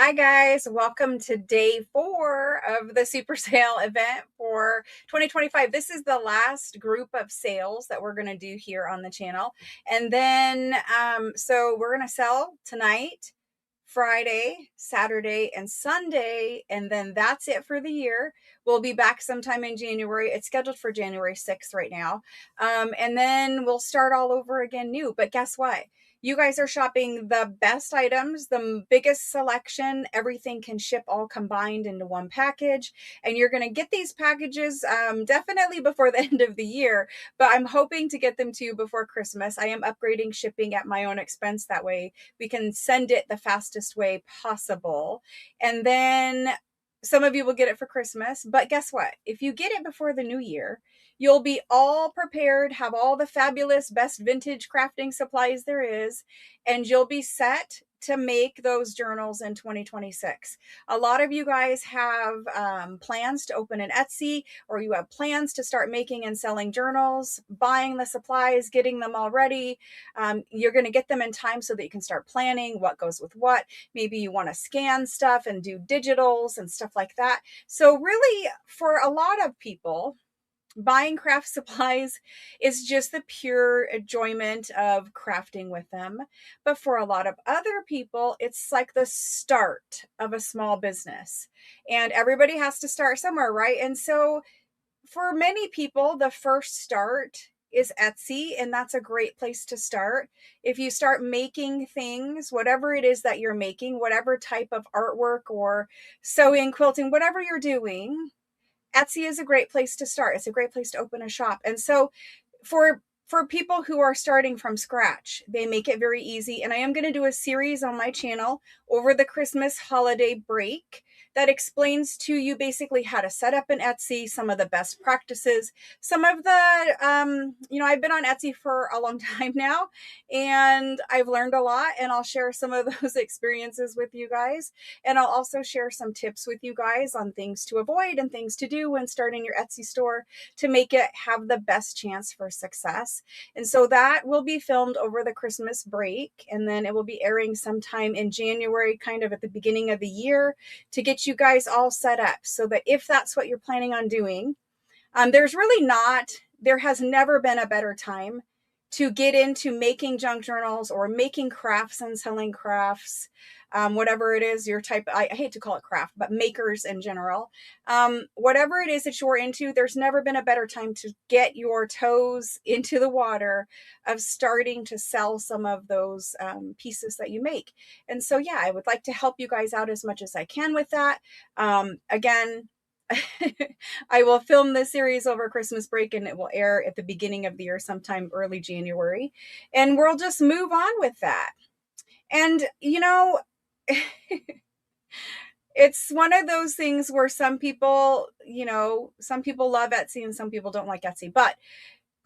Hi guys, welcome to day 4 of the super sale event for 2025. This is the last group of sales that we're going to do here on the channel. And then, so we're going to sell tonight, Friday, Saturday, and Sunday, and then that's it for the year. We'll be back sometime in January. It's scheduled for January 6th right now. And then we'll start all over again new. But guess what? You guys are shopping the best items, the biggest selection. Everything can ship all combined into one package. And you're going to get these packages definitely before the end of the year, but I'm hoping to get them to you before Christmas. I am upgrading shipping at my own expense. That way we can send it the fastest way possible. And then some of you will get it for Christmas, but guess what? If you get it before the new year, you'll be all prepared, have all the fabulous best vintage crafting supplies there is, and you'll be set to make those journals in 2026. A lot of you guys have plans to open an Etsy, or you have plans to start making and selling journals, buying the supplies, getting them all ready. You're going to get them in time so that you can start planning what goes with what. Maybe you want to scan stuff and do digitals and stuff like that. So really, for a lot of people, buying craft supplies is just the pure enjoyment of crafting with them. But for a lot of other people, it's like the start of a small business. And everybody has to start somewhere, right? And so for many people, the first start is Etsy, and that's a great place to start. If you start making things, whatever it is that you're making, whatever type of artwork or sewing, quilting, whatever you're doing, Etsy is a great place to start. It's a great place to open a shop. And so for people who are starting from scratch, they make it very easy. And I am going to do a series on my channel over the Christmas holiday break that explains to you basically how to set up an Etsy, some of the best practices, some of the, I've been on Etsy for a long time now, and I've learned a lot, and I'll share some of those experiences with you guys. And I'll also share some tips with you guys on things to avoid and things to do when starting your Etsy store to make it have the best chance for success. And so that will be filmed over the Christmas break, and then it will be airing sometime in January, kind of at the beginning of the year, to get you guys all set up so that if that's what you're planning on doing, there has never been a better time to get into making junk journals or making crafts and selling crafts, whatever it is your type. I hate to call it craft, but makers in general. Whatever it is that you're into, there's never been a better time to get your toes into the water of starting to sell some of those pieces that you make. And so, yeah, I would like to help you guys out as much as I can with that. Again, I will film this series over Christmas break, and it will air at the beginning of the year, sometime early January. And we'll just move on with that. And, it's one of those things where some people love Etsy and some people don't like Etsy. But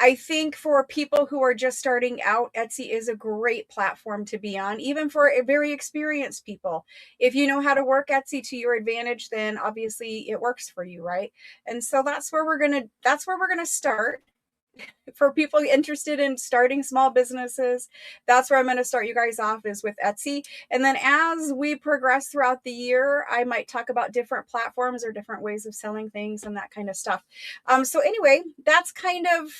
I think for people who are just starting out, Etsy is a great platform to be on, even for very experienced people. If you know how to work Etsy to your advantage, then obviously it works for you, right? And so that's where we're gonna start. For people interested in starting small businesses, that's where I'm going to start you guys off, is with Etsy. And then as we progress throughout the year, I might talk about different platforms or different ways of selling things and that kind of stuff. So anyway, that's kind of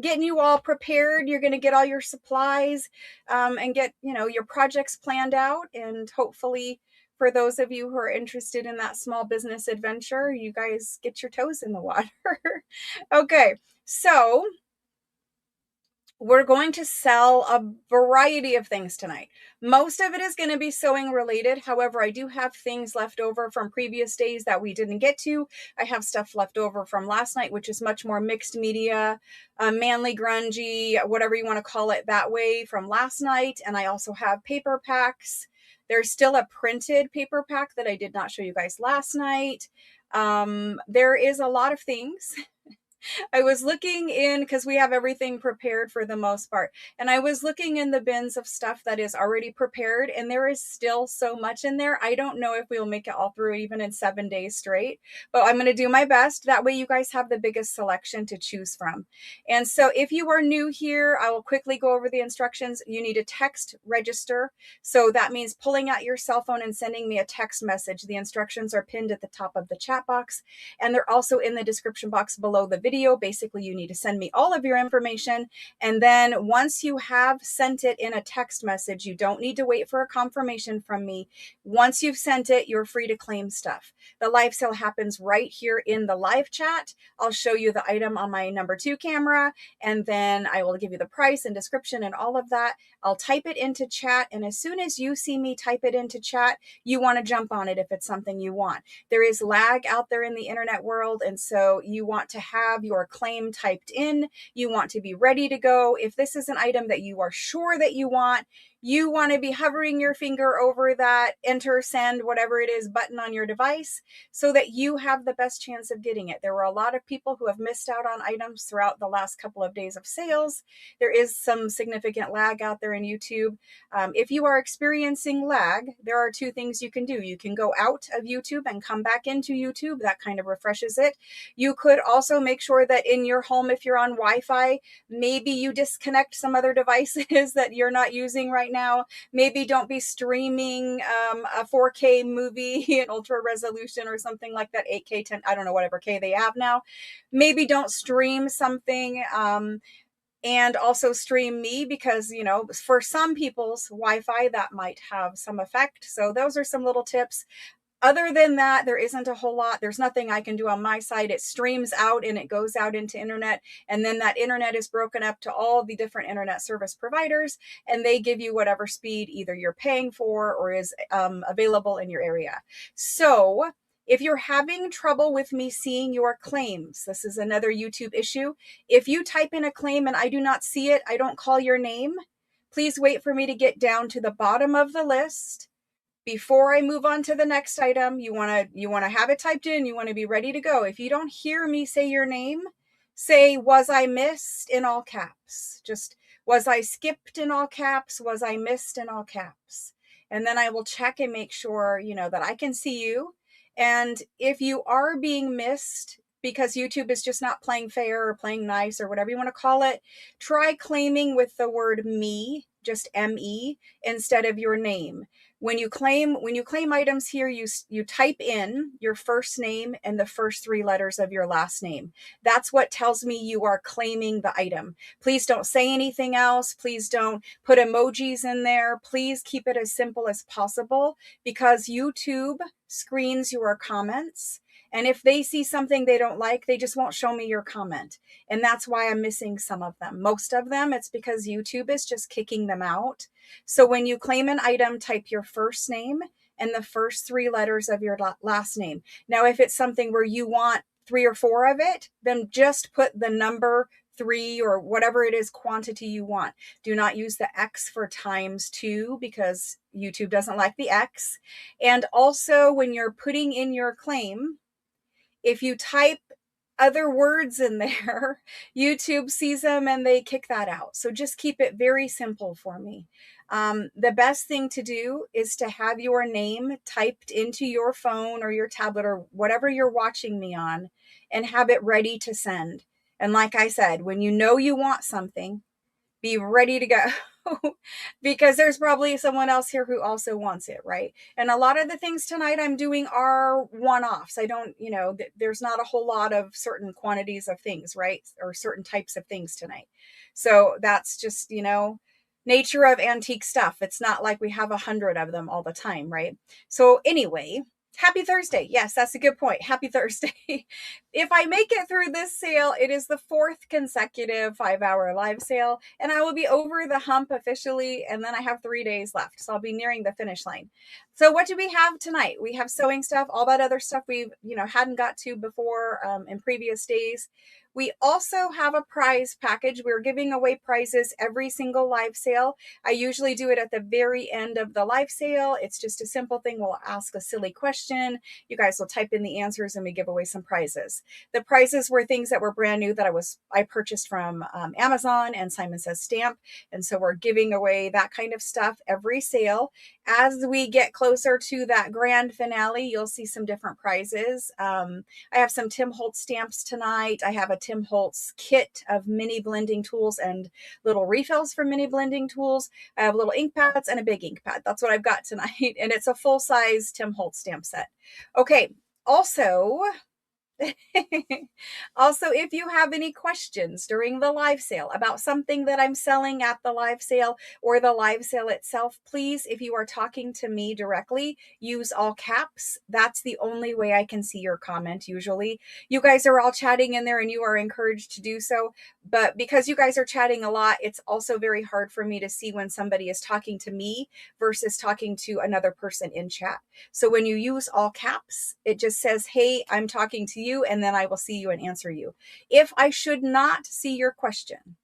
getting you all prepared. You're going to get all your supplies and get, your projects planned out. And hopefully, for those of you who are interested in that small business adventure, you guys get your toes in the water. Okay, so we're going to sell a variety of things tonight. Most of it is going to be sewing related. However, I do have things left over from previous days that we didn't get to. I have stuff left over from last night, which is much more mixed media, manly, grungy, whatever you want to call it that way, from last night. And I also have paper packs. There's still a printed paper pack that I did not show you guys last night. There is a lot of things. I was looking in, because we have everything prepared for the most part. And I was looking in the bins of stuff that is already prepared, and there is still so much in there. I don't know if we'll make it all through even in 7 days straight, but I'm going to do my best. That way you guys have the biggest selection to choose from. And so if you are new here, I will quickly go over the instructions. You need a text register. So that means pulling out your cell phone and sending me a text message. The instructions are pinned at the top of the chat box, and they're also in the description box below the video. Basically, you need to send me all of your information. And then once you have sent it in a text message, you don't need to wait for a confirmation from me. Once you've sent it, you're free to claim stuff. The live sale happens right here in the live chat. I'll show you the item on my number 2 camera, and then I will give you the price and description and all of that. I'll type it into chat, and as soon as you see me type it into chat, you want to jump on it if it's something you want. There is lag out there in the internet world, and so you want to have your claim typed in. You want to be ready to go. If this is an item that you are sure that you want to be hovering your finger over that enter, send, whatever it is button on your device, so that you have the best chance of getting it. There were a lot of people who have missed out on items throughout the last couple of days of sales. There is some significant lag out there in YouTube. If you are experiencing lag, there are 2 things you can do. You can go out of YouTube and come back into YouTube. That kind of refreshes it. You could also make sure that in your home, if you're on Wi-Fi, maybe you disconnect some other devices that you're not using right now. Maybe don't be streaming a 4K movie in ultra resolution or something like that, 8K, 10, I don't know, whatever K they have now. Maybe don't stream something and also stream me, because, you know, for some people's Wi-Fi, that might have some effect. So those are some little tips. Other than that, there isn't a whole lot. There's nothing I can do on my side. It streams out and it goes out into internet. And then that internet is broken up to all the different internet service providers, and they give you whatever speed either you're paying for or is available in your area. So if you're having trouble with me seeing your claims, this is another YouTube issue. If you type in a claim and I do not see it, I don't call your name, please wait for me to get down to the bottom of the list. Before I move on to the next item, you want to have it typed in. You want to be ready to go. If you don't hear me say your name, say, was I missed, in all caps. Just, was I skipped, in all caps. Was I missed, in all caps. And then I will check and make sure, you know, that I can see you. And if you are being missed because YouTube is just not playing fair or playing nice or whatever you want to call it, try claiming with the word me, just M-E, instead of your name. When you claim items here, you type in your first name and the first 3 letters of your last name. That's what tells me you are claiming the item. Please don't say anything else. Please don't put emojis in there. Please keep it as simple as possible, because YouTube screens your comments. And if they see something they don't like, they just won't show me your comment. And that's why I'm missing some of them. Most of them, it's because YouTube is just kicking them out. So when you claim an item, type your first name and the first 3 letters of your last name. Now, if it's something where you want 3 or 4 of it, then just put the number 3 or whatever it is quantity you want. Do not use the X for ×2, because YouTube doesn't like the X. And also, when you're putting in your claim, if you type other words in there, YouTube sees them and they kick that out. So just keep it very simple for me. The best thing to do is to have your name typed into your phone or your tablet or whatever you're watching me on, and have it ready to send. And like I said, when you know you want something, be ready to go. Because there's probably someone else here who also wants it, right? And a lot of the things tonight I'm doing are one-offs. I don't, you know, there's not a whole lot of certain quantities of things, right? Or certain types of things tonight. So that's just, you know, nature of antique stuff. It's not like we have 100 of them all the time, right? So anyway, happy Thursday. Yes, that's a good point. Happy Thursday. If I make it through this sale, it is the 4th consecutive 5-hour live sale, and I will be over the hump officially, and then I have 3 days left. So I'll be nearing the finish line. So what do we have tonight? We have sewing stuff, all that other stuff we've, hadn't got to before in previous days. We also have a prize package. We're giving away prizes every single live sale. I usually do it at the very end of the live sale. It's just a simple thing. We'll ask a silly question. You guys will type in the answers and we give away some prizes. The prizes were things that were brand new that I purchased from Amazon and Simon Says Stamp. And so we're giving away that kind of stuff every sale. As we get closer to that grand finale, you'll see some different prizes. I have some Tim Holtz stamps tonight. I have a Tim Holtz kit of mini blending tools and little refills for mini blending tools. I have little ink pads and a big ink pad. That's what I've got tonight. And it's a full-size Tim Holtz stamp set. Okay. Also, also, if you have any questions during the live sale about something that I'm selling at the live sale or the live sale itself, please, if you are talking to me directly, use all caps. That's the only way I can see your comment usually. You guys are all chatting in there and you are encouraged to do so. But because you guys are chatting a lot, it's also very hard for me to see when somebody is talking to me versus talking to another person in chat. So when you use all caps, it just says, hey, I'm talking to you, and then I will see you and answer you. If I should not see your question,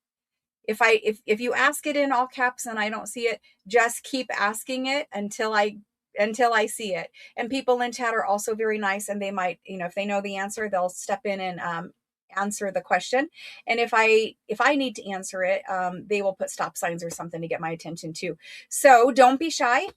if you ask it in all caps and I don't see it, just keep asking it until I see it. And people in chat are also very nice, and they might, if they know the answer, they'll step in and answer the question. And if I need to answer it, they will put stop signs or something to get my attention too. So don't be shy.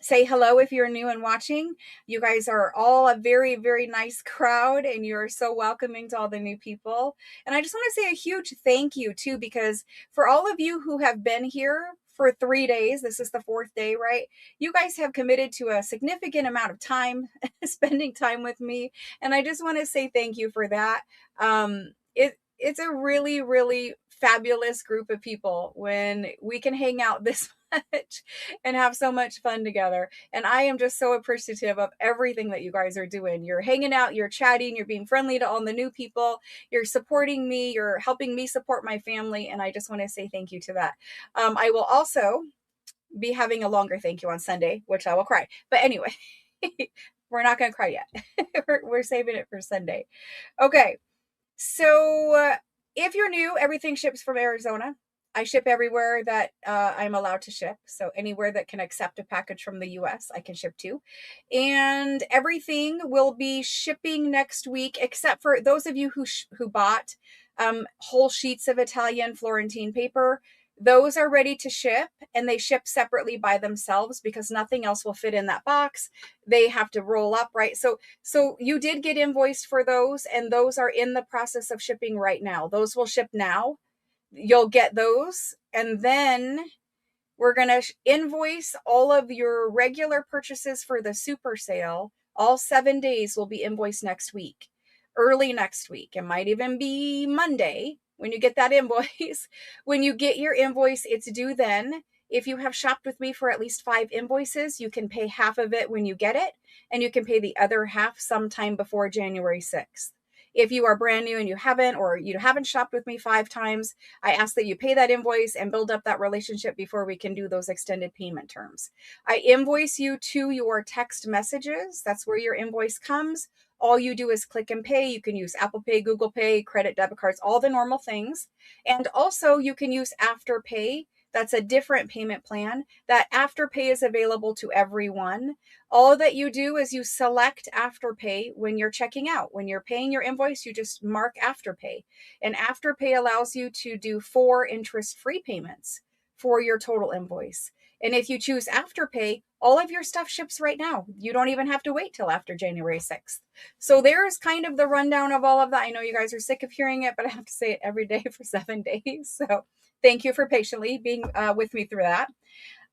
Say hello if you're new and watching. You guys are all a very, very nice crowd, and you're so welcoming to all the new people. And I just want to say a huge thank you too, because for all of you who have been here for 3 days, this is the 4th day, right? You guys have committed to a significant amount of time spending time with me. And I just want to say thank you for that. It's a really, really fabulous group of people when we can hang out this much and have so much fun together. And I am just so appreciative of everything that you guys are doing. You're hanging out, you're chatting, you're being friendly to all the new people, you're supporting me, you're helping me support my family. And I just want to say thank you to that. I will also be having a longer thank you on Sunday, which I will cry. But anyway, we're not going to cry yet. we're saving it for Sunday. Okay. So if you're new, everything ships from Arizona. I ship everywhere that I'm allowed to ship. So anywhere that can accept a package from the US, I can ship to. And everything will be shipping next week, except for those of you who bought whole sheets of Italian Florentine paper. Those are ready to ship, and they ship separately by themselves because nothing else will fit in that box. They have to roll up, right? So you did get invoiced for those, and those are in the process of shipping right now. Those will ship now. You'll get those, and then we're going to invoice all of your regular purchases for the super sale. All 7 days will be invoiced next week, early next week. It might even be Monday when you get that invoice. When you get your invoice, it's due then. If you have shopped with me for at least 5 invoices, you can pay half of it when you get it, and you can pay the other half sometime before January 6th. If you are brand new and you haven't shopped with me 5 times, I ask that you pay that invoice and build up that relationship before we can do those extended payment terms. I invoice you to your text messages. That's where your invoice comes. All you do is click and pay. You can use Apple Pay, Google Pay, credit, debit cards, all the normal things. And also you can use Afterpay. That's a different payment plan. That Afterpay is available to everyone. All that you do is you select Afterpay when you're checking out. When you're paying your invoice, you just mark Afterpay. And Afterpay allows you to do 4 interest-free payments for your total invoice. And if you choose Afterpay, all of your stuff ships right now. You don't even have to wait till after January 6th. So there's kind of the rundown of all of that. I know you guys are sick of hearing it, but I have to say it every day for 7 days. So thank you for patiently being with me through that.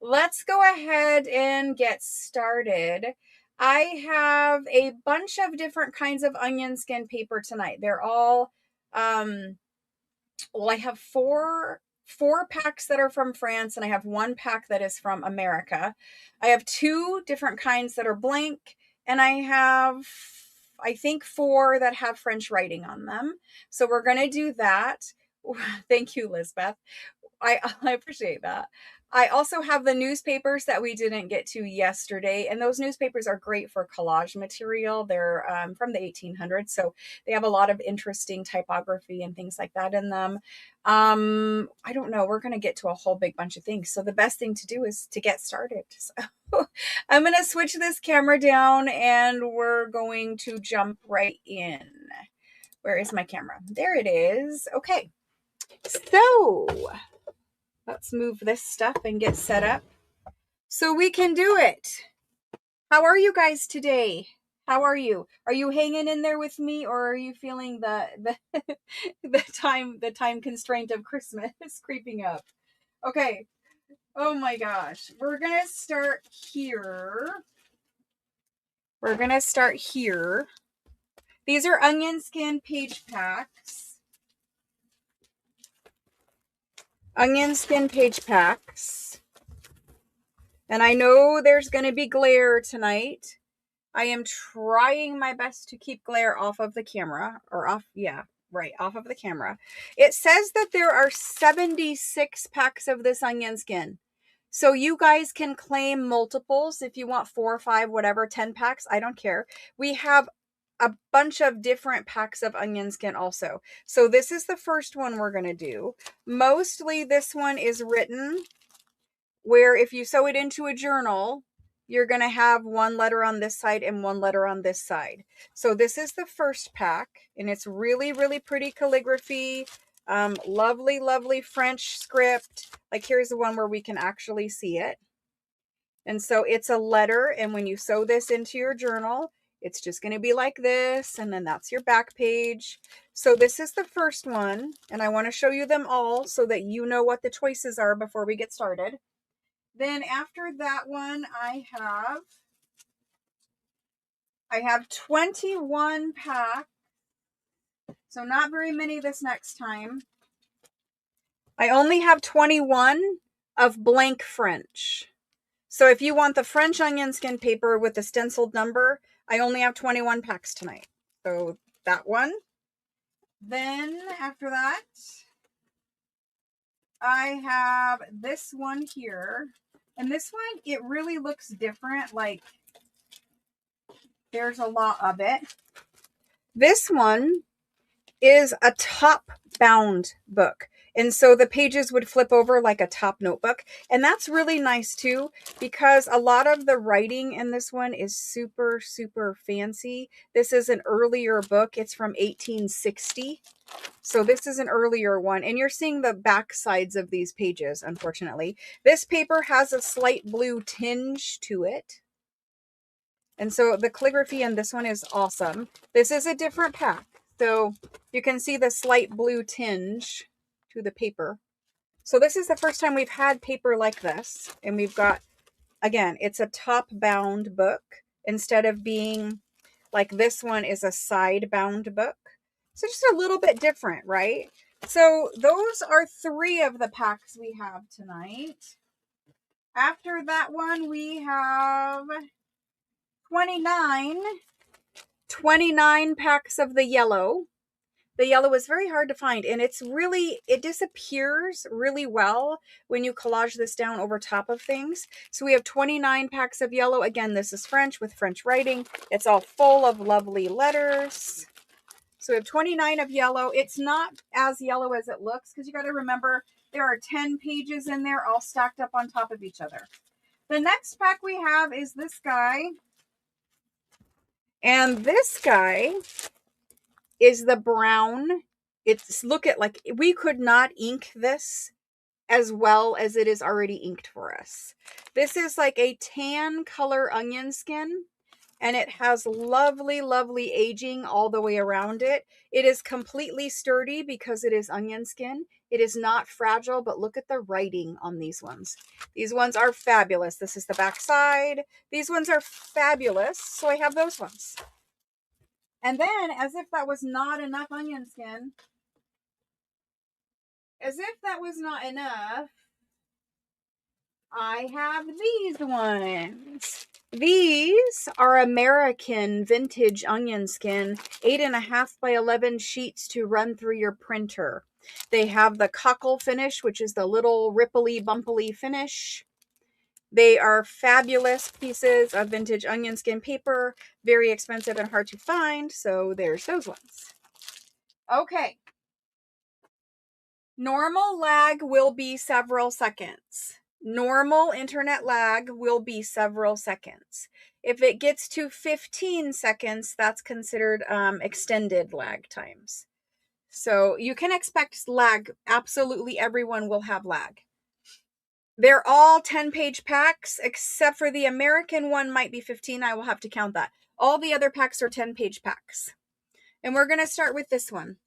Let's go ahead and get started. I have a bunch of different kinds of onion skin paper tonight. They're all, I have four packs that are from France, and I have 1 pack that is from America. I have 2 different kinds that are blank, and I have, I think, 4 that have French writing on them. So we're going to do that. Thank you, Lisbeth. I appreciate that. I also have the newspapers that we didn't get to yesterday, and those newspapers are great for collage material. They're from the 1800s, so they have a lot of interesting typography and things like that in them. I don't know. We're going to get to a whole big bunch of things, so the best thing to do is to get started. So I'm going to switch this camera down, and we're going to jump right in. Where is my camera? There it is. Okay, so let's move this stuff and get set up so we can do it. How are you guys today? How are you? Are you hanging in there with me, or are you feeling the the time constraint of Christmas creeping up? Okay. Oh my gosh. We're going to start here. We're going to start here. These are onion skin page packs. Onion skin page packs. And I know there's going to be glare tonight. I am trying my best to keep glare off of the camera, or off, yeah, right, off of the camera. It says that there are 76 packs of this onion skin. So you guys can claim multiples if you want 4 or 5, whatever, 10 packs. I don't care. We have a bunch of different packs of onion skin also. So this is the first one we're going to do. Mostly this one is written where if you sew it into a journal, you're going to have one letter on this side and one letter on this side. So this is the first pack, and it's really, really pretty calligraphy. Lovely, lovely French script. Like here's the one where we can actually see it. And so it's a letter, and when you sew this into your journal, it's just going to be like this, and then that's your back page. So this is the first one, and I want to show you them all so that you know what the choices are before we get started. Then after that one, I have 21 packs. So not very many this next time. I only have 21 of blank French. So if you want the French onion skin paper with the stenciled number, I only have 21 packs tonight. So that one. Then after that, I have this one here. And this one, it really looks different. Like there's a lot of it. This one is a top bound book. And so the pages would flip over like a top notebook. And that's really nice too, because a lot of the writing in this one is super, super fancy. This is an earlier book. It's from 1860. So this is an earlier one. And you're seeing the back sides of these pages, unfortunately. This paper has a slight blue tinge to it. And so the calligraphy in this one is awesome. This is a different pack. So you can see the slight blue tinge to the paper. So this is the first time we've had paper like this. And we've got, again, it's a top bound book instead of being like this one is a side bound book. So just a little bit different, right? So those are 3 of the packs we have tonight. After that one, we have 29 packs of the yellow. The yellow is very hard to find, and it disappears really well when you collage this down over top of things. So we have 29 packs of yellow. Again, this is French with French writing. It's all full of lovely letters. So we have 29 of yellow. It's not as yellow as it looks, because you got to remember there are 10 pages in there all stacked up on top of each other. The next pack we have is this guy. And this guy is the brown. It's, look at, like, we could not ink this as well as it is already inked for us. This is like a tan color onion skin, and it has lovely, lovely aging all the way around it. It is completely sturdy because it is onion skin. It is not fragile, but look at the writing on these ones. These ones are fabulous. This is the back side. These ones are fabulous. So I have those ones. And then, as if that was not enough onion skin, I have these ones. These are American vintage onion skin, 8.5 by 11 sheets to run through your printer. They have the cockle finish, which is the little ripply, bumpily finish. They are fabulous pieces of vintage onion skin paper, very expensive and hard to find, so there's those ones. Okay. Normal lag will be several seconds. Normal internet lag will be several seconds. If it gets to 15 seconds, that's considered extended lag times. So you can expect lag. Absolutely everyone will have lag. They're all 10-page packs, except for the American one might be 15. I will have to count that. All the other packs are 10-page packs. And we're going to start with this one.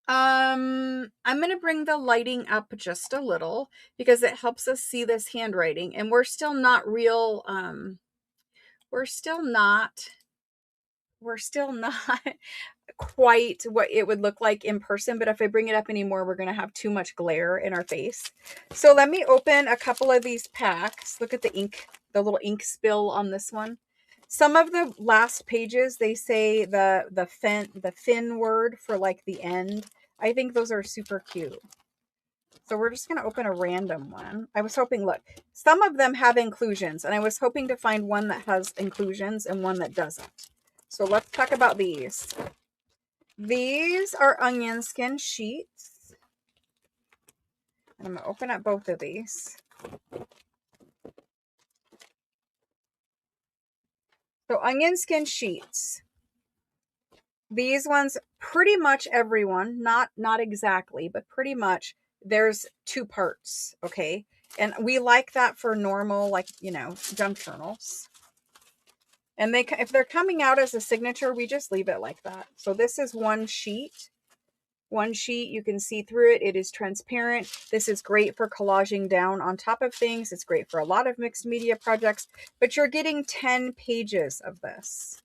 I'm going to bring the lighting up just a little because it helps us see this handwriting. And we're still not real, we're still not quite what it would look like in person, but if I bring it up anymore, we're going to have too much glare in our face. So let me open a couple of these packs. Look at the ink, the little ink spill on this one. Some of the last pages, they say the fin word for like the end. I think those are super cute. So we're just going to open a random one. I was hoping, look, some of them have inclusions, and I was hoping to find one that has inclusions and one that doesn't. So let's talk about these. These are onion skin sheets. I'm going to open up both of these. So onion skin sheets. These ones, pretty much everyone, not exactly, but pretty much, there's 2 parts, okay? And we like that for normal, like, you know, junk journals. And they, if they're coming out as a signature, we just leave it like that. So this is one sheet. One sheet, you can see through it. It is transparent. This is great for collaging down on top of things. It's great for a lot of mixed media projects, but you're getting 10 pages of this.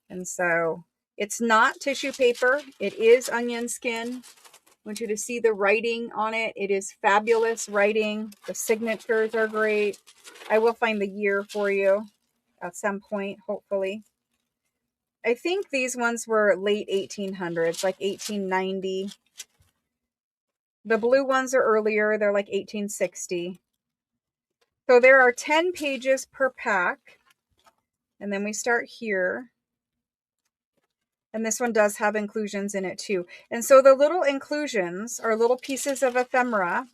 And so it's not tissue paper. It is onion skin. I want you to see the writing on it. It is fabulous writing. The signatures are great. I will find the year for you at some point, hopefully. I think these ones were late 1800s, like 1890. The blue ones are earlier. They're like 1860. So there are 10 pages per pack. And then we start here. And this one does have inclusions in it too. And so the little inclusions are little pieces of ephemera.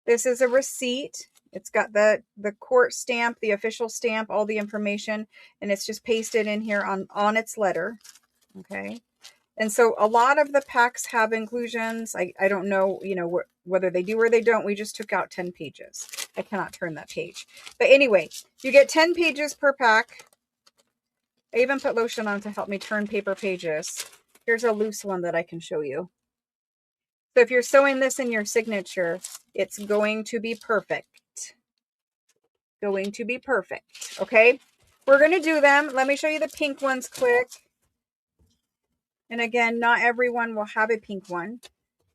This is a receipt. It's got the court stamp, the official stamp, all the information, and it's just pasted in here on its letter. Okay. And so a lot of the packs have inclusions. I don't know, you know, whether they do or they don't. We just took out 10 pages. I cannot turn that page. But anyway, you get 10 pages per pack. I even put lotion on to help me turn paper pages. Here's a loose one that I can show you. So if you're sewing this in your signature, it's going to be perfect. Going to be perfect. Okay. We're going to do them. Let me show you the pink ones quick. And again, not everyone will have a pink one,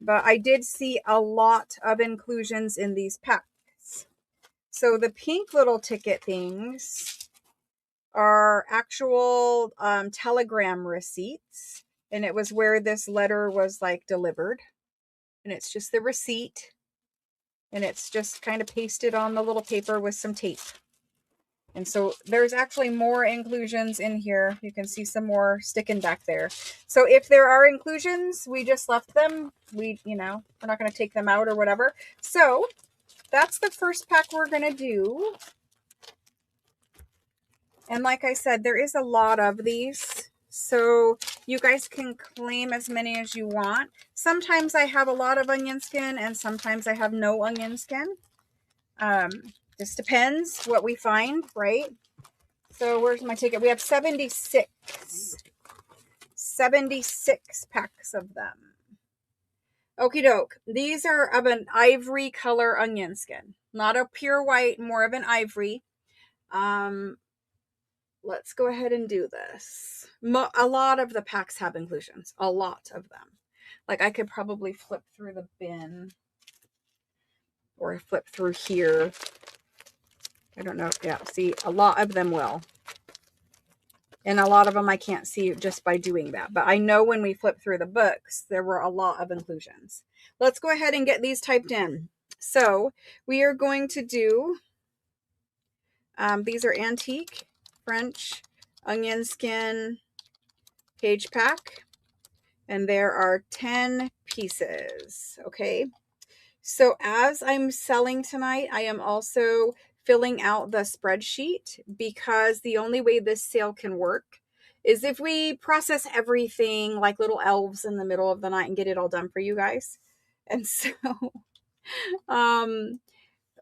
but I did see a lot of inclusions in these packs. So the pink little ticket things are actual telegram receipts. And it was where this letter was like delivered. And it's just the receipt. And it's just kind of pasted on the little paper with some tape. And so there's actually more inclusions in here. You can see some more sticking back there. So if there are inclusions, we just left them. We, you know, we're not going to take them out or whatever. So that's the first pack we're going to do. And like I said, there is a lot of these. So you guys can claim as many as you want. Sometimes I have a lot of onion skin and sometimes I have no onion skin. Just depends what we find, right? So where's my ticket? We have 76 packs of them. Okie doke. These are of an ivory color onion skin. Not a pure white, more of an ivory. Let's go ahead and do this. A lot of the packs have inclusions. A lot of them. Like I could probably flip through the bin or flip through here. I don't know. Yeah, see, a lot of them will. And a lot of them I can't see just by doing that. But I know when we flip through the books, there were a lot of inclusions. Let's go ahead and get these typed in. So we are going to do, these are antique, French, onion skin, page pack. And there are 10 pieces, okay? So as I'm selling tonight, I am also filling out the spreadsheet because the only way this sale can work is if we process everything like little elves in the middle of the night and get it all done for you guys. And so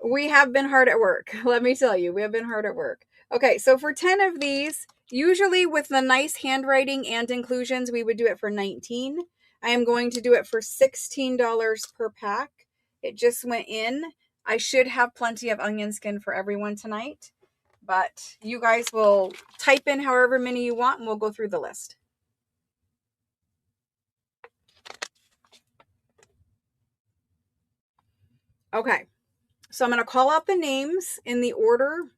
we have been hard at work. Let me tell you, we have been hard at work. Okay, so for 10 of these, usually with the nice handwriting and inclusions, we would do it for $19. I am going to do it for $16 per pack. It just went in. I should have plenty of onion skin for everyone tonight, but you guys will type in however many you want and we'll go through the list. Okay, so I'm going to call out the names in the order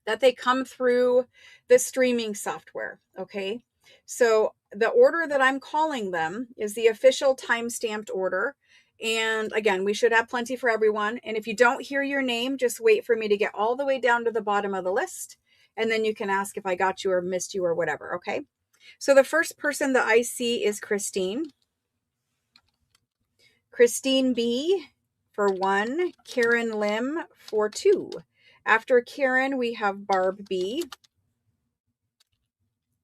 that they come through the streaming software. Okay, so the order that I'm calling them is the official time-stamped order. And again, we should have plenty for everyone. And if you don't hear your name, just wait for me to get all the way down to the bottom of the list. And then you can ask if I got you or missed you or whatever. Okay, so the first person that I see is Christine. Christine B for 1, Karen Lim for 2. After Karen, we have Barb B.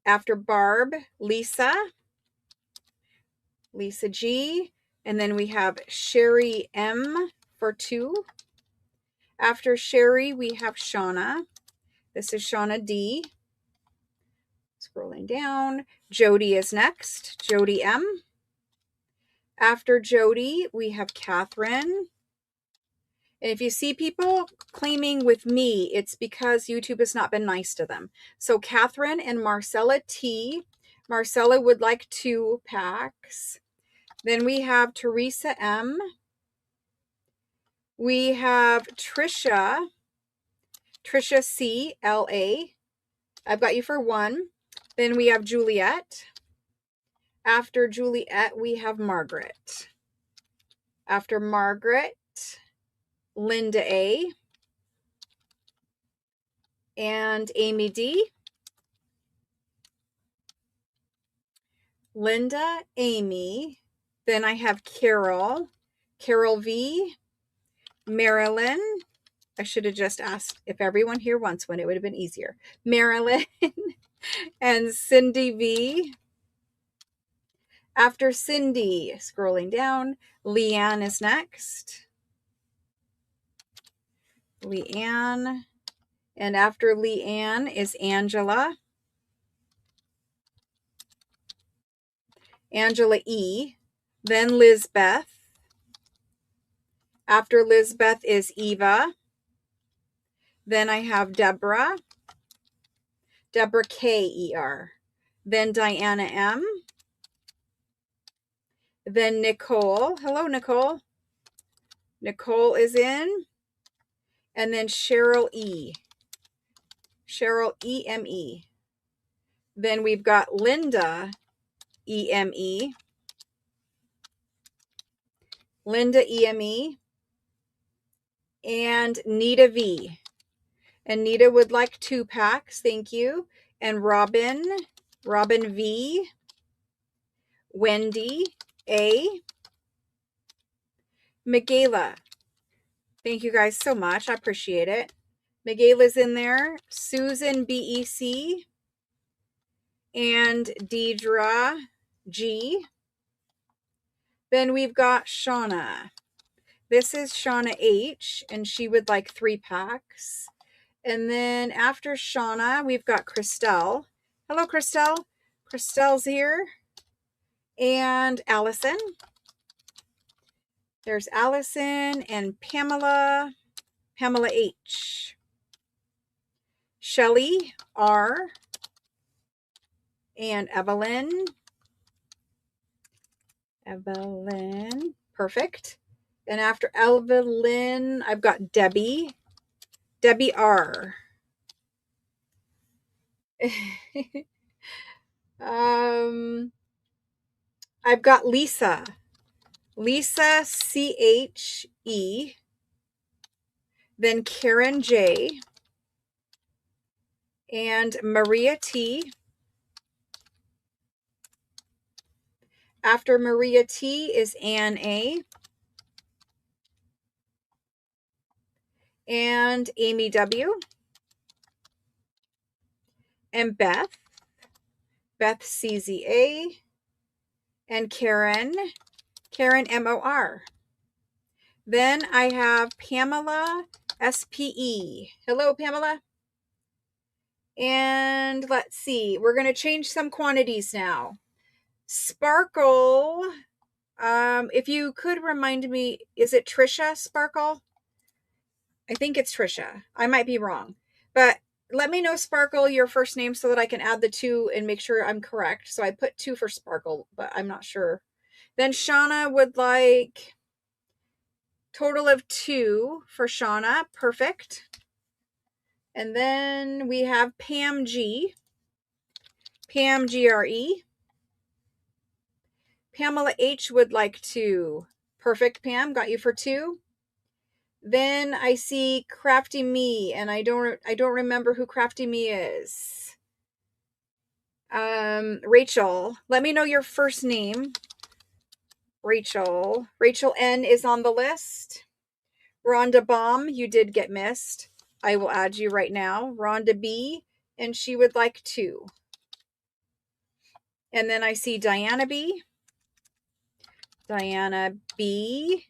After Barb, Lisa G. And then we have Sherry M for 2. After Sherry, we have Shauna. This is Shauna D. Scrolling down. Jody is next. Jody M. After Jody, we have Catherine. And if you see people claiming with me, it's because YouTube has not been nice to them. So Catherine and Marcella T. Marcella would like 2 packs. Then we have Teresa M. We have Trisha C. LA. I've got you for 1. Then we have Juliet. After Juliet, we have Margaret. After Margaret, Linda A. and Amy D. Linda, Amy. Then I have Carol V. Marilyn. I should have just asked if everyone here wants one. It would have been easier. Marilyn and Cindy V. After Cindy, scrolling down, Leanne is next. Leanne. And after Leanne is Angela. Angela E. Then Lizbeth. After Lizbeth is Eva. Then I have Deborah. Deborah K-E-R. Then Diana M. Then Nicole. Hello, Nicole. Nicole is in. And then Cheryl E. Cheryl E-M-E. Then we've got Linda E-M-E. Linda E-M-E. And Nita V. And Nita would like 2 packs. Thank you. And Robin V. Wendy A. Michaela. Thank you guys so much. I appreciate it. Michaela's in there. Susan B-E-C. And Deidre G. Then we've got Shauna. This is Shauna H. And she would like 3 packs. And then after Shauna, we've got Christelle. Hello, Christelle. Christelle's here. And Allison. There's Allison and Pamela H. Shelly R. And Evelyn. Perfect. And after Evelyn, I've got Debbie. Debbie R. I've got Lisa. Lisa CHE. Then Karen J. And Maria T. After Maria T is Ann A. And Amy W. And Beth CZA. And Karen MOR. Then I have Pamela SPE. Hello, Pamela. And let's see, we're going to change some quantities now. Sparkle, if you could remind me, is it Trisha Sparkle? I think it's Trisha. I might be wrong. But let me know, Sparkle, your first name so that I can add the 2 and make sure I'm correct. So I put 2 for Sparkle, but I'm not sure. Then Shauna would like total of 2 for Shauna. Perfect. And then we have Pam G. Pam GRE. Pamela H would like 2. Perfect, Pam. Got you for 2. Then I see Crafty Me, and I don't remember who Crafty Me is. Rachel. Let me know your first name. Rachel. Rachel N is on the list. Rhonda Baum, you did get missed. I will add you right now. Rhonda B, and she would like 2. And then I see Diana B. Diana B.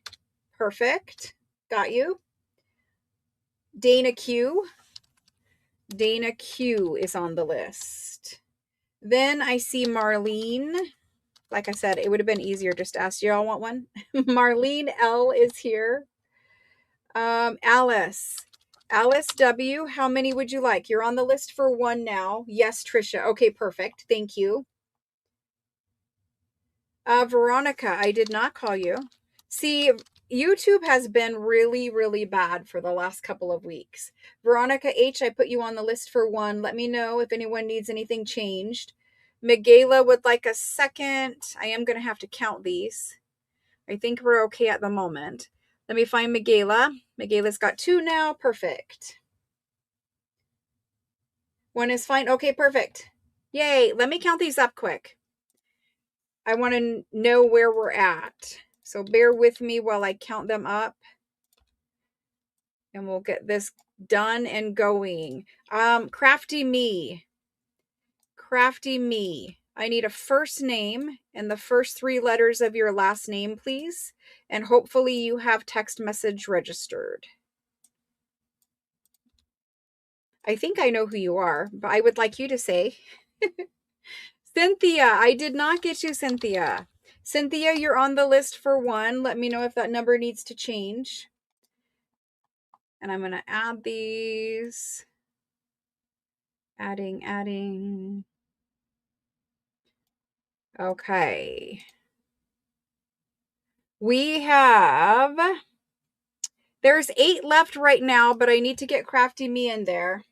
Perfect. Got you. Dana Q. Dana Q is on the list. Then I see Marlene. Like I said, it would have been easier just to ask, do y'all want one? Marlene L is here. Alice. Alice W. How many would you like? You're on the list for 1 now. Yes, Trisha. Okay, perfect. Thank you. Veronica, I did not call you. See, YouTube has been really, really bad for the last couple of weeks. Veronica H, I put you on the list for 1. Let me know if anyone needs anything changed. Miguela would like a second. I am going to have to count these. I think we're okay at the moment. Let me find Miguela. Miguela's got 2 now. Perfect. 1 is fine. Okay, perfect. Yay. Let me count these up quick. I want to know where we're at. So bear with me while I count them up. And we'll get this done and going. Crafty Me. Crafty Me. I need a first name and the first 3 letters of your last name, please. And hopefully you have text message registered. I think I know who you are, but I would like you to say. Cynthia, I did not get you, Cynthia. Cynthia, you're on the list for 1. Let me know if that number needs to change. And I'm going to add these. Adding. Okay. We have, there's 8 left right now, but I need to get Crafty Me in there.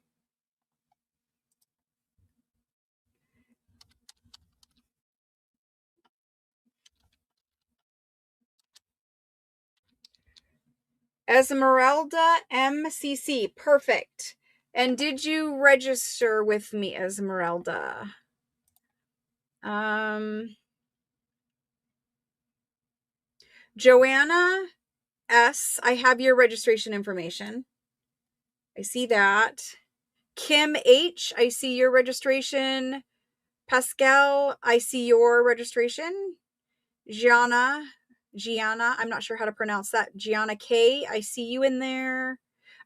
Esmeralda MCC. Perfect. And did you register with me, Esmeralda? Joanna S. I have your registration information. I see that. Kim H. I see your registration. Pascal, I see your registration. Gianna, I'm not sure how to pronounce that. Gianna K, I see you in there.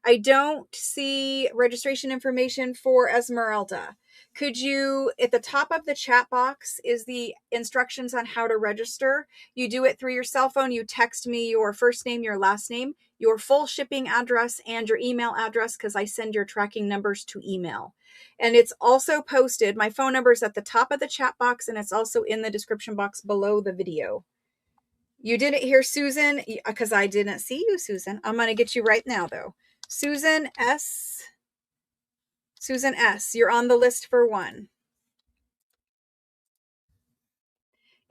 I don't see registration information for Esmeralda. Could you, at the top of the chat box is the instructions on how to register. You do it through your cell phone. You text me your first name, your last name, your full shipping address, and your email address, because I send your tracking numbers to email. And it's also posted. My phone number is at the top of the chat box, and it's also in the description box below the video. You didn't hear Susan because I didn't see you, Susan. I'm going to get you right now, though. Susan S. Susan S., you're on the list for one.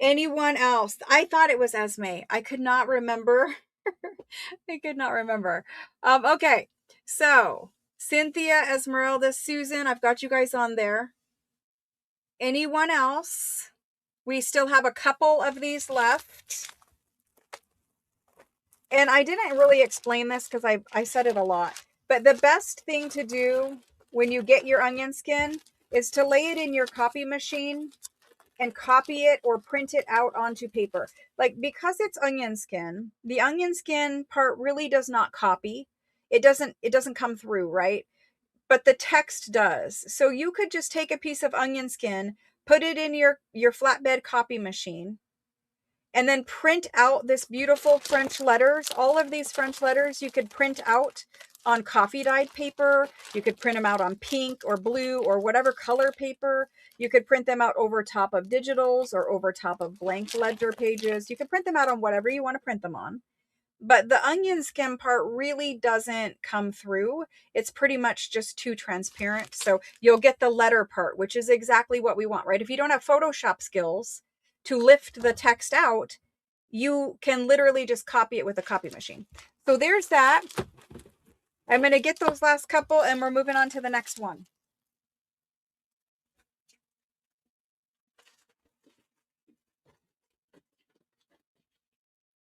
Anyone else? I thought it was Esme. I could not remember. I could not remember. Okay, so Cynthia, Esmeralda, Susan, I've got you guys on there. Anyone else? We still have a couple of these left. And I didn't really explain this because I said it a lot. But the best thing to do when you get your onion skin is to lay it in your copy machine and copy it or print it out onto paper. Like, because it's onion skin, the onion skin part really does not copy. It doesn't come through, right? But the text does. So you could just take a piece of onion skin, put it in your flatbed copy machine, and then print out this beautiful French letters. All of these French letters you could print out on coffee dyed paper. You could print them out on pink or blue or whatever color paper. You could print them out over top of digitals or over top of blank ledger pages. You could print them out on whatever you want to print them on. But the onion skin part really doesn't come through. It's pretty much just too transparent. So you'll get the letter part, which is exactly what we want, right? If you don't have Photoshop skills to lift the text out, you can literally just copy it with a copy machine. So there's that. I'm going to get those last couple and we're moving on to the next one.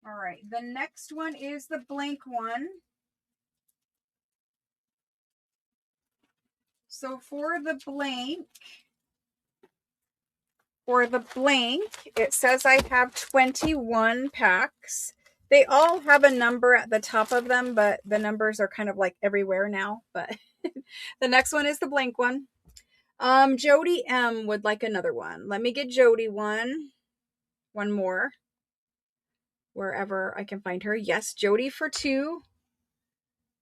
All right, the next one is the blank one. So for the blank, it says I have 21 packs. They all have a number at the top of them, but the numbers are kind of like everywhere now. But the next one is the blank one. Jody M would like another one. Let me get Jody one more, wherever I can find her. Yes, Jody for 2.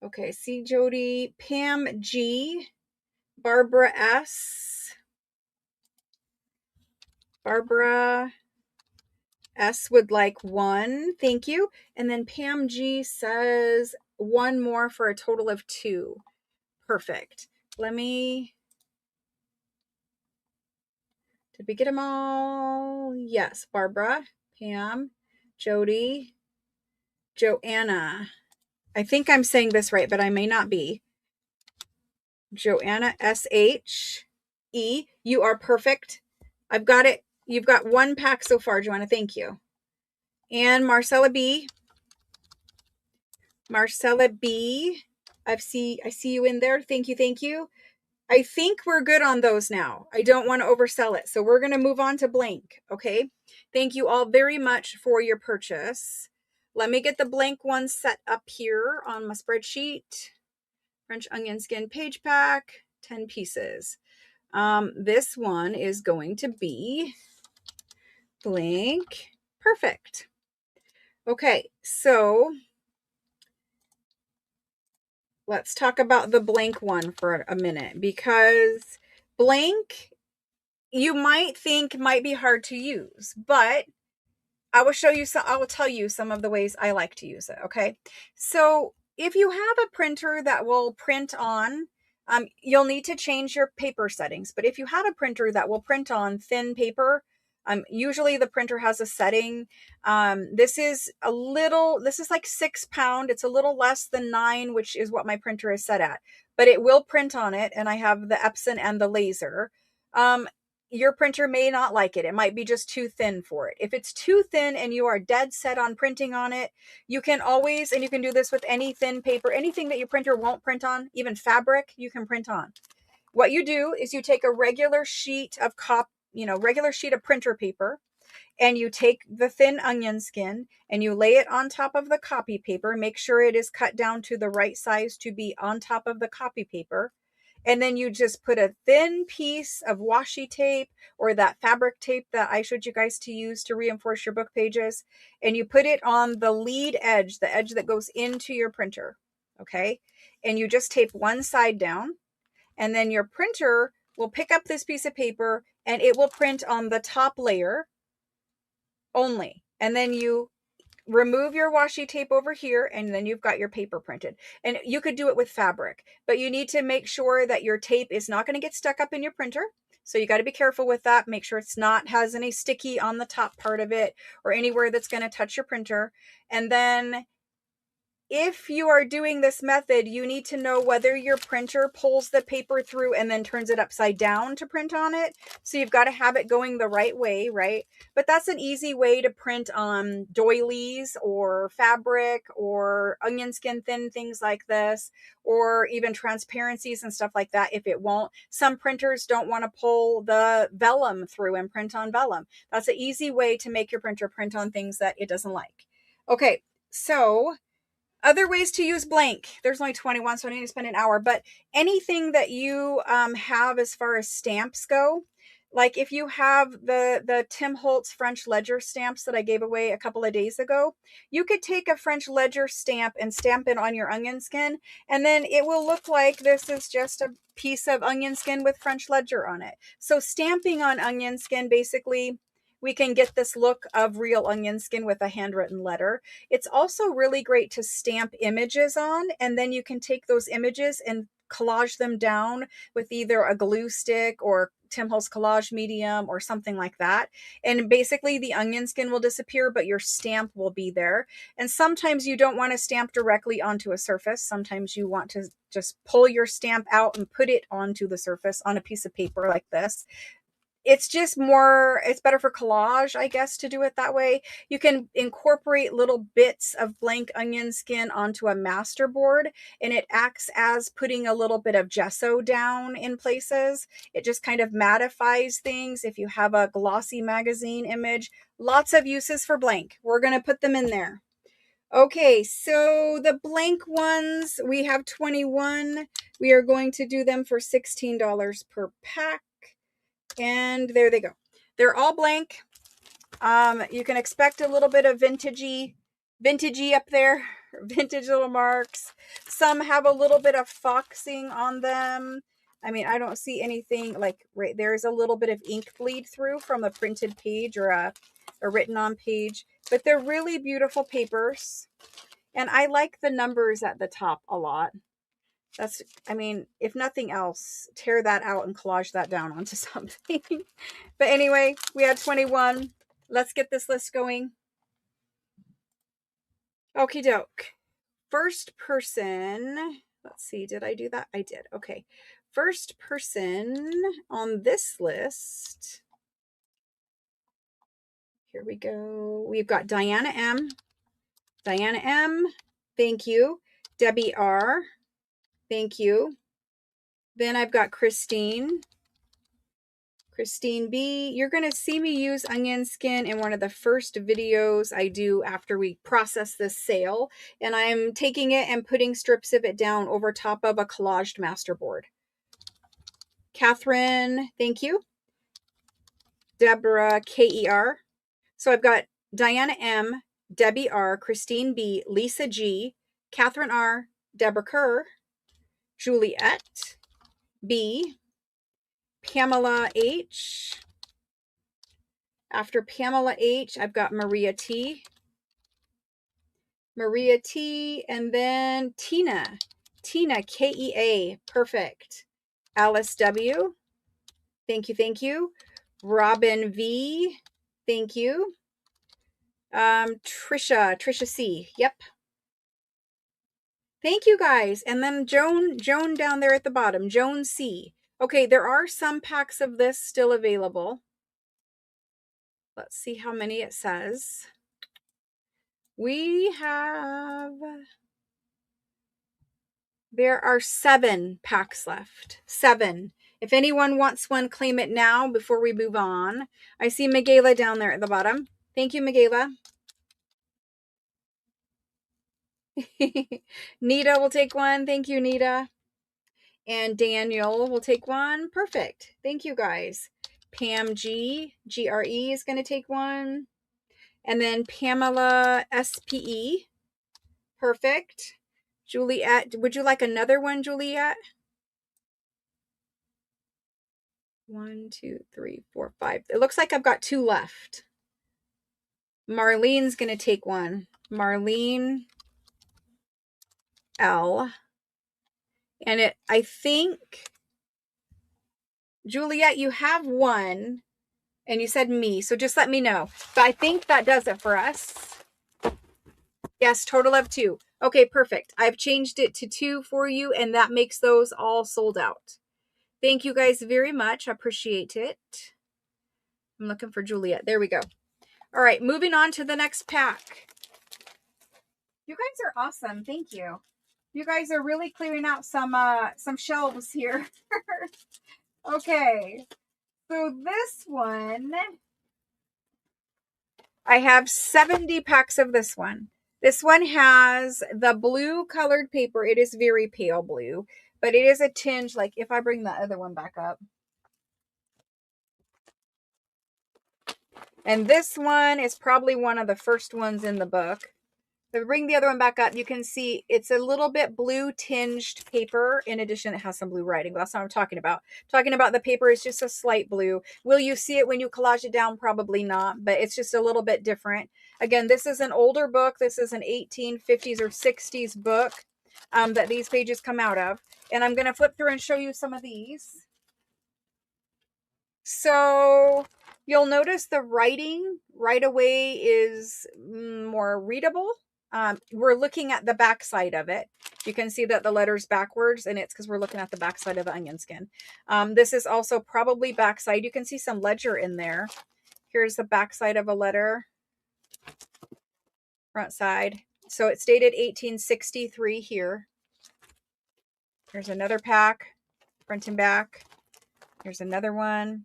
Okay, see Jody. Pam G, Barbara S, Barbara S would like 1. Thank you. And then Pam G says 1 more for a total of 2. Perfect. Did we get them all? Yes. Barbara, Pam, Jody, Joanna. I think I'm saying this right, but I may not be. Joanna S-H-E. You are perfect. I've got it. You've got 1 pack so far, Joanna. Thank you. And Marcella B. I see you in there. Thank you. I think we're good on those now. I don't want to oversell it. So we're going to move on to blank. Okay. Thank you all very much for your purchase. Let me get the blank one set up here on my spreadsheet. French onion skin page pack, 10 pieces. This one is going to be blank. Perfect. Okay. So let's talk about the blank one for a minute, because blank, you might think might be hard to use, but I will tell you some of the ways I like to use it. Okay. So if you have a printer that will print on, you'll need to change your paper settings. But if you have a printer that will print on thin paper, usually the printer has a setting. This is like 6 pound. It's a little less than 9, which is what my printer is set at, but it will print on it. And I have the Epson and the laser. Your printer may not like it. It might be just too thin for it. If it's too thin and you are dead set on printing on it, you can always, and you can do this with any thin paper, anything that your printer won't print on, even fabric, you can print on. What you do is you take a regular sheet of printer paper, and you take the thin onion skin and you lay it on top of the copy paper. Make sure it is cut down to the right size to be on top of the copy paper. And then you just put a thin piece of washi tape or that fabric tape that I showed you guys to use to reinforce your book pages. And you put it on the lead edge, the edge that goes into your printer. Okay. And you just tape one side down, and then your printer will pick up this piece of paper and it will print on the top layer only. And then you remove your washi tape over here, and then you've got your paper printed. And you could do it with fabric, but you need to make sure that your tape is not going to get stuck up in your printer. So you got to be careful with that. Make sure it's not has any sticky on the top part of it or anywhere that's going to touch your printer. And then if you are doing this method, you need to know whether your printer pulls the paper through and then turns it upside down to print on it. So you've got to have it going the right way, right? But that's an easy way to print on doilies or fabric or onion skin thin things like this, or even transparencies and stuff like that if it won't. Some printers don't want to pull the vellum through and print on vellum. That's an easy way to make your printer print on things that it doesn't like. Okay, so other ways to use blank. There's only 21, so I need to spend an hour. But anything that you have as far as stamps go, like if you have the Tim Holtz French Ledger stamps that I gave away a couple of days ago, you could take a French Ledger stamp and stamp it on your onion skin, and then it will look like this is just a piece of onion skin with French Ledger on it. So stamping on onion skin, basically, we can get this look of real onion skin with a handwritten letter. It's also really great to stamp images on, and then you can take those images and collage them down with either a glue stick or Tim Holtz collage medium or something like that. And basically the onion skin will disappear, but your stamp will be there. And sometimes you don't want to stamp directly onto a surface. Sometimes you want to just pull your stamp out and put it onto the surface on a piece of paper like this. It's just more, it's better for collage, I guess, to do it that way. You can incorporate little bits of blank onion skin onto a master board, and it acts as putting a little bit of gesso down in places. It just kind of mattifies things. If you have a glossy magazine image, lots of uses for blank. We're going to put them in there. Okay, so the blank ones, we have 21. We are going to do them for $16 per pack. And there they go. They're all blank. You can expect a little bit of vintagey up there, vintage little marks. Some have a little bit of foxing on them. I mean, I don't see anything like right there's a little bit of ink bleed through from a printed page or a written on page, but they're really beautiful papers. And I like the numbers at the top a lot. That's, I mean, if nothing else, tear that out and collage that down onto something. But anyway, we had 21. Let's get this list going. Okie doke. First person, let's see, did I do that? I did. Okay. First person on this list. Here we go. We've got Diana M. Diana M. Thank you. Debbie R. Thank you. Then I've got Christine. Christine B. You're going to see me use onion skin in one of the first videos I do after we process this sale. And I'm taking it and putting strips of it down over top of a collaged masterboard. Catherine, thank you. Deborah, K-E-R. So I've got Diana M., Debbie R., Christine B., Lisa G., Catherine R., Deborah Kerr, Juliet B., Pamela H. After Pamela H, I've got Maria T. Maria T, and then Tina. Tina, K-E-A. Perfect. Alice W. Thank you, thank you. Robin V. Thank you. Trisha C. Yep. Thank you, guys. And then Joan down there at the bottom. Joan C. Okay, there are some packs of this still available. Let's see how many it says. We have, there are 7 packs left. 7. If anyone wants one, claim it now before we move on. I see Michaela down there at the bottom. Thank you, Michaela. Nita will take one. Thank you, Nita. And Daniel will take one. Perfect. Thank you, guys. Pam G, G-R-E is going to take one. And then Pamela S-P-E. Perfect. Juliet, would you like another one, Juliet? 1, 2, 3, 4, 5. It looks like I've got 2 left. Marlene's going to take one. Marlene L. And I think, Juliet, you have one, and you said me, so just let me know. But I think that does it for us. Yes, total of 2. Okay, perfect. I've changed it to 2 for you, and that makes those all sold out. Thank you guys very much. I appreciate it. I'm looking for Juliet. There we go. All right, moving on to the next pack. You guys are awesome. Thank you. You guys are really clearing out some shelves here. Okay, so this one, I have 70 packs of this one. This one has the blue colored paper. It is very pale blue, but it is a tinge. Like if I bring the other one back up. And this one is probably one of the first ones in the book. If I bring the other one back up, you can see it's a little bit blue tinged paper. In addition, it has some blue writing. But that's not what I'm talking about. I'm talking about the paper is just a slight blue. Will you see it when you collage it down? Probably not, but it's just a little bit different. Again, this is an older book. This is an 1850s or 60s book that these pages come out of. And I'm going to flip through and show you some of these. So you'll notice the writing right away is more readable. We're looking at the back side of it. You can see that the letter's backwards, and it's because we're looking at the back side of the onion skin. This is also probably backside. You can see some ledger in there. Here's the back side of a letter. Front side. So it's dated 1863 here. Here's another pack, front and back. Here's another one.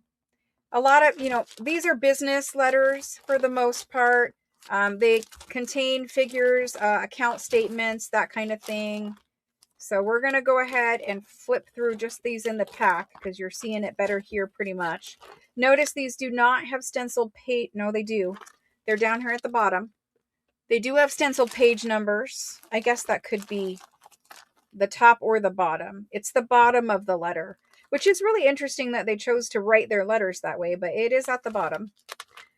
A lot of, these are business letters for the most part. They contain figures, account statements, that kind of thing. So we're going to go ahead and flip through just these in the pack because you're seeing it better here pretty much. Notice these do not have stenciled page. No, they do. They're down here at the bottom. They do have stenciled page numbers. I guess that could be the top or the bottom. It's the bottom of the letter, which is really interesting that they chose to write their letters that way, but it is at the bottom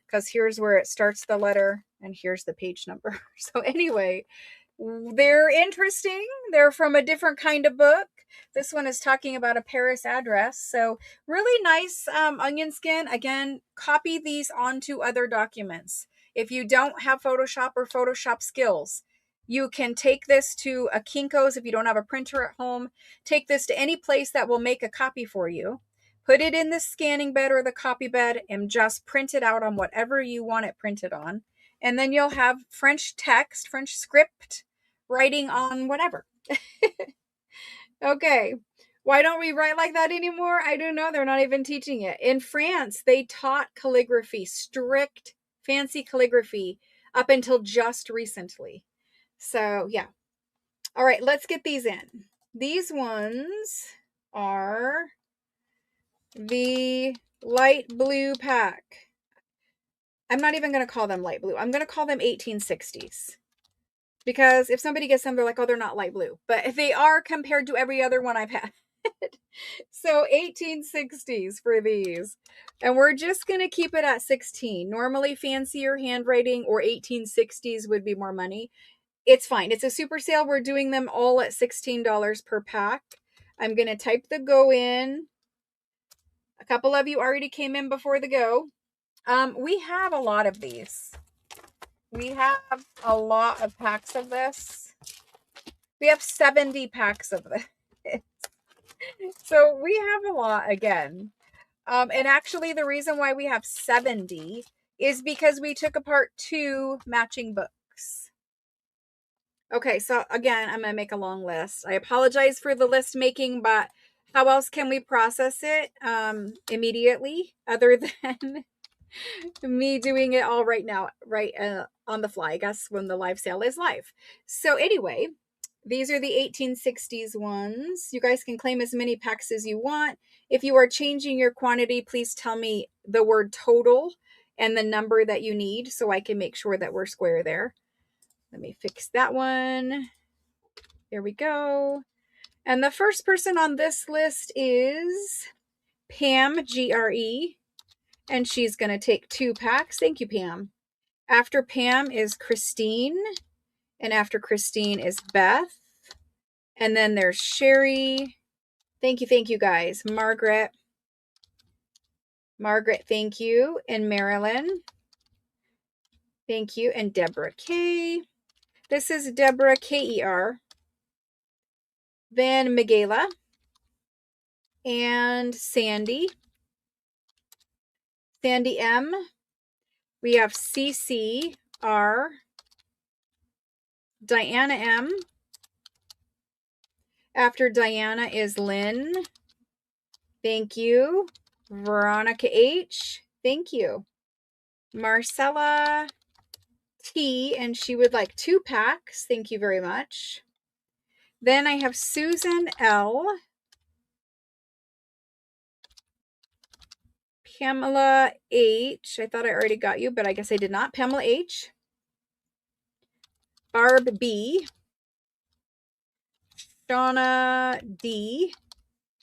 because here's where it starts the letter and here's the page number. So anyway, they're interesting. They're from a different kind of book. This one is talking about a Paris address. So really nice onion skin. Again, copy these onto other documents. If you don't have Photoshop or Photoshop skills, you can take this to a Kinko's if you don't have a printer at home. Take this to any place that will make a copy for you. Put it in the scanning bed or the copy bed and just print it out on whatever you want it printed on. And then you'll have French text, French script, writing on whatever. Okay. Why don't we write like that anymore? I don't know. They're not even teaching it. In France, they taught calligraphy, strict, fancy calligraphy, up until just recently. So, yeah. All right, let's get these in. These ones are the light blue pack. I'm not even going to call them light blue. I'm going to call them 1860s. Because if somebody gets them, they're like, oh, they're not light blue. But they are compared to every other one I've had. So 1860s for these. And we're just going to keep it at 16. Normally fancier handwriting or 1860s would be more money. It's fine. It's a super sale. We're doing them all at $16 per pack. I'm going to type the go in. A couple of you already came in before the go. We have a lot of these. We have a lot of packs of this. We have 70 packs of this. So we have a lot again. And actually the reason why we have 70 is because we took apart 2 matching books. Okay, so again, I'm going to make a long list. I apologize for the list making, but how else can we process it immediately other than me doing it all right now, right on the fly, I guess, when the live sale is live. So anyway, these are the 1860s ones. You guys can claim as many packs as you want. If you are changing your quantity, please tell me the word total and the number that you need so I can make sure that we're square there. Let me fix that one. There we go. And the first person on this list is Pam, G-R-E. And she's going to take 2 packs. Thank you, Pam. After Pam is Christine. And after Christine is Beth. And then there's Sherry. Thank you guys. Margaret, thank you. And Marilyn, thank you. And Deborah K. This is Deborah K-E-R. Then Miguela and Sandy. Sandy M. We have CC R. Diana M. After Diana is Lynn. Thank you. Veronica H. Thank you. Marcella T. And she would like 2 packs. Thank you very much. Then I have Susan L. Pamela H. I thought I already got you, but I guess I did not. Pamela H. Barb B. Shauna D.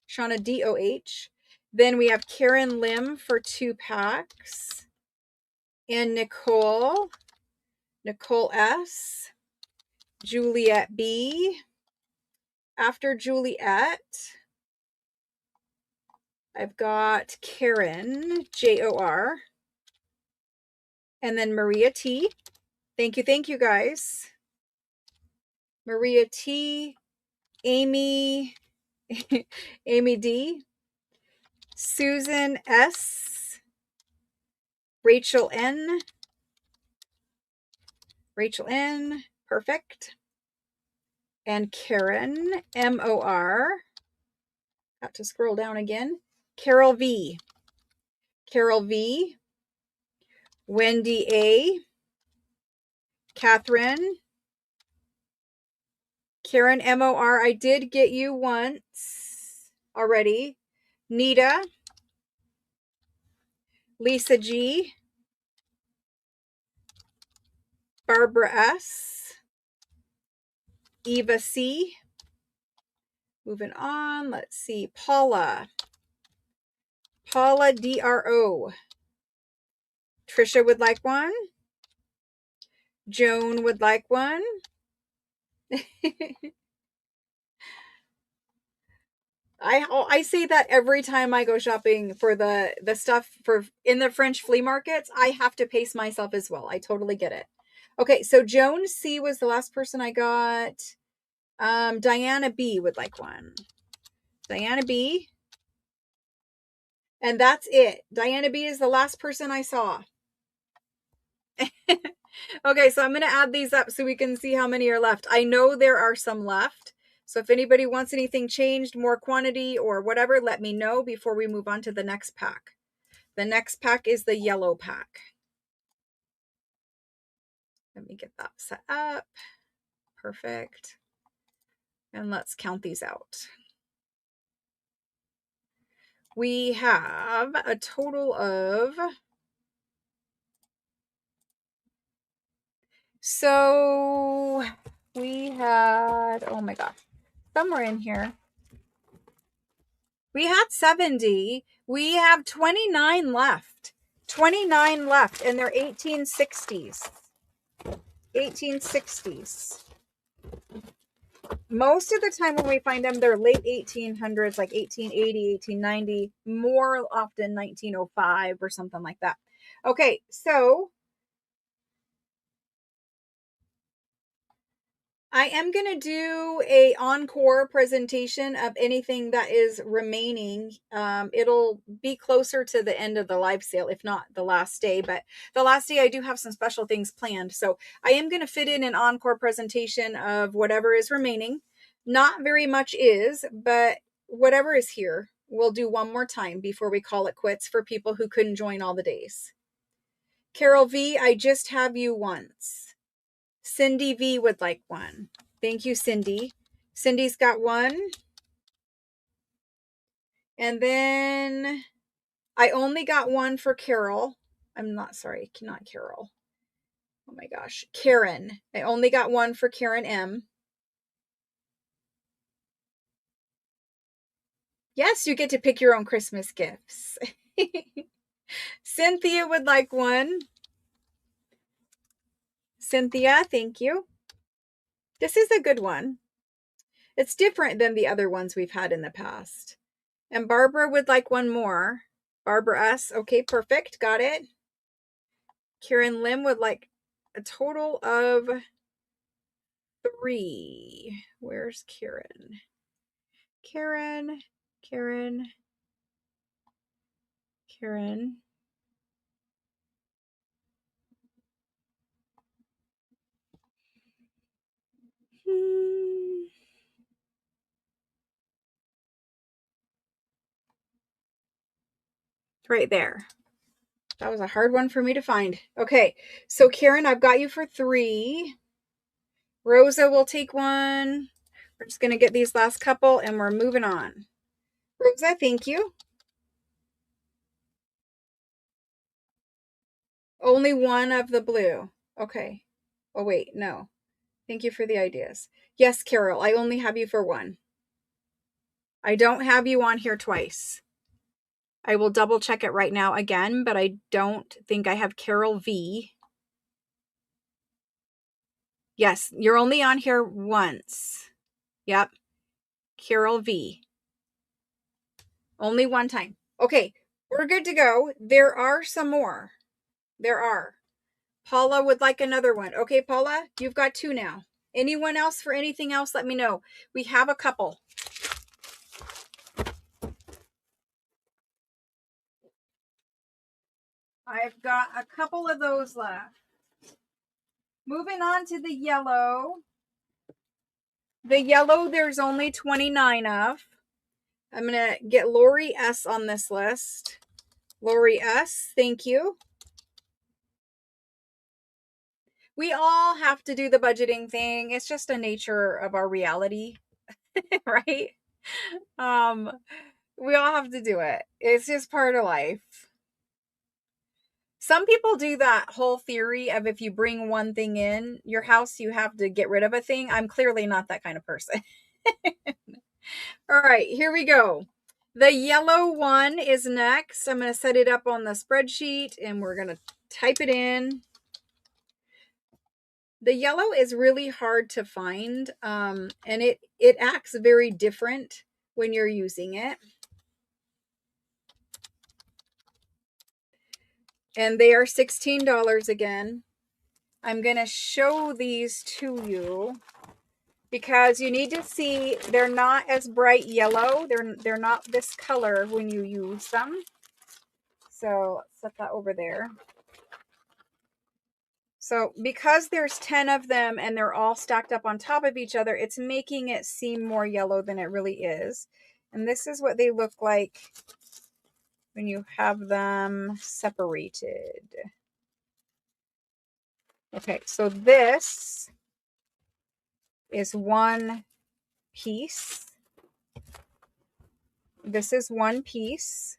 Shauna D-O-H. Then we have Karen Lim for 2 packs. And Nicole S. Juliet B. After Juliet, I've got Karen, J-O-R. And then Maria T. Thank you guys. Maria T. Amy, Amy D. Susan S. Rachel N. Perfect. And Karen, M-O-R. Got to scroll down again. Carol V. Wendy A. Catherine. Karen, M-O-R. I did get you once already. Nita. Lisa G. Barbara S. Eva C. Moving on. Let's see. Paula D-R-O. Trisha would like one. Joan would like one. I say that every time I go shopping for the stuff for in the French flea markets. I have to pace myself as well. I totally get it. Okay, so Joan C was the last person I got. Diana B would like one. Diana B. And that's it. Diana B is the last person I saw. Okay, so I'm going to add these up so we can see how many are left. I know there are some left. So if anybody wants anything changed, more quantity or whatever, let me know before we move on to the next pack. The next pack is the yellow pack. Let me get that set up. Perfect. And let's count these out. We have a total of... So we had, oh my gosh, somewhere in here. We had 70. We have 29 left. 29 left, and they're 1860s. 1860s. Most of the time when we find them, they're late 1800s, like 1880, 1890, more often 1905 or something like that. Okay, so I am going to do a encore presentation of anything that is remaining. It'll be closer to the end of the live sale, if not the last day. But the last day, I do have some special things planned. So I am going to fit in an encore presentation of whatever is remaining. Not very much is, but whatever is here, we'll do one more time before we call it quits for people who couldn't join all the days. Carol V, I just have you once. Cindy V would like one. Thank you, Cindy. Cindy's got one. And then I only got one for Carol. I'm not sorry, not Carol. Oh my gosh. Karen. I only got one for Karen M. Yes, you get to pick your own Christmas gifts. Cynthia would like one. Cynthia, thank you. This is a good one. It's different than the other ones we've had in the past. And Barbara would like one more. Barbara S. Okay, perfect. Got it. Karen Lim would like a total of 3. Where's Karen? Karen. Right there. That was a hard one for me to find. Okay, so Karen, I've got you for 3. Rosa will take 1. We're just going to get these last couple and we're moving on. Rosa, thank you. Only 1 of the blue. Okay. Oh, wait, no. Thank you for the ideas. Yes, Carol, I only have you for 1. I don't have you on here twice. I will double check it right now again, but I don't think I have Carol V. Yes, you're only on here once. Yep. Carol V. Only 1 time. Okay, we're good to go. There are some more. There are. Paula would like another one. Okay, Paula, you've got 2 now. Anyone else for anything else, let me know. We have a couple. I've got a couple of those left. Moving on to the yellow. The yellow, there's only 29 of. I'm going to get Lori S on this list. Lori S, thank you. We all have to do the budgeting thing. It's just a nature of our reality, right? We all have to do it. It's just part of life. Some people do that whole theory of if you bring one thing in your house, you have to get rid of a thing. I'm clearly not that kind of person. All right, here we go. The yellow one is next. I'm going to set it up on the spreadsheet and we're going to type it in. The yellow is really hard to find, and it acts very different when you're using it. And they are $16 again. I'm going to show these to you because you need to see they're not as bright yellow. They're not this color when you use them. So let's set that over there. So because there's 10 of them and they're all stacked up on top of each other, it's making it seem more yellow than it really is. And this is what they look like when you have them separated. Okay, so this is 1 piece. This is 1 piece,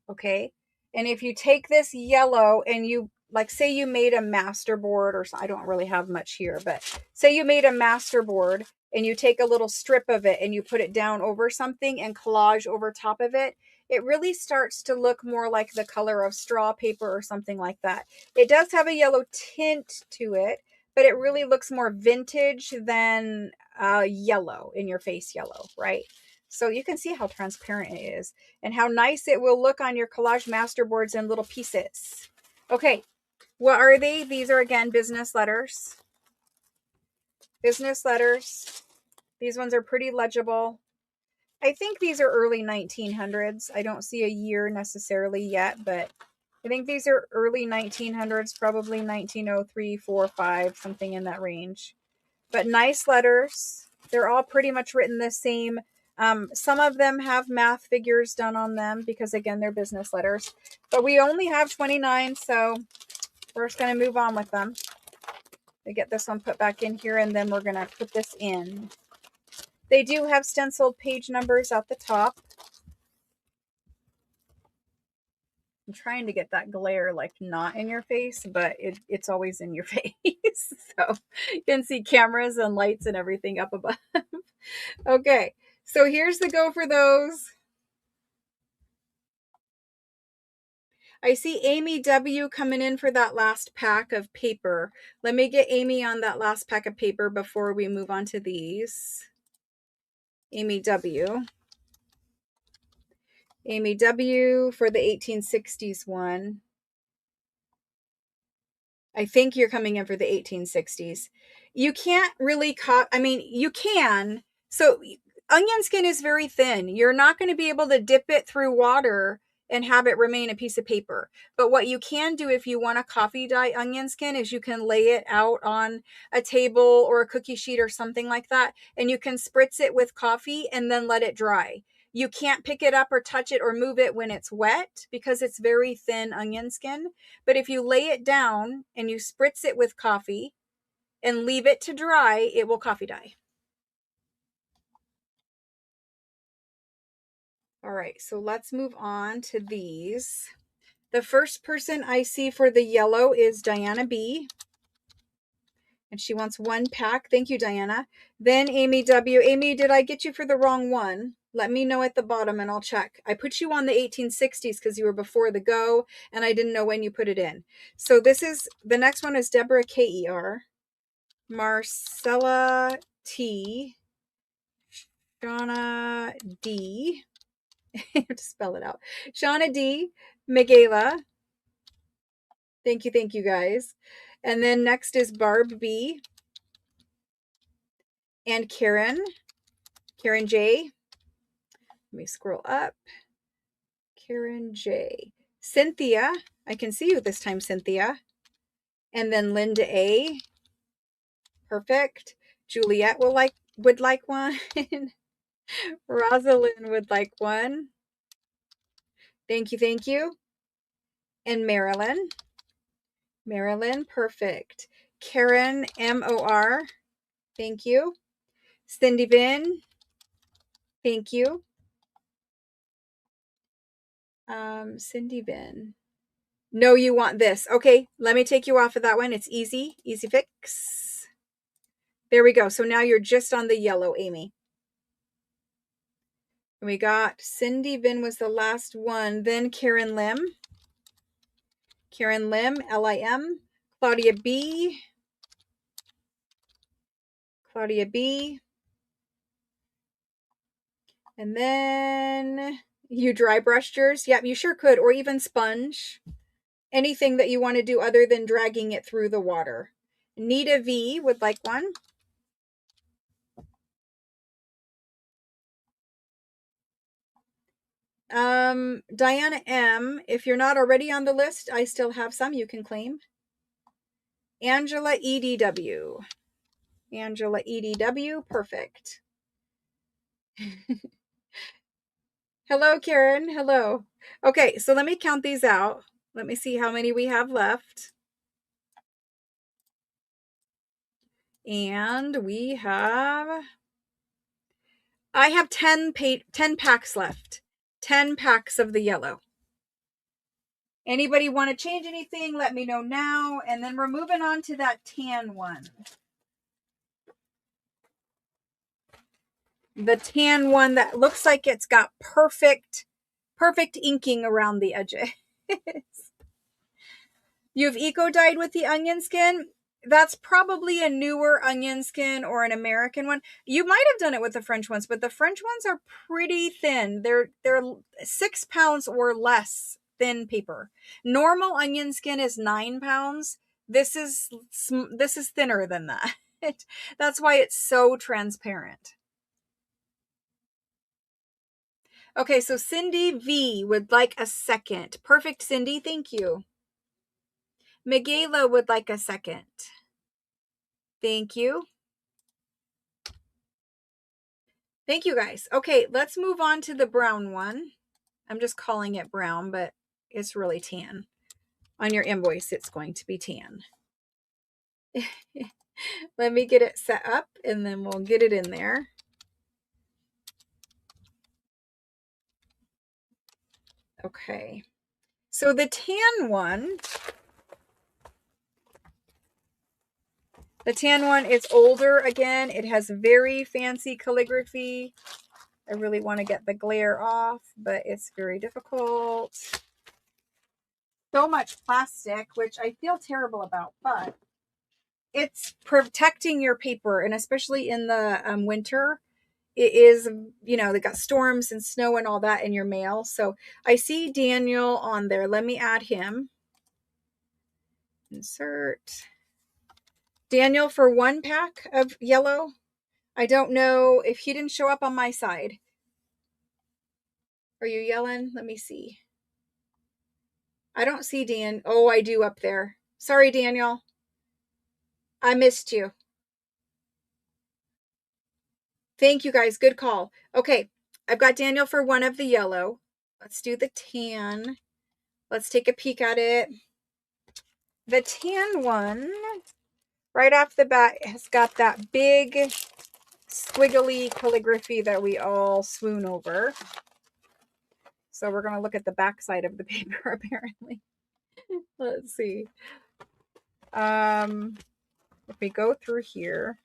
okay? And if you take this yellow and you, like, say you made a master board, or I don't really have much here, but say you made a master board and you take a little strip of it and you put it down over something and collage over top of it, it really starts to look more like the color of straw paper or something like that. It does have a yellow tint to it, but it really looks more vintage than yellow, in your face yellow, right? So you can see how transparent it is and how nice it will look on your collage masterboards in little pieces. Okay, what are they? These are, again, business letters. Business letters. These ones are pretty legible. I think these are early 1900s. I don't see a year necessarily yet, but I think these are early 1900s, probably 1903, 4, 5, something in that range. But nice letters. They're all pretty much written the same. Some of them have math figures done on them because, again, they're business letters. But we only have 29, so we're just going to move on with them. We get this one put back in here, and then we're going to put this in. They do have stenciled page numbers at the top. I'm trying to get that glare like not in your face, but it's always in your face. So you can see cameras and lights and everything up above. Okay, so here's the go for those. I see Amy W coming in for that last pack of paper. Let me get Amy on that last pack of paper before we move on to these. Amy W. Amy W for the 1860s one. I think you're coming in for the 1860s. You can't really I mean, you can. So onion skin is very thin. You're not going to be able to dip it through water and have it remain a piece of paper. But what you can do if you want to coffee dye onion skin is you can lay it out on a table or a cookie sheet or something like that, and you can spritz it with coffee and then let it dry. You can't pick it up or touch it or move it when it's wet because it's very thin onion skin. But if you lay it down and you spritz it with coffee and leave it to dry, it will coffee dye. All right, so let's move on to these. The first person I see for the yellow is Diana B. And she wants 1 pack. Thank you, Diana. Then Amy W. Amy, did I get you for the wrong one? Let me know at the bottom and I'll check. I put you on the 1860s because you were before the go and I didn't know when you put it in. So this is, the next one is Deborah K-E-R. Marcella T. Shauna D. I have to spell it out. Shauna D. Miguela. Thank you guys. And then next is Barb B. And Karen J. Let me scroll up. Karen J. Cynthia. I can see you this time, Cynthia. And then Linda A. Perfect. Juliet would like one. Rosalind would like one. Thank you. And Marilyn. Perfect. Karen M-O-R. Thank you. Cindy Vin. Thank you. Cindy Vin. No, you want this. Okay, let me take you off of that one. It's easy fix. There we go. So now you're just on the yellow, Amy. And we got Cindy Vin was the last one. Then Karen Lim. L-I-M. Claudia B. And then you dry brushed yours. Yep, you sure could. Or even sponge. Anything that you want to do other than dragging it through the water. Nita V would like one. Diana M, if you're not already on the list, I still have some you can claim. Angela EDW. Perfect. Hello, Karen. Hello. Okay, so let me count these out. Let me see how many we have left. And we have, I have 10 packs left. 10 packs of the yellow. Anybody want to change anything? Let me know now. And then we're moving on to that tan one. The tan one that looks like it's got perfect inking around the edges. You've eco-dyed with the onion skin. That's probably a newer onion skin or an American one. You might have done it with the French ones, but the French ones are pretty thin. They're 6 pounds or less thin paper. Normal onion skin is 9 pounds. This is thinner than that. That's why it's so transparent. Okay, so Cindy V would like a second. Perfect, Cindy. Thank you. Miguela would like a second. Thank you. Thank you, guys. Okay, let's move on to the brown one. I'm just calling it brown, but it's really tan. On your invoice, it's going to be tan. Let me get it set up, and then we'll get it in there. Okay. So the tan one is older again. It has very fancy calligraphy. I really want to get the glare off, but it's very difficult. so much plastic, which I feel terrible about, but it's protecting your paper. And especially in the winter, it is, you know, they got storms and snow and all that in your mail. So I see Daniel on there. Let me add him. Insert Daniel for 1 pack of yellow. I don't know if he didn't show up on my side. Are you yelling? Let me see. I don't see Dan. Oh, I do up there. Sorry, Daniel. I missed you. Thank you guys. Good call. Okay. I've got Daniel for 1 of the yellow. Let's do the tan. Let's take a peek at it. The tan one, right off the bat, has got that big squiggly calligraphy that we all swoon over. So we're going to look at the back side of the paper, apparently. Let's see. If we go through here,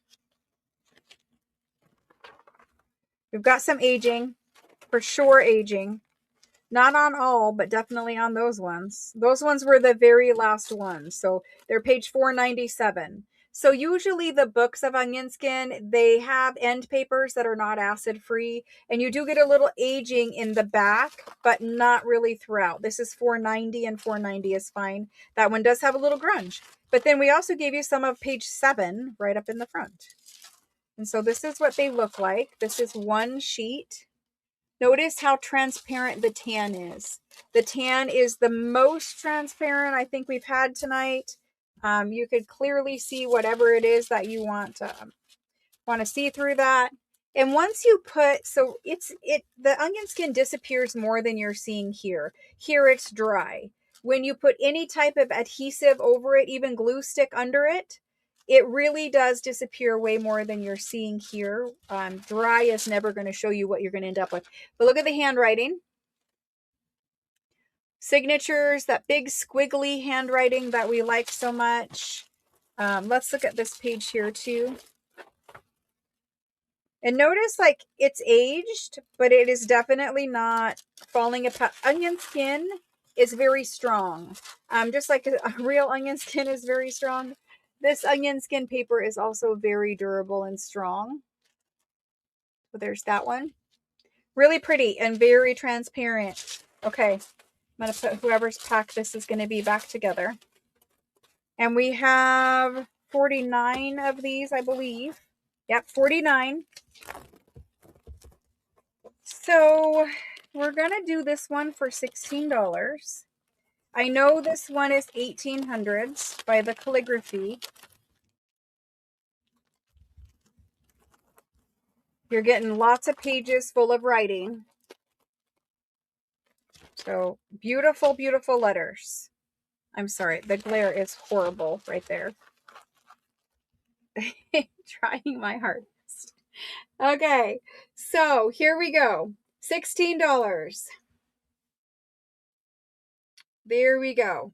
we've got some aging, for sure aging. Not on all, but definitely on those ones. Those ones were the very last ones. So they're page 497. So usually the books of onion skin, they have end papers that are not acid free. And you do get a little aging in the back, but not really throughout. This is 490 and 490 is fine. That one does have a little grunge. But then we also gave you some of page 7 right up in the front. And so this is what they look like. This is one sheet. Notice how transparent the tan is. The tan is the most transparent I think we've had tonight. You could clearly see whatever it is that you want to see through that. And once you put, so the onion skin disappears more than you're seeing here. Here it's dry. When you put any type of adhesive over it, even glue stick under it, it really does disappear way more than you're seeing here. Dry is never going to show you what you're going to end up with. But look at the handwriting. Signatures, that big squiggly handwriting that we like so much. Let's look at this page here too. And notice like it's aged, but it is definitely not falling apart. Onion skin is very strong. Just like a real onion skin is very strong. This onion skin paper is also very durable and strong. So there's that one. Really pretty and very transparent. Okay, I'm going to put whoever's pack this is going to be back together. And we have 49 of these, I believe. Yep, 49. So we're going to do this one for $16. I know this one is 1800s by the calligraphy. You're getting lots of pages full of writing. So beautiful, beautiful letters. I'm sorry, the glare is horrible right there. Trying my hardest. Okay, so here we go. $16. There we go.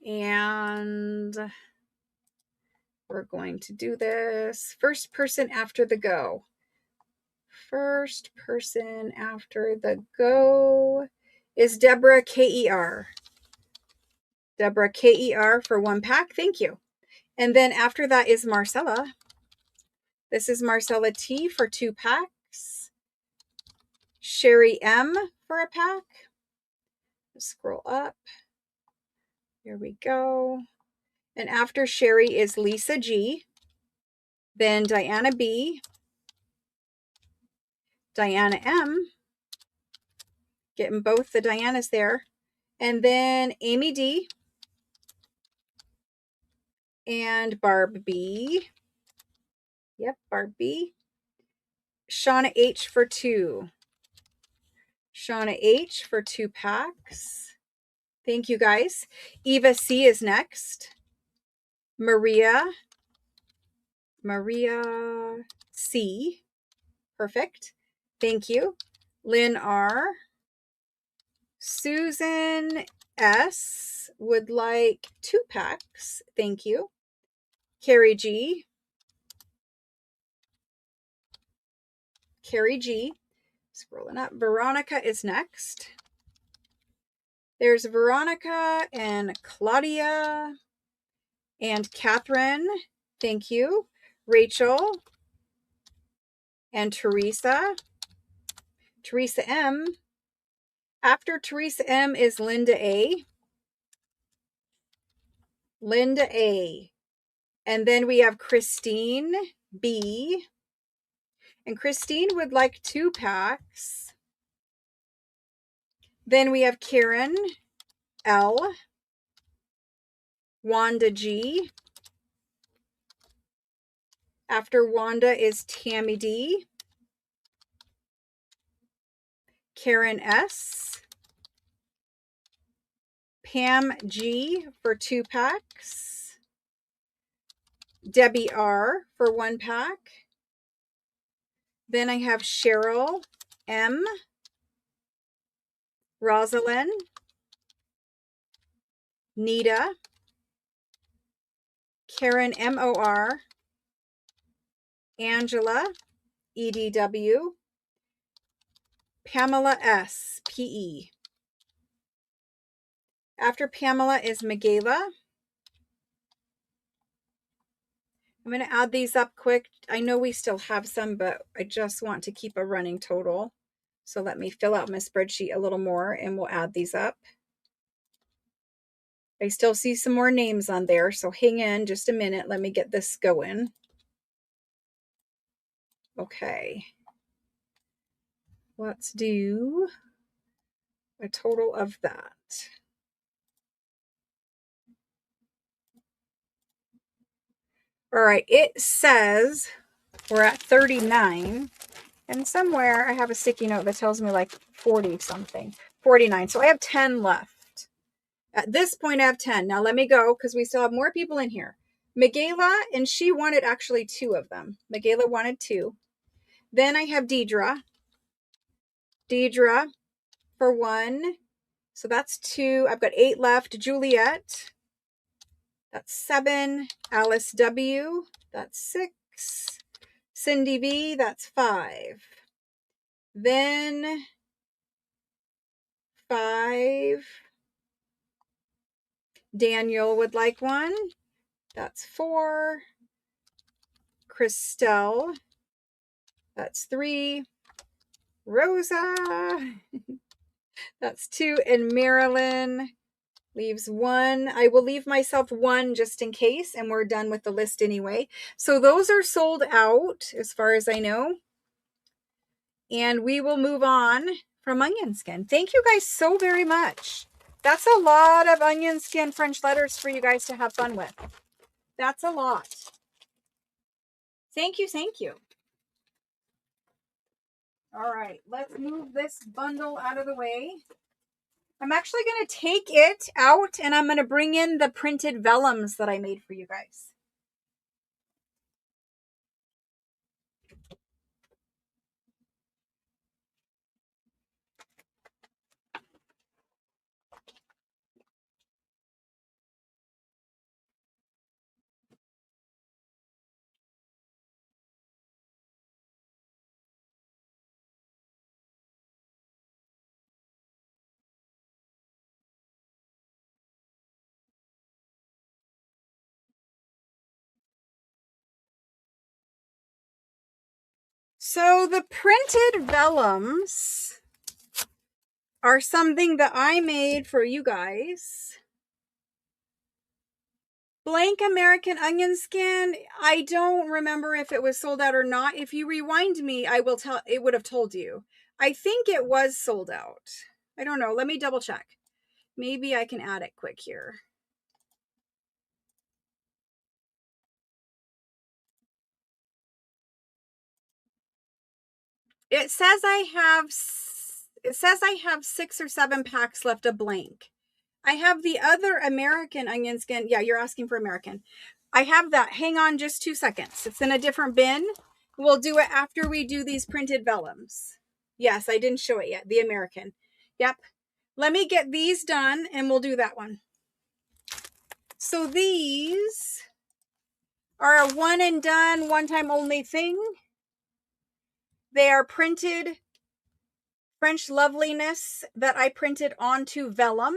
And we're going to do this first person after the go. First person after the go is Deborah K-E-R. Deborah K-E-R for 1 pack. Thank you. And then after that is Marcella. This is Marcella T for 2 packs. Sherry M for a pack. Scroll up. Here we go. And after Sherry is Lisa G. Then Diana B. Diana M. Getting both the Dianas there. And then Amy D. And Barb B. Yep, Barb B. Shauna H for 2. Shauna H for 2 packs. Thank you guys. Eva C is next. Maria C. Perfect. Thank you. Lynn R. Susan S. would like 2 packs. Thank you. Carrie G. Carrie G. Scrolling up. Veronica is next. There's Veronica and Claudia and Catherine. Thank you. Rachel and Teresa. Teresa M. After Teresa M is Linda A. Linda A. And then we have Christine B. And Christine would like 2 packs. Then we have Karen L. Wanda G. After Wanda is Tammy D. Karen S. Pam G for 2 packs. Debbie R for 1 pack. Then I have Cheryl M. Rosalind. Nita. Karen MOR. Angela EDW. Pamela S. PE. After Pamela is Megala. I'm going to add these up quick. I know we still have some, but I just want to keep a running total. So let me fill out my spreadsheet a little more and we'll add these up. I still see some more names on there, so hang in just a minute. Let me get this going. Okay. Let's do a total of that. All right, it says we're at 39, and somewhere I have a sticky note that tells me like 40 something, 49. So I have 10 left. At this point, I have 10. Now let me go because we still have more people in here. Megala, and she wanted actually 2 of them. Megala wanted 2. Then I have Deidre. Deidre for 1. So that's 2. I've got 8 left. Juliet. That's 7. Alice W. That's 6. Cindy V. That's 5. Then 5. Daniel would like 1. That's 4. Christelle. That's 3. Rosa. That's 2. And Marilyn leaves 1. I will leave myself 1 just in case, and we're done with the list anyway. So those are sold out as far as I know. And we will move on from onion skin. Thank you guys so very much. That's a lot of onion skin French letters for you guys to have fun with. That's a lot. Thank you, thank you. All right, let's move this bundle out of the way. I'm actually going to take it out and I'm going to bring in the printed vellums that I made for you guys. So the printed vellums are something that I made for you guys. Blank American onion skin. I don't remember if it was sold out or not. If you rewind me, I will tell. It would have told you. I think it was sold out. I don't know. Let me double check. Maybe I can add it quick here. It says I have 6 or 7 packs left of blank. I have the other American onion skin. Yeah, you're asking for American. I have that. Hang on just 2 seconds. It's in a different bin. We'll do it after we do these printed vellums. Yes, I didn't show it yet. The American. Yep. Let me get these done and we'll do that one. So these are a one and done, one time only thing. They are printed French Loveliness that I printed onto vellum.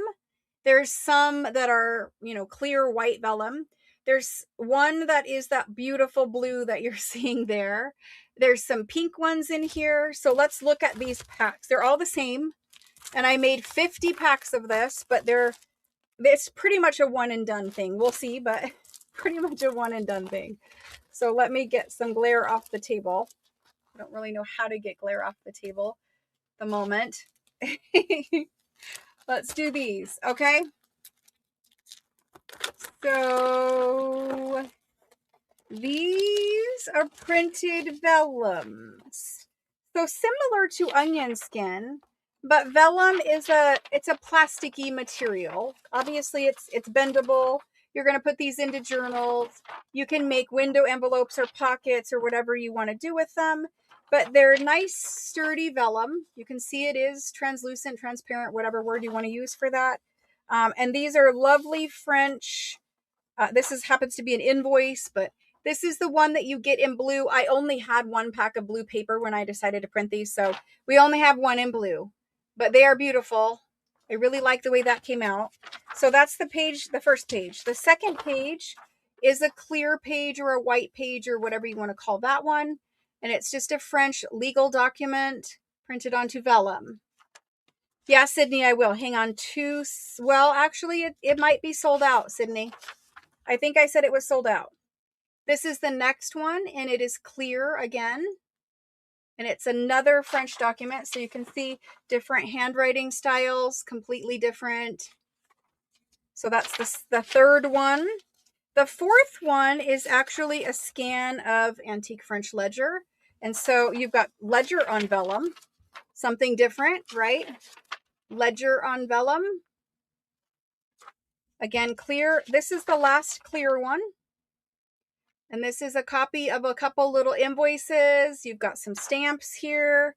There's some that are, you know, clear white vellum. There's one that is that beautiful blue that you're seeing there. There's some pink ones in here. So let's look at these packs. They're all the same. And I made 50 packs of this, but it's pretty much a one and done thing. We'll see, but pretty much a one and done thing. So let me get some glare off the table. I don't really know how to get glare off the table at the moment. Let's do these, okay? So these are printed vellums. So similar to onion skin, but vellum is it's a plasticky material. Obviously it's bendable. You're going to put these into journals. You can make window envelopes or pockets or whatever you want to do with them. But they're nice, sturdy vellum. You can see it is translucent, transparent, whatever word you want to use for that. And these are lovely French. This happens to be an invoice, but this is the one that you get in blue. I only had one pack of blue paper when I decided to print these, so we only have one in blue. But they are beautiful. I really like the way that came out. So that's the page, the first page. The second page is a clear page or a white page or whatever you want to call that one. And it's just a French legal document printed onto vellum. Yeah, Sydney, I will. Hang on to, well, actually, it might be sold out, Sydney. I think I said it was sold out. This is the next one, and it is clear again. And it's another French document, so you can see different handwriting styles, completely different. So that's the third one. The fourth one is actually a scan of antique French ledger. And so you've got ledger on vellum, something different, right? Ledger on vellum. Again, clear. This is the last clear one. And this is a copy of a couple little invoices. You've got some stamps here.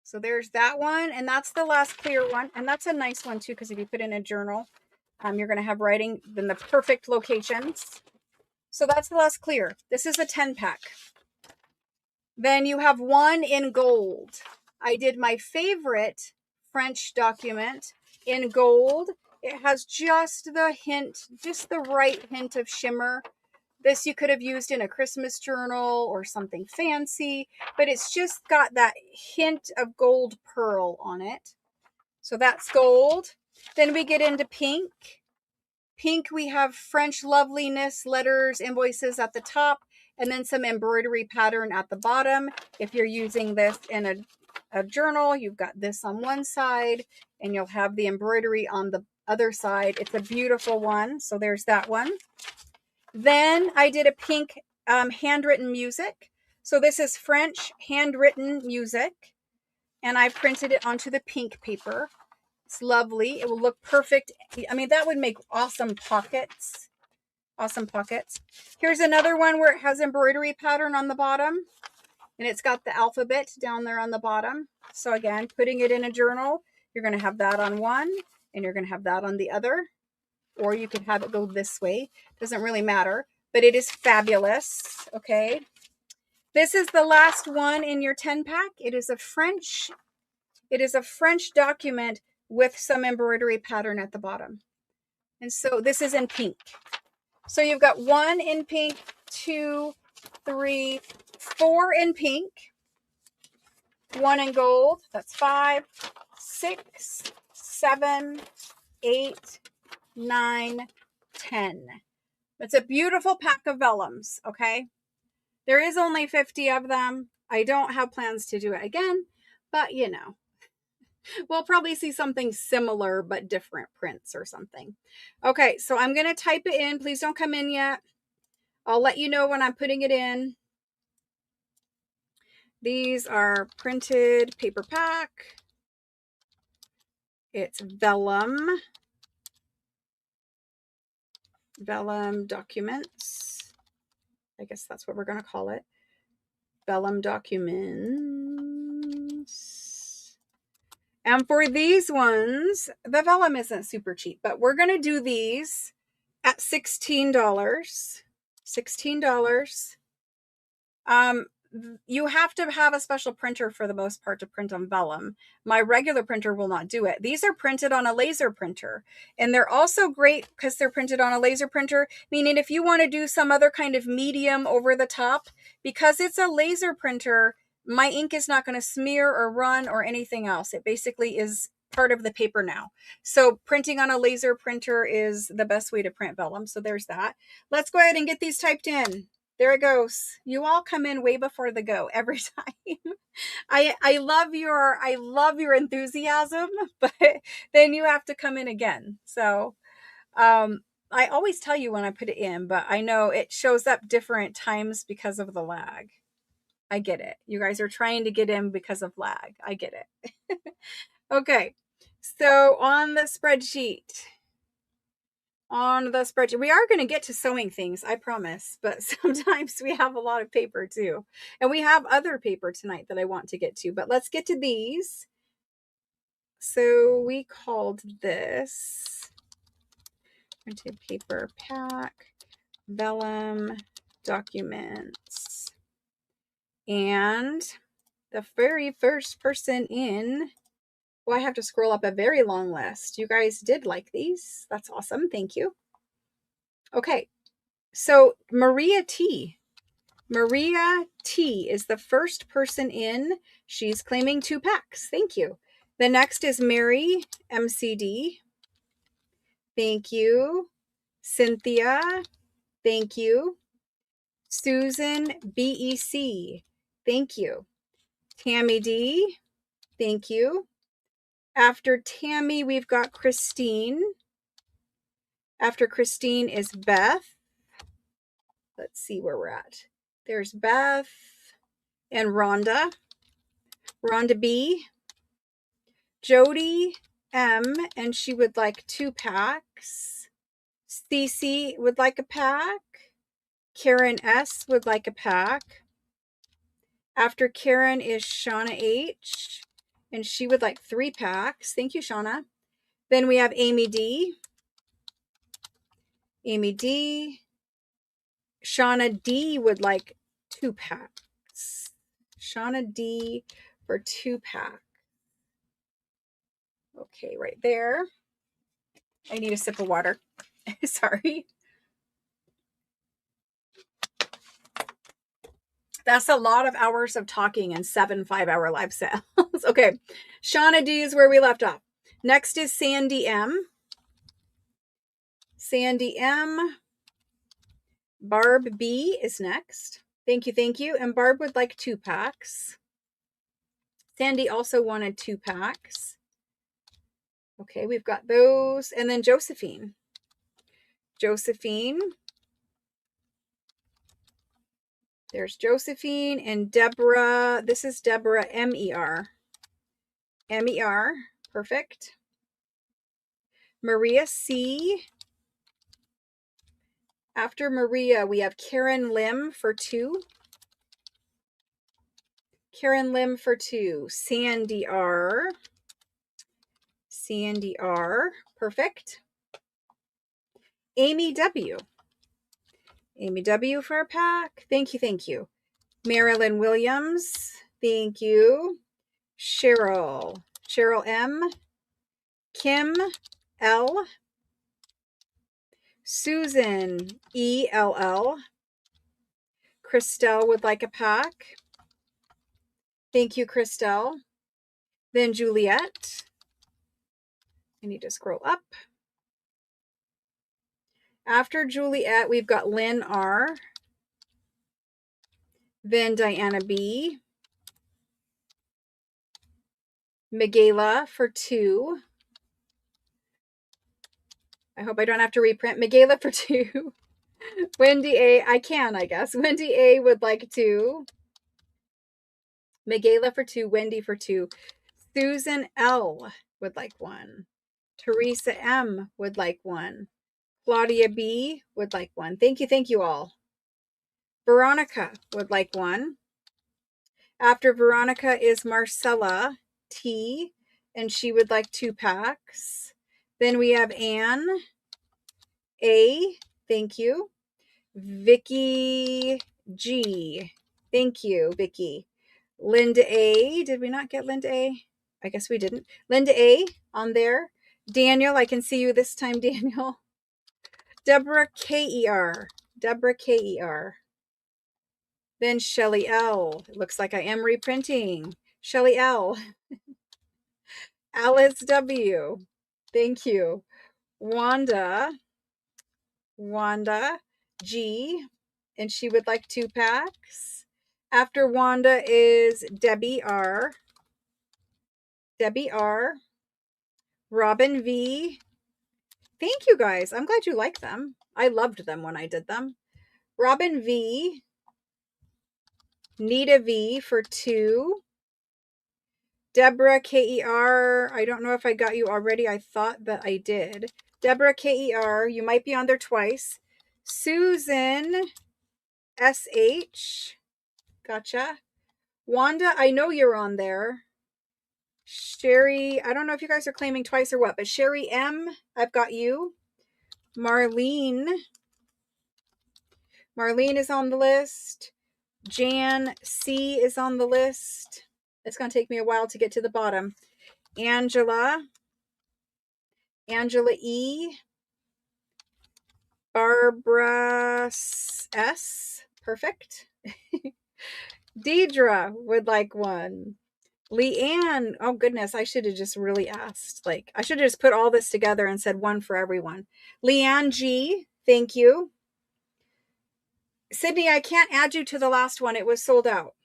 So there's that one. And that's the last clear one. And that's a nice one too, because if you put in a journal, you're going to have writing in the perfect locations. So that's the last clear. This is a 10 pack. Then you have one in gold. I did my favorite French document in gold. It has just the hint, just the right hint of shimmer. This you could have used in a Christmas journal or something fancy, but it's just got that hint of gold pearl on it. So that's gold. Then we get into pink. Pink, we have French Loveliness letters, invoices at the top, and then some embroidery pattern at the bottom. If you're using this in a journal, you've got this on one side, and you'll have the embroidery on the other side. It's a beautiful one. So there's that one. Then I did a pink handwritten music. So this is French handwritten music, and I printed it onto the pink paper. It's lovely. It will look perfect. I mean, that would make awesome pockets. Awesome pockets. Here's another one where it has embroidery pattern on the bottom, and it's got the alphabet down there on the bottom. So again, putting it in a journal, you're going to have that on one, and you're going to have that on the other. Or you could have it go this way. Doesn't really matter, but it is fabulous. Okay. This is the last one in your 10 pack. It is a French document with some embroidery pattern at the bottom. And so this is in pink. So you've got one in pink, 2, 3, 4 in pink, one in gold. That's 5, 6, 7, 8, 9, 10. It's a beautiful pack of vellums, okay? There is only 50 of them. I don't have plans to do it again, but you know, we'll probably see something similar but different prints or something. Okay, so I'm going to type it in. Please don't come in yet. I'll let you know when I'm putting it in. These are printed paper pack. It's vellum documents. I guess that's what we're going to call it. Vellum documents. And for these ones, the vellum isn't super cheap, but we're going to do these at $16. $16. you have to have a special printer for the most part to print on vellum. My regular printer will not do it. These are printed on a laser printer, and they're also great because they're printed on a laser printer, meaning if you want to do some other kind of medium over the top, because it's a laser printer, my ink is not going to smear or run or anything else. It basically is part of the paper now. So printing on a laser printer is the best way to print vellum. So there's that. Let's go ahead and get these typed in. There it goes. You all come in way before the go every time. I love your enthusiasm, but then you have to come in again. So I always tell you when I put it in, but I know it shows up different times because of the lag. I get it. You guys are trying to get in because of lag. I get it. Okay. So on the spreadsheet, we are going to get to sewing things, I promise, but sometimes we have a lot of paper too, and we have other paper tonight that I want to get to, but let's get to these. So we called this printed paper pack vellum documents, and the very first person in, well, I have to scroll up a very long list. You guys did like these. That's awesome. Thank you. Okay. So Maria T. Maria T is the first person in. She's claiming 2 packs. Thank you. The next is Mary MCD. Thank you. Cynthia. Thank you. Susan BEC. Thank you. Tammy D. Thank you. After Tammy, we've got Christine. After Christine is Beth. Let's see where we're at. There's Beth and Rhonda. Rhonda B. Jody M. And she would like 2 packs. Cece would like a pack. Karen S. would like a pack. After Karen is Shauna H. And she would like 3 packs. Thank you, Shauna. Then we have Amy D. Amy D. Shauna D would like 2 packs. Shauna D for 2 packs. Okay, right there. I need a sip of water. Sorry. That's a lot of hours of talking in 7 5-hour live sales. Okay. Shauna D is where we left off. Next is Sandy M. Sandy M. Barb B is next. Thank you, thank you. And Barb would like 2 packs. Sandy also wanted 2 packs. Okay, we've got those. And then Josephine. Josephine. There's Josephine and Deborah. This is Deborah M-E-R. M-E-R. Perfect. Maria C. After Maria, we have Karen Lim for 2. Karen Lim for 2. Sandy R. Sandy R. Perfect. Amy W. Amy W for a pack. Thank you, thank you. Marilyn Williams. Thank you. Cheryl. Cheryl M. Kim L. Susan E-L-L. Christelle would like a pack. Thank you, Christelle. Then Juliet. I need to scroll up. After Juliet, we've got Lynn R. Then Diana B. Michaela for 2. I hope I don't have to reprint. Michaela for 2. Wendy A. I can, I guess. Wendy A would like 2. Michaela for 2. Wendy for 2. Susan L. would like 1. Teresa M. would like 1. Claudia B. would like 1. Thank you all. Veronica would like 1. After Veronica is Marcella T. And she would like 2 packs. Then we have Anne A. Thank you. Vicky G. Thank you, Vicky. Linda A. Did we not get Linda A? I guess we didn't. Linda A on there. Daniel, I can see you this time, Daniel. Deborah K-E-R. Deborah K-E-R. Then Shelly L. It looks like I am reprinting. Shelly L. Alice W. Thank you. Wanda G. And she would like 2 packs. After Wanda is Debbie R. Robin V. Thank you guys. I'm glad you like them. I loved them when I did them. Robin V. Nita V for 2. Deborah K-E-R. I don't know if I got you already. I thought that I did. Deborah K-E-R. You might be on there twice. Susan S-H. Gotcha. Wanda, I know you're on there. Sherry, I don't know if you guys are claiming twice or what, but Sherry M, I've got you. Marlene is on the list. Jan C is on the list. It's going to take me a while to get to the bottom. Angela E. Barbara S. Perfect. Deidre would like 1. Leanne, oh goodness, I should have just really asked. Like, I should have just put all this together and said 1 for everyone. Leanne G, thank you. Sydney, I can't add you to the last one. It was sold out.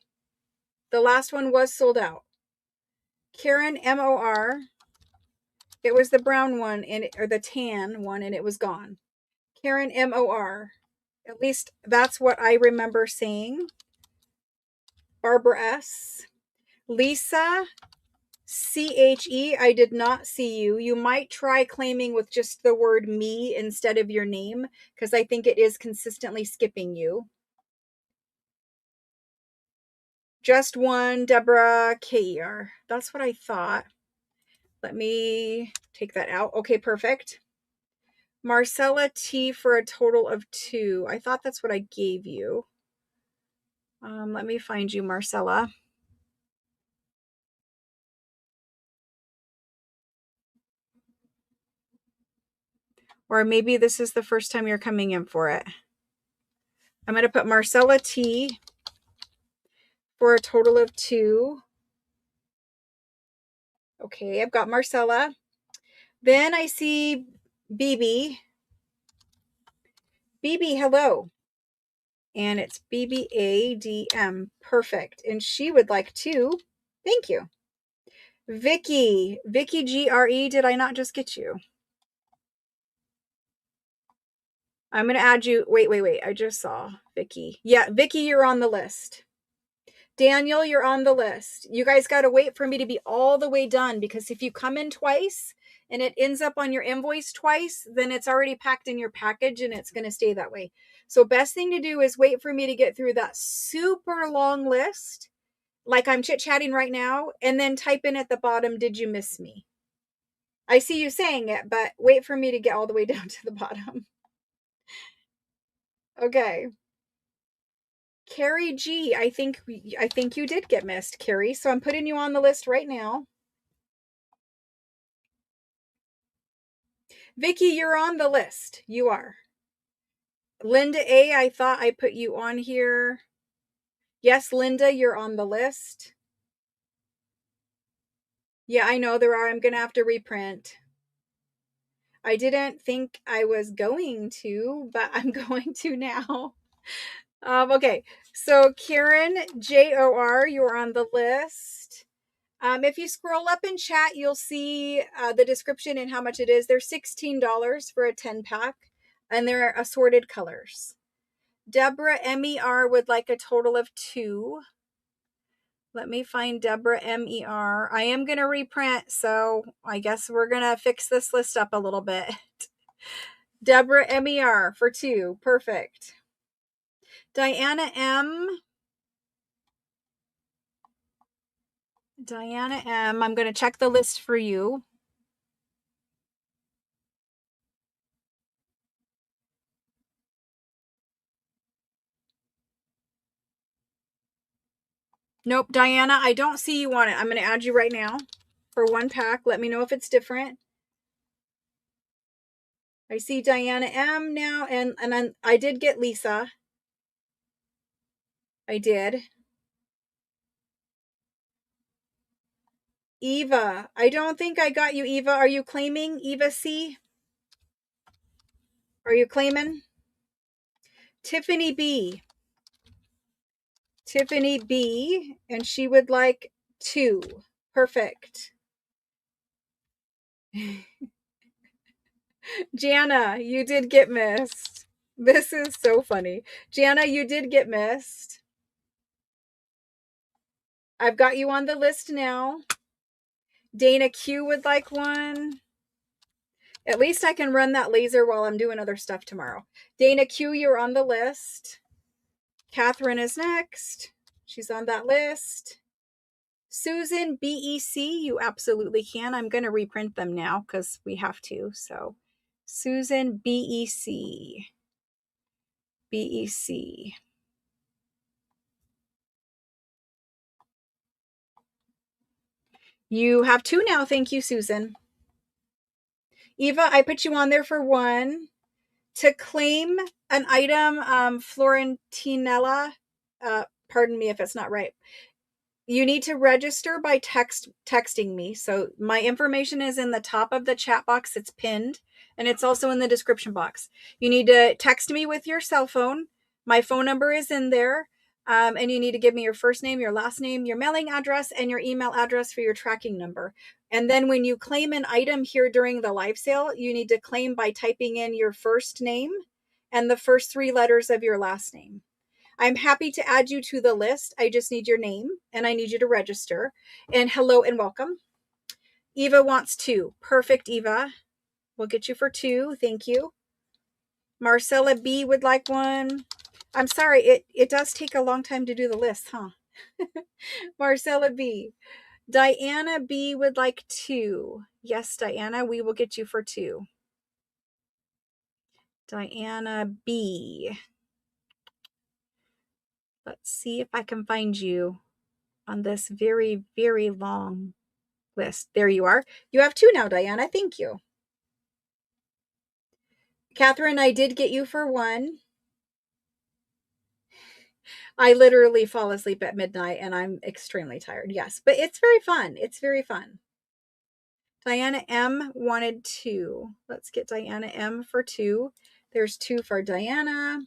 The last one was sold out. Karen M-O-R, it was the brown one, or the tan one, and it was gone. Karen M-O-R, at least that's what I remember saying. Barbara S. Lisa C-H-E, I did not see you. You might try claiming with just the word me instead of your name, because I think it is consistently skipping you. Just 1, Deborah K-E-R. That's what I thought. Let me take that out. Okay, perfect. Marcella T for a total of 2. I thought that's what I gave you. Let me find you, Marcella. Or maybe this is the first time you're coming in for it. I'm going to put Marcella T for a total of 2. Okay, I've got Marcella. Then I see BB. BB, hello. And it's BBADM. Perfect. And she would like 2. Thank you. Vicky GRE, did I not just get you? I'm going to add you. Wait. I just saw Vicky. Yeah, Vicky, you're on the list. Daniel, you're on the list. You guys got to wait for me to be all the way done, because if you come in twice and it ends up on your invoice twice, then it's already packed in your package and it's going to stay that way. So best thing to do is wait for me to get through that super long list, like I'm chit-chatting right now, and then type in at the bottom, did you miss me? I see you saying it, but wait for me to get all the way down to the bottom. Okay. Carrie G, I think you did get missed, Carrie. So I'm putting you on the list right now. Vicky, you're on the list. You are. Linda A, I thought I put you on here. Yes, Linda, you're on the list. Yeah, I know there are. I'm going to have to reprint. I didn't think I was going to, but I'm going to now. Okay, so Karen JOR, you're on the list. If you scroll up in chat, you'll see the description and how much it is. They're $16 for a 10-pack, and they're assorted colors. Deborah MER would like a total of 2. Let me find Deborah MER. I am going to reprint, so I guess we're going to fix this list up a little bit. Deborah MER for 2. Perfect. Diana M. I'm going to check the list for you. Nope, Diana, I don't see you on it. I'm going to add you right now for 1 pack. Let me know if it's different. I see Diana M now, and I did get Lisa. I did. Eva, I don't think I got you, Eva. Are you claiming, Eva C? Are you claiming? Tiffany B. Tiffany B, and she would like 2. Perfect. Jana, you did get missed. This is so funny. Jana, you did get missed. I've got you on the list now. Dana Q would like 1. At least I can run that laser while I'm doing other stuff tomorrow. Dana Q, you're on the list. Catherine is next. She's on that list. Susan BEC, you absolutely can. I'm going to reprint them now because we have to. So Susan BEC. BEC. You have 2 now. Thank you, Susan. Eva, I put you on there for 1. To claim an item, Florentinella, pardon me if it's not right. You need to register by texting me. So my information is in the top of the chat box. It's pinned, and it's also in the description box. You need to text me with your cell phone. My phone number is in there. And you need to give me your first name, your last name, your mailing address, and your email address for your tracking number. And then when you claim an item here during the live sale, you need to claim by typing in your first name and the first 3 letters of your last name. I'm happy to add you to the list. I just need your name and I need you to register. And hello and welcome. Eva wants 2. Perfect, Eva. We'll get you for 2. Thank you. Marcella B would like 1. I'm sorry, it does take a long time to do the list, huh? Marcella B. Diana B would like 2. Yes, Diana, we will get you for 2. Diana B. Let's see if I can find you on this very, very long list. There you are. You have 2 now, Diana. Thank you. Catherine, I did get you for 1. I literally fall asleep at midnight and I'm extremely tired. Yes, but it's very fun. It's very fun. Diana M wanted 2. Let's get Diana M for 2. There's 2 for Diana.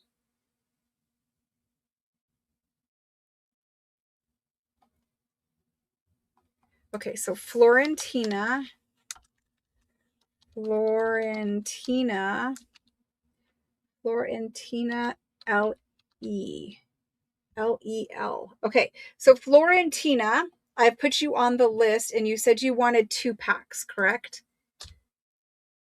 Okay, so Florentina L-E. L-E-L. Okay, so Florentina, I put you on the list and you said you wanted 2 packs, correct?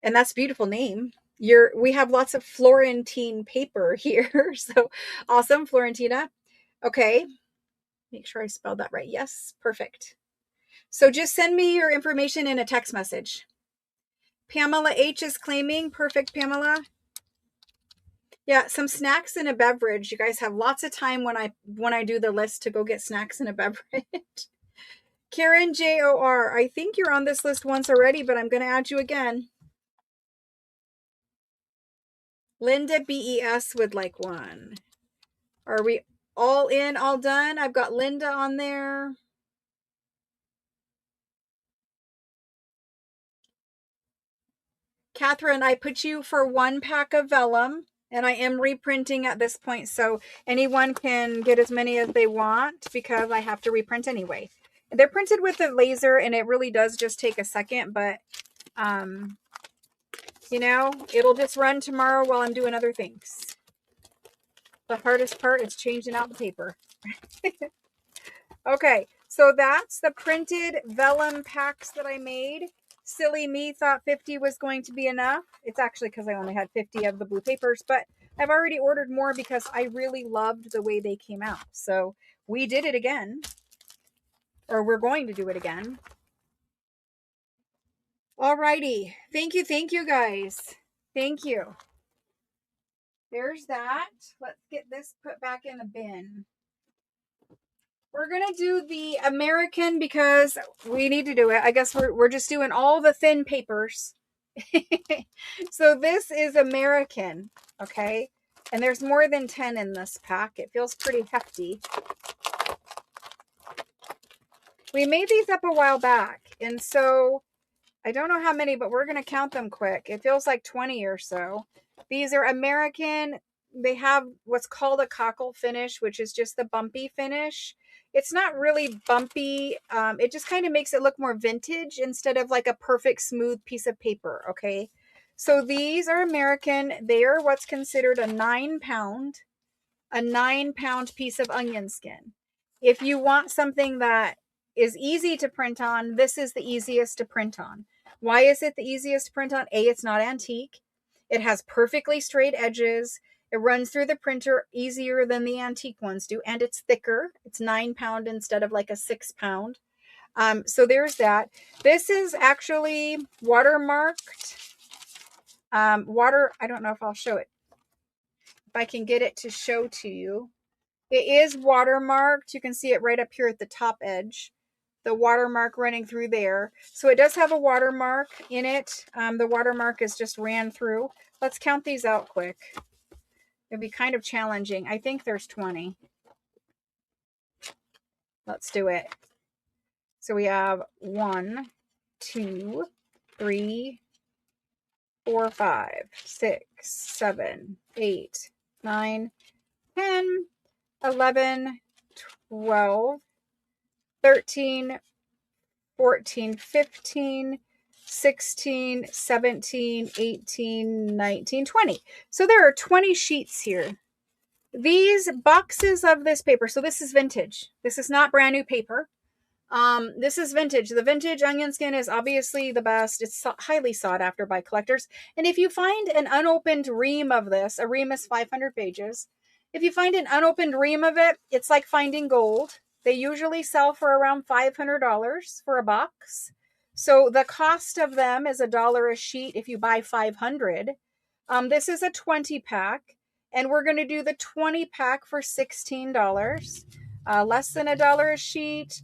And that's a beautiful name. We have lots of Florentine paper here. So awesome, Florentina. Okay, make sure I spelled that right. Yes, perfect. So just send me your information in a text message. Pamela H is claiming. Perfect, Pamela. Yeah, some snacks and a beverage. You guys have lots of time when I do the list to go get snacks and a beverage. Karen JOR, I think you're on this list once already, but I'm going to add you again. Linda BES would like 1. Are we all in, all done? I've got Linda on there. Catherine, I put you for 1 pack of vellum, and I am reprinting at this point, so anyone can get as many as they want because I have to reprint anyway. They're printed with a laser, and it really does just take a second, but you know, it'll just run tomorrow while I'm doing other things. The hardest part is changing out the paper. Okay, so that's the printed vellum packs that I made. Silly me thought 50 was going to be enough. It's actually because I only had 50 of the blue papers, but I've already ordered more because I really loved the way they came out. So we did it again, or we're going to do it again. Alrighty. Thank you guys. Thank you. There's that. Let's get this put back in the bin. We're going to do the American because we need to do it. I guess we're just doing all the thin papers. So this is American, okay? And there's more than 10 in this pack. It feels pretty hefty. We made these up a while back, and so I don't know how many, but we're going to count them quick. It feels like 20 or so. These are American. They have what's called a cockle finish, which is just the bumpy finish. It's not really bumpy. It just kind of makes it look more vintage instead of like a perfect smooth piece of paper, okay? So these are American. They are what's considered a 9-pound piece of onion skin. If you want something that is easy to print on, this is the easiest to print on. Why is it the easiest to print on? A, it's not antique. It has perfectly straight edges. It runs through the printer easier than the antique ones do, and it's thicker. It's 9-pound instead of like a 6-pound. So there's that. This is actually watermarked. I don't know if I'll show it. If I can get it to show to you. It is watermarked. You can see it right up here at the top edge. The watermark running through there. So it does have a watermark in it. The watermark is just ran through. Let's count these out quick. It'd be kind of challenging. I think there's 20. Let's do it. So we have 1, 2, 3, 4, 5, 6, 7, 8, 9, 10, 11, 12, 13, 14, 15, 16, 17, 18, 19, 20. So there are 20 sheets here. These boxes of this paper, so this is vintage. This is not brand new paper. This is vintage. The vintage onion skin is obviously the best. It's highly sought after by collectors. And if you find an unopened ream of this, a ream is 500 pages. If you find an unopened ream of it, it's like finding gold. They usually sell for around $500 for a box. So the cost of them is $1 a sheet if you buy 500. This is a 20 pack, and we're going to do the 20 pack for $16, less than $1 a sheet.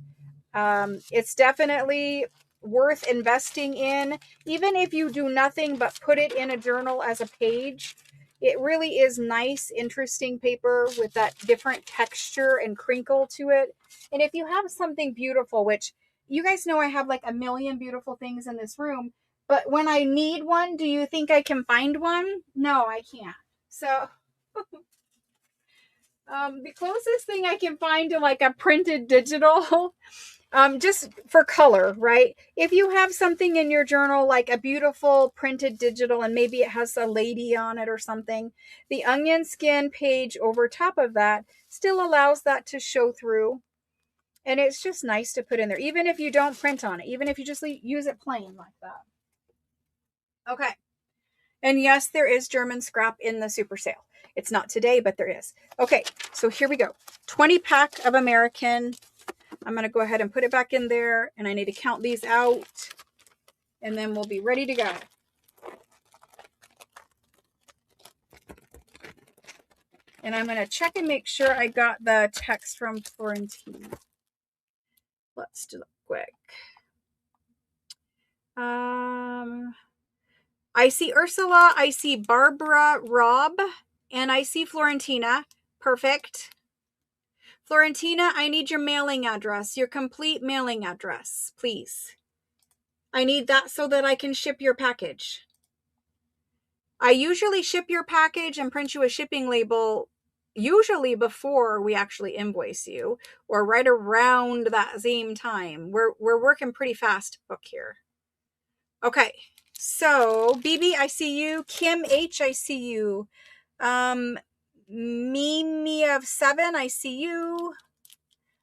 It's definitely worth investing in, even if you do nothing but put it in a journal as a page. It really is nice, interesting paper with that different texture and crinkle to it. And if you have something beautiful, which you guys know I have like a million beautiful things in this room, but when I need one, do you think I can find one? No, I can't. So the closest thing I can find to like a printed digital just for color, right? If you have something in your journal like a beautiful printed digital and maybe it has a lady on it or something, the onion skin page over top of that still allows that to show through. And it's just nice to put in there, even if you don't print on it, even if you just use it plain like that. Okay. And yes, there is German scrap in the super sale. It's not today, but there is. Okay, so here we go. 20 pack of American. I'm going to go ahead and put it back in there, and I need to count these out, and then we'll be ready to go. And I'm going to check and make sure I got the text from Florentina. Let's do it quick. I see Ursula, I see Barbara, Rob, and I see Florentina. Perfect. Florentina, I need your mailing address, your complete mailing address, please. I need that so that I can ship your package. I usually ship your package and print you a shipping label usually before we actually invoice you, or right around that same time. We're working pretty fast book here. Okay, so BB, I see you. Kim H, I see you. Mimi of 7, I see you.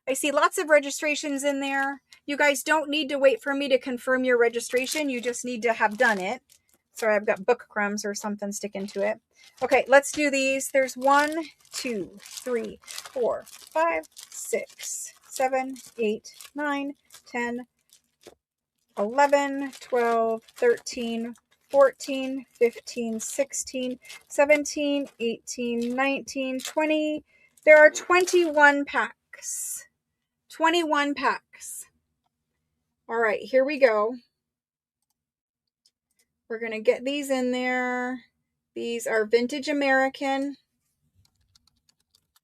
I see lots of registrations in there. You guys don't need to wait for me to confirm your registration. You just need to have done it. Sorry, I've got book crumbs or something sticking to it. Okay, let's do these. There's 1, 2, 3, 4, 5, 6, 7, 8, 9, 10, 11, 12, 13, 14, 15, 16, 17, 18, 19, 20. There are 21 packs. 21 packs. All right, here we go. We're going to get these in there. These are Vintage American.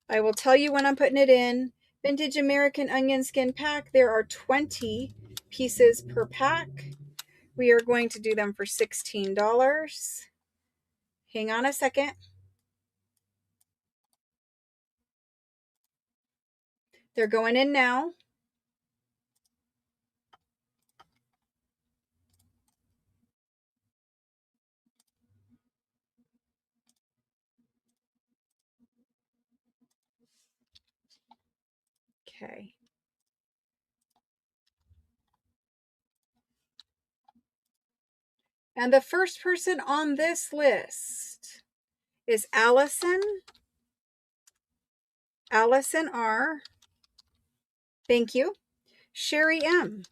I will tell you when I'm putting it in. Vintage American onion skin pack. There are 20 pieces per pack. We are going to do them for $16. Hang on a second. They're going in now. Okay. And the first person on this list is Allison. Allison R. Thank you. Sherry M.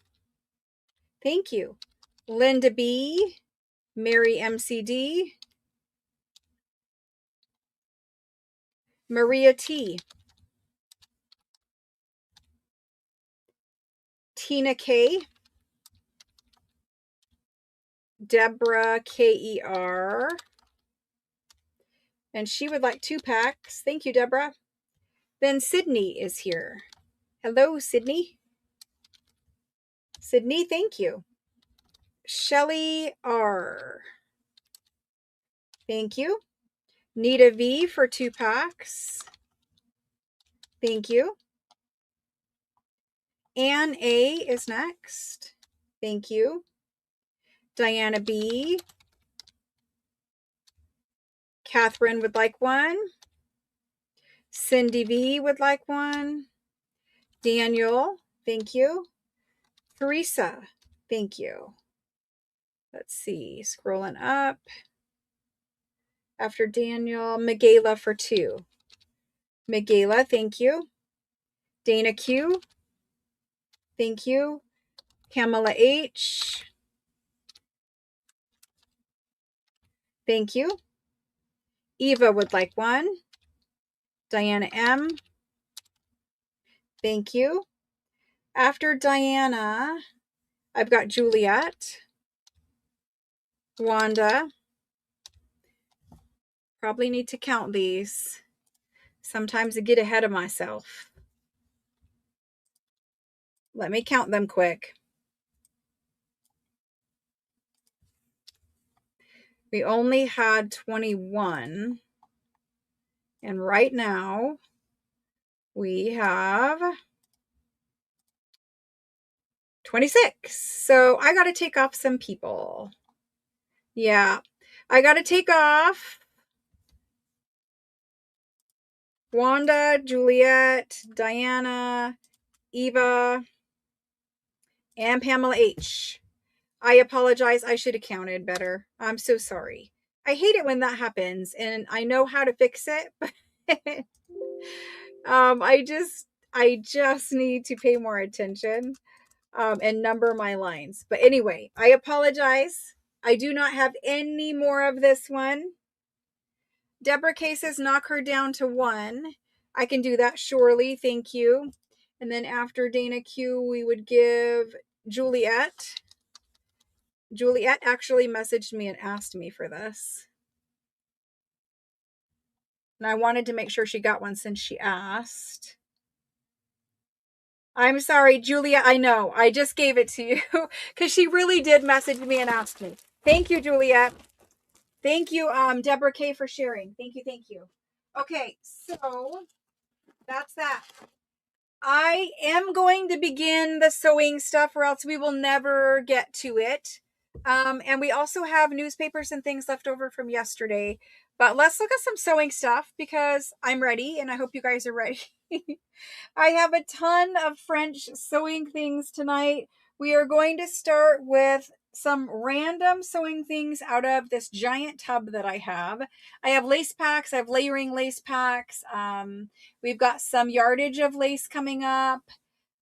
Thank you. Linda B. Mary MCD. Maria T. Tina K. Deborah KER. And she would like 2 packs. Thank you, Deborah. Then Sydney is here. Hello, Sydney. Sydney, thank you. Shelly R. Thank you. Nita V for 2 packs. Thank you. Ann A is next. Thank you. Diana B. Catherine would like 1. Cindy V would like 1. Daniel, thank you. Teresa, thank you. Let's see, scrolling up. After Daniel, Miguela for 2. Miguela, thank you. Dana Q, thank you. Pamela H, thank you. Eva would like 1. Diana M, thank you. After Diana, I've got Juliet, Wanda. Probably need to count these. Sometimes I get ahead of myself. Let me count them quick. We only had 21. And right now we have 26. So I got to take off some people. Yeah, I got to take off Wanda, Juliet, Diana, Eva, and Pamela H. I apologize. I should have counted better. I'm so sorry. I hate it when that happens, and I know how to fix it, but I just need to pay more attention and number my lines. But anyway, I apologize. I do not have any more of this one. Deborah K says knock her down to 1. I can do that surely. Thank you. And then after Dana Q, we would give Juliet. Juliet actually messaged me and asked me for this. And I wanted to make sure she got one since she asked. I'm sorry, Juliet. I know. I just gave it to you because she really did message me and ask me. Thank you, Juliet. Thank you, Deborah K, for sharing. Thank you. Thank you. Okay, so that's that. I am going to begin the sewing stuff or else we will never get to it. And we also have newspapers and things left over from yesterday. But let's look at some sewing stuff because I'm ready and I hope you guys are ready. I have a ton of French sewing things tonight. We are going to start with some random sewing things out of this giant tub that I have. I have lace packs. I have layering lace packs. We've got some yardage of lace coming up.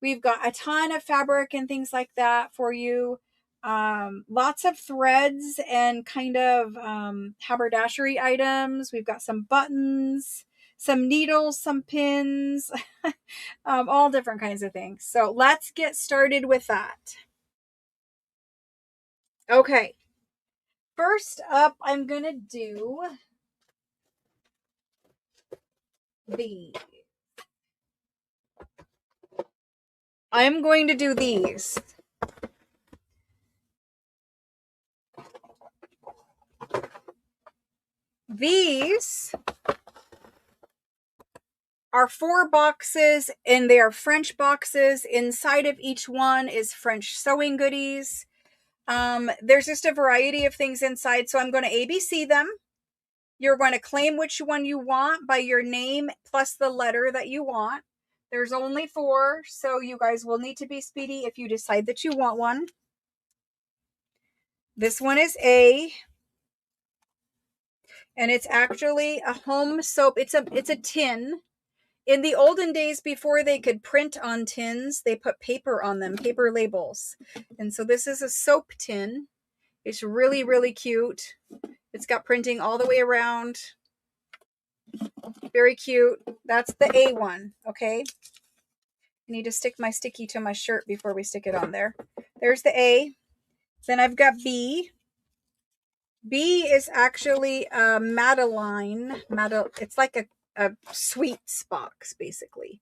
We've got a ton of fabric and things like that for you. Lots of threads and kind of haberdashery items. We've got some buttons, some needles, some pins, all different kinds of things. So let's get started with that. Okay. First up, I'm going to do these. I'm going to do these. These are 4 boxes, and they are French boxes. Inside of each one is French sewing goodies. There's just a variety of things inside, so I'm going to ABC them. You're going to claim which one you want by your name plus the letter that you want. There's only 4, so you guys will need to be speedy if you decide that you want one. This one is A, and it's actually a home soap. It's a tin. In the olden days, before they could print on tins, they put paper on them, paper labels. And so this is a soap tin. It's really, really cute. It's got printing all the way around. Very cute. That's the A one, okay? I need to stick my sticky to my shirt before we stick it on there. There's the A. Then I've got B. B is actually a Madeline. It's like a sweets box, basically.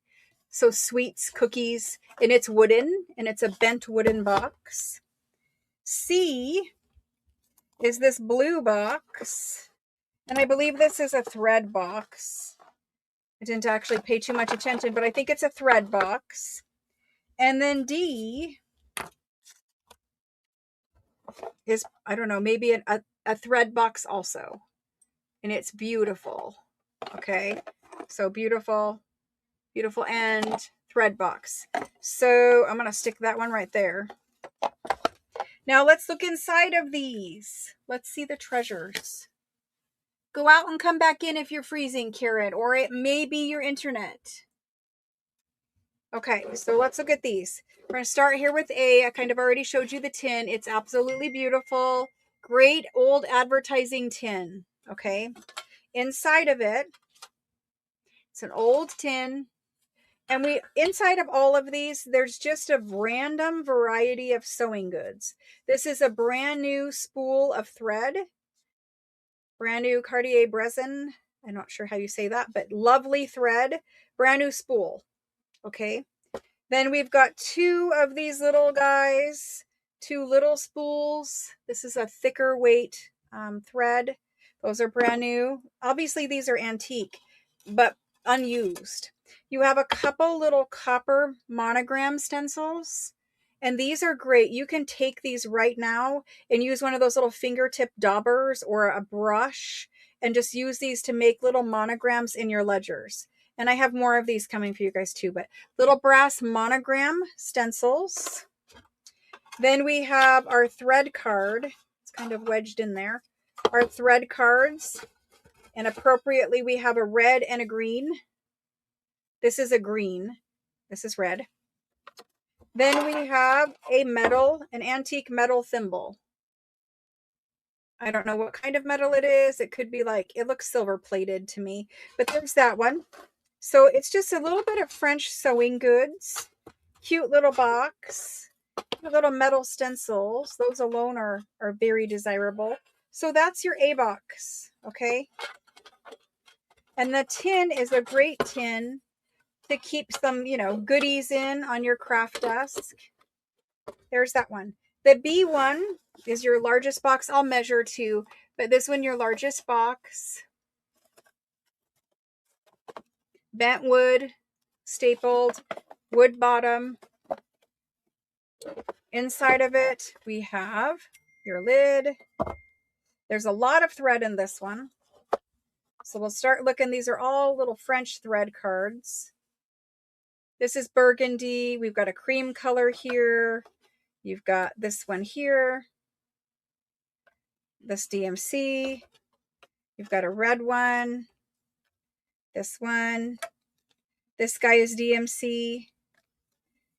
So sweets, cookies, and it's wooden, and it's a bent wooden box. C is this blue box, and I believe this is a thread box. I didn't actually pay too much attention, but I think it's a thread box. And then D is, I don't know, maybe a thread box also. And it's beautiful. Okay, so beautiful, beautiful, and thread box. So I'm going to stick that one right there. Now let's look inside of these. Let's see the treasures. Go out and come back in if you're freezing, Karen, or it may be your internet. Okay, so let's look at these. We're going to start here with A. I kind of already showed you the tin. It's absolutely beautiful. Great old advertising tin. Okay. Inside of it, it's an old tin. And inside of all of these, there's just a random variety of sewing goods. This is a brand new spool of thread. Brand new Cartier Brezen. I'm not sure how you say that, but lovely thread. Brand new spool. Okay. Then we've got 2 of these little guys. 2 little spools. This is a thicker weight thread. Those are brand new. Obviously, these are antique, but unused. You have a couple little copper monogram stencils, and these are great. You can take these right now and use one of those little fingertip daubers or a brush and just use these to make little monograms in your ledgers. And I have more of these coming for you guys too, but little brass monogram stencils. Then we have our thread card. It's kind of wedged in there. Our thread cards. And appropriately, we have a red and a green. This is a green. This is red. Then we have an antique metal thimble. I don't know what kind of metal it is. It could be it looks silver plated to me. But there's that one. So it's just a little bit of French sewing goods. Cute little box. Little metal stencils. Those alone are very desirable. So that's your A box. Okay. And the tin is a great tin to keep some, goodies in on your craft desk. There's that one. The B one is your largest box. I'll measure too, but this one, your largest box. Bent wood, stapled, wood bottom. Inside of it, we have your lid. There's a lot of thread in this one. So we'll start looking. These are all little French thread cards. This is burgundy. We've got a cream color here. You've got this one here. This DMC. You've got a red one. This one. This guy is DMC.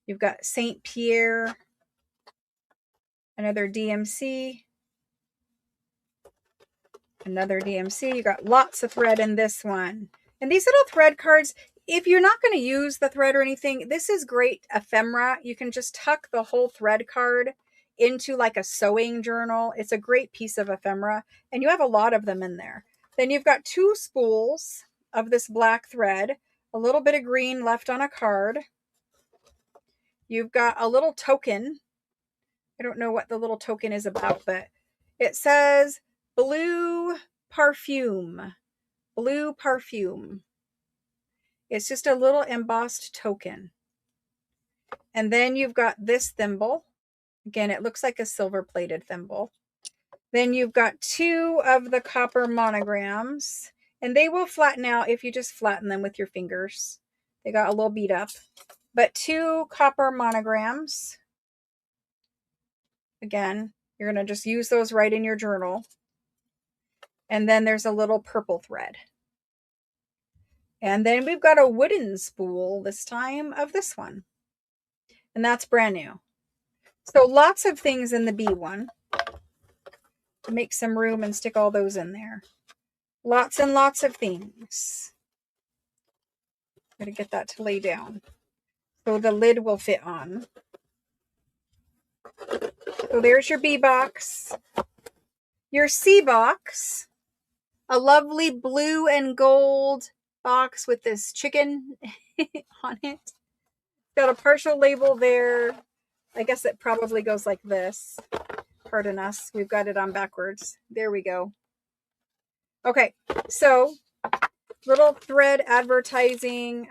You've got Saint Pierre. Another DMC. Another DMC. You got lots of thread in this one. And these little thread cards, if you're not going to use the thread or anything, this is great ephemera. You can just tuck the whole thread card into like a sewing journal. It's a great piece of ephemera, and you have a lot of them in there. Then you've got 2 spools of this black thread, a little bit of green left on a card. You've got a little token. I don't know what the little token is about, but it says blue perfume. Blue perfume. It's just a little embossed token. And then you've got this thimble. Again, it looks like a silver plated thimble. Then you've got 2 of the copper monograms, and they will flatten out if you just flatten them with your fingers. They got a little beat up. But 2 copper monograms. Again, you're going to just use those right in your journal. And then there's a little purple thread. And then we've got a wooden spool this time of this one. And that's brand new. So lots of things in the B one to make some room and stick all those in there. Lots and lots of things. I'm going to get that to lay down so the lid will fit on. So there's your B box. Your C box, a lovely blue and gold box with this chicken on it. Got a partial label there. I guess it probably goes like this. Pardon us. We've got it on backwards. There we go. Okay, so little thread advertising.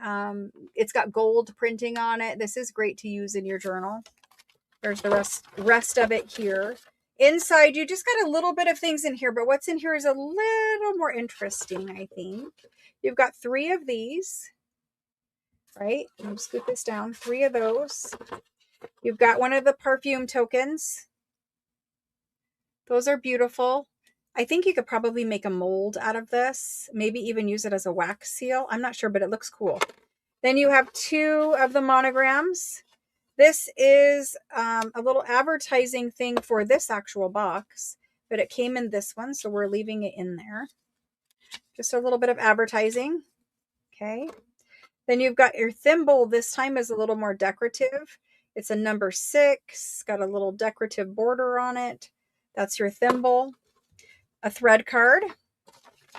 It's got gold printing on it. This is great to use in your journal. There's the rest of it here. Inside, you just got a little bit of things in here, but what's in here is a little more interesting, I think. You've got 3 of these, right? I'll scoot this down. 3 of those. You've got one of the perfume tokens. Those are beautiful. I think you could probably make a mold out of this. Maybe even use it as a wax seal. I'm not sure, but it looks cool. Then you have 2 of the monograms. This is a little advertising thing for this actual box, but it came in this one, so we're leaving it in there. Just a little bit of advertising. Okay. Then you've got your thimble. This time is a little more decorative. It's a number 6, got a little decorative border on it. That's your thimble. A thread card.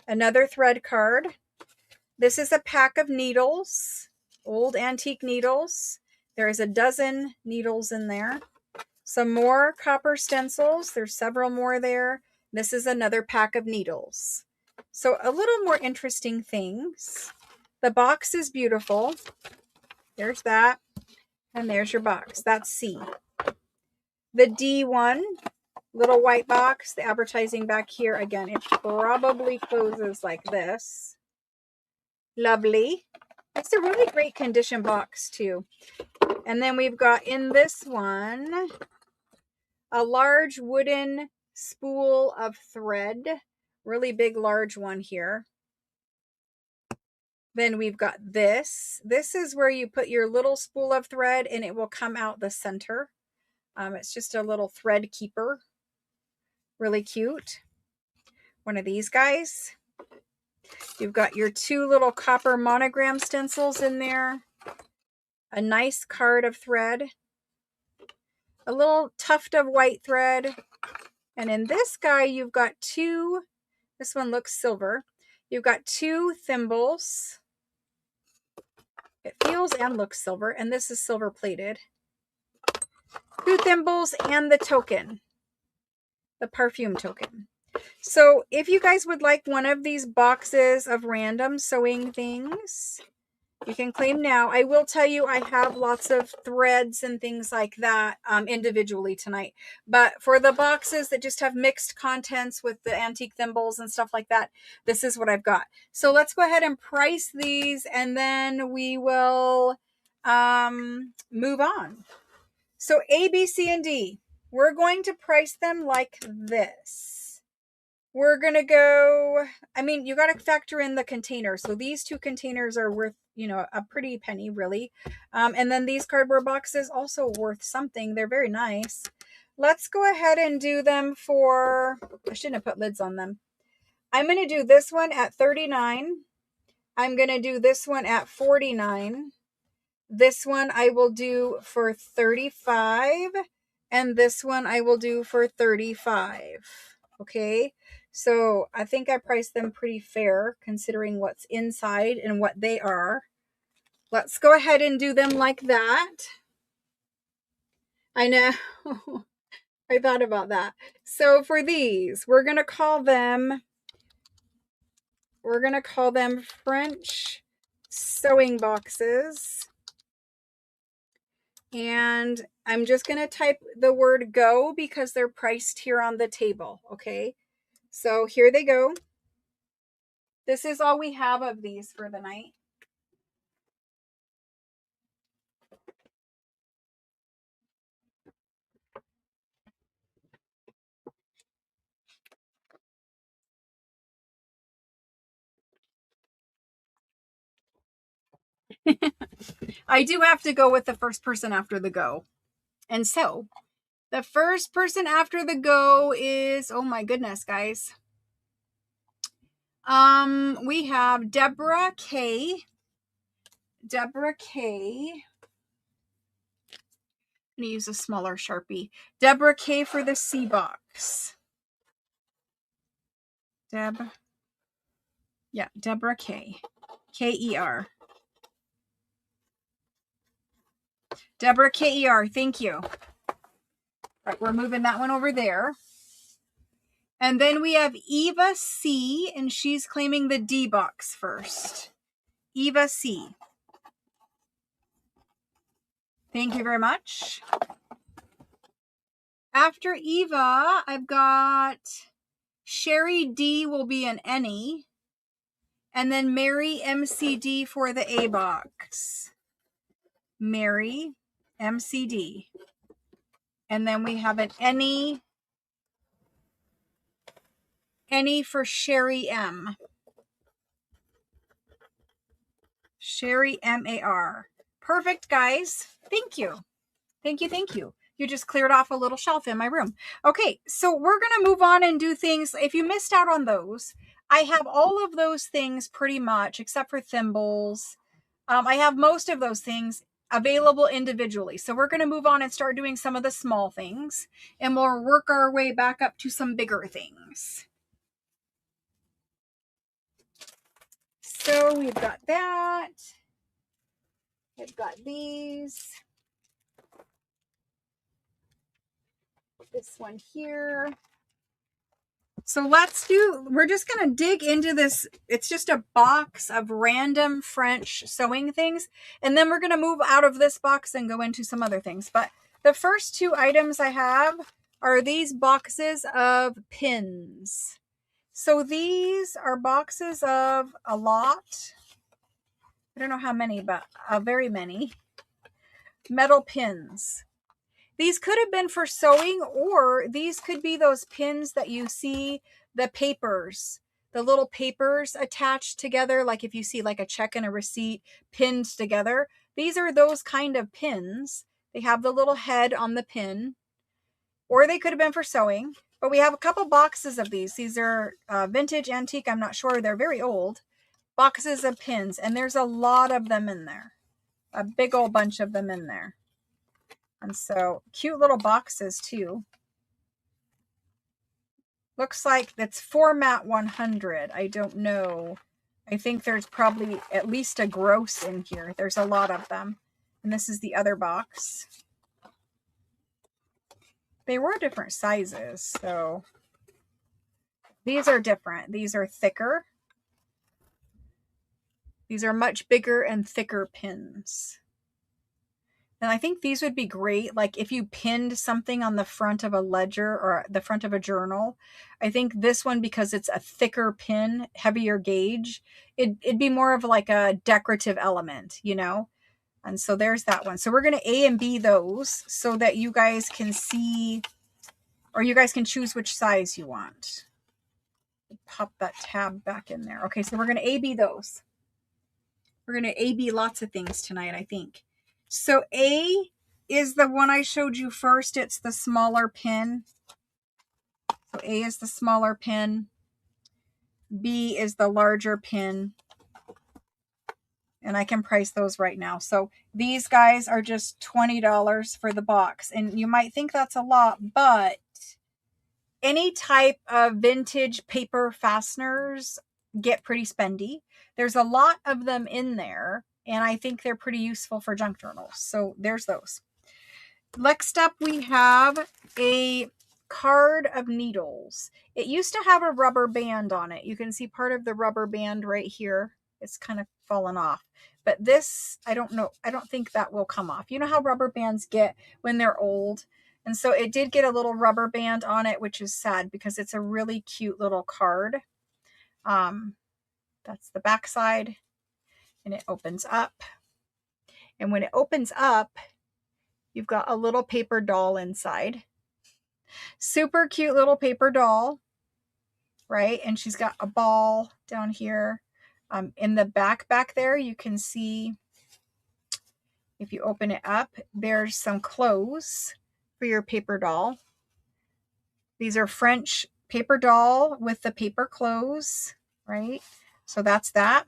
Another thread card. This is a pack of needles, old antique needles. There is a dozen needles in there. Some more copper stencils. There's several more there. This is another pack of needles. So a little more interesting things. The box is beautiful. There's that. And there's your box. That's C. The D one, little white box, the advertising back here. Again, it probably closes like this. Lovely. It's a really great condition box too. And then we've got in this one a large wooden spool of thread. Really big, large one here. Then we've got this. This is where you put your little spool of thread and it will come out the center. It's just a little thread keeper. Really cute. One of these guys. You've got your 2 little copper monogram stencils in there. A nice card of thread. A little tuft of white thread. And in this guy, you've got 2, this one looks silver. You've got 2 thimbles. It feels and looks silver, and this is silver plated. 2 thimbles and the token, the perfume token. So if you guys would like one of these boxes of random sewing things, you can claim now. I will tell you, I have lots of threads and things like that individually tonight. But for the boxes that just have mixed contents with the antique thimbles and stuff like that, this is what I've got. So let's go ahead and price these, and then we will move on. So A, B, C, and D, we're going to price them like this. We're going to go, I mean, you got to factor in the container. So these 2 containers are worth, you know, a pretty penny, really. And then these cardboard boxes also worth something. They're very nice. Let's go ahead and do them for, I shouldn't have put lids on them. I'm going to do this one at $39. I'm going to do this one at $49. This one I will do for $35. And this one I will do for $35. Okay. So I think I priced them pretty fair considering what's inside and what they are. Let's go ahead and do them like that. I know. I thought about that. So for these, we're going to call them French sewing boxes. And I'm just going to type the word go because they're priced here on the table. Okay. So here they go. This is all we have of these for the night. I do have to go with the first person after the go. And so the first person after the go is, oh my goodness, guys. We have Deborah K. Deborah K. I'm going to use a smaller Sharpie. Deborah K for the C box. Deborah K. K-E-R. Deborah K-E-R, thank you. All right, we're moving that one over there. And then we have Eva C, and she's claiming the D box first. Eva C. Thank you very much. After Eva, I've got Sherry D will be an any. And then Mary MCD for the A box. Mary MCD. And then we have an any for Sherry M. Sherry M-A-R. Perfect, guys. Thank you. Thank you, thank you. You just cleared off a little shelf in my room. Okay, so we're going to move on and do things. If you missed out on those, I have all of those things pretty much, except for thimbles. I have most of those things available individually. So we're going to move on and start doing some of the small things. And we'll work our way back up to some bigger things. So we've got that. We've got these. This one here. So we're just going to dig into this. It's just a box of random French sewing things. And then we're going to move out of this box and go into some other things. But the first two items I have are these boxes of pins. So these are boxes of a lot. I don't know how many, but very many metal pins. These could have been for sewing, or these could be those pins that you see the papers, the little papers attached together. Like if you see like a check and a receipt pinned together, these are those kind of pins. They have the little head on the pin, or they could have been for sewing, but we have a couple boxes of these. These are vintage, antique. I'm not sure. They're very old boxes of pins, and there's a lot of them in there, a big old bunch of them in there. And so cute little boxes too. Looks like that's format 100. I don't know. I think there's probably at least a gross in here. There's a lot of them. And this is the other box. They were different sizes, so these are different. These are thicker. These are much bigger and thicker pins. And I think these would be great, like if you pinned something on the front of a ledger or the front of a journal. I think this one, because it's a thicker pin, heavier gauge, it'd be more of like a decorative element, you know? And so there's that one. So we're going to A and B those so that you guys can see, or you guys can choose which size you want. Pop that tab back in there. Okay, so we're going to A-B those. We're going to A-B lots of things tonight, I think. So A is the one I showed you first. It's the smaller pin. So A is the smaller pin. B is the larger pin. And I can price those right now. So these guys are just $20 for the box. And you might think that's a lot, but any type of vintage paper fasteners get pretty spendy. There's a lot of them in there, and I think they're pretty useful for junk journals. So there's those. Next up, we have a card of needles. It used to have a rubber band on it. You can see part of the rubber band right here. It's kind of fallen off. But this, I don't know. I don't think that will come off. You know how rubber bands get when they're old? And so it did get a little rubber band on it, which is sad because it's a really cute little card. That's the back side, and it opens up. And when it opens up, you've got a little paper doll inside. Super cute little paper doll, right? And she's got a ball down here. In the back there, you can see, if you open it up, there's some clothes for your paper doll. These are French paper doll with the paper clothes, right? So that's that.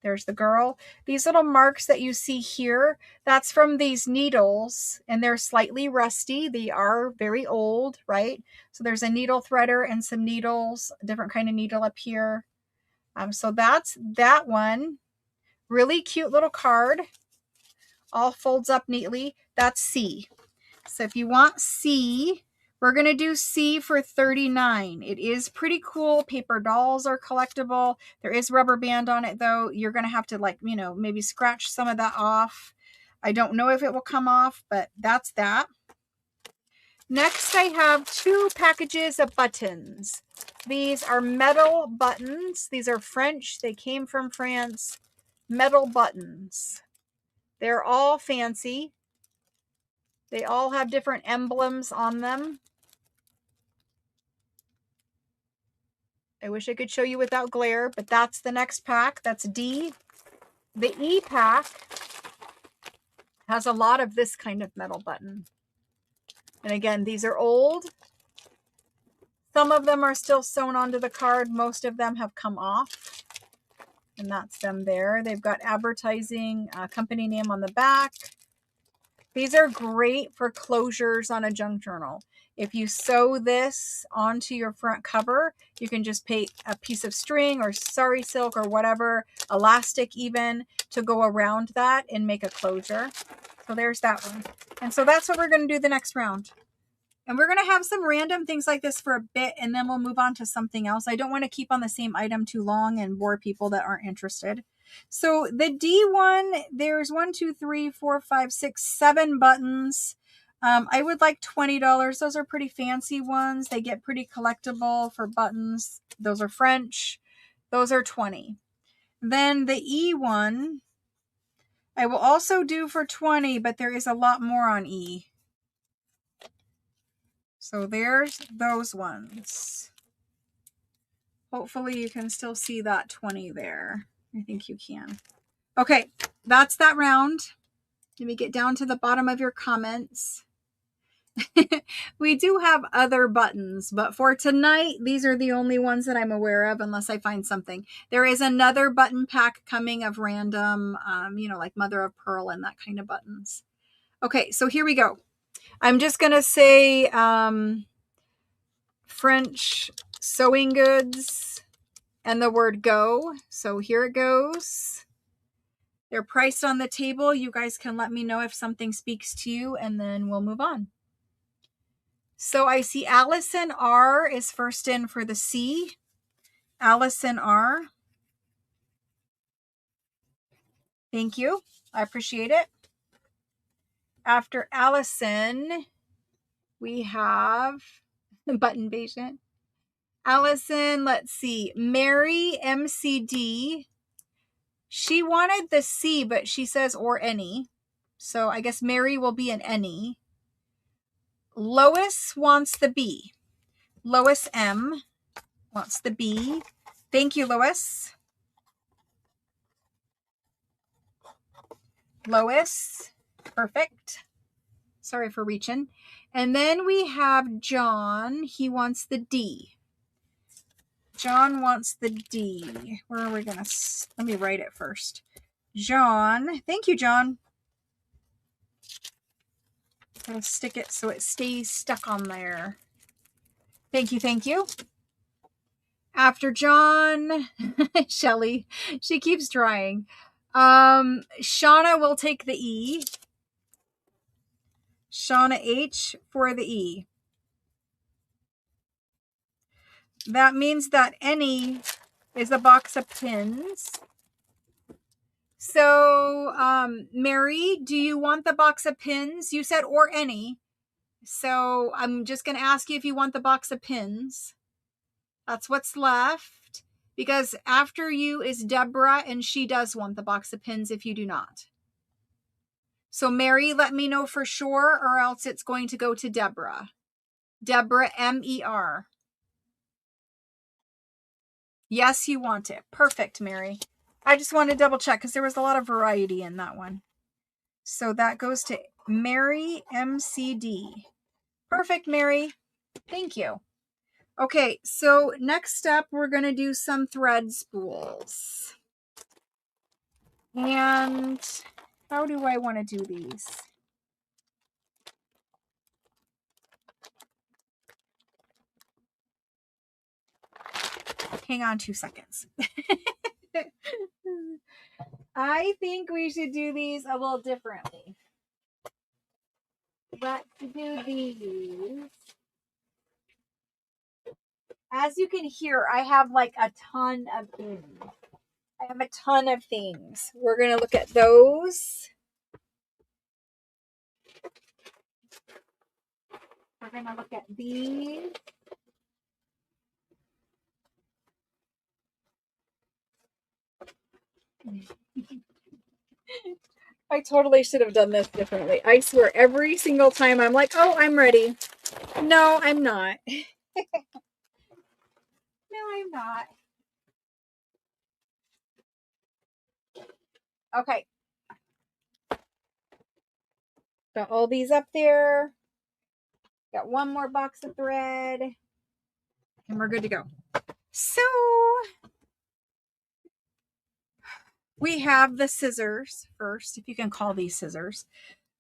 There's the girl. These little marks that you see here, that's from these needles, and they're slightly rusty. They are very old, right? So there's a needle threader and some needles, a different kind of needle up here. So that's that one. Really cute little card. All folds up neatly. That's C. So if you want C, we're going to do C for $39. It is pretty cool. Paper dolls are collectible. There is rubber band on it though. You're going to have to, like, you know, maybe scratch some of that off. I don't know if it will come off, but that's that. Next, I have 2 packages of buttons. These are metal buttons. These are French. They came from France. Metal buttons. They're all fancy. They all have different emblems on them. I wish I could show you without glare, but that's the next pack. That's D. The E pack has a lot of this kind of metal button. And again, these are old. Some of them are still sewn onto the card. Most of them have come off. And that's them there. They've got advertising, company name on the back. These are great for closures on a junk journal. If you sew this onto your front cover, you can just pay a piece of string or sari silk or whatever, elastic even, to go around that and make a closure. So there's that one. And so that's what we're going to do the next round. And we're going to have some random things like this for a bit, and then we'll move on to something else. I don't want to keep on the same item too long and bore people that aren't interested. So the D one, there's 1, 2, 3, 4, 5, 6, 7 buttons. I would like $20. Those are pretty fancy ones. They get pretty collectible for buttons. Those are French. Those are $20. Then the E one, I will also do for $20, but there is a lot more on E. So there's those ones. Hopefully you can still see that 20 there. I think you can. Okay, that's that round. Let me get down to the bottom of your comments. We do have other buttons, but for tonight, these are the only ones that I'm aware of, unless I find something. There is another button pack coming of random, you know, like mother of pearl and that kind of buttons. Okay, so here we go. I'm just going to say French sewing goods and the word go. So here it goes. They're priced on the table. You guys can let me know if something speaks to you, and then we'll move on. So I see Allison R is first in for the C. Allison R. Thank you. I appreciate it. After Allison, we have button patient. Allison, let's see. Mary MCD. She wanted the C, but she says or any. So I guess Mary will be an any. Lois wants the B. Lois M wants the B. Thank you, Lois. Lois. Perfect. Sorry for reaching. And then we have John. He wants the D. John wants the D. Where are we going to... Let me write it first. John. Thank you, John. I'll stick it so it stays stuck on there. Thank you, thank you. After John, Shelly, she keeps trying. Shauna will take the E. Shauna H for the E. That means that any is a box of pins. So, Mary, do you want the box of pins? You said or any. So I'm just going to ask you if you want the box of pins. That's what's left. Because after you is Deborah, and she does want the box of pins if you do not. So Mary, let me know for sure, or else it's going to go to Deborah. Deborah, M-E-R. Yes, you want it. Perfect, Mary. I just want to double check because there was a lot of variety in that one. So that goes to Mary, M-C-D. Perfect, Mary. Thank you. Okay, so next up, we're going to do some thread spools. And how do I want to do these? Hang on 2 seconds. I think we should do these a little differently. Let's do these. As you can hear, I have like a ton of things. I have a ton of things. We're going to look at those. We're going to look at these. I totally should have done this differently. I swear, every single time I'm like, oh, I'm ready. No, I'm not. No, I'm not. Okay. Got all these up there. Got one more box of thread. And we're good to go. So we have the scissors first, if you can call these scissors.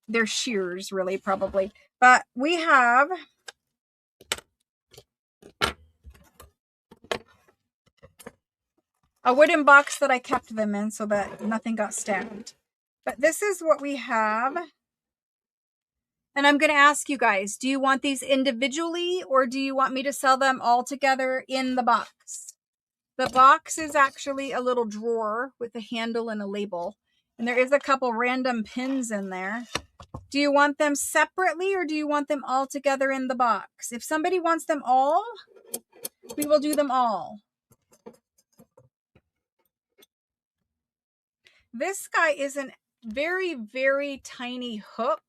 They're shears, really, probably. But we have a wooden box that I kept them in so that nothing got stabbed. But this is what we have. And I'm going to ask you guys, do you want these individually or do you want me to sell them all together in the box? The box is actually a little drawer with a handle and a label. And there is a couple random pins in there. Do you want them separately or do you want them all together in the box? If somebody wants them all, we will do them all. This guy is a very, very tiny hook.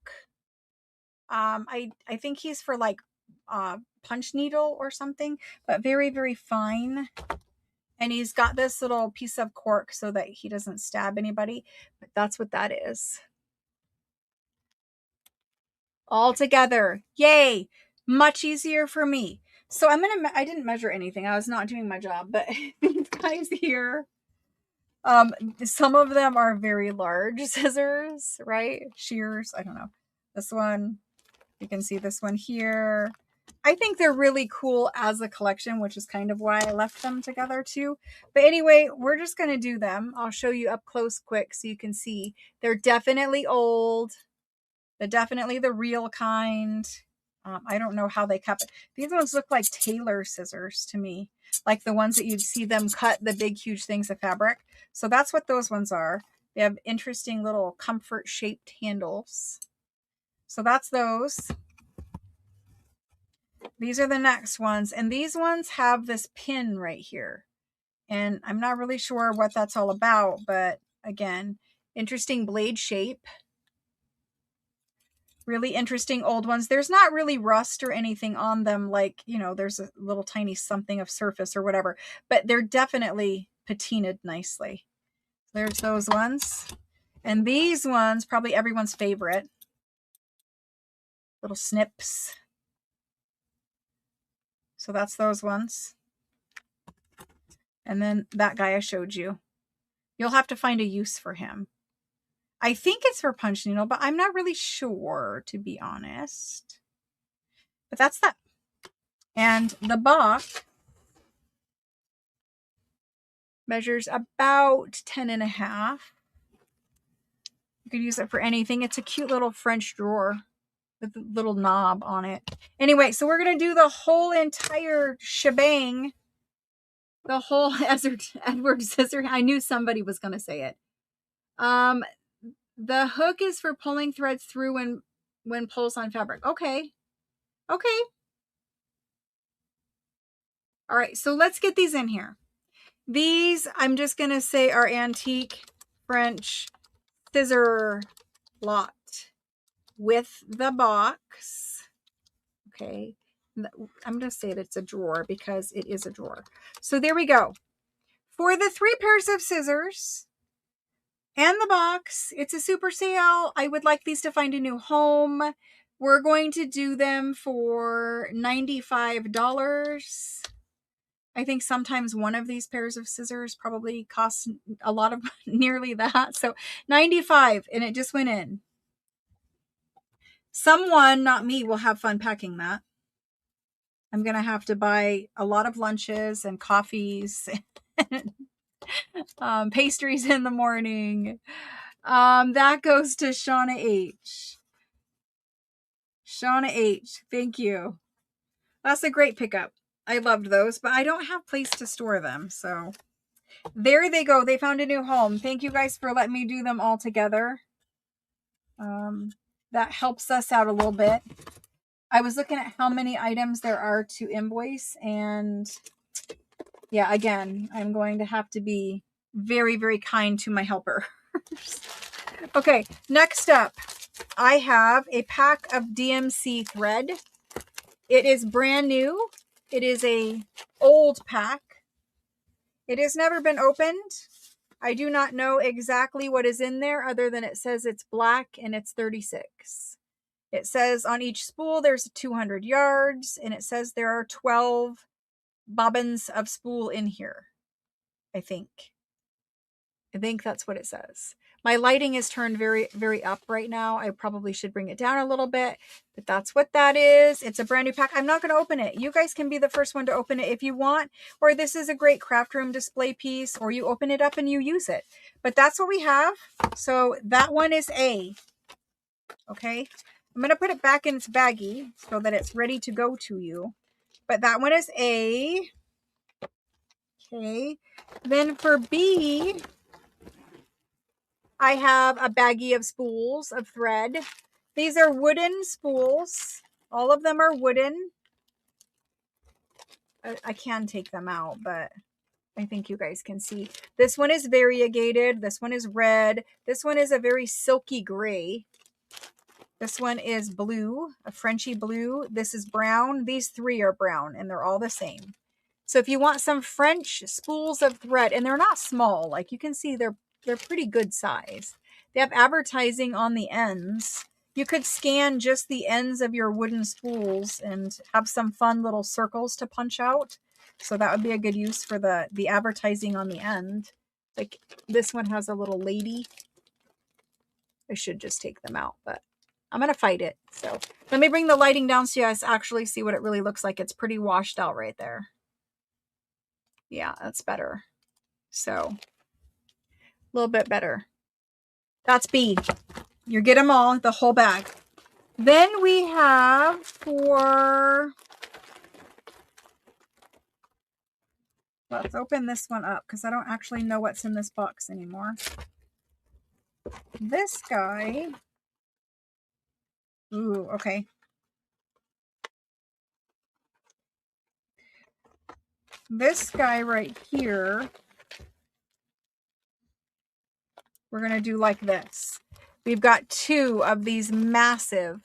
I think he's for like punch needle or something, but very, very fine. And he's got this little piece of cork so that he doesn't stab anybody. But that's what that is. All together. Yay. Much easier for me. So I didn't measure anything. I was not doing my job, but these guys here, some of them are very large scissors, right? Shears. I don't know. This one, you can see this one here. I think they're really cool as a collection, which is kind of why I left them together too. But anyway, we're just going to do them. I'll show you up close quick so you can see. They're definitely old. They're definitely the real kind. I don't know how they kept it. These ones look like tailor scissors to me. Like the ones that you'd see them cut the big, huge things of fabric. So that's what those ones are. They have interesting little comfort shaped handles. So that's those. These are the next ones. And these ones have this pin right here. And I'm not really sure what that's all about. But again, interesting blade shape. Really interesting old ones. There's not really rust or anything on them. Like, you know, there's a little tiny something of surface or whatever. But they're definitely patinaed nicely. There's those ones. And these ones, probably everyone's favorite. Little snips. So that's those ones. And then that guy I showed you. You'll have to find a use for him. I think it's for punch needle, but I'm not really sure, to be honest. But that's that. And the box measures about 10.5. You could use it for anything. It's a cute little French drawer with a little knob on it. Anyway, so we're going to do the whole entire shebang. The whole Edward Scissor. I knew somebody was going to say it. The hook is for pulling threads through when pulls on fabric. Okay. Okay. All right, so let's get these in here. These, I'm just going to say, are antique French scissor lot with the box. Okay. I'm going to say that it's a drawer because it is a drawer. So there we go. For the 3 pairs of scissors and the box, it's a super sale. I would like these to find a new home. We're going to do them for $95. I think sometimes one of these pairs of scissors probably costs a lot of nearly that. So 95, and it just went in. Someone, not me, will have fun packing that. I'm going to have to buy a lot of lunches and coffees and pastries in the morning. That goes to Shauna H. Shauna H, thank you. That's a great pickup. I loved those, but I don't have place to store them. So there they go. They found a new home. Thank you guys for letting me do them all together. That helps us out a little bit. I was looking at how many items there are to invoice, and yeah, again, I'm going to have to be very, very kind to my helper. Okay, next up, I have a pack of DMC thread. It is brand new. It is a old pack. It has never been opened. I do not know exactly what is in there other than it says it's black and it's 36. It says on each spool there's 200 yards, and it says there are 12 bobbins of spool in here. I think that's what it says. My lighting is turned very, very up right now. I probably should bring it down a little bit, but that's what that is. It's a brand new pack. I'm not going to open it. You guys can be the first one to open it if you want, or this is a great craft room display piece, or you open it up and you use it. But that's what we have. So that one is A. Okay. I'm going to put it back in its baggie so that it's ready to go to you. But that one is A. Okay. Then for B, I have a baggie of spools of thread. These are wooden spools. All of them are wooden. I can take them out, but I think you guys can see. This one is variegated. This one is red. This one is a very silky gray. This one is blue, a Frenchy blue. This is brown. These 3 are brown, and they're all the same. So if you want some French spools of thread, and they're not small, like you can see they're pretty good size. They have advertising on the ends. You could scan just the ends of your wooden spools and have some fun little circles to punch out. So that would be a good use for the advertising on the end. Like this one has a little lady. I should just take them out, but I'm going to fight it. So let me bring the lighting down so you guys actually see what it really looks like. It's pretty washed out right there. Yeah, that's better. So a little bit better. That's B. You get them all, the whole bag. Then we have for, let's open this one up because I don't actually know what's in this box anymore. This guy, ooh, okay. This guy right here, we're going to do like this. We've got 2 of these massive,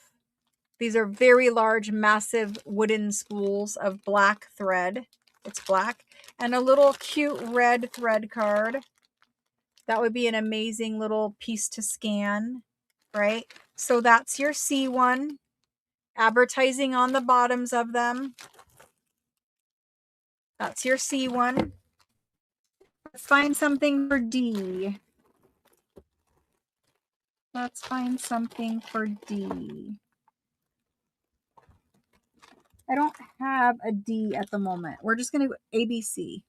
these are very large, massive wooden spools of black thread. It's black. And a little cute red thread card. That would be an amazing little piece to scan, right? So that's your C one. Advertising on the bottoms of them. That's your C one. Let's find something for D. Let's find something for D. I don't have a D at the moment. We're just going to go ABC.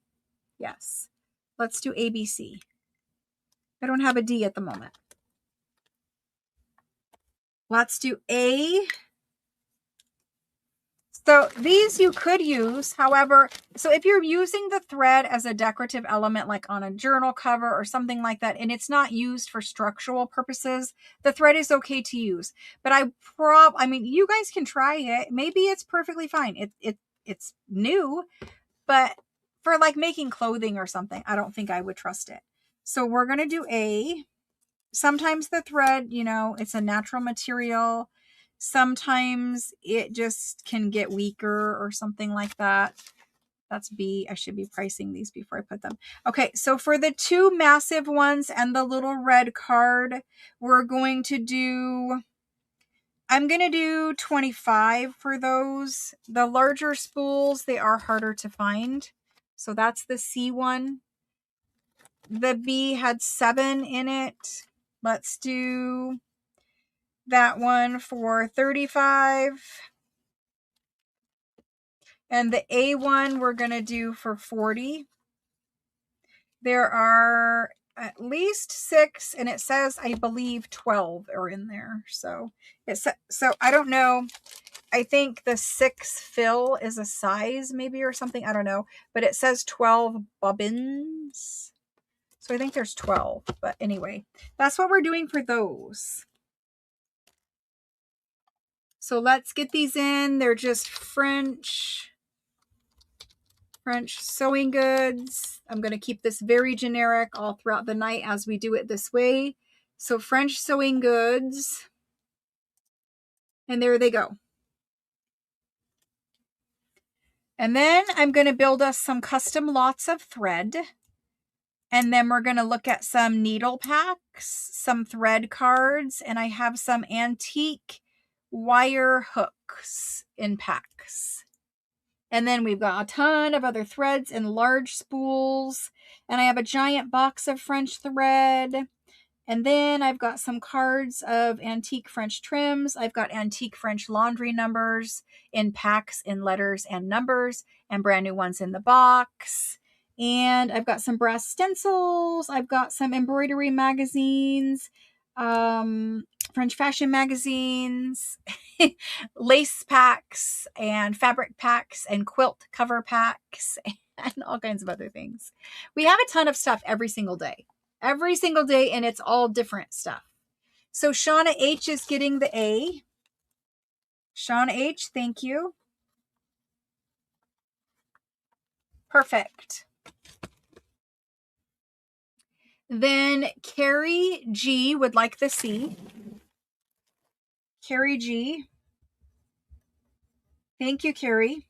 Yes. Let's do ABC. I don't have a D at the moment. Let's do A. So these you could use, however, so if you're using the thread as a decorative element, like on a journal cover or something like that, and it's not used for structural purposes, the thread is okay to use. But I mean, you guys can try it. Maybe it's perfectly fine. It's new, but for like making clothing or something, I don't think I would trust it. So we're going to do A. Sometimes the thread, you know, it's a natural material. Sometimes it just can get weaker or something like that. That's B. I should be pricing these before I put them. Okay, so for the two massive ones and the little red card, we're going to do, I'm going to do 25 for those. The larger spools, they are harder to find. So that's the C one. The B had 7 in it. Let's do that one for 35. And the A one we're going to do for 40. There are at least 6, and it says, I believe 12 are in there. So I don't know. I think the 6 fill is a size maybe or something. I don't know. But it says 12 bobbins. So I think there's 12. But anyway, that's what we're doing for those. So let's get these in. They're just French sewing goods. I'm going to keep this very generic all throughout the night as we do it this way. So French sewing goods. And there they go. And then I'm going to build us some custom lots of thread. And then we're going to look at some needle packs, some thread cards, and I have some antique wire hooks in packs. And then we've got a ton of other threads and large spools. And I have a giant box of French thread. And then I've got some cards of antique French trims. I've got antique French laundry numbers in packs, in letters and numbers, and brand new ones in the box. And I've got some brass stencils. I've got some embroidery magazines, French fashion magazines, lace packs, and fabric packs, and quilt cover packs, and all kinds of other things. We have a ton of stuff every single day. Every single day, and it's all different stuff. So Shauna H is getting the A. Shauna H, thank you. Perfect. Then Carrie G would like the C. Carrie G. Thank you, Carrie.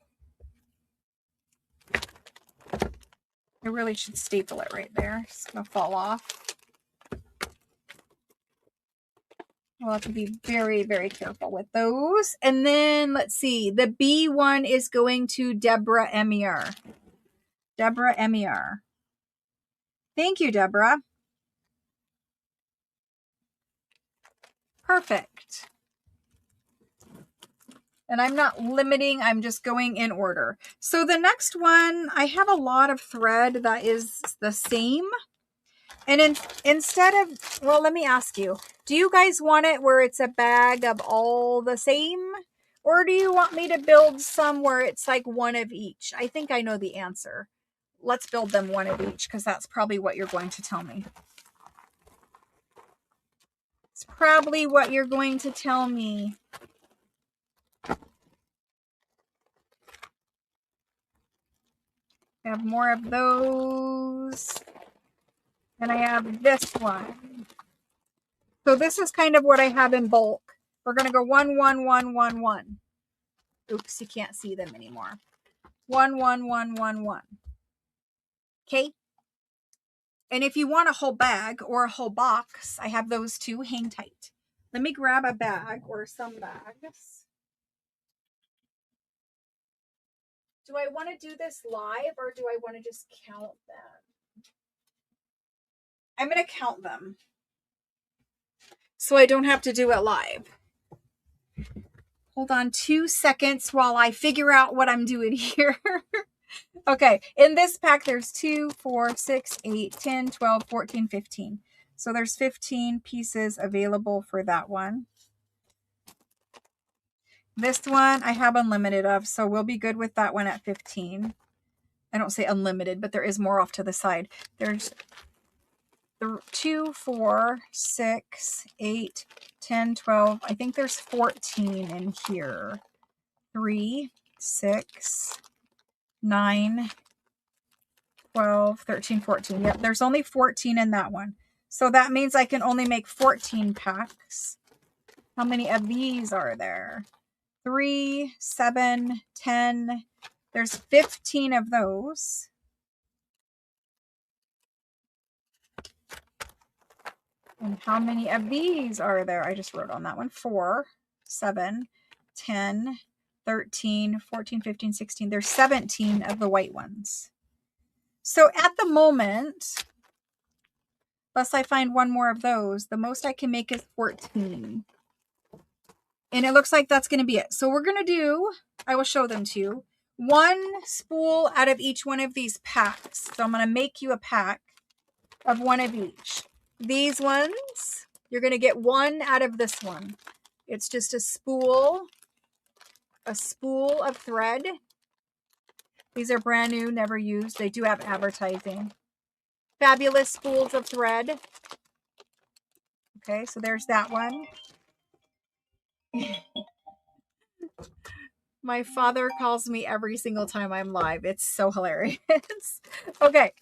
I really should staple it right there. It's going to fall off. We'll have to be very, very careful with those. And then let's see. The B one is going to Deborah Emir. Deborah Emir. Thank you, Deborah. Perfect. And I'm not limiting, I'm just going in order. So the next one, I have a lot of thread that is the same. And instead of, well, let me ask you, do you guys want it where it's a bag of all the same? Or do you want me to build some where it's like one of each? I think I know the answer. Let's build them one of each, because that's probably what you're going to tell me. It's probably what you're going to tell me. I have more of those. And I have this one. So this is kind of what I have in bulk. We're going to go 1, 1, 1, 1, 1. Oops, you can't see them anymore. 1, 1, 1, 1, 1. Okay. And if you want a whole bag or a whole box, I have those too. Hang tight. Let me grab a bag or some bags. Do I want to do this live or do I want to just count them? I'm going to count them. so I don't have to do it live. Hold on 2 seconds while I figure out what I'm doing here. Okay, in this pack, there's 2, 4, 6, 8, 10, 12, 14, 15. So there's 15 pieces available for that one. This one I have unlimited of, so we'll be good with that one at 15. I don't say unlimited, but there is more off to the side. There's 2, 4, 6, 8, 10, 12. I think there's 14 in here. 3, 6, 9, 12, 13, 14. Yep, there's only 14 in that one. So that means I can only make 14 packs. How many of these are there? 3, 7, 10. There's 15 of those. And how many of these are there? I just wrote on that one. 4, 7, 10, 13, 14, 15, 16. There's 17 of the white ones. So at the moment, unless I find one more of those, the most I can make is 14. And it looks like that's going to be it. So we're going to do, I will show them to you, 1 spool out of each one of these packs. So I'm going to make you a pack of 1 of each. These ones, you're going to get 1 out of this one. It's just a spool of thread. These are brand new, never used. They do have advertising. Fabulous spools of thread. Okay, so there's that one. My father calls me every single time I'm live. It's so hilarious. Okay,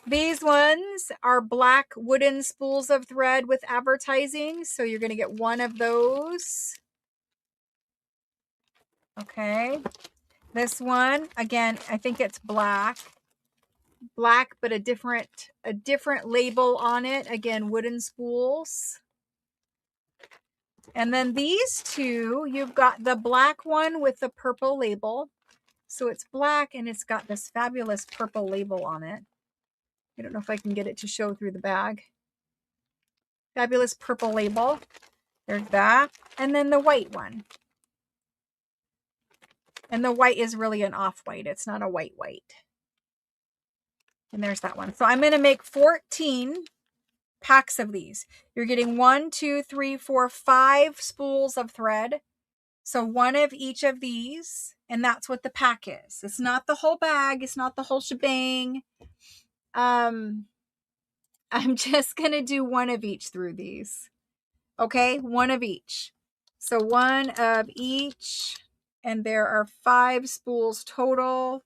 these ones are black wooden spools of thread with advertising. So you're going to get 1 of those. Okay, this one, again, I think it's black, but a different label on it. Again, wooden spools. And then these 2, you've got the black one with the purple label. So it's black and it's got this fabulous purple label on it. I don't know if I can get it to show through the bag. Fabulous purple label. There's that. And then the white one. And the white is really an off-white. It's not a white. And there's that one. So I'm going to make 14 packs of these. You're getting 1, 2, 3, 4, 5 spools of thread. So 1 of each of these. And that's what the pack is. It's not the whole bag. It's not the whole shebang. I'm just going to do 1 of each through these. Okay, 1 of each. So 1 of each. And there are 5 spools total.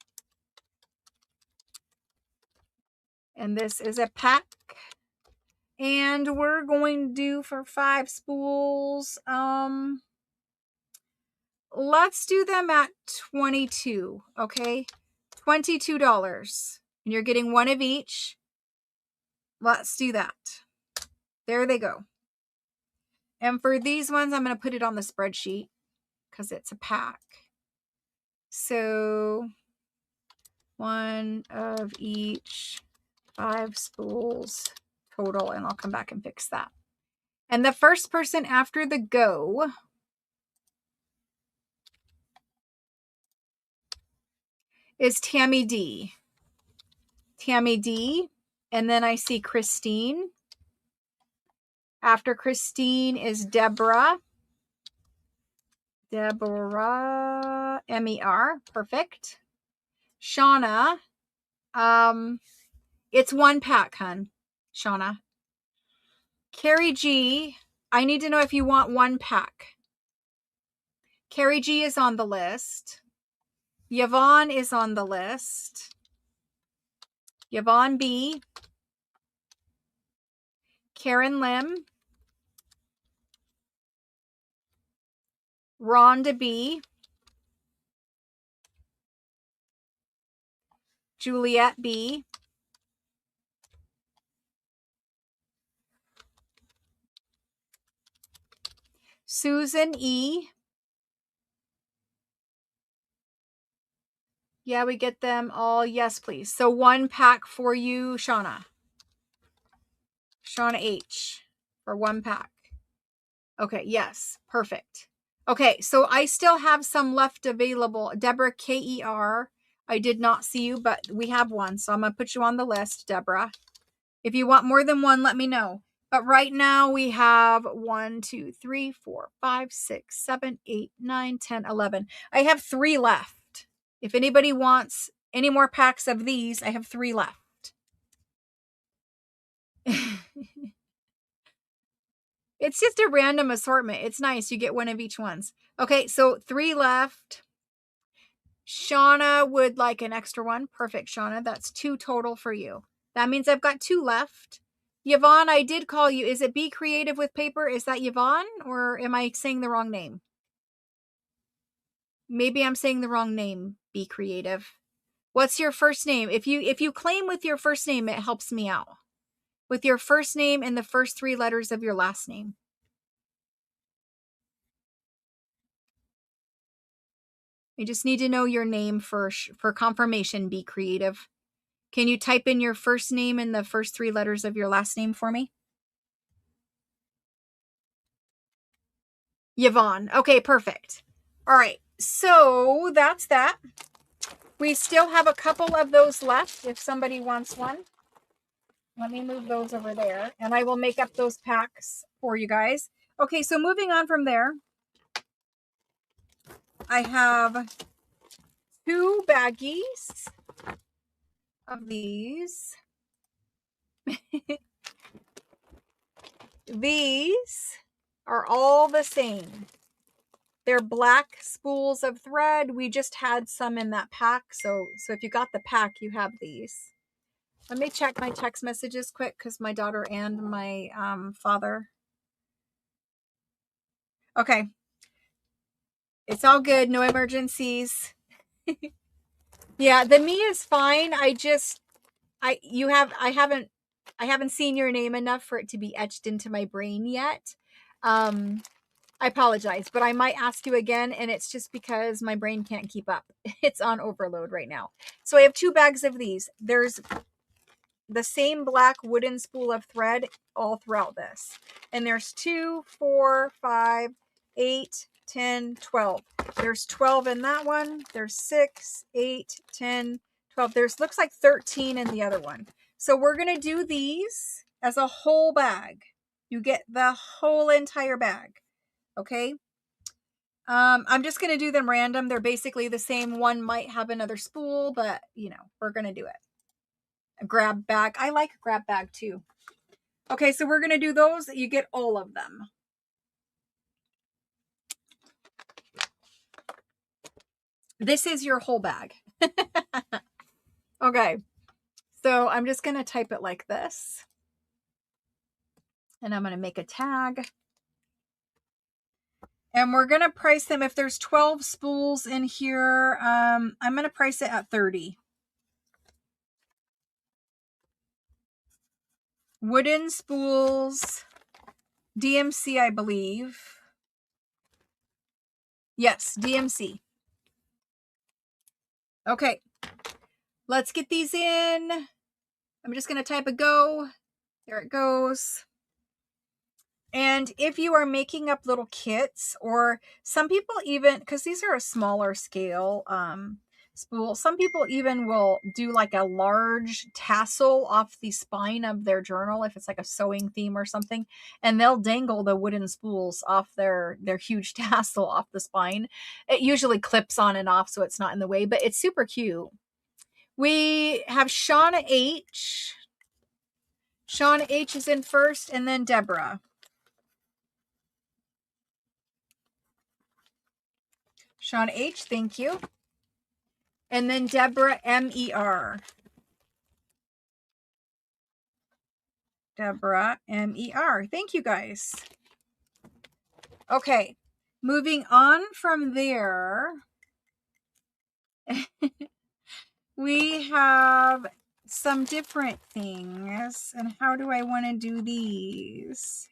And this is a pack. And we're going to do for 5 spools. Let's do them at $22. Okay, $22. And you're getting 1 of each. Let's do that. There they go. And for these ones, I'm going to put it on the spreadsheet because it's a pack. So 1 of each, 5 spools total, and I'll come back and fix that. And the first person after the go is Tammy D. Tammy D. And then I see Christine. After Christine is Deborah. Deborah, M-E-R, perfect. Shauna, it's 1 pack, hun. Shauna. Carrie G, I need to know if you want 1 pack. Carrie G is on the list. Yvonne is on the list. Yvonne B. Karen Lim. Rhonda B. Juliet B. Susan E. Yeah, we get them all. Yes, please. So 1 pack for you, Shauna. Shauna H. For 1 pack. Okay, yes, perfect. Okay, so I still have some left available. Deborah K-E-R. I did not see you, but we have one. So I'm going to put you on the list, Deborah. If you want more than one, let me know. But right now we have 1, 2, 3, 4, 5, 6, 7, 8, 9, 10, 11. I have 3 left. If anybody wants any more packs of these, I have 3 left. It's just a random assortment. It's nice. You get one of each ones. Okay, so 3 left. Shauna would like an extra one. Perfect, Shauna. That's 2 total for you. That means I've got 2 left. Yvonne, I did call you. Is it Be Creative with Paper? Is that Yvonne, or am I saying the wrong name? Maybe I'm saying the wrong name. Be Creative. What's your first name? If you claim with your first name, it helps me out. With your first name and the first 3 letters of your last name. I just need to know your name for confirmation. Be Creative. Can you type in your first name and the first 3 letters of your last name for me? Yvonne. Okay, perfect. All right, so that's that. We still have a couple of those left if somebody wants one. Let me move those over there, and I will make up those packs for you guys. Okay, so moving on from there, I have 2 baggies of these. These are all the same. They're black spools of thread. We just had some in that pack. So if you got the pack, you have these. Let me check my text messages quick because my daughter and my father. Okay. It's all good. No emergencies. Yeah, the me is fine. I haven't seen your name enough for it to be etched into my brain yet. I apologize, but I might ask you again, and it's just because my brain can't keep up. It's on overload right now. So I have 2 bags of these. There's the same black wooden spool of thread all throughout this. And there's 2, 4, 5, 8, 10, 12. There's 12 in that one. There's 6, 8, 10, 12. There's looks like 13 in the other one. So we're going to do these as a whole bag. You get the whole entire bag. Okay. I'm just going to do them random. They're basically the same. One might have another spool, but you know, we're going to do it. A grab bag. I like a grab bag too. Okay, so we're going to do those. You get all of them. This is your whole bag. Okay, so I'm just going to type it like this. And I'm going to make a tag. And we're going to price them. If there's 12 spools in here, I'm going to price it at 30. Wooden spools, DMC, I believe. Yes, DMC. Okay, let's get these in. I'm just going to type a go. There it goes. And if you are making up little kits, or some people even, because these are a smaller scale spool, some people even will do like a large tassel off the spine of their journal if it's like a sewing theme or something, and they'll dangle the wooden spools off their huge tassel off the spine. It usually clips on and off so it's not in the way, but it's super cute. We have Shauna H. Shauna H is in first, and then Deborah. Shauna H, thank you. And then Deborah M-E-R. Deborah M-E-R. Thank you, guys. Okay, moving on from there, we have some different things. And how do I want to do these?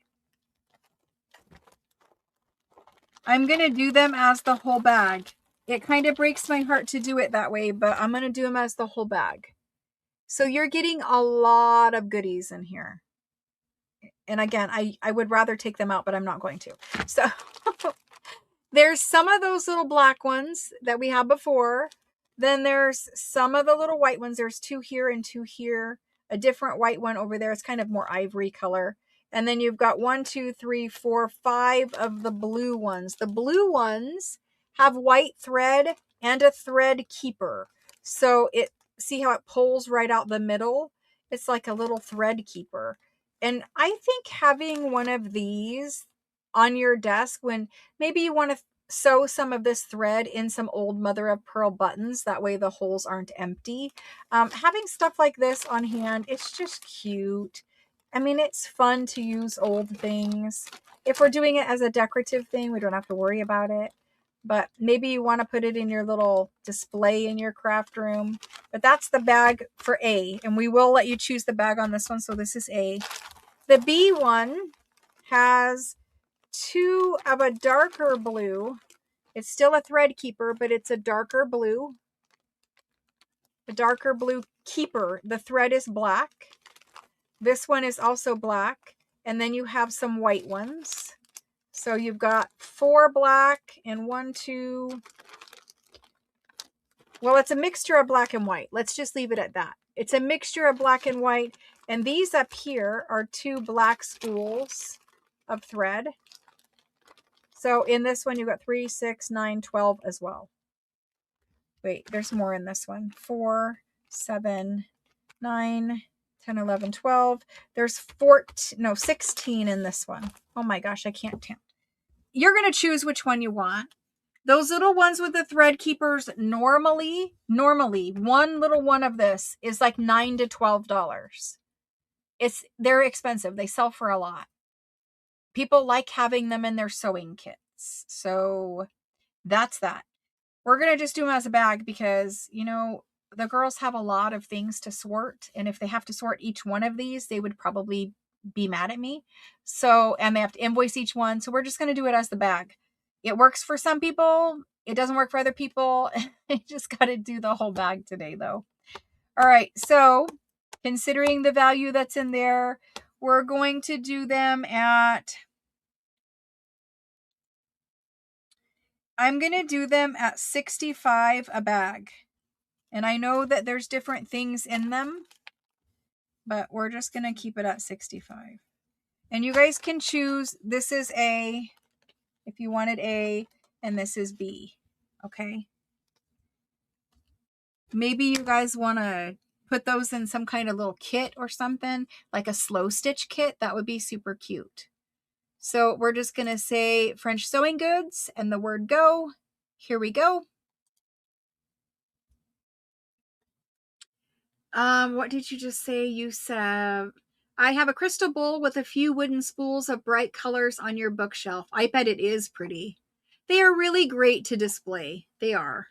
I'm going to do them as the whole bag. It kind of breaks my heart to do it that way, but I'm going to do them as the whole bag. So you're getting a lot of goodies in here. And again, I would rather take them out, but I'm not going to. So there's some of those little black ones that we had before. Then there's some of the little white ones. There's 2 here and 2 here. A different white one over there. It's kind of more ivory color. And then you've got 1, 2, 3, 4, 5 of the blue ones. The blue ones have white thread and a thread keeper. So see how it pulls right out the middle? It's like a little thread keeper. And I think having one of these on your desk when maybe you want to sew some of this thread in some old mother of pearl buttons, that way the holes aren't empty. Having stuff like this on hand, it's just cute. I mean, it's fun to use old things. If we're doing it as a decorative thing, we don't have to worry about it. But maybe you want to put it in your little display in your craft room. But that's the bag for A. And we will let you choose the bag on this one. So this is A. The B one has 2 of a darker blue. It's still a thread keeper, but it's a darker blue. A darker blue keeper. The thread is black. This one is also black. And then you have some white ones. So you've got 4 black and 1, 2. Well, it's a mixture of black and white. Let's just leave it at that. It's a mixture of black and white. And these up here are 2 black spools of thread. So in this one, you've got 3, 6, 9, 12 as well. Wait, there's more in this one. 4, 7, 9, 10, 11, 12. There's 16 in this one. Oh my gosh, I can't tell. You're going to choose which one you want. Those little ones with the thread keepers, normally, one little one of this is like $9 to $12. They're expensive. They sell for a lot. People like having them in their sewing kits. So that's that. We're going to just do them as a bag because, you know, the girls have a lot of things to sort. And if they have to sort each one of these, they would probably be mad at me. So, and they have to invoice each one. So we're just going to do it as the bag. It works for some people. It doesn't work for other people. I just got to do the whole bag today though. All right. So considering the value that's in there, we're going to do them at, I'm going to do them at $65 a bag. And I know that there's different things in them, but we're just going to keep it at $65. And you guys can choose, this is A, if you wanted A, and this is B. Okay. Maybe you guys want to put those in some kind of little kit or something, like a slow stitch kit. That would be super cute. So we're just going to say French sewing goods and the word go. Here we go. What did you just say? You said, I have a crystal bowl with a few wooden spools of bright colors on your bookshelf. I bet it is pretty. They are really great to display. They are.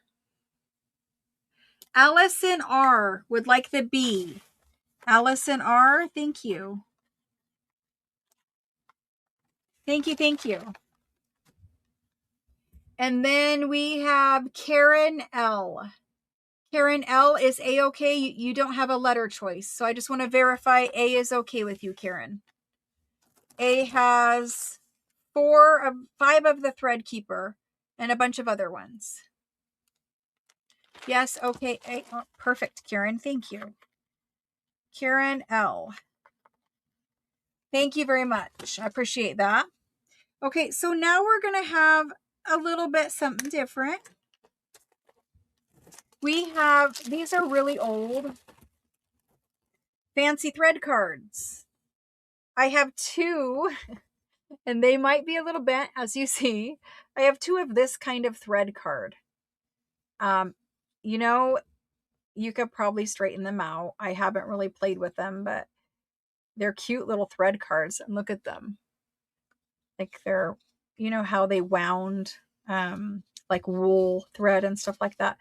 Allison R. would like the B. Allison R., thank you. Thank you, thank you. And then we have Karen L. Karen L is A-okay. You don't have a letter choice. So I just want to verify A is okay with you, Karen. A has 5 of the thread keeper and a bunch of other ones. Yes, okay. A, oh, perfect, Karen. Thank you. Karen L. Thank you very much. I appreciate that. Okay, so now we're going to have a little bit something different. We have, these are really old, fancy thread cards. I have 2, and they might be a little bent, as you see. I have 2 of this kind of thread card. You know, you could probably straighten them out. I haven't really played with them, but they're cute little thread cards. And look at them. Like they're, you know how they wound like wool thread and stuff like that.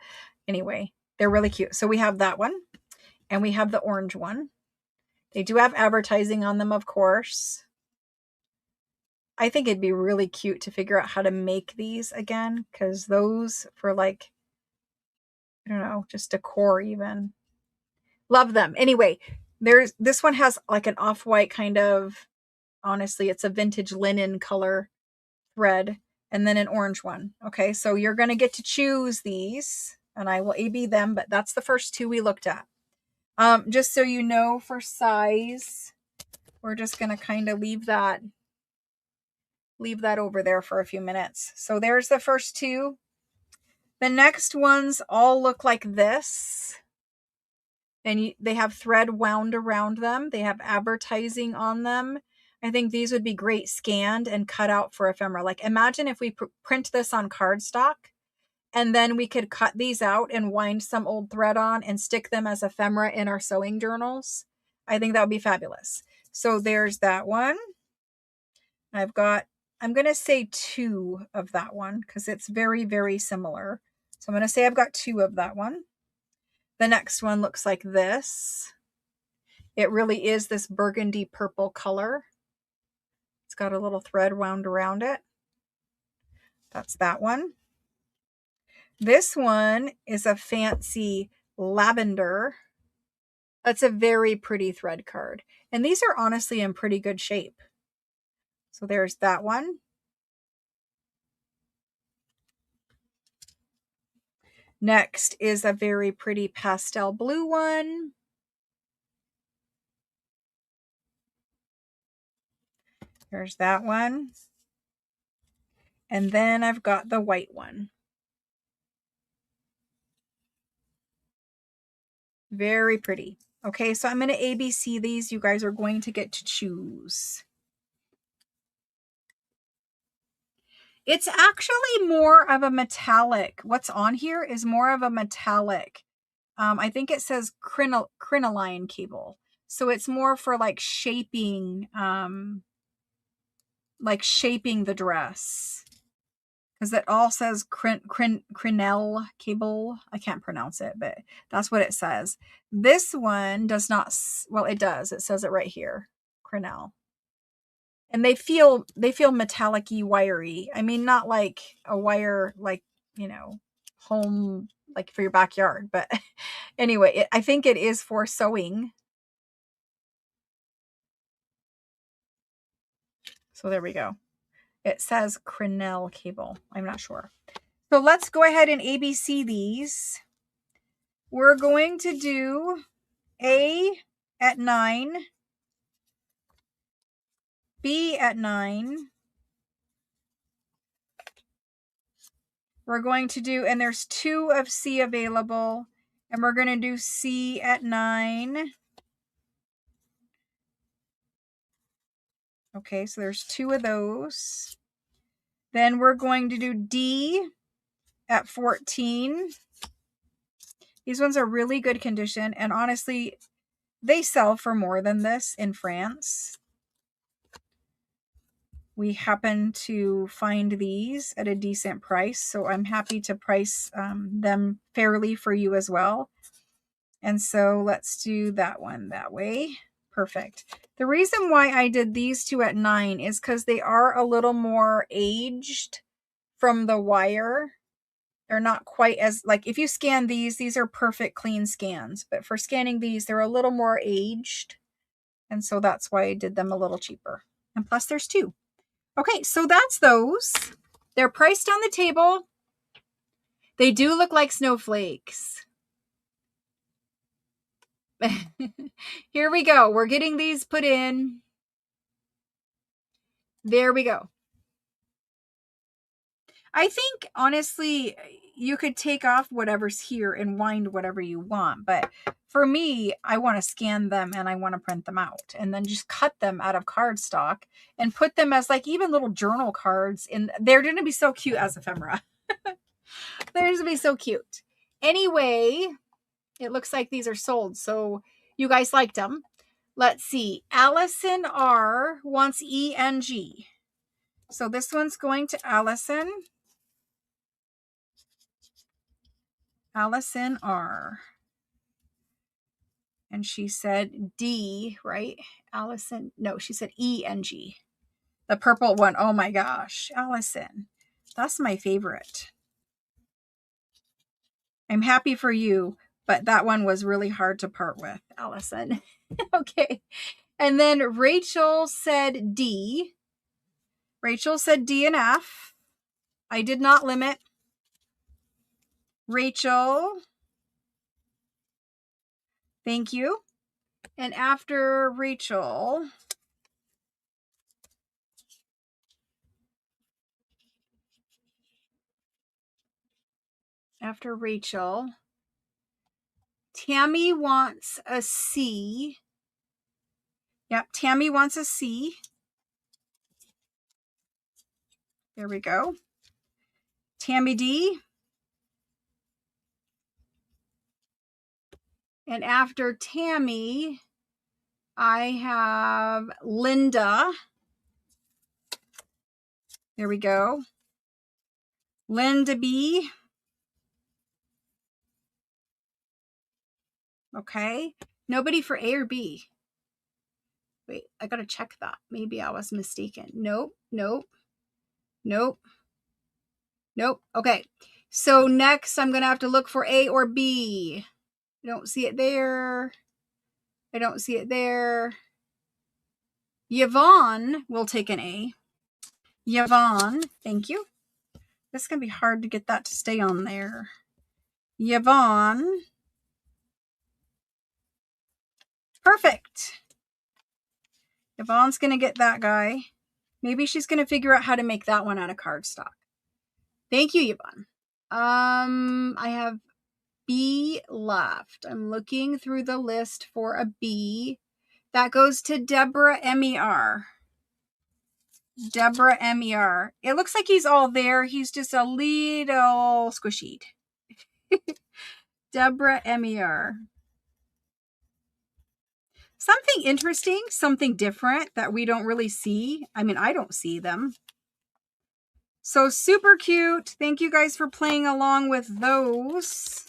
Anyway, they're really cute. So we have that one, and we have the orange one. They do have advertising on them, of course. I think it'd be really cute to figure out how to make these again, because those for like, I don't know, just decor even. Love them. Anyway, this one has like an off-white kind of honestly, it's a vintage linen color thread, and then an orange one. Okay, so you're going to get to choose these, and I will AB them, but that's the first two we looked at. Just so you know, for size, we're just going to kind of leave that over there for a few minutes. So there's the first two. The next ones all look like this. And they have thread wound around them. They have advertising on them. I think these would be great scanned and cut out for ephemera. Like imagine if we print this on cardstock and then we could cut these out and wind some old thread on and stick them as ephemera in our sewing journals. I think that would be fabulous. So there's that one. I'm going to say 2 of that one because it's very, very similar. So I'm going to say I've got 2 of that one. The next one looks like this. It really is this burgundy purple color. It's got a little thread wound around it. That's that one. This one is a fancy lavender. That's a very pretty thread card. And these are honestly in pretty good shape. So there's that one. Next is a very pretty pastel blue one. There's that one. And then I've got the white one. Very pretty. Okay, so I'm going to ABC these. You guys are going to get to choose. It's actually more of a metallic. What's on here is more of a metallic. I think it says crinoline cable. So it's more for like shaping the dress. Because it all says crinell cable. I can't pronounce it, but that's what it says. This one does not, well, it does. It says it right here, crinell. And they feel metallic-y, wiry. I mean, not like a wire, like, you know, home, like for your backyard. But anyway, I think it is for sewing. So there we go. It says crinell cable. I'm not sure. So let's go ahead and ABC these. We're going to do A at 9, B at 9. We're going to do, and there's 2 of C available, and we're going to do C at 9. Okay, so there's 2 of those. Then we're going to do D at 14. These ones are really good condition, and honestly, they sell for more than this in France. We happen to find these at a decent price, so I'm happy to price them fairly for you as well. And so let's do that one that way. Perfect. The reason why I did these 2 at 9 is because they are a little more aged from the wire. They're not quite as, like if you scan these are perfect clean scans, but for scanning these, they're a little more aged. And so that's why I did them a little cheaper. And plus there's 2. Okay, so that's those. They're priced on the table. They do look like snowflakes. Here we go. We're getting these put in. There we go. I think, honestly, you could take off whatever's here and wind whatever you want. But for me, I want to scan them and I want to print them out. And then just cut them out of cardstock and put them as like even little journal cards. And they're going to be so cute as ephemera. They're going to be so cute. Anyway, it looks like these are sold. So you guys liked them. Let's see. Allison R wants ENG. So this one's going to Allison. Allison R. And she said D, right? Allison. No, she said ENG. The purple one. Oh my gosh. Allison. That's my favorite. I'm happy for you, but that one was really hard to part with, Allison. Okay. And then Rachel said D. Rachel said D and F. I did not limit. Rachel, thank you. And after Rachel, Tammy wants a C. Yep, Tammy wants a C. There we go. Tammy D. And after Tammy, I have Linda. There we go. Linda B. Okay. Nobody for A or B. Wait, I got to check that. Maybe I was mistaken. Nope, nope, nope, nope. Okay. So next I'm going to have to look for A or B. I don't see it there. I don't see it there. Yvonne will take an A. Yvonne, thank you. This is going to be hard to get that to stay on there. Yvonne. Perfect. Yvonne's going to get that guy. Maybe she's going to figure out how to make that one out of cardstock. Thank you, Yvonne. I have B left. I'm looking through the list for a B. That goes to Deborah MER. Deborah MER. It looks like he's all there. He's just a little squishied. Deborah MER. Something interesting, something different that we don't really see. I mean, I don't see them. So super cute. Thank you guys for playing along with those.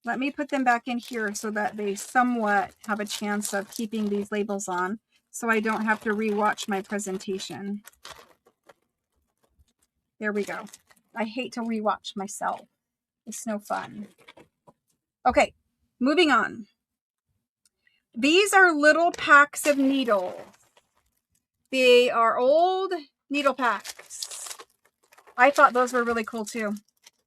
Let me put them back in here so that they somewhat have a chance of keeping these labels on, so I don't have to rewatch my presentation. There we go. I hate to rewatch myself. It's no fun. Okay, moving on. These are little packs of needles. They are old needle packs. I thought those were really cool too.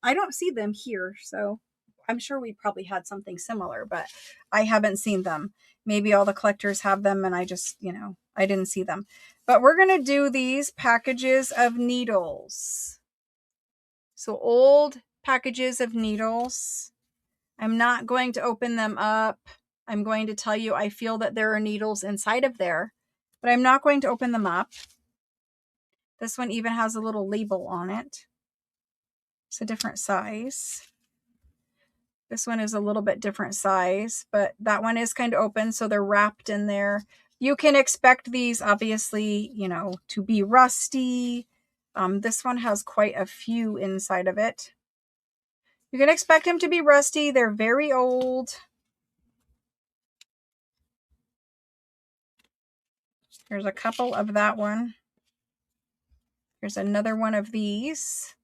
I don't see them here, so I'm sure we probably had something similar, but I haven't seen them. Maybe all the collectors have them and I just, I didn't see them. But we're going to do these packages of needles. So old packages of needles. I'm not going to open them up. I'm going to tell you I feel that there are needles inside of there, but I'm not going to open them up. This one even has a little label on it. It's a different size. This one is a little bit different size, but that one is kind of open, so they're wrapped in there. You can expect these, obviously, to be rusty. This one has quite a few inside of it. You can expect them to be rusty. They're very old. There's a couple of that one. Here's another one of these.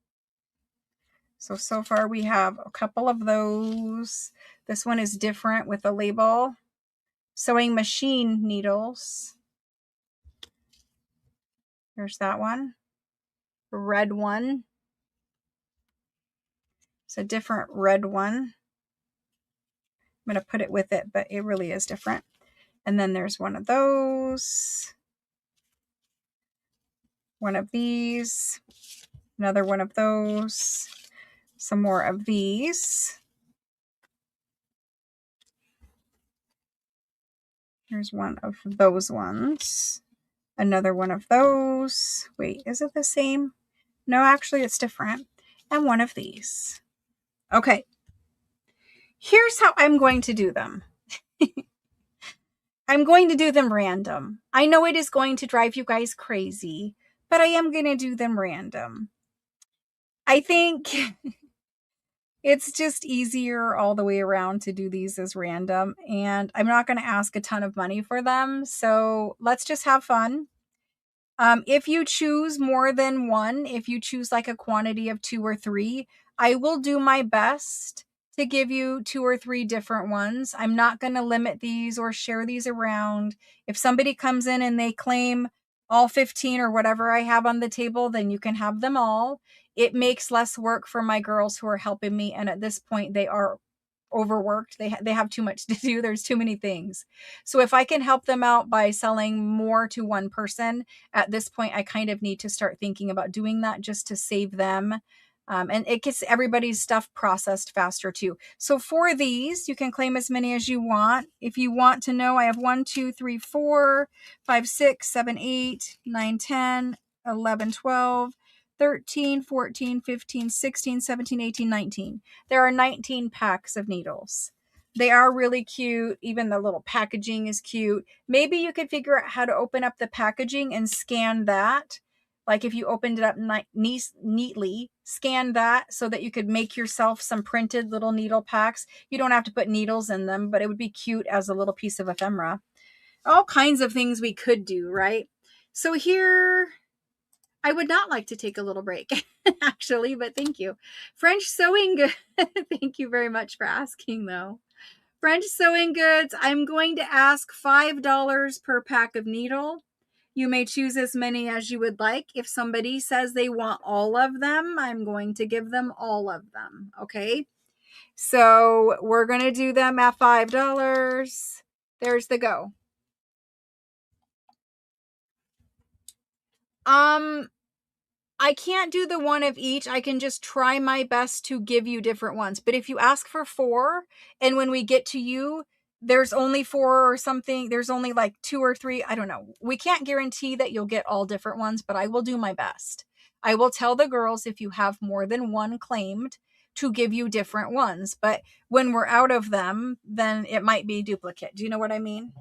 So far we have a couple of those. This one is different with the label. Sewing machine needles. There's that one. Red one. It's a different red one. I'm going to put it with it, but it really is different. And then there's one of those. One of these. Another one of those. Some more of these. Here's one of those ones. Another one of those. Wait, is it the same? No, actually it's different. And one of these. Okay. Here's how I'm going to do them. I'm going to do them random. I know it is going to drive you guys crazy, but I am going to do them random. I think it's just easier all the way around to do these as random, and I'm not going to ask a ton of money for them, so let's just have fun. If you choose more than one, if you choose like a quantity of 2 or 3, I will do my best to give you 2 or 3 different ones. I'm not going to limit these or share these around. If somebody comes in and they claim all 15 or whatever I have on the table, then you can have them all. It makes less work for my girls who are helping me. And at this point, they are overworked. They have too much to do. There's too many things. So if I can help them out by selling more to one person, at this point, I kind of need to start thinking about doing that just to save them. And it gets everybody's stuff processed faster too. So for these, you can claim as many as you want. If you want to know, I have 1, 2, 3, 4, 5, 6, 7, 8, 9, 10, 11, 12, 13, 14, 15, 16, 17, 18, 19. There are 19 packs of needles. They are really cute. Even the little packaging is cute. Maybe you could figure out how to open up the packaging and scan that. Like if you opened it up neatly, scan that so that you could make yourself some printed little needle packs. You don't have to put needles in them, but it would be cute as a little piece of ephemera. All kinds of things we could do, right? So here, I would not like to take a little break, actually, but thank you. French sewing goods. Thank you very much for asking, though. French sewing goods, I'm going to ask $5 per pack of needle. You may choose as many as you would like. If somebody says they want all of them, I'm going to give them all of them, okay? So we're going to do them at $5. There's the go. I can't do the one of each. I can just try my best to give you different ones. But if you ask for 4, and when we get to you, there's only 4 or something, there's only like 2 or 3, I don't know. We can't guarantee that you'll get all different ones, but I will do my best. I will tell the girls if you have more than one claimed to give you different ones. But when we're out of them, then it might be duplicate. Do you know what I mean?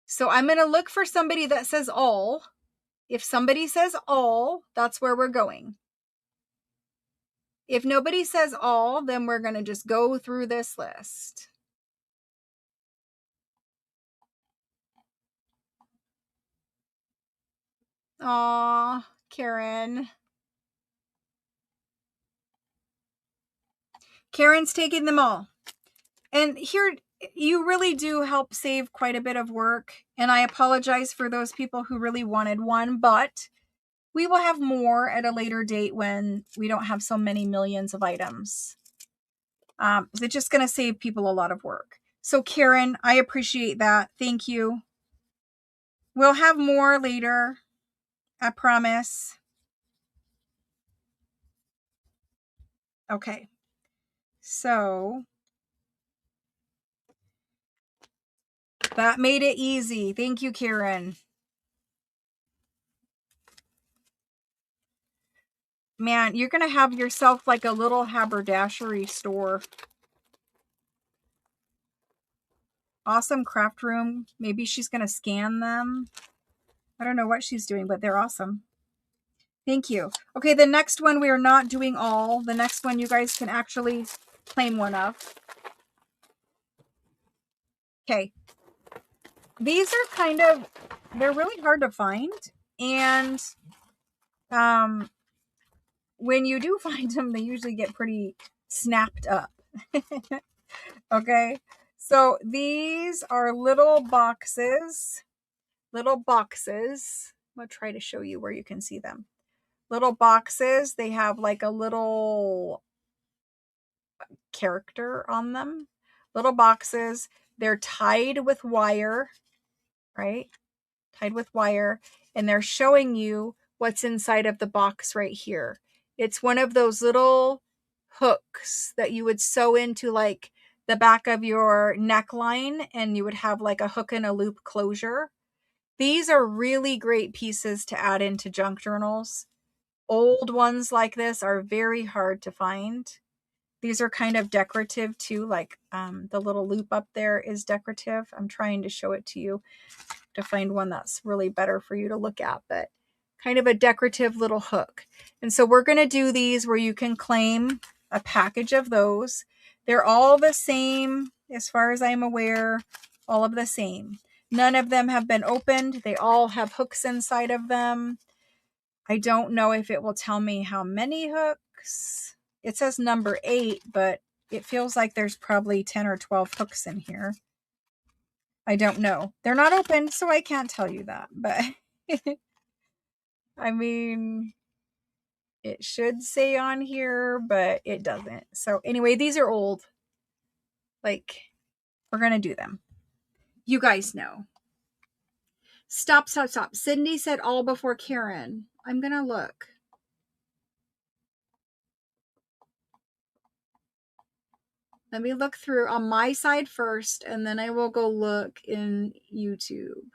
So I'm going to look for somebody that says all. If somebody says all, that's where we're going. If nobody says all, then we're going to just go through this list. Aw, Karen. Karen's taking them all. And here, you really do help save quite a bit of work. And I apologize for those people who really wanted one, but we will have more at a later date when we don't have so many millions of items. It's just going to save people a lot of work. So Karen, I appreciate that. Thank you. We'll have more later. I promise. Okay. So that made it easy. Thank you, Karen. Man, you're going to have yourself like a little haberdashery store. Awesome craft room. Maybe she's going to scan them. I don't know what she's doing, but they're awesome. Thank you. Okay, the next one we are not doing all. The next one you guys can actually claim one of. Okay. These are kind of, they're really hard to find. And when you do find them, they usually get pretty snapped up. Okay. So these are little boxes. Little boxes. I'm going to try to show you where you can see them. Little boxes. They have like a little character on them. Little boxes. They're tied with wire, right? Tied with wire. And they're showing you what's inside of the box right here. It's one of those little hooks that you would sew into like the back of your neckline, and you would have like a hook and a loop closure. These are really great pieces to add into junk journals. Old ones like this are very hard to find. These are kind of decorative too, like the little loop up there is decorative. I'm trying to show it to you to find one that's really better for you to look at, but kind of a decorative little hook. And so we're going to do these where you can claim a package of those. They're all the same as far as I'm aware, all of the same. None of them have been opened. They all have hooks inside of them. I don't know if it will tell me how many hooks. it says number 8, but it feels like there's probably 10 or 12 hooks in here. I don't know. They're not open, so I can't tell you that. But I mean, it should say on here, but it doesn't. So anyway, these are old. Like, we're going to do them. You guys know. Stop. Sydney said all before Karen. I'm going to look. Let me look through on my side first, and then I will go look in YouTube.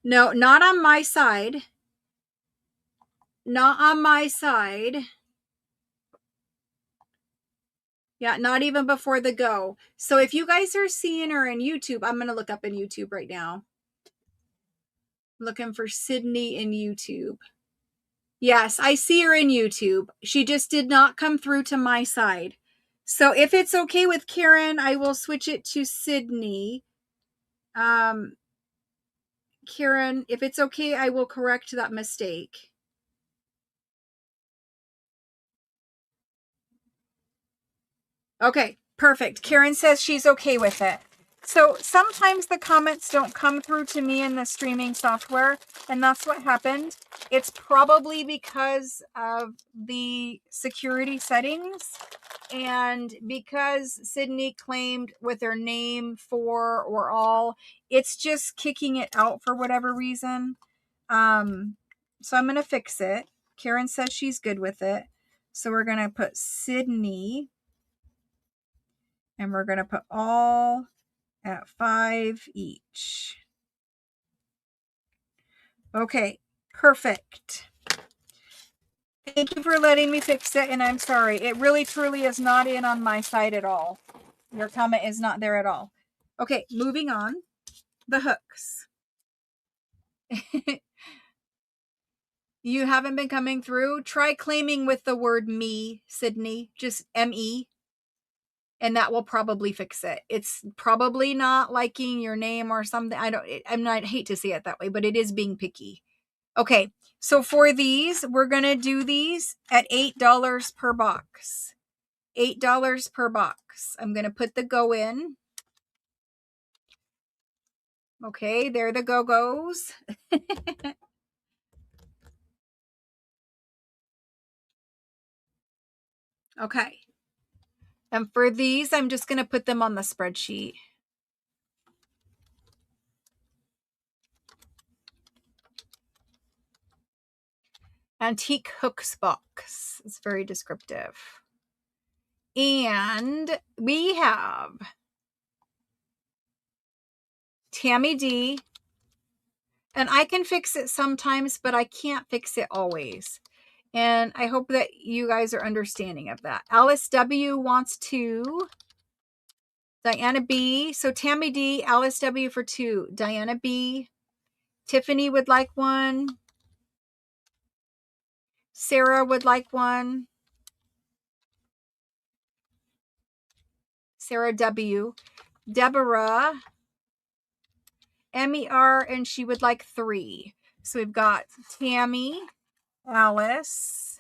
No, not on my side. Not on my side. Yeah, not even before the go. So if you guys are seeing her in YouTube, I'm going to look up in YouTube right now. Looking for Sydney in YouTube. Yes, I see her in YouTube. She just did not come through to my side. So if it's okay with Karen, I will switch it to Sydney. Karen, if it's okay, I will correct that mistake. Okay, perfect. Karen says she's okay with it. So sometimes the comments don't come through to me in the streaming software, and that's what happened. It's probably because of the security settings and because Sydney claimed with her name for or all, it's just kicking it out for whatever reason. So I'm going to fix it. Karen says she's good with it. So we're going to put Sydney, and we're going to put all at 5 each. Okay, perfect. Thank you for letting me fix it, and I'm sorry. It really truly is not in on my side at all. Your comment is not there at all. Okay, moving on. The hooks. You haven't been coming through? Try claiming with the word me, Sydney. Just M-E. And that will probably fix it. It's probably not liking your name or something. I hate to say it that way, but it is being picky. Okay, so for these, we're going to do these at $8 per box. $8 per box. I'm going to put the go in. Okay, there the go goes. Okay. And for these, I'm just going to put them on the spreadsheet. Antique hooks box. It's very descriptive. And we have Tammy D. And I can fix it sometimes, but I can't fix it always. And I hope that you guys are understanding of that. Alice W wants 2. Diana B. So Tammy D, Alice W for 2. Diana B. Tiffany would like 1. Sarah would like 1. Sarah W. Deborah. MER, and she would like 3. So we've got Tammy, Alice,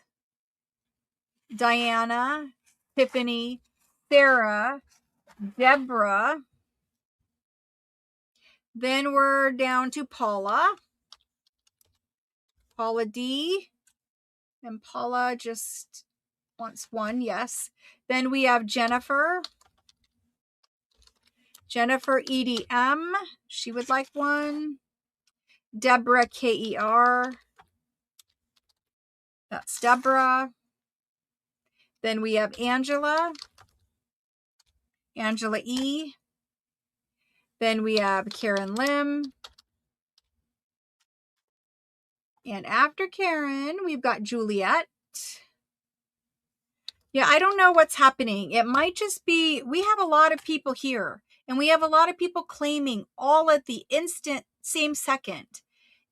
Diana, Tiffany, Sarah, Deborah. Then we're down to Paula. Paula D. And Paula just wants 1, yes. Then we have Jennifer. Jennifer EDM. She would like 1. Deborah KER. That's Deborah. Then we have Angela. Angela E. Then we have Karen Lim. And after Karen, we've got Juliet. Yeah, I don't know what's happening. It might just be, we have a lot of people here. And we have a lot of people claiming all at the instant, same second.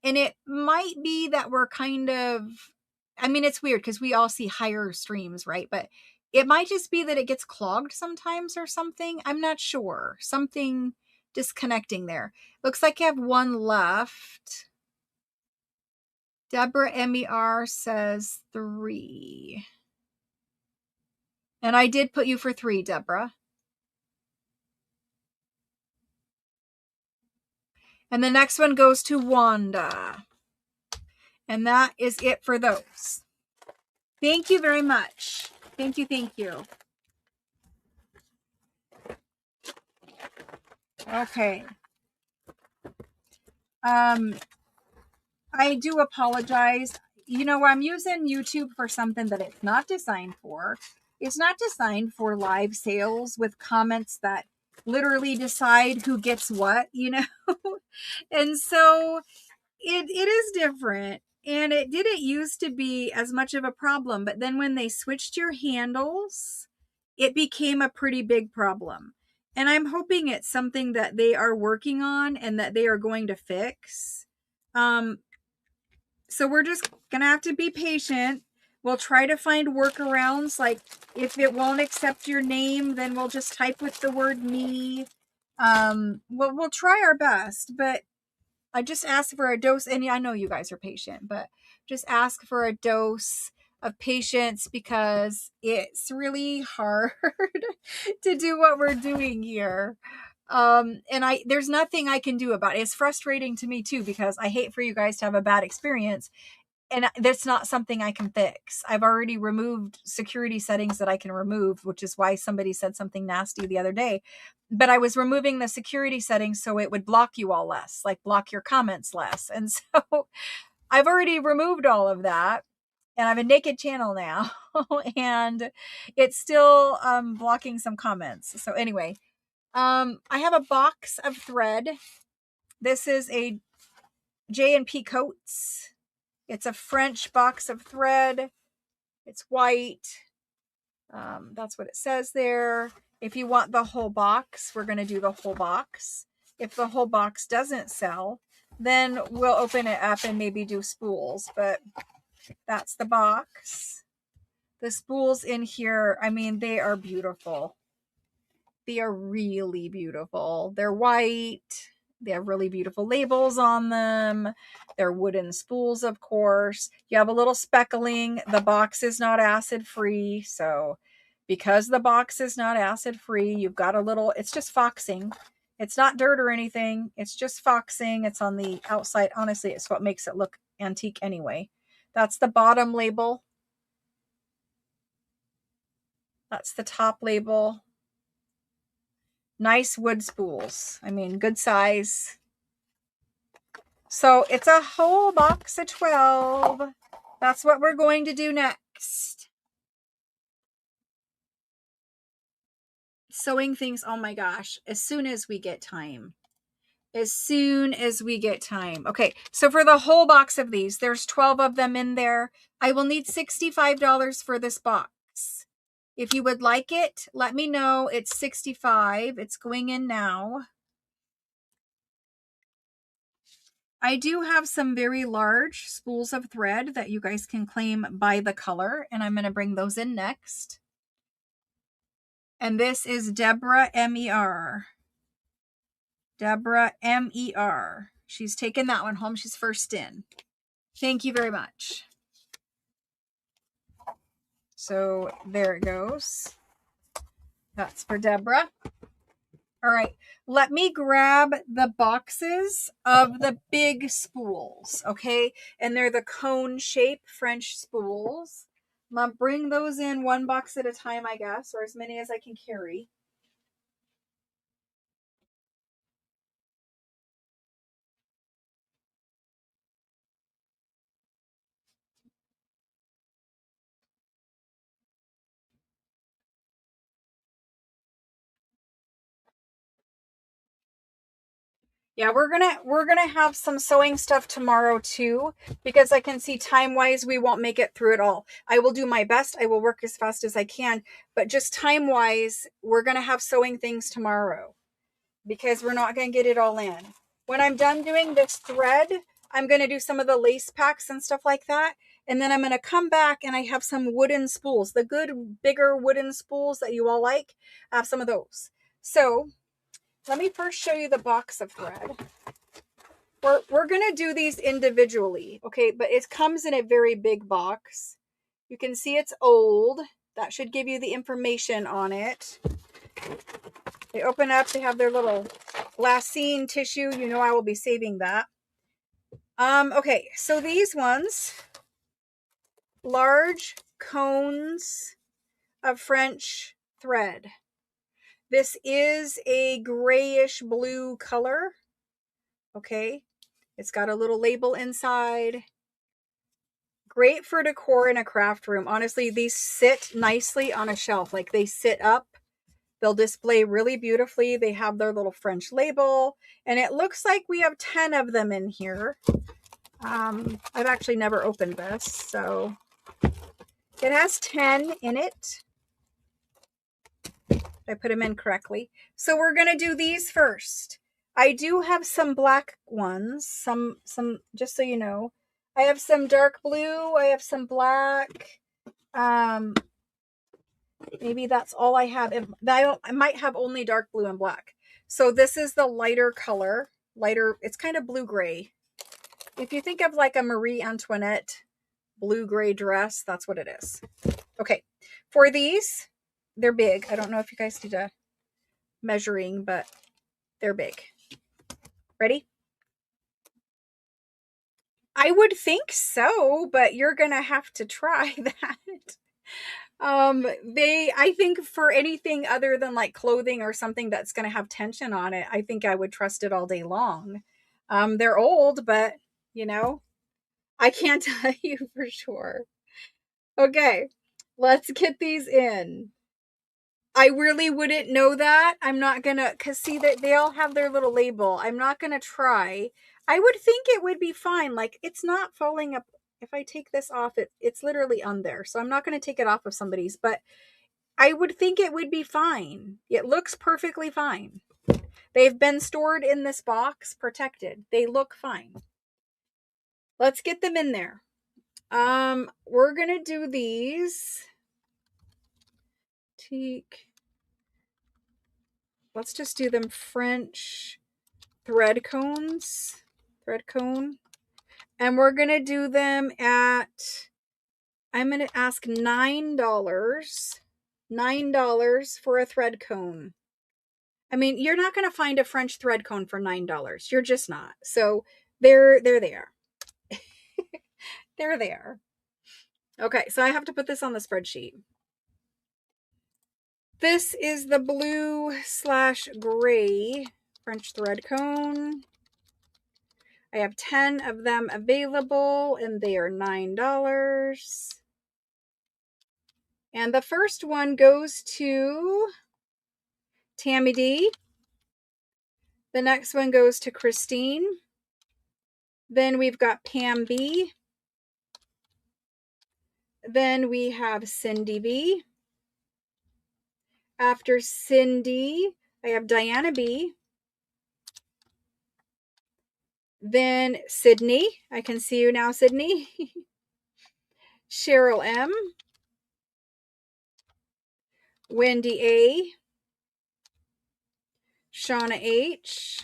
And it might be that we're kind of, I mean, it's weird because we all see higher streams, right? But it might just be that it gets clogged sometimes or something. I'm not sure. Something disconnecting there. Looks like I have 1 left. Deborah MER says 3. And I did put you for 3, Deborah. And the next one goes to Wanda. And that is it for those. Thank you very much. Thank you, thank you. Okay. I do apologize. You know, I'm using YouTube for something that it's not designed for. It's not designed for live sales with comments that literally decide who gets what, you know? And so it is different. And it didn't used to be as much of a problem. But then when they switched your handles, it became a pretty big problem. And I'm hoping it's something that they are working on and that they are going to fix. So we're just going to have to be patient. We'll try to find workarounds. Like if it won't accept your name, then we'll just type with the word me. We'll try our best, but I just ask for a dose. And yeah, I know you guys are patient, but just ask for a dose of patience because it's really hard to do what we're doing here. And there's nothing I can do about it. It's frustrating to me too, because I hate for you guys to have a bad experience. And that's not something I can fix. I've already removed security settings that I can remove, which is why somebody said something nasty the other day. But I was removing the security settings so it would block you all less, like block your comments less. And so I've already removed all of that. And I have a naked channel now. And it's still blocking some comments. So anyway, I have a box of thread. This is a J&P Coats. It's a French box of thread. It's white. That's what it says there. If you want the whole box, we're going to do the whole box. If the whole box doesn't sell, then we'll open it up and maybe do spools. But that's the box. The spools in here, I mean, they are beautiful. They are really beautiful. They're white. They have really beautiful labels on them. They're wooden spools, of course. You have a little speckling. The box is not acid free. So because the box is not acid free, you've got a little, it's just foxing. It's not dirt or anything. It's just foxing. It's on the outside. Honestly, it's what makes it look antique anyway. That's the bottom label. That's the top label. Nice wood spools. I mean, good size. So it's a whole box of 12. That's what we're going to do next. Sewing things, oh my gosh, as soon as we get time. As soon as we get time. Okay, so for the whole box of these, there's 12 of them in there. I will need $65 for this box. If you would like it, let me know. It's $65. It's going in now. I do have some very large spools of thread that you guys can claim by the color, and I'm going to bring those in next. And this is Deborah MER. Deborah MER. She's taken that one home. She's first in. Thank you very much. So there it goes. That's for Deborah. All right, let me grab the boxes of the big spools, okay? And they're the cone shape French spools. I'm gonna bring those in one box at a time, I guess, or as many as I can carry. Yeah, we're gonna have some sewing stuff tomorrow too, because I can see time-wise we won't make it through it all. I will do my best. I will work as fast as I can, but just time-wise, we're gonna have sewing things tomorrow because we're not gonna get it all in. When I'm done doing this thread, I'm gonna do some of the lace packs and stuff like that, and then I'm gonna come back and I have some wooden spools, the good bigger wooden spools that you all like. I have some of those. So let me first show you the box of thread. We're going to do these individually, okay? But it comes in a very big box. You can see it's old. That should give you the information on it. They open up, they have their little glassine tissue. You know I will be saving that. Okay, so these ones, large cones of French thread. This is a grayish blue color. Okay, it's got a little label inside. Great for decor in a craft room. Honestly, these sit nicely on a shelf. Like they sit up. They'll display really beautifully. They have their little French label. And it looks like we have 10 of them in here. I've actually never opened this. So it has 10 in it. I put them in correctly. So we're going to do these first. I do have some black ones. Some, just so you know. I have some dark blue. I have some black. Maybe that's all I have. I might have only dark blue and black. So this is the lighter color. Lighter, it's kind of blue-gray. If you think of like a Marie Antoinette blue-gray dress, that's what it is. Okay, for these, they're big. I don't know if you guys need a measuring, but they're big. Ready? I would think so, but you're gonna have to try that. I think for anything other than like clothing or something that's gonna have tension on it, I think I would trust it all day long. They're old, but you know, I can't tell you for sure. Okay, let's get these in. I really wouldn't know that. I'm not gonna, cause see that they all have their little label. I'm not gonna try. I would think it would be fine. Like it's not falling up. If I take this off, it's literally on there. So I'm not gonna take it off of somebody's, but I would think it would be fine. It looks perfectly fine. They've been stored in this box, protected. They look fine. Let's get them in there. We're gonna do these. Let's just do them French thread cones. Thread cone. And we're gonna do them at, I'm gonna ask $9. $9 for a thread cone. I mean, you're not gonna find a French thread cone for $9. You're just not. So they're there. They're there. Okay, so I have to put this on the spreadsheet. This is the blue/gray French thread cone. I have 10 of them available and they are $9. And the first one goes to Tammy D. The next one goes to Christine. Then we've got Pam B. Then we have Cindy B. After Cindy, I have Diana B. Then Sydney. I can see you now, Sydney. Cheryl M. Wendy A. Shauna H.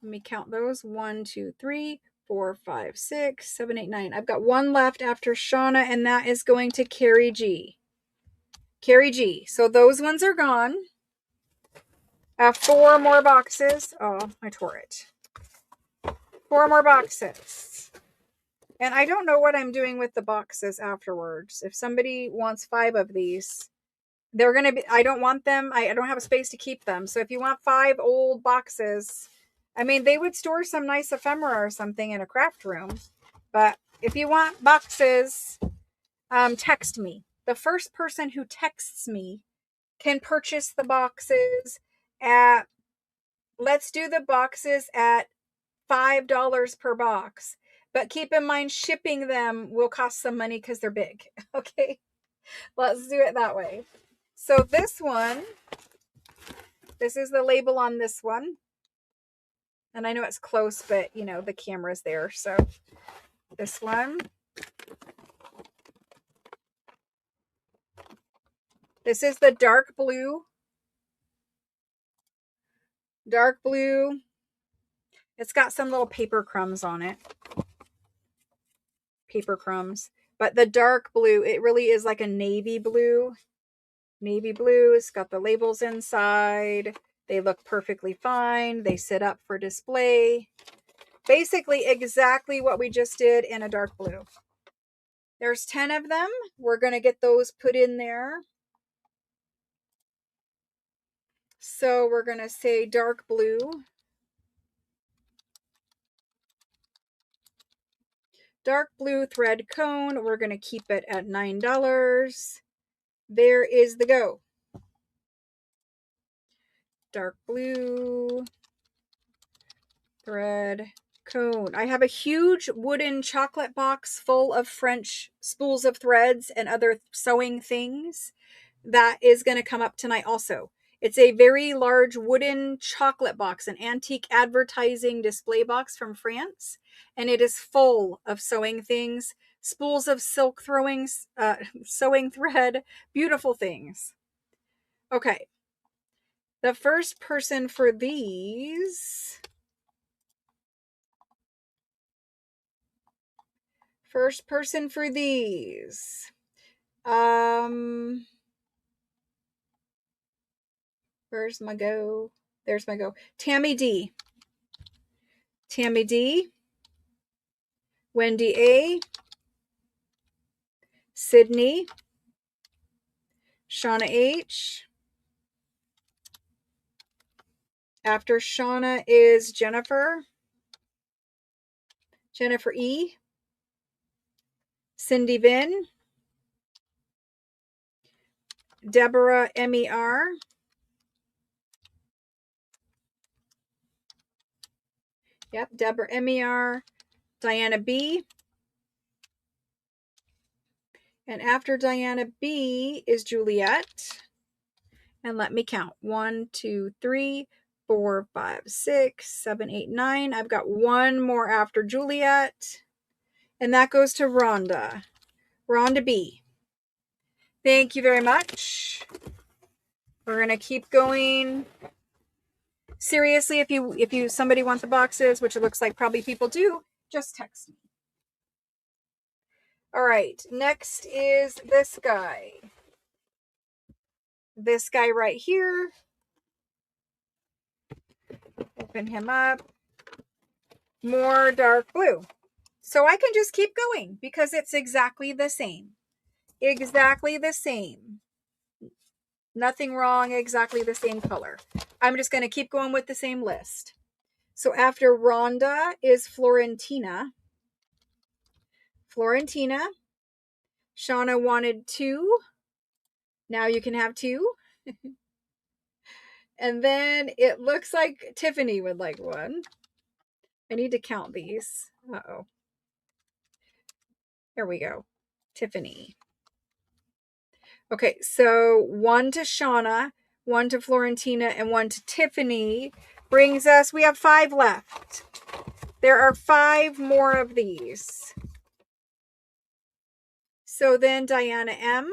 Let me count those. 1, 2, 3, 4, 5, 6, 7, 8, 9. I've got one left after Shauna, and that is going to Carrie G. Carrie G. So those ones are gone. I have 4 more boxes. Oh, I tore it. 4 more boxes. And I don't know what I'm doing with the boxes afterwards. If somebody wants 5 of these, they're going to be, I don't want them. I don't have a space to keep them. So if you want 5 old boxes, I mean, they would store some nice ephemera or something in a craft room. But if you want boxes, text me. The first person who texts me can purchase the boxes at, let's do the boxes at $5 per box. But keep in mind, shipping them will cost some money because they're big. Okay, let's do it that way. So this one, this is the label on this one. And I know it's close, but you know, the camera's there. So this one. This is the dark blue. Dark blue It's got some little paper crumbs on it. Paper crumbs. But the dark blue, it really is like a navy blue. Navy blue. It's got the labels inside. They look perfectly fine. They sit up for display. Basically exactly what we just did in a dark blue. There's 10 of them. We're going to get those put in there. So we're going to say dark blue. Dark blue thread cone. We're going to keep it at $9. There is the go. Dark blue thread cone. I have a huge wooden chocolate box full of French spools of threads and other sewing things that is going to come up tonight also. It's a very large wooden chocolate box, an antique advertising display box from France, and it is full of sewing things, spools of silk sewing thread, beautiful things. Okay. The first person for these. First person for these. Where's my go? There's my go. Tammy D. Tammy D. Wendy A. Sydney. Shauna H. After Shauna is Jennifer. Jennifer E. Cindy Vin. Deborah MER. Yep, Deborah MER. Diana B. And after Diana B is Juliet. And let me count. 1, 2, 3, 4, 5, 6, 7, 8, 9. I've got one more after Juliet. And that goes to Rhonda. Rhonda B. Thank you very much. We're going to keep going. Seriously, if somebody wants the boxes, which it looks like probably people do, just text me. All right, next is this guy. This guy right here. Open him up. More dark blue. So I can just keep going because it's exactly the same. Exactly the same. Nothing wrong, exactly the same color. I'm just going to keep going with the same list. So after Rhonda is Florentina. Florentina. Shauna wanted 2. Now you can have 2. And then it looks like Tiffany would like 1. I need to count these. Uh-oh. There we go. Tiffany. Okay, so 1 to Shauna, 1 to Florentina, and 1 to Tiffany brings us, we have 5 left. There are 5 more of these. So then Diana M.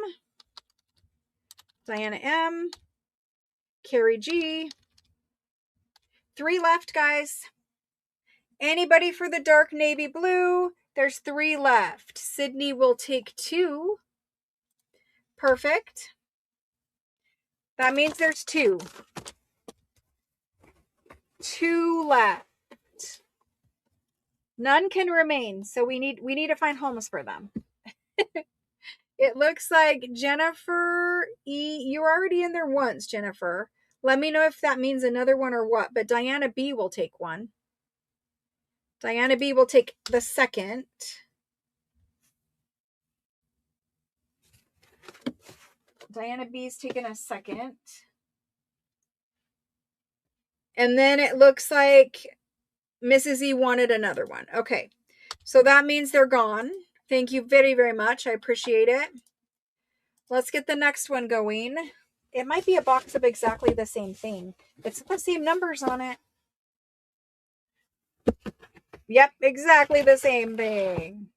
Diana M. Carrie G. 3 left, guys. Anybody for the dark navy blue? There's 3 left. Sydney will take 2. Perfect. That means there's 2. 2 left. None can remain, so we need to find homes for them. It looks like Jennifer E. You're already in there once, Jennifer. Let me know if that means another one or what, but Diana B will take 1. Diana B will take the second. Diana B's taking a second. And then it looks like Mrs. E wanted another one. Okay. So that means they're gone. Thank you very, very much. I appreciate it. Let's get the next one going. It might be a box of exactly the same thing. It's the same numbers on it. Yep, exactly the same thing.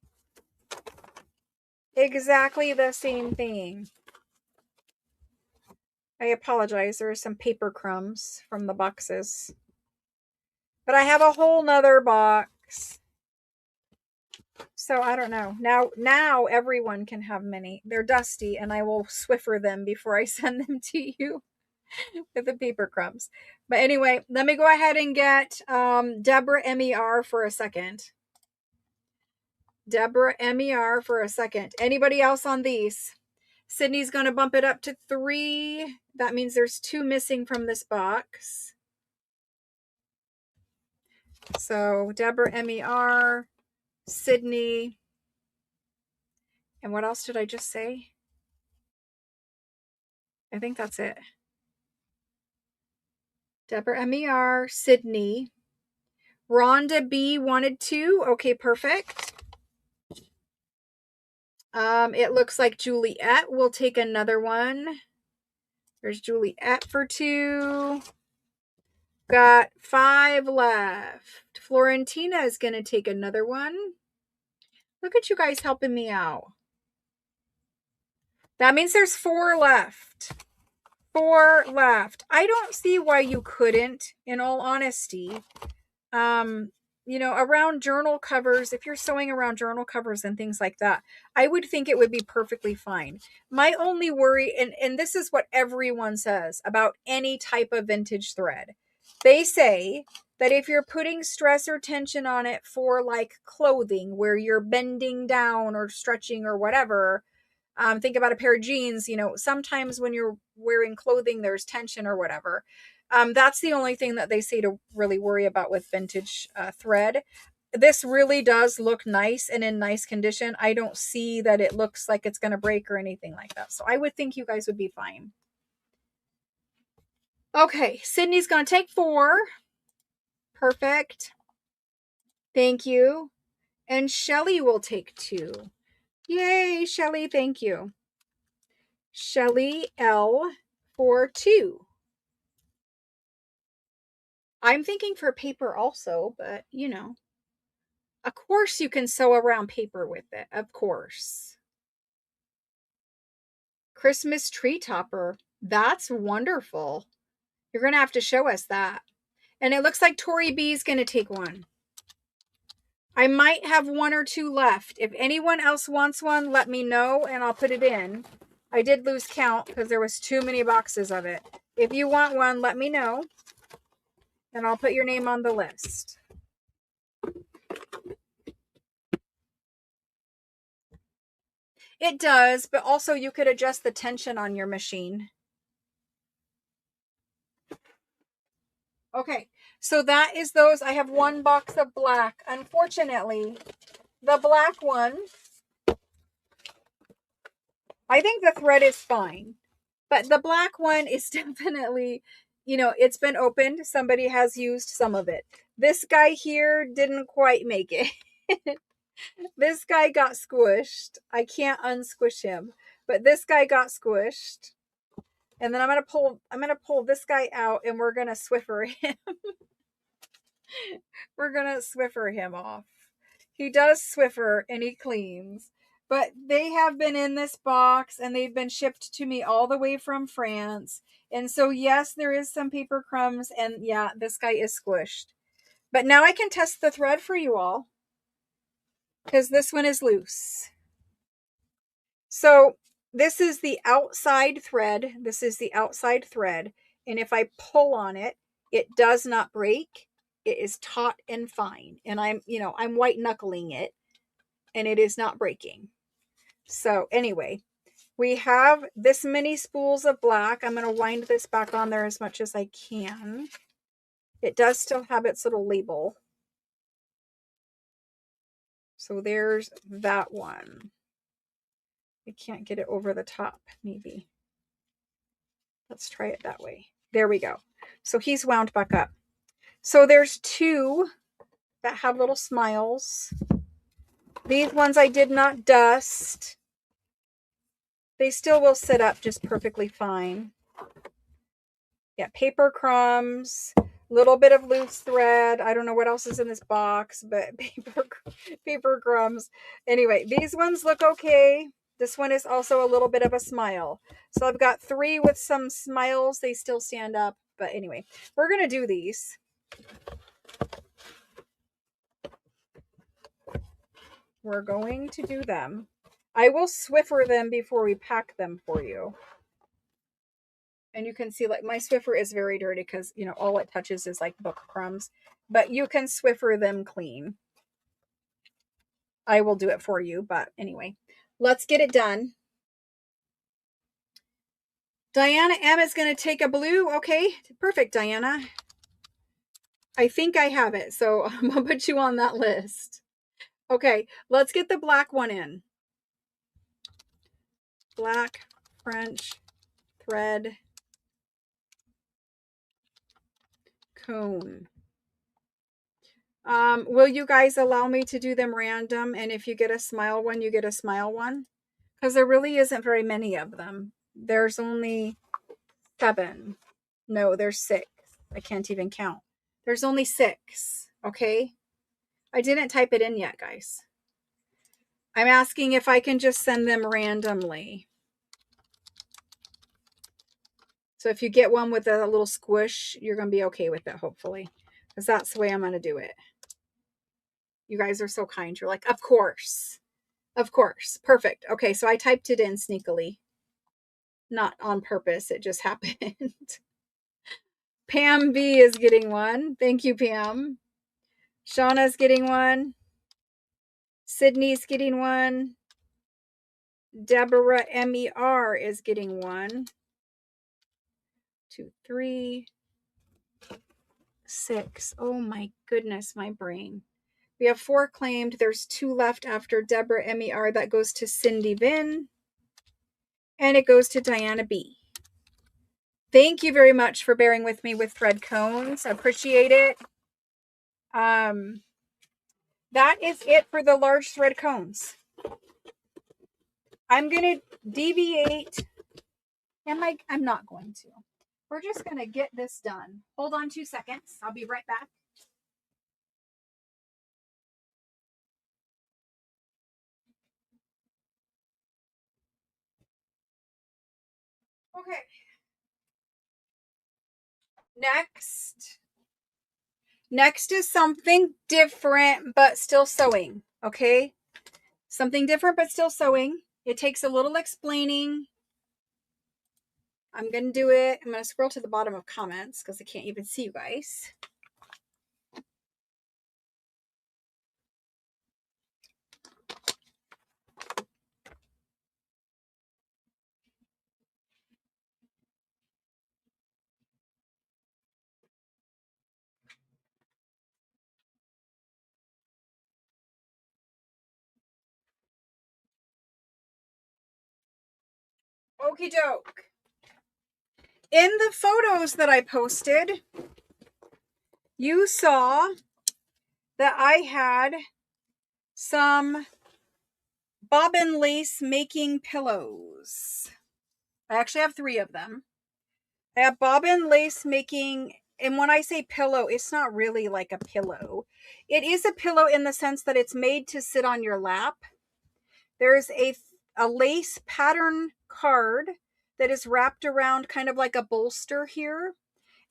Exactly the same thing. I apologize. There are some paper crumbs from the boxes. But I have a whole nother box. So I don't know. Now everyone can have many. They're dusty and I will Swiffer them before I send them to you with the paper crumbs. But anyway, let me go ahead and get Deborah MER for a second. Deborah MER for a second. Anybody else on these? Sydney's going to bump it up to 3. That means there's 2 missing from this box. So Deborah MER, Sydney, and what else did I just say? I think that's it. Deborah MER, Sydney. Rhonda B wanted 2. Okay, perfect. It looks like Juliet will take another one. There's Juliet for 2. Got 5 left. Florentina is going to take another one. Look at you guys helping me out. That means there's 4 left. 4 left. I don't see why you couldn't, in all honesty. You know, around journal covers, if you're sewing around journal covers and things like that, I would think it would be perfectly fine. My only worry, and this is what everyone says about any type of vintage thread. They say that if you're putting stress or tension on it for like clothing where you're bending down or stretching or whatever, think about a pair of jeans, you know, sometimes when you're wearing clothing, there's tension or whatever. That's the only thing that they say to really worry about with vintage thread. This really does look nice and in nice condition. I don't see that it looks like it's going to break or anything like that. So I would think you guys would be fine. Okay, Sydney's going to take 4. Perfect. Thank you. And Shelly will take 2. Yay, Shelly, thank you. Shelly L for 2. I'm thinking for paper also, but you know, of course you can sew around paper with it. Of course. Christmas tree topper. That's wonderful. You're going to have to show us that. And it looks like Tori B is going to take one. I might have 1 or 2 left. If anyone else wants one, let me know and I'll put it in. I did lose count because there was too many boxes of it. If you want one, let me know. And I'll put your name on the list. It does, but also you could adjust the tension on your machine. Okay, so that is those. I have 1 box of black. Unfortunately, the black one, I think the thread is fine, but the black one is definitely, you know, it's been opened. Somebody has used some of it. This guy here didn't quite make it. This guy got squished. I can't unsquish him, but this guy got squished. And then I'm going to pull this guy out and we're going to Swiffer him. We're going to Swiffer him off. He does Swiffer and he cleans. But they have been in this box and they've been shipped to me all the way from France. And so, yes, there is some paper crumbs. And yeah, this guy is squished. But now I can test the thread for you all, because this one is loose. So this is the outside thread. This is the outside thread. And if I pull on it, it does not break. It is taut and fine. And I'm white knuckling it and it is not breaking. So anyway, we have this many spools of black. I'm going to wind this back on there as much as I can. It does still have its little label. So there's that one. I can't get it over the top, maybe. Let's try it that way. There we go. So he's wound back up. So there's 2 that have little smiles. These ones I did not dust. They still will sit up just perfectly fine. Yeah, paper crumbs, little bit of loose thread. I don't know what else is in this box, but paper crumbs. Anyway, these ones look okay. This one is also a little bit of a smile. So I've got 3 with some smiles. They still stand up. But anyway, we're going to do these. We're going to do them. I will Swiffer them before we pack them for you. And you can see, like, my Swiffer is very dirty because, you know, all it touches is like book crumbs. But you can Swiffer them clean. I will do it for you, but anyway, let's get it done. Diana M is going to take a blue. Okay, perfect, Diana. I think I have it, so I'm going to put you on that list. Okay, let's get the black one in. Black French thread cone. Will you guys allow me to do them random? And if you get a smile one, you get a smile one? Because there really isn't very many of them. There's only 7. No, there's 6. I can't even count. There's only 6. Okay. I didn't type it in yet, guys. I'm asking if I can just send them randomly. So if you get one with a little squish, you're going to be okay with it, hopefully. Because that's the way I'm going to do it. You guys are so kind. You're like, of course. Of course. Perfect. Okay, so I typed it in sneakily. Not on purpose. It just happened. Pam B is getting one. Thank you, Pam. Shauna's getting one. Sydney's getting one. Deborah MER is getting one. 2, 3, 6. Oh my goodness, my brain. We have 4 claimed. There's 2 left after Deborah MER. That goes to Cindy Vin. And it goes to Diana B. Thank you very much for bearing with me with thread cones. I appreciate it. That is it for the large thread cones. I'm going to deviate. I'm not going to. We're just going to get this done. Hold on 2 seconds. I'll be right back. Okay. Next is something different, but still sewing. Okay. Something different, but still sewing. It takes a little explaining. I'm going to do it. I'm going to scroll to the bottom of comments because I can't even see you guys. Okie doke. In the photos that I posted, you saw that I had some bobbin lace making pillows. I actually have 3 of them. I have bobbin lace making, and when I say pillow, it's not really like a pillow. It is a pillow in the sense that it's made to sit on your lap. There's a lace pattern card that is wrapped around kind of like a bolster here.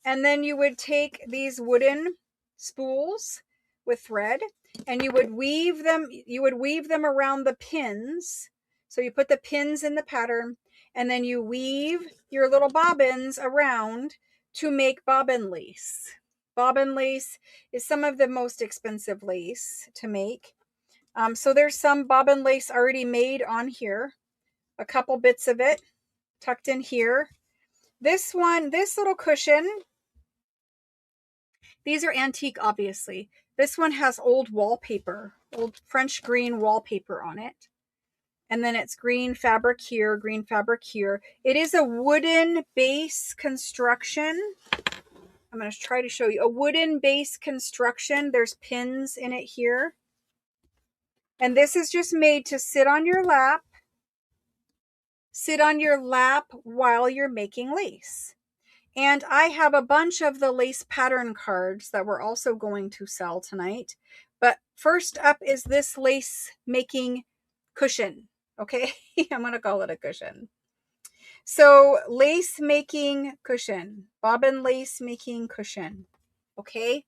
And then you would take these wooden spools with thread and you would weave them around the pins. So you put the pins in the pattern and then you weave your little bobbins around to make bobbin lace. Bobbin lace is some of the most expensive lace to make. So there's some bobbin lace already made on here. A couple bits of it tucked in here. This little cushion, these are antique, obviously. This one has old wallpaper, old French green wallpaper on it. And then it's green fabric here, green fabric here. It is a wooden base construction. I'm going to try to show you. A wooden base construction. There's pins in it here. And this is just made to sit on your lap. Sit on your lap while you're making lace. And I have a bunch of the lace pattern cards that we're also going to sell tonight. But first up is this lace making cushion. Okay, I'm going to call it a cushion. So lace making cushion, bobbin lace making cushion. Okay,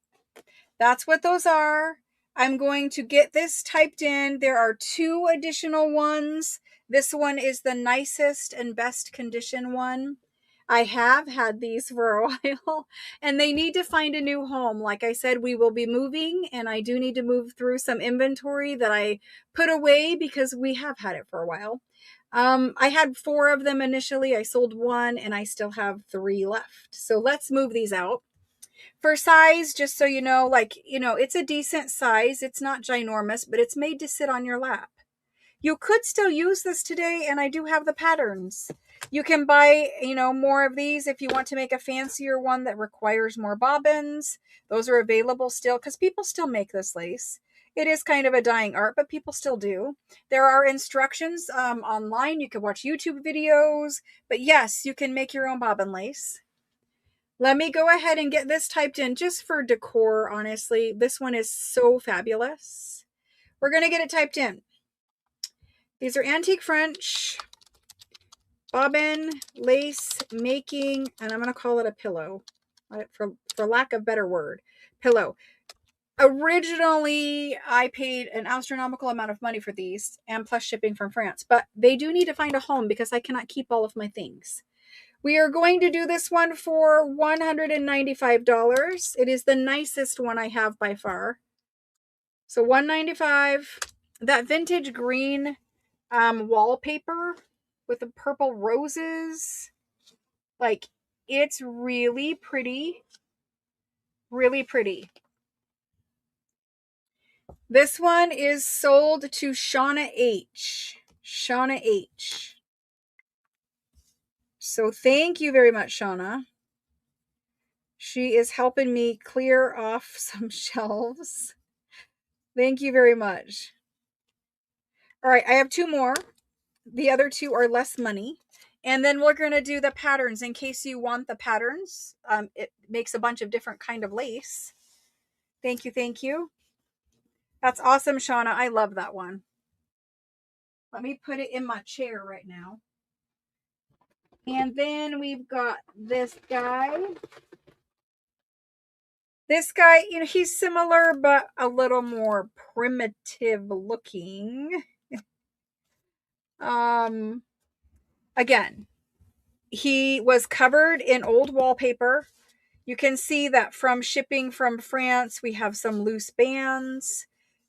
that's what those are. I'm going to get this typed in. There are 2 additional ones. This one is the nicest and best condition one. I have had these for a while and they need to find a new home. Like I said, we will be moving and I do need to move through some inventory that I put away because we have had it for a while. I had 4 of them initially. I sold 1 and I still have 3 left. So let's move these out. For size, just so you know, like, it's a decent size. It's not ginormous, but it's made to sit on your lap. You could still use this today, and I do have the patterns. You can buy, more of these if you want to make a fancier one that requires more bobbins. Those are available still because people still make this lace. It is kind of a dying art, but people still do. There are instructions online. You can watch YouTube videos, but yes, you can make your own bobbin lace. Let me go ahead and get this typed in just for decor, honestly. This one is so fabulous. We're going to get it typed in. These are antique French bobbin lace making, and I'm going to call it a pillow, for lack of better word, pillow. Originally, I paid an astronomical amount of money for these, and plus shipping from France, but they do need to find a home because I cannot keep all of my things. We are going to do this one for $195. It is the nicest one I have by far. So $195. That vintage green wallpaper with the purple roses. Like, it's really pretty. Really pretty. This one is sold to Shauna H. Shauna H. So thank you very much, Shauna. She is helping me clear off some shelves. Thank you very much. All right, I have 2 more. The other 2 are less money. And then we're going to do the patterns in case you want the patterns. It makes a bunch of different kind of lace. Thank you, thank you. That's awesome, Shauna. I love that one. Let me put it in my chair right now. And then we've got this guy. This guy, he's similar, but a little more primitive looking. Again, he was covered in old wallpaper. You can see that from shipping from France, we have some loose bands.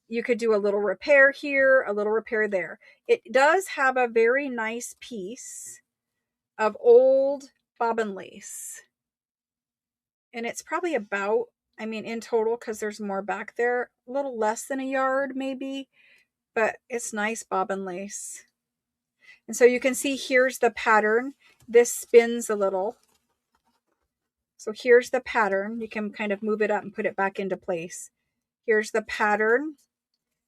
You could do a little repair here, a little repair there. It does have a very nice piece of old bobbin lace. And it's probably about, in total, because there's more back there, a little less than a yard maybe, but it's nice bobbin lace. And so you can see here's the pattern. This spins a little. So here's the pattern. You can kind of move it up and put it back into place. Here's the pattern.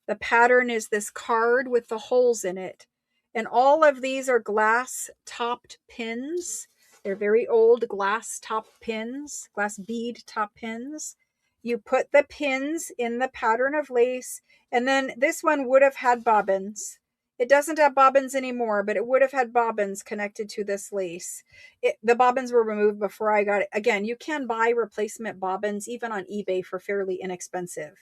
The pattern is this card with the holes in it. And all of these are glass topped pins. They're very old glass top pins, glass bead top pins. You put the pins in the pattern of lace, and then this one would have had bobbins. It doesn't have bobbins anymore, but it would have had bobbins connected to this lace. The bobbins were removed before I got it. Again, you can buy replacement bobbins even on eBay for fairly inexpensive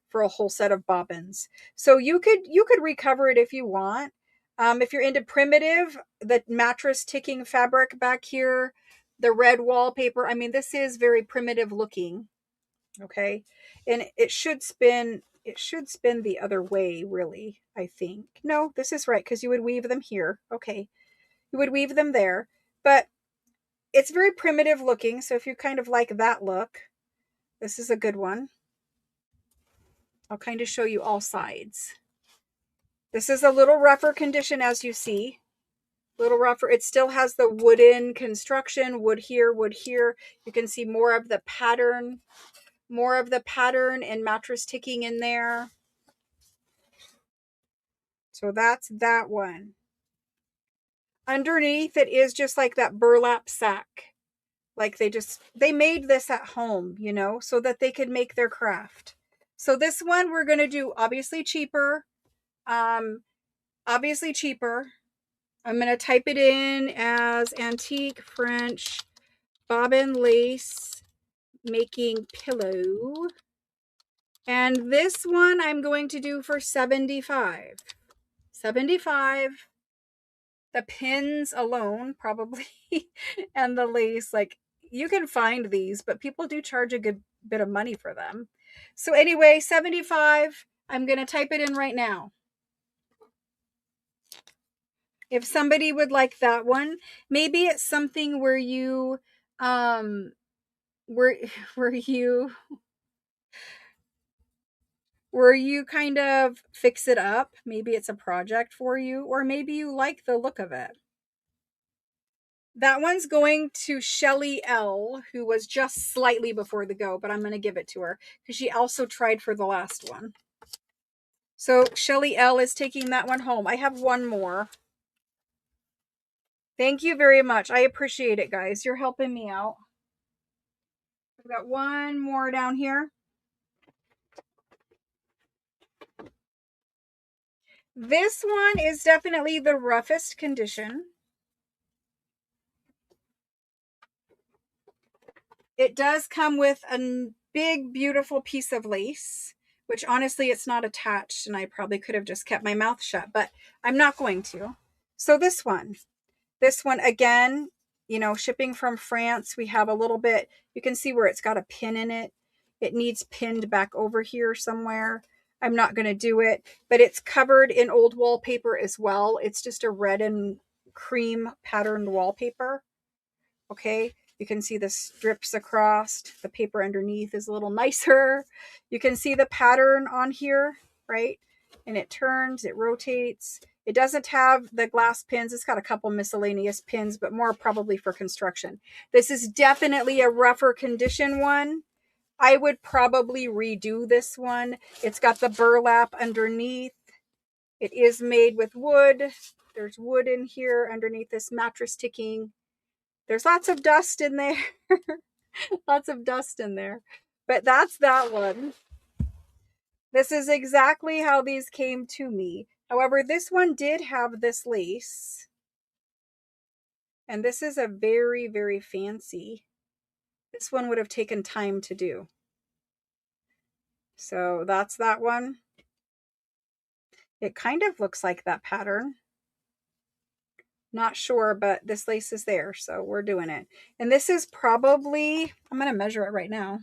for a whole set of bobbins. So you could recover it if you want. If you're into primitive, the mattress ticking fabric back here, the red wallpaper, this is very primitive looking. Okay. And it should spin the other way, really, I think. No, this is right, because you would weave them here. Okay. You would weave them there. But it's very primitive looking, so if you kind of like that look, this is a good one. I'll kind of show you all sides. This is a little rougher condition, as you see. Little rougher. It still has the wooden construction, wood here, wood here. You can see more of the pattern and mattress ticking in there. So that's that one. Underneath it is just like that burlap sack. Like they made this at home, so that they could make their craft. So this one we're going to do obviously cheaper. Obviously cheaper. I'm going to type it in as antique French bobbin lace making pillow. And this one I'm going to do for 75. 75. The pins alone, probably, and the lace, like, you can find these, but people do charge a good bit of money for them. So anyway, 75. I'm going to type it in right now. If somebody would like that one, maybe it's something where you where where you where you kind of fix it up. Maybe it's a project for you, or maybe you like the look of it. That one's going to Shelly L, who was just slightly before the go, but I'm going to give it to her because she also tried for the last one. So Shelly L is taking that one home. I have one more. Thank you very much. I appreciate it, guys. You're helping me out. I've got one more down here. This one is definitely the roughest condition. It does come with a big, beautiful piece of lace, which honestly, it's not attached, and I probably could have just kept my mouth shut, but I'm not going to. So this one again, you know, shipping from France, we have a little bit, you can see where it's got a pin in it. It needs pinned back over here somewhere. I'm not going to do it, but it's covered in old wallpaper as well. It's just a red and cream patterned wallpaper. Okay. You can see the strips across. The paper underneath is a little nicer. You can see the pattern on here, right? And it turns, it rotates. It doesn't have the glass pins. It's got a couple miscellaneous pins, but more probably for construction. This is definitely a rougher condition one. I would probably redo this one. It's got the burlap underneath. It is made with wood. There's wood in here underneath this mattress ticking. There's lots of dust in there. Lots of dust in there. But that's that one. This is exactly how these came to me. However, this one did have this lace. And this is a very, very fancy. This one would have taken time to do. So that's that one. It kind of looks like that pattern. Not sure, but this lace is there, so we're doing it. And this is probably, I'm going to measure it right now.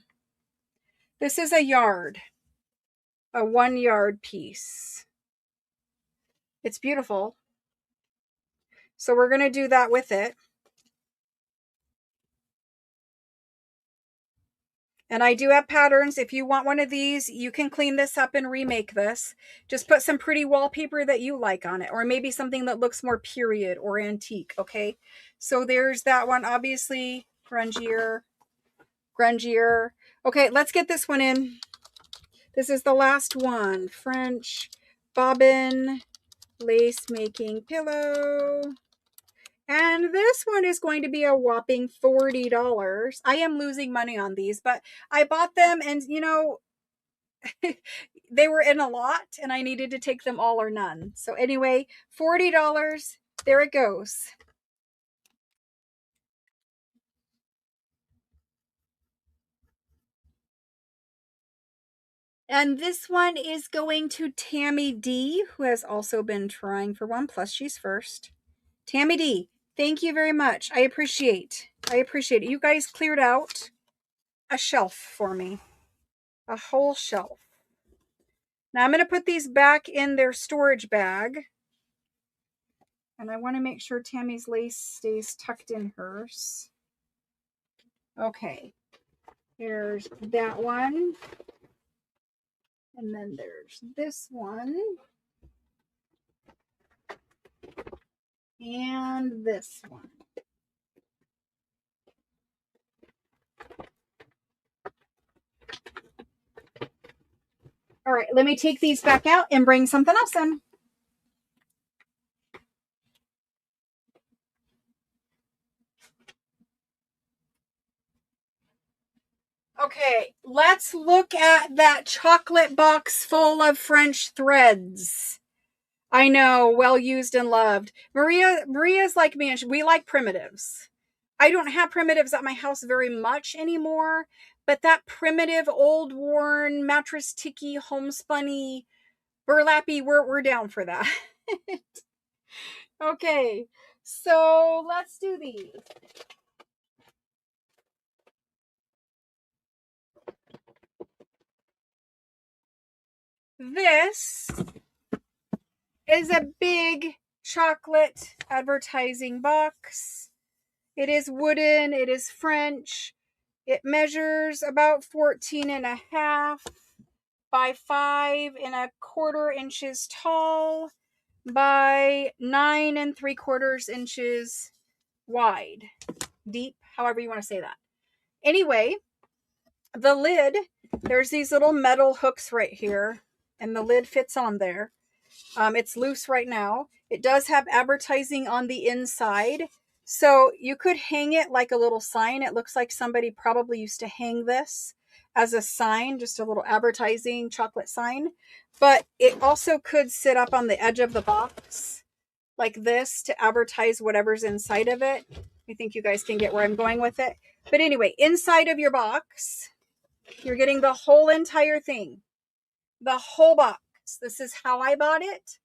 This is a yard, a 1 yard piece. It's beautiful. So we're going to do that with it. And I do have patterns. If you want one of these, you can clean this up and remake this. Just put some pretty wallpaper that you like on it, or maybe something that looks more period or antique, okay? So there's that one, obviously, grungier. Okay, let's get this one in. This is the last one. French bobbin lace making pillow. And this one is going to be a whopping $40. I am losing money on these, but I bought them and, you know, they were in a lot and I needed to take them all or none. So anyway, $40. There it goes. And this one is going to Tammy D, who has also been trying for one, plus she's first. Tammy D, thank you very much. I appreciate it. You guys cleared out a shelf for me. A whole shelf. Now I'm going to put these back in their storage bag. And I want to make sure Tammy's lace stays tucked in hers. Okay. There's that one. And then there's this one. And this one. All right, let me take these back out and bring something else in. Okay, let's look at that chocolate box full of French threads. I know, well used and loved. Maria's like me, and we like primitives. I don't have primitives at my house very much anymore, but that primitive, old worn, mattress ticky, homespunny, burlappy, we're down for that. Okay, so let's do these. This is a big chocolate advertising box. It is wooden, it is French. It measures about 14.5 by 5.25 inches tall by 9.75 inches wide, deep, however you want to say that. Anyway, the lid, there's these little metal hooks right here, and the lid fits on there. It's loose right now. It does have advertising on the inside, so you could hang it like a little sign. It looks like somebody probably used to hang this as a sign, just a little advertising chocolate sign. But it also could sit up on the edge of the box like this to advertise whatever's inside of it. I think you guys can get where I'm going with it. But anyway, inside of your box, you're getting the whole entire thing. The whole box. This is how I bought it.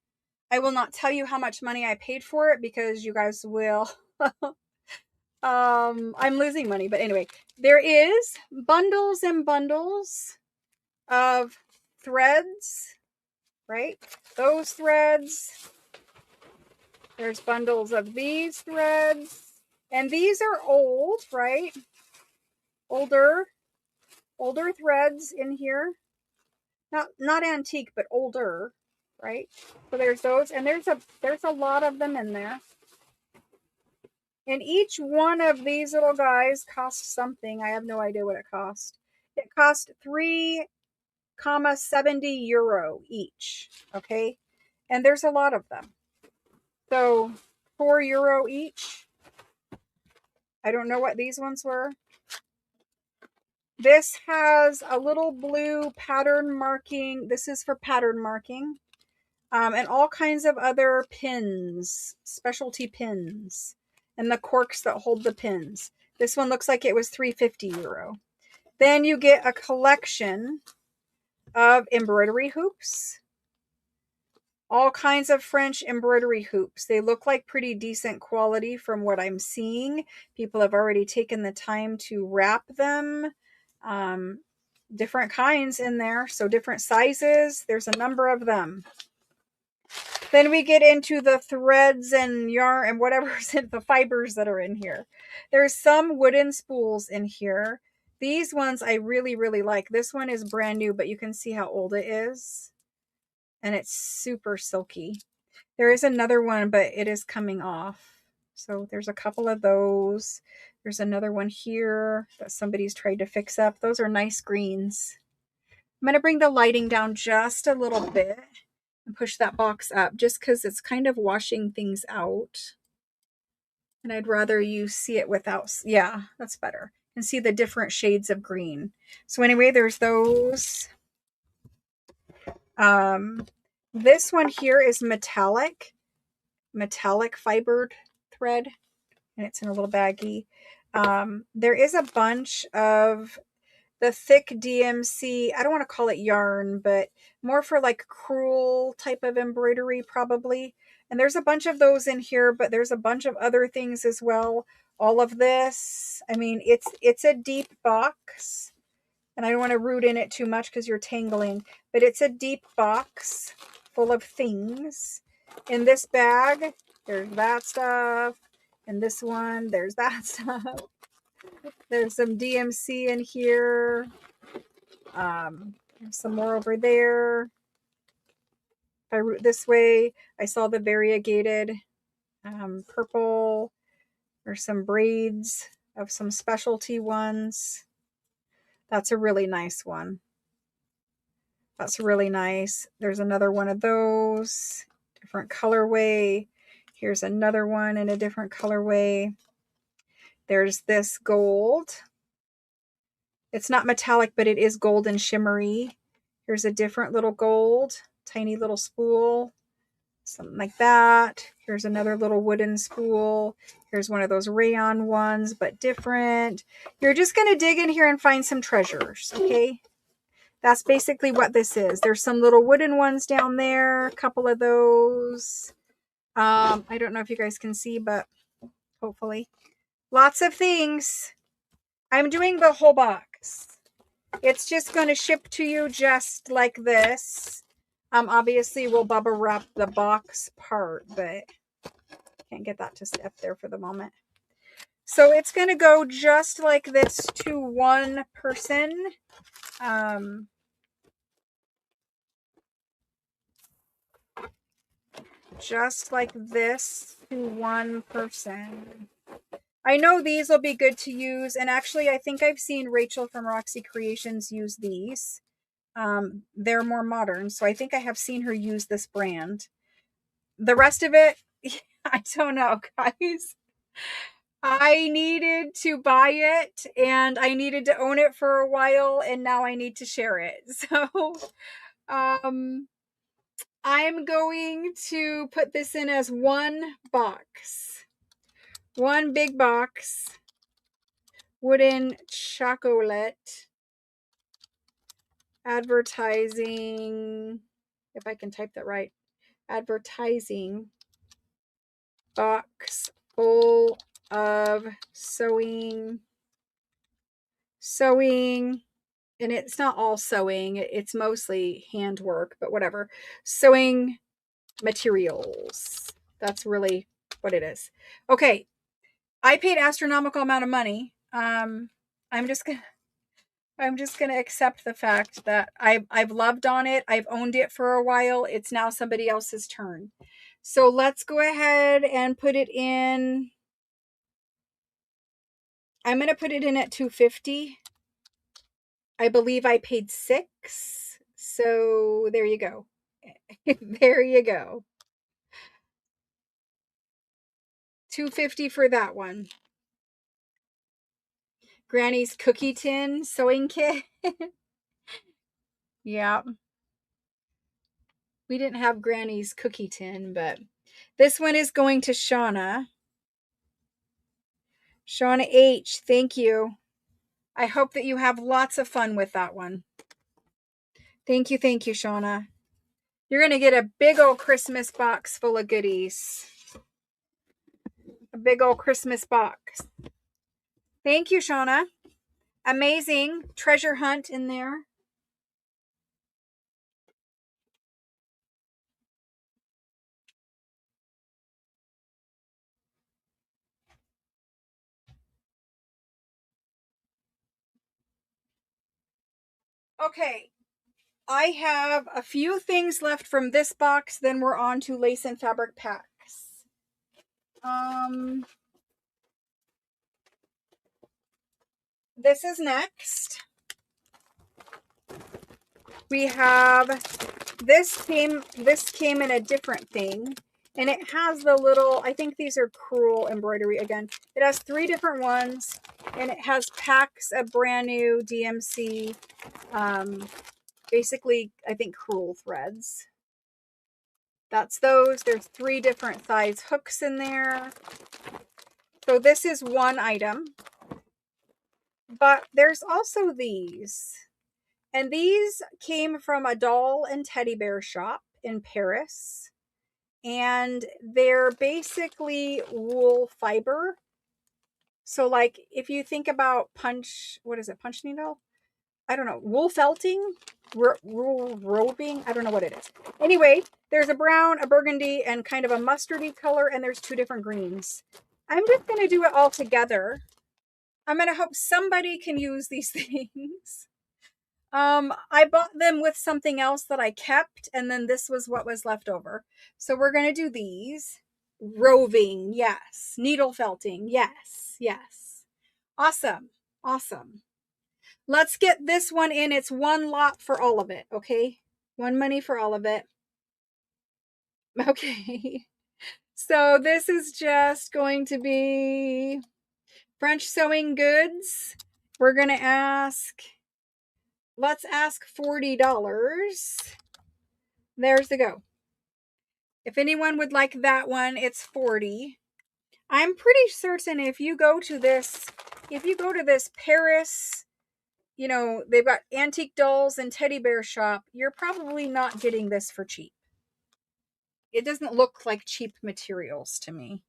I will not tell you how much money I paid for it because you guys will. I'm losing money, but anyway, there is bundles and bundles of threads, right? Those threads. There's bundles of these threads, and these are old, right? Older threads in here. Not antique, but older, right? So there's those, and there's a lot of them in there. And each one of these little guys costs something. I have no idea what it cost. It cost 3.70 euro each, okay? And there's a lot of them. So 4 euro each. I don't know what these ones were. This has a little blue pattern marking. This is for pattern marking. And all kinds of other pins, specialty pins, and the corks that hold the pins. This one looks like it was 3.50 euro. Then you get a collection of embroidery hoops. All kinds of French embroidery hoops. They look like pretty decent quality from what I'm seeing. People have already taken the time to wrap them. Different kinds in there, so different sizes. There's a number of them. Then we get into the threads and yarn and whatever's in the fibers that are in here. There's some wooden spools in here. These ones I really, really like. This one is brand new, but you can see how old it is. And it's super silky. There is another one, but it is coming off. So there's a couple of those. There's another one here that somebody's tried to fix up. Those are nice greens. I'm going to bring the lighting down just a little bit and push that box up just because it's kind of washing things out. And I'd rather you see it without, yeah, that's better. And see the different shades of green. So anyway, there's those. This one here is metallic fibered thread, and it's in a little baggie. There is a bunch of the thick DMC, I don't want to call it yarn, but more for like crewel type of embroidery probably. And there's a bunch of those in here, but there's a bunch of other things as well. All of this, I mean, it's a deep box, and I don't want to root in it too much because you're tangling, but it's a deep box full of things. In this bag, there's that stuff. In this one, there's that stuff. There's some DMC in here. There's some more over there. If I root this way, I saw the variegated purple. There's some braids of some specialty ones. That's a really nice one. That's really nice. There's another one of those. Different colorway. Here's another one in a different colorway. There's this gold. It's not metallic, but it is gold and shimmery. Here's a different little gold, tiny little spool, something like that. Here's another little wooden spool. Here's one of those rayon ones, but different. You're just going to dig in here and find some treasures, okay? That's basically what this is. There's some little wooden ones down there, a couple of those. I don't know if you guys can see, but hopefully. Lots of things. I'm doing the whole box. It's just going to ship to you just like this. Obviously, we'll bubble wrap the box part, but can't get that to step there for the moment. So it's going to go just like this to one person. Just like this to one person. I know these will be good to use, and actually I think I've seen Rachel from Roxy Creations use these. They're more modern, so I think I have seen her use this brand. The rest of it, I don't know, guys. I needed to buy it, and I needed to own it for a while, and now I need to share it. So, I'm going to put this in as one box. One big box. Wooden chocolate. Advertising. If I can type that right. Advertising box full of sewing, and it's not all sewing, it's mostly handwork, but whatever. Sewing materials. That's really what it is. Okay, I paid astronomical amount of money. I'm just gonna accept the fact that I've loved on it. I've owned it for a while. It's now somebody else's turn. So let's go ahead and put it in. I'm going to put it in at $250. I believe I paid $6. So there you go. There you go. $250 for that one. Granny's cookie tin sewing kit. Yeah. We didn't have Granny's cookie tin, but this one is going to Shauna. Shauna H, thank you. I hope that you have lots of fun with that one. Thank you, Shauna. You're going to get a big old Christmas box full of goodies. A big old Christmas box. Thank you, Shauna. Amazing treasure hunt in there. Okay, I have a few things left from this box, then we're on to lace and fabric packs. This is next. We have this came in a different thing, and it has the little, I think these are crewel embroidery again. It has 3 different ones, and it has packs of brand new DMC, basically I think crewel threads. That's those. There's 3 different size hooks in there. So this is one item, but there's also these. And these came from a doll and teddy bear shop in Paris. And they're basically wool fiber. So like if you think about punch needle? I don't know, wool felting? Wool roving? I don't know what it is. Anyway, there's a brown, a burgundy, and kind of a mustardy color, and there's 2 different greens. I'm just going to do it all together. I'm going to hope somebody can use these things. I bought them with something else that I kept, and then this was what was left over. So we're going to do these. Roving, yes. Needle felting, yes, yes. Awesome, awesome. Let's get this one in. It's one lot for all of it, okay? One money for all of it. Okay. So this is just going to be French sewing goods. We're going to ask, let's ask $40. There's the go. If anyone would like that one, it's $40. I'm pretty certain if you go to this Paris, you know, they've got antique dolls and teddy bear shop, you're probably not getting this for cheap. It doesn't look like cheap materials to me.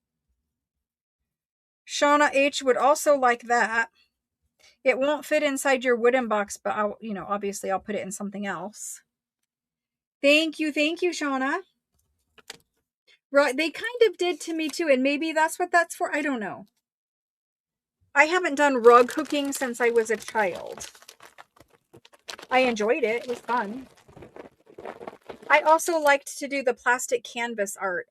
Shauna H would also like that. It won't fit inside your wooden box, but I'll, you know, obviously I'll put it in something else. Thank you, Shauna. Right, they kind of did to me too, and maybe that's what that's for. I don't know. I haven't done rug hooking since I was a child. I enjoyed it. It was fun. I also liked to do the plastic canvas art.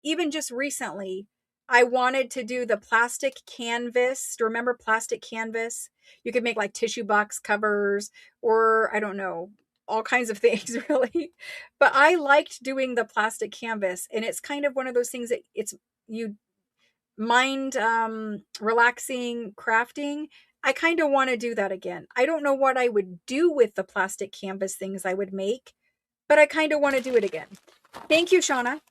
Even just recently, I wanted to do the plastic canvas. Remember plastic canvas? You could make like tissue box covers or I don't know, all kinds of things really. But I liked doing the plastic canvas, and it's kind of one of those things that it's you mind relaxing crafting. I kind of want to do that again. I don't know what I would do with the plastic canvas things I would make, but I kind of want to do it again. Thank you, Shauna.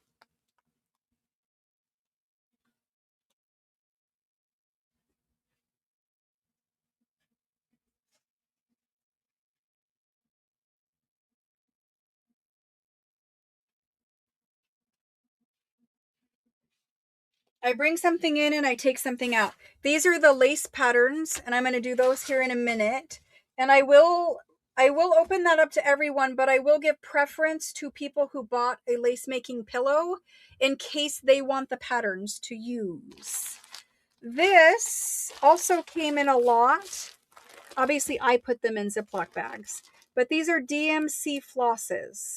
I bring something in and I take something out. These are the lace patterns, and I'm going to do those here in a minute. And I will open that up to everyone, but I will give preference to people who bought a lace making pillow in case they want the patterns to use. This also came in a lot. Obviously, I put them in Ziploc bags, but these are DMC flosses.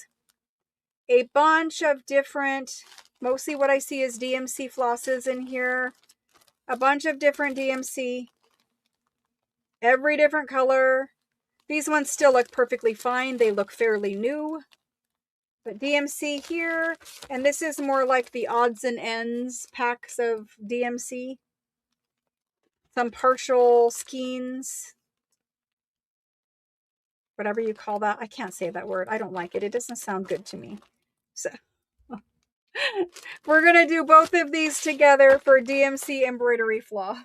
A bunch of different, mostly what I see is DMC flosses in here. A bunch of different DMC, every different color. These ones still look perfectly fine. They look fairly new. But DMC here, and this is more like the odds and ends packs of DMC. Some partial skeins, whatever you call that. I can't say that word. I don't like it. It doesn't sound good to me. So we're going to do both of these together for DMC embroidery floss.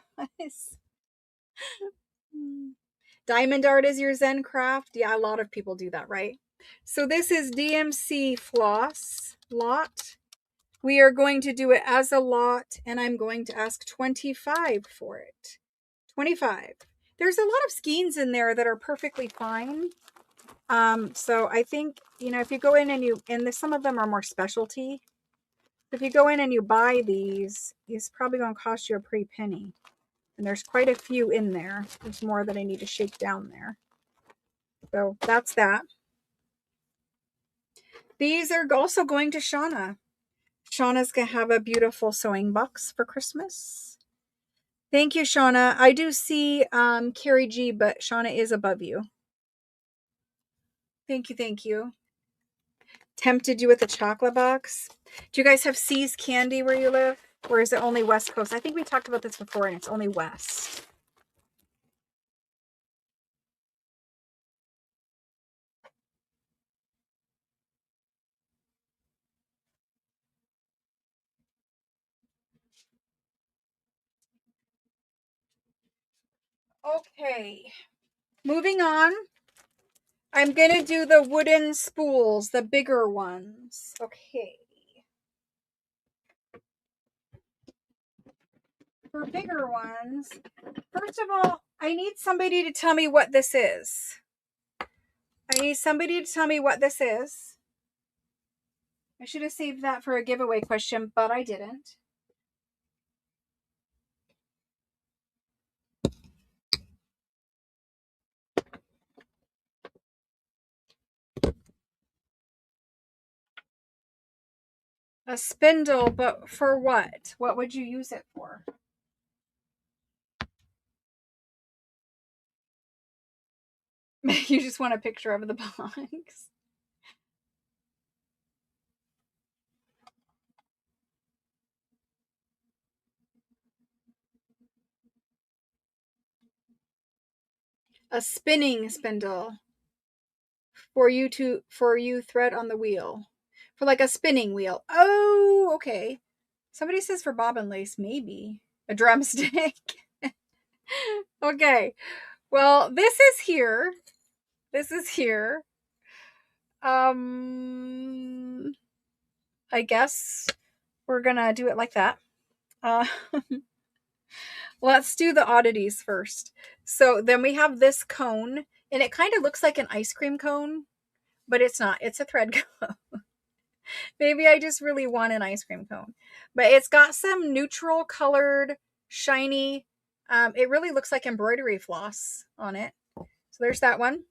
Diamond art is your Zen craft. Yeah, a lot of people do that, right? So this is DMC floss lot. We are going to do it as a lot, and I'm going to ask 25 for it. 25. There's a lot of skeins in there that are perfectly fine. So I think, you know, if you go in and some of them are more specialty. If you go in and you buy these, it's probably going to cost you a pretty penny. And there's quite a few in there. There's more that I need to shake down there. So that's that. These are also going to Shauna. Shauna's going to have a beautiful sewing box for Christmas. Thank you, Shauna. I do see Carrie G, but Shauna is above you. Thank you, thank you. Tempted you with a chocolate box. Do you guys have C's Candy where you live? Or is it only West Coast? I think we talked about this before, and it's only West. Okay. Moving on. I'm going to do the wooden spools, the bigger ones. Okay. For bigger ones, first of all, I need somebody to tell me what this is. I need somebody to tell me what this is. I should have saved that for a giveaway question, but I didn't. A spindle, but for what? What would you use it for? You just want a picture of the box. A spinning spindle for you thread on the wheel. For like a spinning wheel. Oh, okay. Somebody says for bobbin lace, maybe. A drumstick. Okay. Well, this is here. This is here. I guess we're gonna do it like that. Uh, let's do the oddities first. So then we have this cone, and it kind of looks like an ice cream cone, but it's not. It's a thread cone. Maybe I just really want an ice cream cone. But it's got some neutral colored, shiny, it really looks like embroidery floss on it. So there's that one.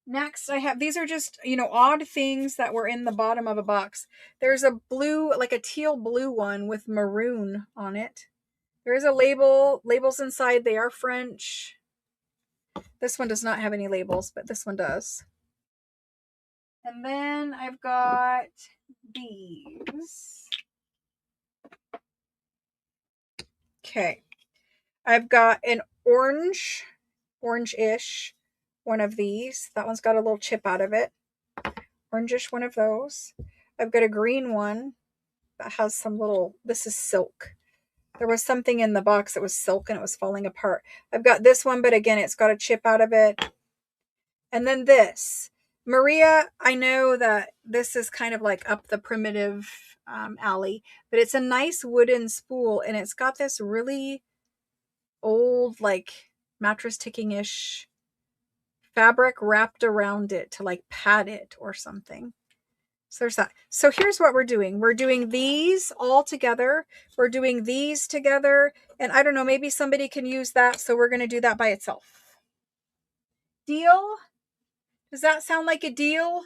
Next, I have, these are just, odd things that were in the bottom of a box. There's a blue, like a teal blue one with maroon on it. There is a label, labels inside. They are French. This one does not have any labels, but this one does. And then I've got these. Okay. I've got an orange-ish one of these. That one's got a little chip out of it. Orangish one of those. I've got a green one that has some little, this is silk. There was something in the box that was silk and it was falling apart. I've got this one, but again, it's got a chip out of it. And then this. Maria, I know that this is kind of like up the primitive alley, but it's a nice wooden spool and it's got this really old, like mattress ticking-ish fabric wrapped around it to like pad it or something. So there's that. So here's what we're doing. We're doing these all together. We're doing these together. And I don't know, maybe somebody can use that. So we're going to do that by itself. Deal? Does that sound like a deal?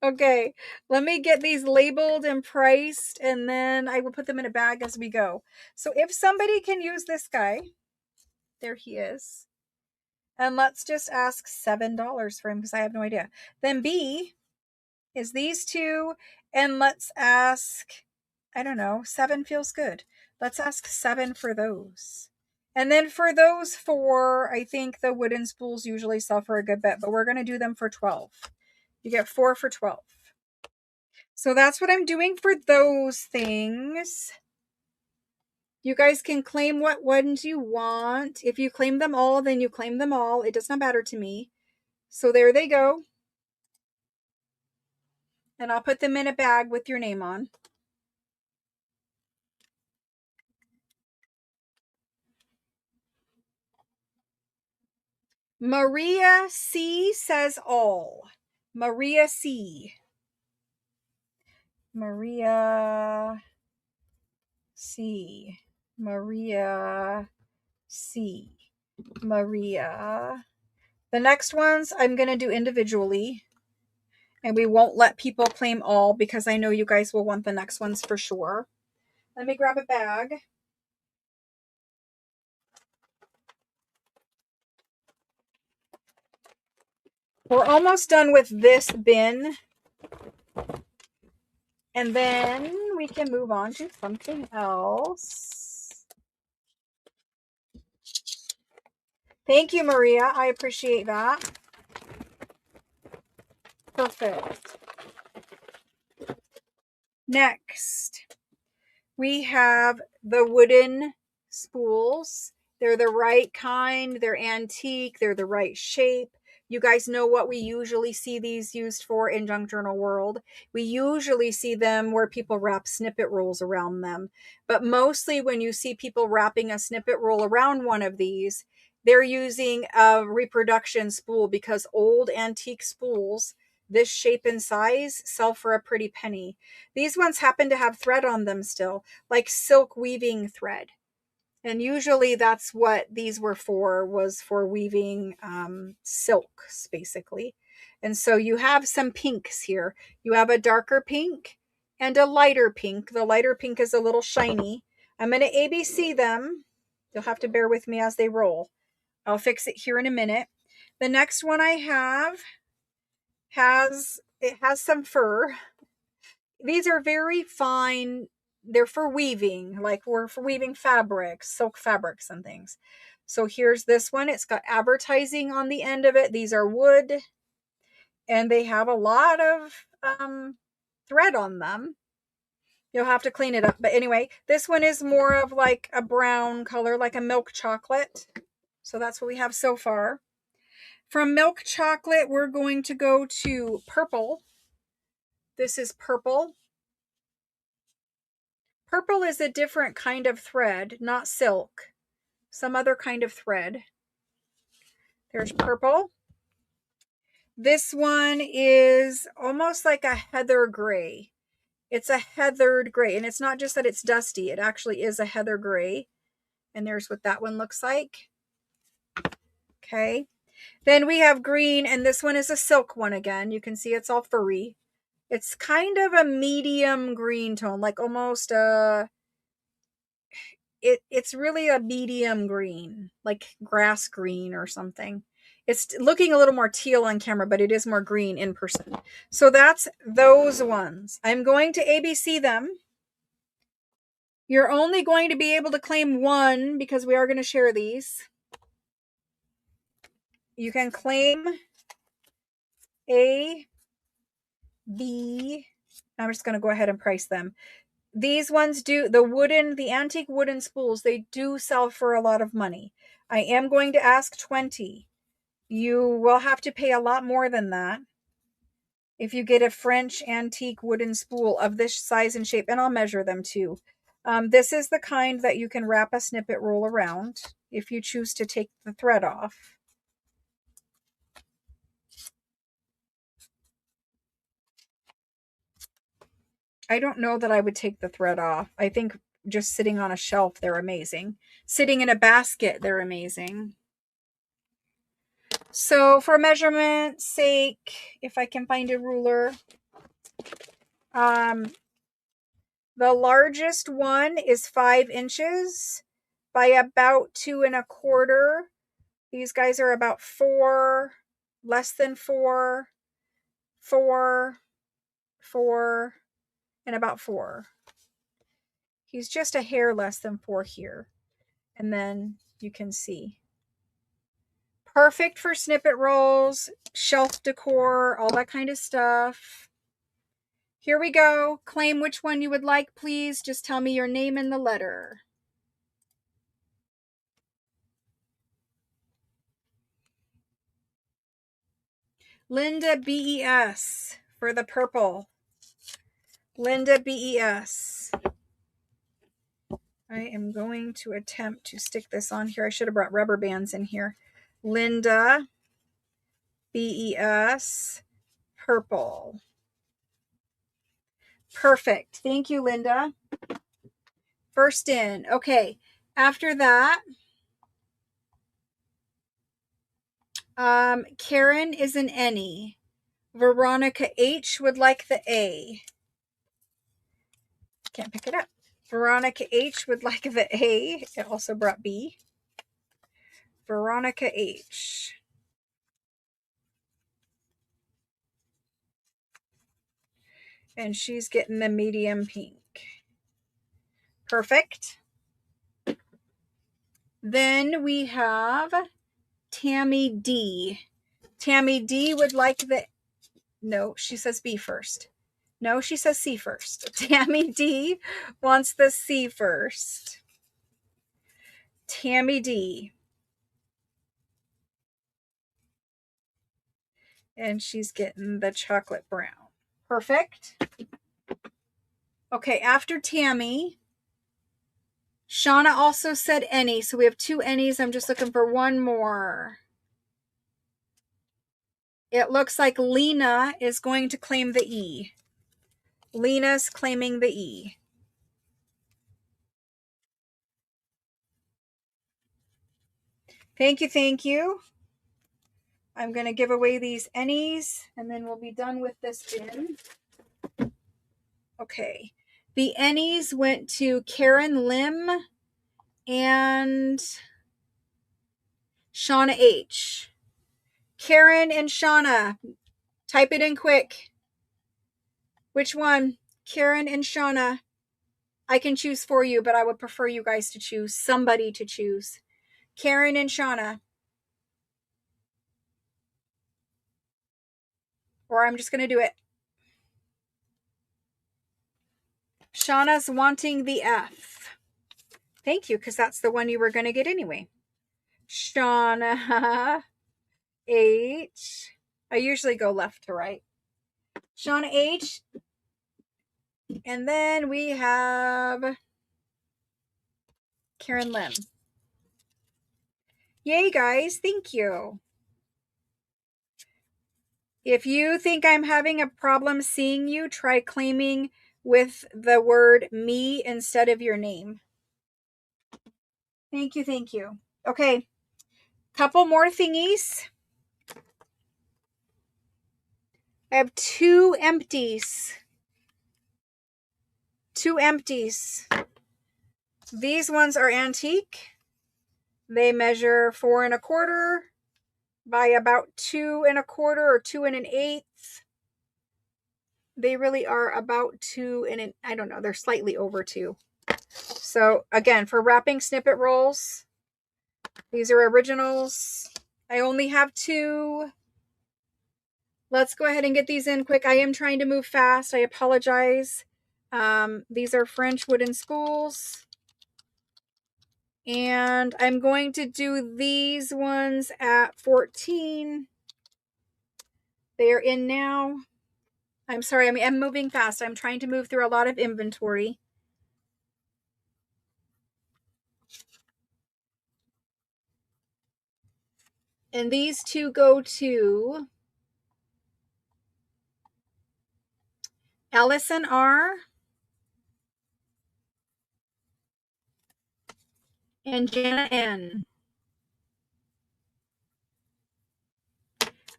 Okay, let me get these labeled and priced, and then I will put them in a bag as we go. So if somebody can use this guy, there he is. And let's just ask $7 for him because I have no idea. Then B is these two, and let's ask, I don't know, 7 feels good. Let's ask 7 for those. And then for those 4, I think the wooden spools usually sell for a good bit, but we're going to do them for 12. You get 4 for 12. So that's what I'm doing for those things. You guys can claim what ones you want. If you claim them all, then you claim them all. It does not matter to me. So there they go. And I'll put them in a bag with your name on. Maria C says all. Maria C. Maria C. Maria C. Maria. The next ones I'm going to do individually. And we won't let people claim all because I know you guys will want the next ones for sure. Let me grab a bag. We're almost done with this bin. And then we can move on to something else. Thank you, Maria. I appreciate that. Perfect. Next, we have the wooden spools. They're the right kind. They're antique. They're the right shape. You guys know what we usually see these used for in junk journal world. We usually see them where people wrap snippet rolls around them. But mostly when you see people wrapping a snippet roll around one of these, they're using a reproduction spool because old antique spools, this shape and size, sell for a pretty penny. These ones happen to have thread on them still, like silk weaving thread. And usually that's what these were for, was for weaving silks, basically. And so you have some pinks here. You have a darker pink and a lighter pink. The lighter pink is a little shiny. I'm going to ABC them. You'll have to bear with me as they roll. I'll fix it here in a minute. The next one I have has some fur. These are very fine. They're for weaving, like we're for weaving fabrics, silk fabrics and things. So here's this one. It's got advertising on the end of it. These are wood and they have a lot of thread on them. You'll have to clean it up. But anyway, this one is more of like a brown color, like a milk chocolate. So that's what we have so far. From milk chocolate, we're going to go to purple. This is purple. Purple is a different kind of thread, not silk. Some other kind of thread. There's purple. This one is almost like a heather gray. It's a heathered gray, and it's not just that it's dusty. It actually is a heather gray. And there's what that one looks like. Okay. Then we have green, and this one is a silk one again. You can see it's all furry. It's kind of a medium green tone, like almost it's really a medium green, like grass green or something. It's looking a little more teal on camera, but it is more green in person. So that's those ones. I'm going to ABC them. You're only going to be able to claim one because we are going to share these. You can claim A, B. I'm just going to go ahead and price them. These ones do, the antique wooden spools, they do sell for a lot of money. I am going to ask 20. You will have to pay a lot more than that if you get a French antique wooden spool of this size and shape, and I'll measure them too. This is the kind that you can wrap a snippet roll around if you choose to take the thread off. I don't know that I would take the thread off. I think just sitting on a shelf, they're amazing. Sitting in a basket, they're amazing. So for measurement sake, if I can find a ruler, the largest one is 5 inches by about 2¼ These guys are about 4, less than 4, 4, 4, and about 4. He's just a hair less than 4 here. And then you can see. Perfect for snippet rolls, shelf decor, all that kind of stuff. Here we go. Claim which one you would like, please. Just tell me your name and the letter. Linda BES for the purple. Linda BES. I am going to attempt to stick this on here. I should have brought rubber bands in here. Linda BES purple. Perfect. Thank you, Linda. First in. Okay. After that, Karen is an N-E. Veronica H would like the A. Can't pick it up. Veronica H would like the A. It also brought B. Veronica H. And she's getting the medium pink. Perfect. Then we have Tammy D. Tammy D would like the... No, she says B first. No, she says C first. Tammy D wants the C first. Tammy D. And she's getting the chocolate brown. Perfect. Okay, after Tammy, Shauna also said any, so we have 2 any's. I'm just looking for one more. It looks like Lena is going to claim the E. Lena's claiming the E. Thank you, thank you. I'm going to give away these any's, and then we'll be done with this bin. Okay. The any's went to Karen Lim and Shauna H. Karen and Shauna, type it in quick. Which one? Karen and Shauna. I can choose for you, but I would prefer you guys to choose. Somebody to choose. Karen and Shauna. Or I'm just going to do it. Shauna's wanting the F. Thank you, because that's the one you were going to get anyway. Shauna H. I usually go left to right. Shauna H. And then we have Karen Lim. Yay, guys. Thank you. If you think I'm having a problem seeing you, try claiming with the word me instead of your name. Thank you. Thank you. Okay. Couple more thingies. I have 2 empties. 2 empties. These ones are antique. They measure 4 1/4 by about 2 1/4 or 2 1/8. They really are about 2 and I don't know, they're slightly over 2. So again, for wrapping snippet rolls, these are originals. I only have 2. Let's go ahead and get these in quick. I am trying to move fast. I apologize. These are French wooden spools. And I'm going to do these ones at 14. They are in now. I'm sorry, I'm moving fast. I'm trying to move through a lot of inventory. And these 2 go to Allison R. and Jana N.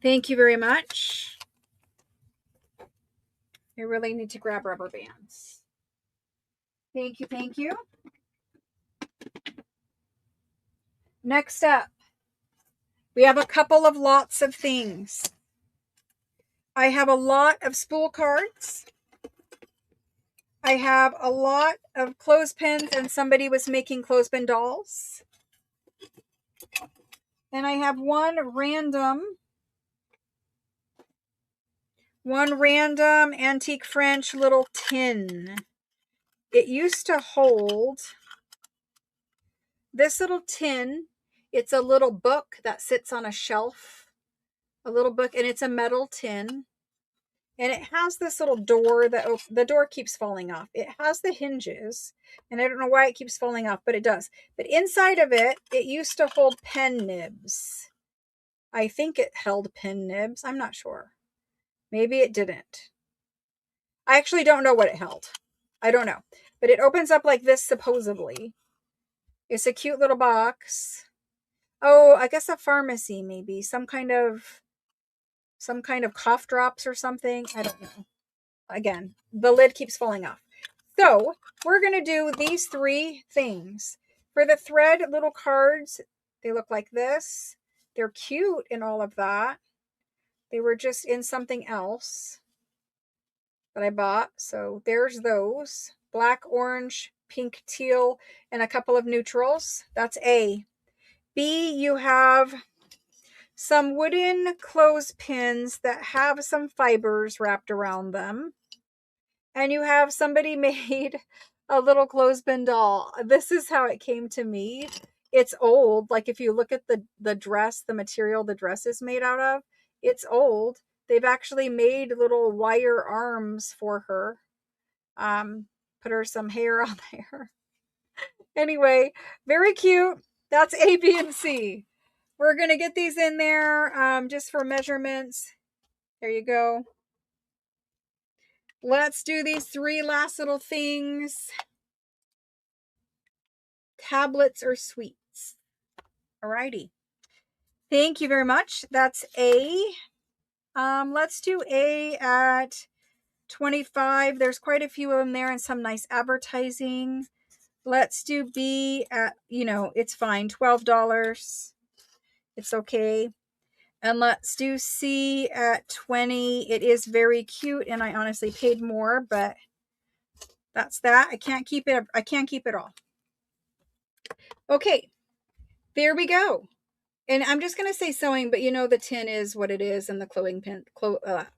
Thank you very much. I really need to grab rubber bands. Thank you, thank you. Next up, we have a couple of lots of things. I have a lot of spool cards. I have a lot of clothespins, and somebody was making clothespin dolls. And I have one random antique French little tin. It used to hold this little tin. It's a little book that sits on a shelf. A little book, and it's a metal tin. And it has this little door that the door keeps falling off. It has the hinges, and I don't know why it keeps falling off, but it does. But inside of it, it used to hold pen nibs. I think it held pen nibs. I'm not sure. Maybe it didn't. I actually don't know what it held. I don't know. But it opens up like this, supposedly. It's a cute little box. Oh, I guess a pharmacy, maybe. Some kind of cough drops or something. I don't know. Again, the lid keeps falling off. So we're going to do these 3 things. For the thread little cards, they look like this. They're cute and all of that. They were just in something else that I bought. So there's those. Black, orange, pink, teal, and a couple of neutrals. That's A. B, you have some wooden clothespins that have some fibers wrapped around them. And you have somebody made a little clothespin doll. This is how it came to me. It's old. Like if you look at the dress, the material the dress is made out of, it's old. They've actually made little wire arms for her. Put her some hair on there. Anyway, very cute. That's A, B, and C. We're going to get these in there just for measurements. There you go. Let's do these 3 last little things. Tablets or sweets. Alrighty. Thank you very much. That's A. Let's do A at 25. There's quite a few of them there and some nice advertising. Let's do B at, it's fine. $12. It's okay. And let's do C at 20. It is very cute, and I honestly paid more, but that's that. I can't keep it. I can't keep it all. Okay, there we go. And I'm just going to say sewing, but the tin is what it is, and the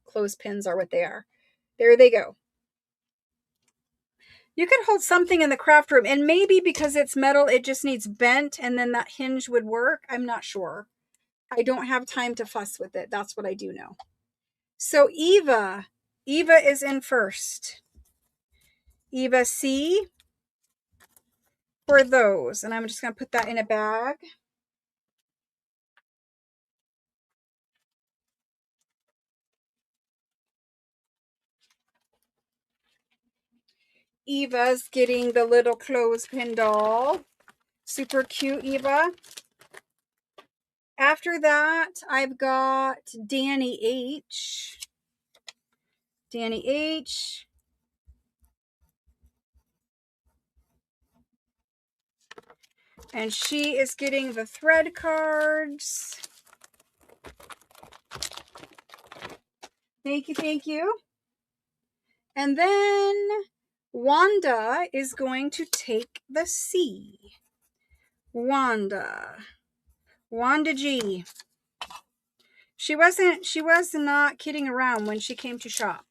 clothespins are what they are. There they go. You could hold something in the craft room, and maybe because it's metal, it just needs bent, and then that hinge would work. I'm not sure. I don't have time to fuss with it. That's what I do know. So Eva is in first. Eva C for those. And I'm just going to put that in a bag. Eva's getting the little clothespin doll. Super cute, Eva. After that, I've got Danny H. Danny H. And she is getting the thread cards. Thank you, thank you. And then Wanda is going to take the C. Wanda G. She was not kidding around when she came to shop.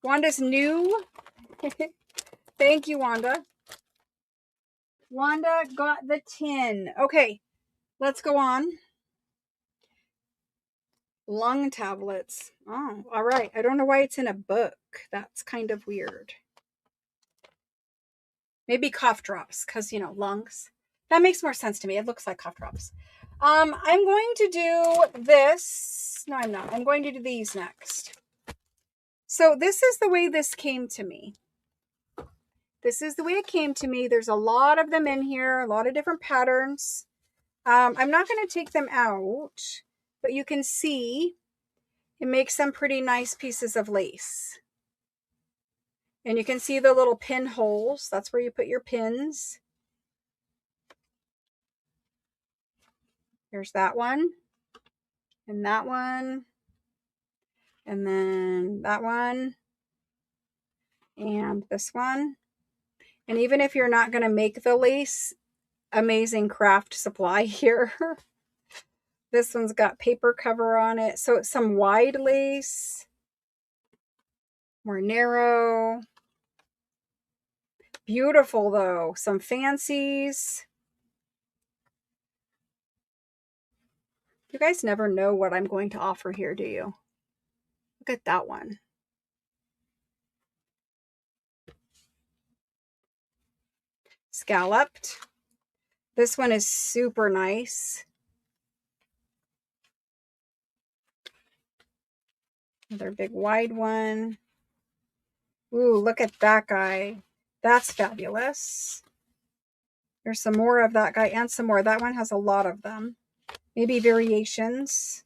Wanda's new. Thank you, Wanda. Wanda got the tin. Okay, let's go on. Lung tablets. Oh, all right. I don't know why it's in a book. That's kind of weird. Maybe cough drops, because, you know, lungs. That makes more sense to me. It looks like cough drops. I'm going to do this. No, I'm not. I'm going to do these next. So this is the way this came to me. This is the way it came to me. There's a lot of them in here, a lot of different patterns. I'm not going to take them out, but you can see it makes some pretty nice pieces of lace. And you can see the little pin holes. That's where you put your pins. Here's that one. And that one. And then that one. And this one. And even if you're not going to make the lace, amazing craft supply here. This one's got paper cover on it. So it's some wide lace. More narrow. Beautiful though. Some fancies. You guys never know what I'm going to offer here, do you? Look at that one. Scalloped. This one is super nice. Another big wide one. Ooh, look at that guy. That's fabulous. There's some more of that guy and some more. That one has a lot of them. Maybe variations.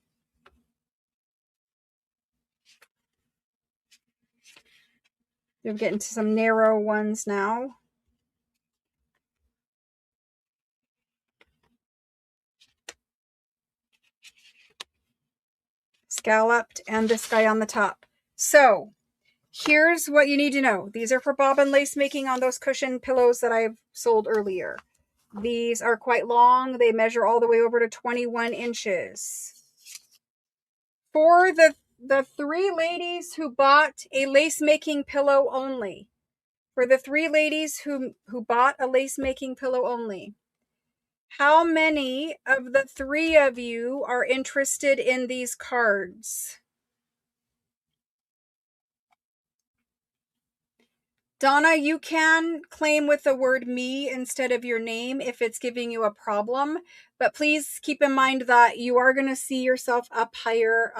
We're getting to some narrow ones now. Scalloped and this guy on the top. So here's what you need to know. These are for bobbin lace making on those cushion pillows that I've sold earlier. These are quite long. They measure all the way over to 21 inches. For the three ladies who bought a lace making pillow only. For the three ladies who bought a lace making pillow only. How many of the three of you are interested in these cards? Donna, you can claim with the word me instead of your name if it's giving you a problem, but please keep in mind that you are going to see yourself up higher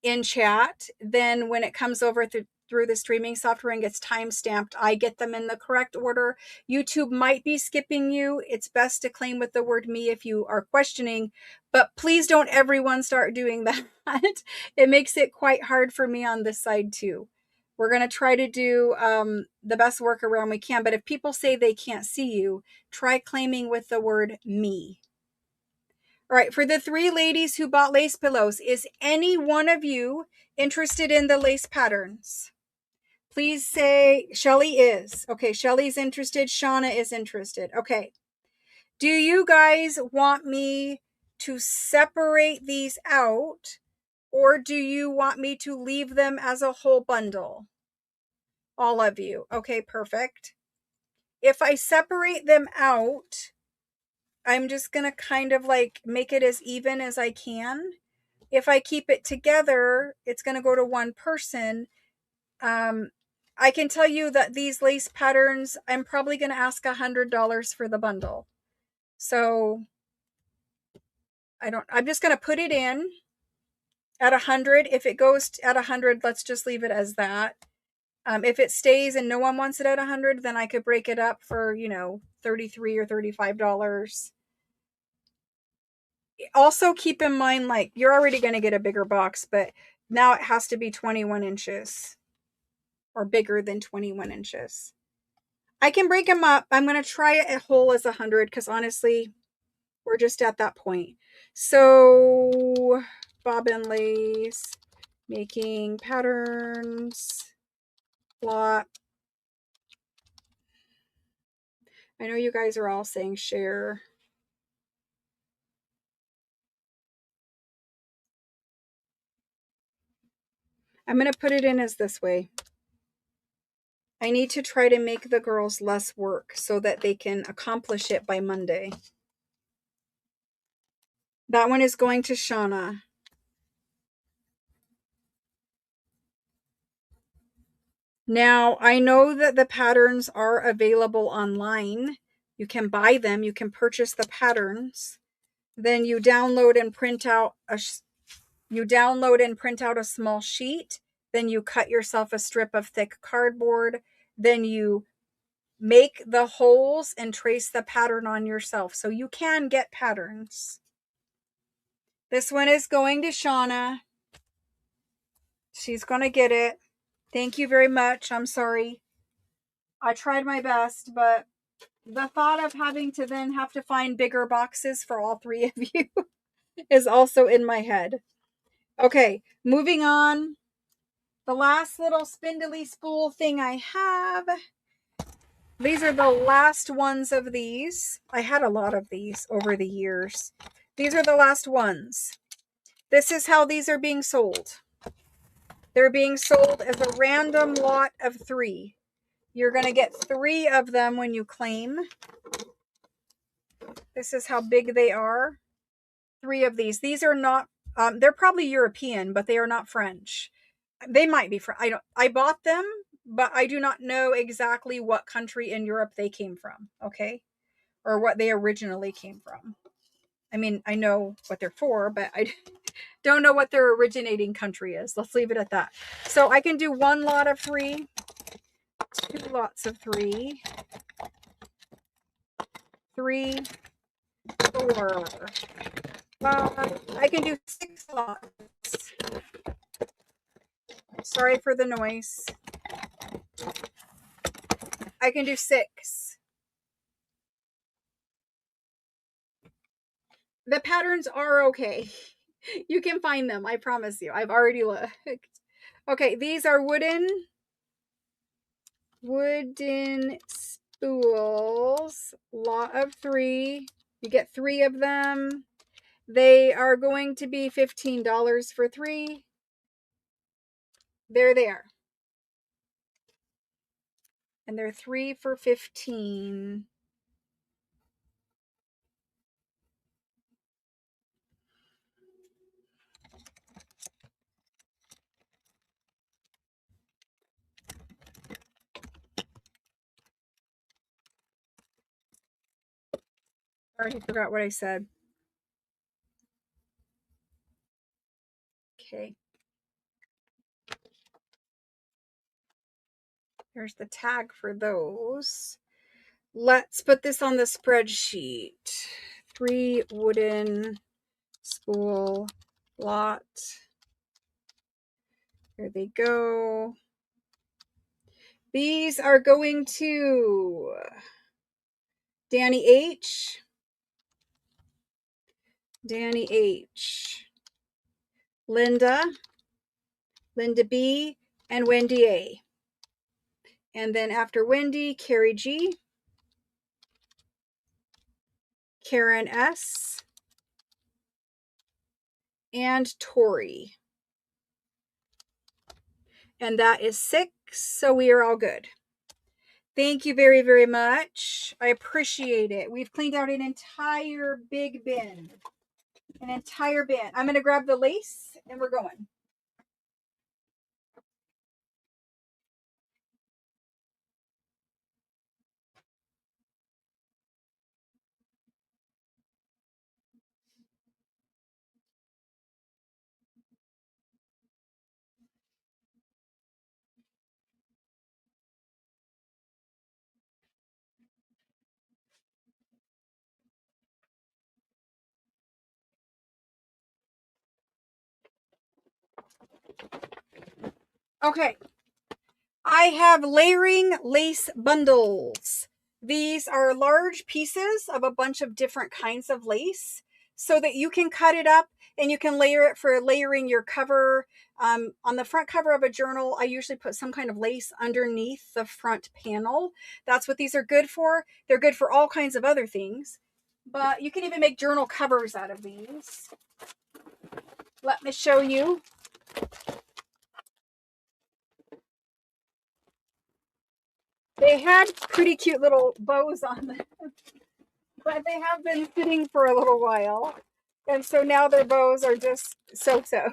in chat. Then when it comes over through the streaming software and gets time stamped, I get them in the correct order. YouTube might be skipping you. It's best to claim with the word me if you are questioning, but please don't everyone start doing that. It makes it quite hard for me on this side too. We're going to try to do the best workaround we can, but if people say they can't see you, try claiming with the word me. All right, for the three ladies who bought lace pillows, is any one of you interested in the lace patterns? Please say Shelly is. Okay, Shelly's interested. Shauna is interested. Okay. Do you guys want me to separate these out, or do you want me to leave them as a whole bundle? All of you. Okay, perfect. If I separate them out, I'm just going to kind of like make it as even as I can. If I keep it together, it's going to go to one person. I can tell you that these lace patterns, I'm probably going to ask $100 for the bundle. So I'm just going to put it in at 100. If it goes at 100, let's just leave it as that. If it stays and no one wants it at 100, then I could break it up for, $33 or $35. Also keep in mind, like, you're already going to get a bigger box, but now it has to be 21 inches or bigger than 21 inches. I can break them up. I'm going to try it a whole as 100 because honestly, we're just at that point. So bobbin lace, making patterns, plot. I know you guys are all saying share. I'm going to put it in as this way. I need to try to make the girls less work so that they can accomplish it by Monday. That one is going to Shauna. Now, I know that the patterns are available online. You can buy them. You can purchase the patterns. Then you download and print out a small sheet. Then you cut yourself a strip of thick cardboard. Then you make the holes and trace the pattern on yourself. So you can get patterns. This one is going to Shauna. She's going to get it. Thank you very much. I'm sorry. I tried my best, but the thought of having to then have to find bigger boxes for all three of you is also in my head. Okay, moving on. The last little spindly spool thing I have. These are the last ones of these. I had a lot of these over the years. These are the last ones. This is how these are being sold. They're being sold as a random lot of 3. You're going to get 3 of them when you claim. This is how big they are. 3 of these. These are not, they're probably European, but they are not French. They might be French. I bought them, but I do not know exactly what country in Europe they came from. Okay. Or what they originally came from. I mean, I know what they're for, but I don't know what their originating country is. Let's leave it at that. So I can do 1 lot of 3, 2 lots of 3, 3, 4, 5. I can do 6 lots. Sorry for the noise. I can do 6. The patterns are okay. You can find them. I promise you. I've already looked. Okay, these are wooden spools. Lot of 3. You get 3 of them. They are going to be $15 for 3. There they are. And they're 3 for $15. I already forgot what I said. Okay. There's the tag for those. Let's put this on the spreadsheet. 3 wooden spool lot. Here they go. These are going to Danny H, Linda B, and Wendy A. And then after Wendy, Carrie G, Karen S, and Tori. And that is 6, So we are all good. Thank you very, very much. I appreciate it. We've cleaned out an entire big bin. An entire bin. I'm going to grab the lace and we're going. Okay. I have layering lace bundles. These are large pieces of a bunch of different kinds of lace so that you can cut it up and you can layer it for layering your cover. On the front cover of a journal, I usually put some kind of lace underneath the front panel. That's what these are good for. They're good for all kinds of other things, but you can even make journal covers out of these. Let me show you. They had pretty cute little bows on them, but they have been sitting for a little while. And so now their bows are just so-so.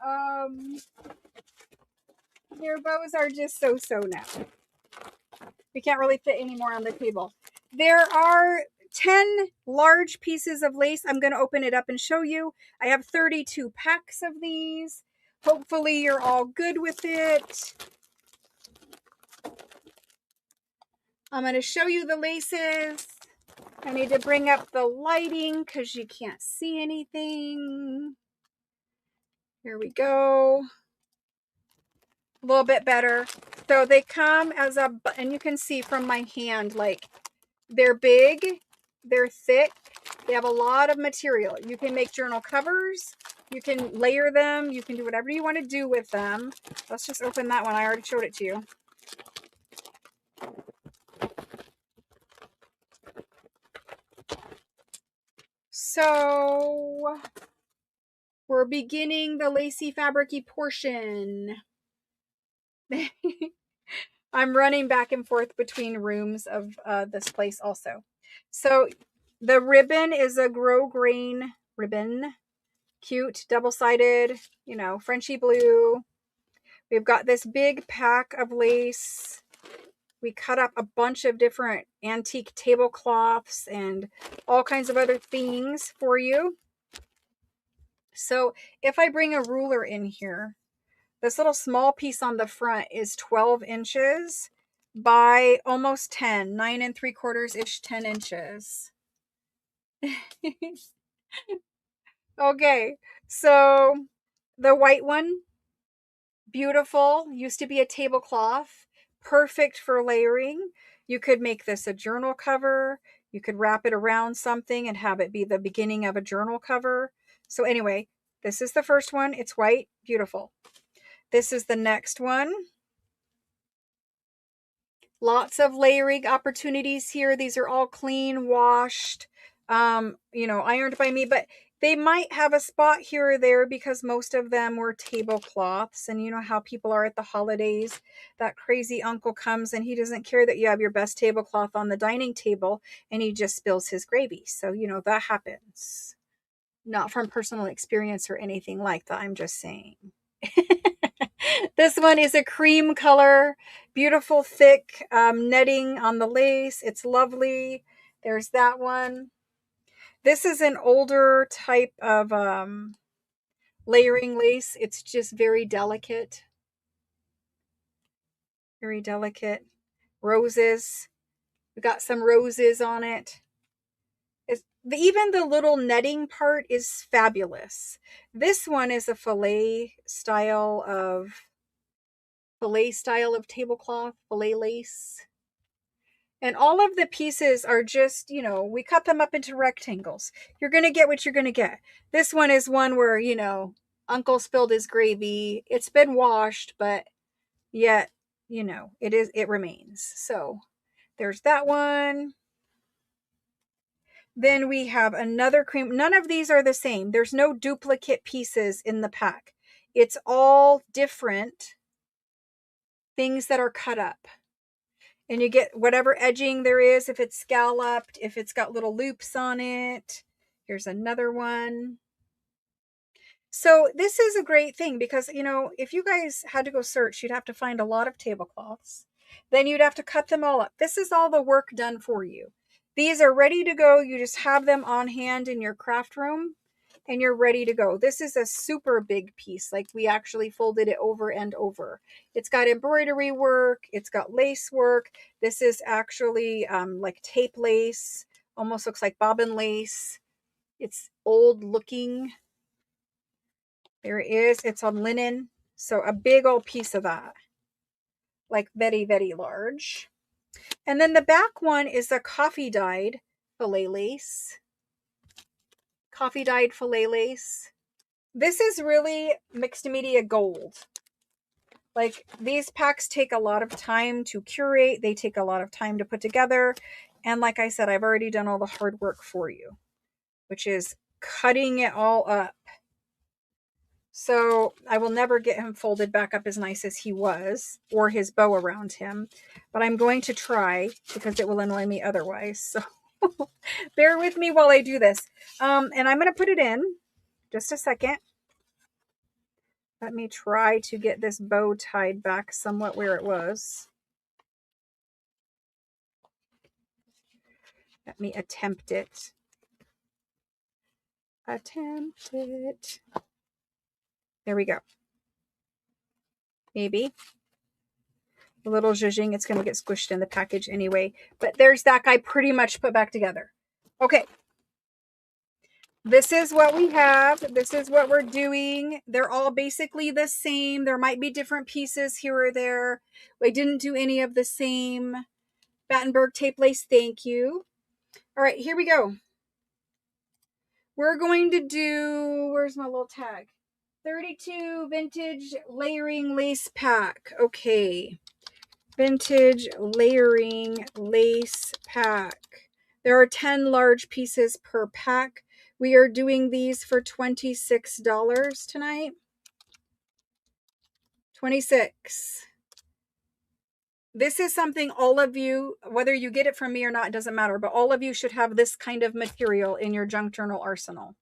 um, their bows are just so-so now. We can't really fit any more on the table. There are 10 large pieces of lace. I'm going to open it up and show you. I have 32 packs of these. Hopefully you're all good with it. I'm going to show you the laces. I need to bring up the lighting because you can't see anything. Here we go. A little bit better. So they come as a, and you can see from my hand, like they're big, they're thick, they have a lot of material. You can make journal covers, you can layer them, you can do whatever you want to do with them. Let's just open that one. I already showed it to you. So we're beginning the lacy fabricy portion. I'm running back and forth between rooms of this place also. So the ribbon is a grosgrain ribbon. Cute, double-sided, you know, Frenchy blue. We've got this big pack of lace. We cut up a bunch of different antique tablecloths and all kinds of other things for you. So if I bring a ruler in here, this little small piece on the front is 12 inches by almost 10, 9 3/4-ish, 10 inches. Okay, so the white one, beautiful, used to be a tablecloth, perfect for layering. You could make this a journal cover. You could wrap it around something and have it be the beginning of a journal cover. So anyway, this is the first one. It's white, beautiful. This is the next one. Lots of layering opportunities here. These are all clean, washed, you know, ironed by me, but they might have a spot here or there because most of them were tablecloths. And you know how people are at the holidays. That crazy uncle comes and he doesn't care that you have your best tablecloth on the dining table and he just spills his gravy. So, you know, that happens. Not from personal experience or anything like that. I'm just saying. This one is a cream color, beautiful thick netting on the lace. It's lovely. There's that one. This is an older type of layering lace. It's just very delicate. Very delicate. Roses. We got some roses on it. Even the little netting part is fabulous. This one is a fillet style of tablecloth, fillet lace. And all of the pieces are just, you know, we cut them up into rectangles. You're going to get what you're going to get. This one is one where, you know, uncle spilled his gravy. It's been washed, but yet, you know, it remains. So there's that one. Then we have another cream. None of these are the same. There's no duplicate pieces in the pack. It's all different. things that are cut up. And you get whatever edging there is, if it's scalloped, if it's got little loops on it. Here's another one. So this is a great thing because, you know, if you guys had to go search, you'd have to find a lot of tablecloths. Then you'd have to cut them all up. This is all the work done for you. These are ready to go. You just have them on hand in your craft room and you're ready to go. This is a super big piece. Like, we actually folded it over and over. It's got embroidery work. It's got lace work. This is actually like tape lace. Almost looks like bobbin lace. It's old looking. There it is. It's on linen. So a big old piece of that. Like very, very large. And then the back one is a coffee dyed filet lace. Coffee dyed filet lace. This is really mixed media gold. Like, these packs take a lot of time to curate. They take a lot of time to put together. And like I said, I've already done all the hard work for you, which is cutting it all up. So I will never get him folded back up as nice as he was, or his bow around him, but I'm going to try because it will annoy me otherwise. So bear with me while I do this. And I'm going to put it in just a second. Let me try to get this bow tied back somewhat where it was. Let me attempt it. There we go. Maybe. A little zhuzhing. It's going to get squished in the package anyway. But there's that guy pretty much put back together. Okay. This is what we have. This is what we're doing. They're all basically the same. There might be different pieces here or there. I didn't do any of the same. Battenberg tape lace, thank you. All right, here we go. We're going to do, where's my little tag? 32 vintage layering lace pack. Okay. Vintage layering lace pack. There are 10 large pieces per pack. We are doing these for $26 tonight. 26. This is something all of you, whether you get it from me or not, it doesn't matter, but all of you should have this kind of material in your junk journal arsenal.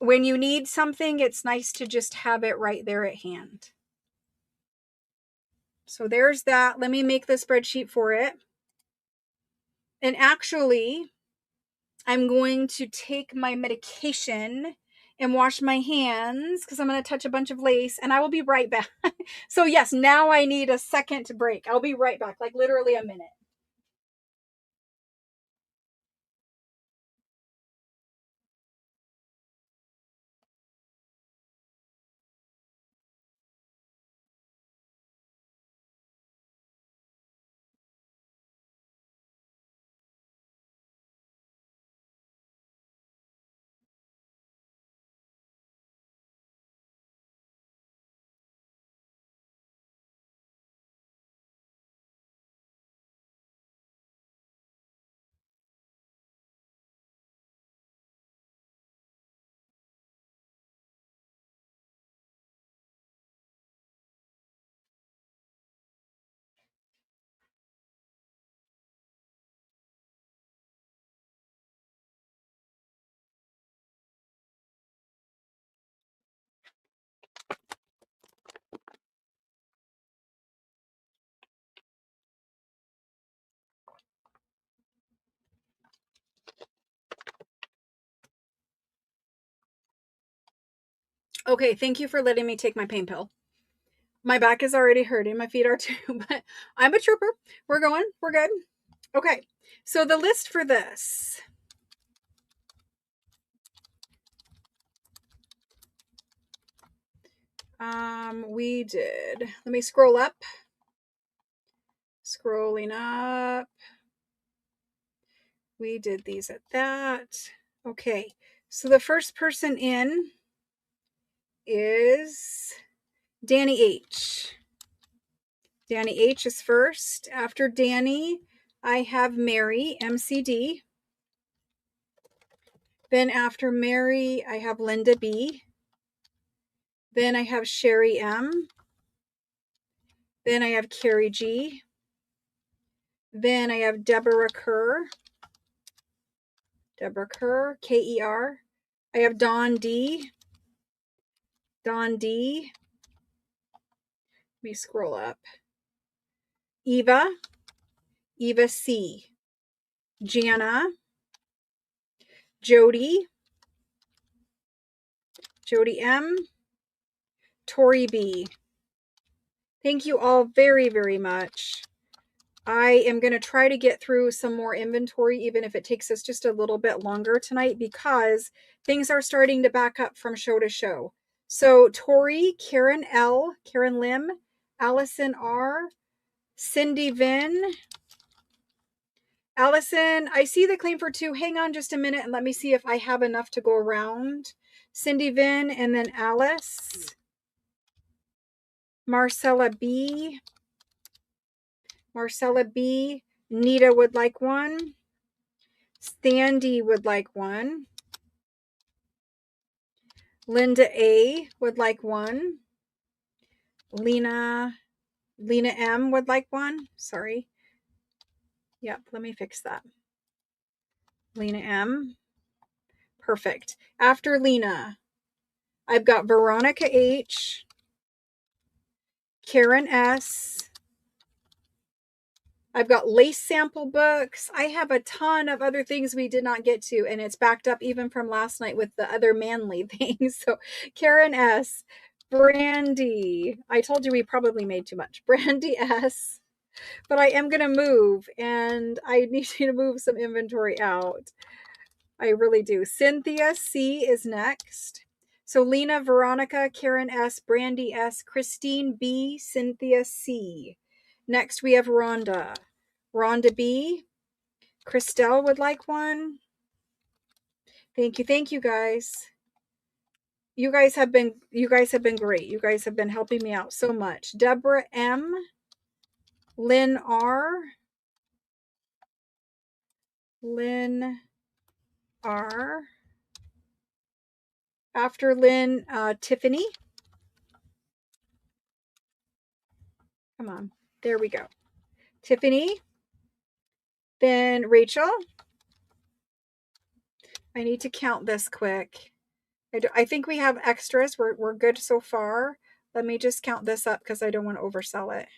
When you need something, it's nice to just have it right there at hand. So there's that. Let me make the spreadsheet for it. And actually, I'm going to take my medication and wash my hands because I'm going to touch a bunch of lace and I will be right back. So yes, now I need a second break. I'll be right back, like literally a minute. Okay, thank you for letting me take my pain pill. My back is already hurting. My feet are too, but I'm a trooper. We're going. We're good. Okay, so the list for this. We did. Let me scroll up. Scrolling up. We did these at that. Okay, so the first person in is Danny H. Danny H is first. After Danny, I have Mary, MCD. Then after Mary, I have Linda B. Then I have Sherry M. Then I have Carrie G. Then I have Deborah Kerr, K-E-R. I have Dawn D. Let me scroll up. Eva C. Jana, Jody M. Tori B. Thank you all very, very much. I am going to try to get through some more inventory, even if it takes us just a little bit longer tonight, because things are starting to back up from show to show. So Tori, Karen L, Karen Lim, Allison R, Cindy Vin. Allison, I see the claim for 2. Hang on just a minute and let me see if I have enough to go around. Cindy Vin, and then Alice. Marcella B. Nita would like one. Sandy would like one. Linda A would like one. Lena M would like one. Sorry. Yep, let me fix that. Lena M. Perfect. After Lena, I've got Veronica H, Karen S. I've got lace sample books. I have a ton of other things we did not get to, and it's backed up even from last night with the other manly things. So Karen S, Brandy. I told you we probably made too much. Brandy S. But I am going to move, and I need you to move some inventory out. I really do. Cynthia C is next. So Lena, Veronica, Karen S, Brandy S, Christine B, Cynthia C. Next we have Rhonda. Rhonda B. Christelle would like one. Thank you guys. You guys have been great. You guys have been helping me out so much. Deborah M. Lynn R. After Lynn, Tiffany. Come on. There we go. Tiffany. Then Rachel. I need to count this quick. I think we have extras. We're good so far. Let me just count this up because I don't want to oversell it.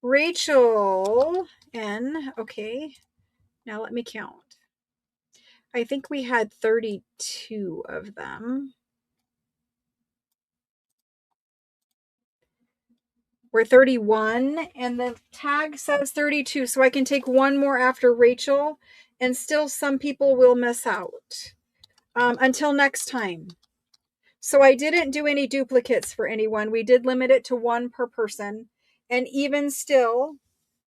Rachel N. Okay. Now let me count. I think we had 32 of them. We're 31, and the tag says 32, so I can take one more after Rachel, and still some people will miss out. Until next time. So I didn't do any duplicates for anyone. We did limit it to 1 per person, and even still,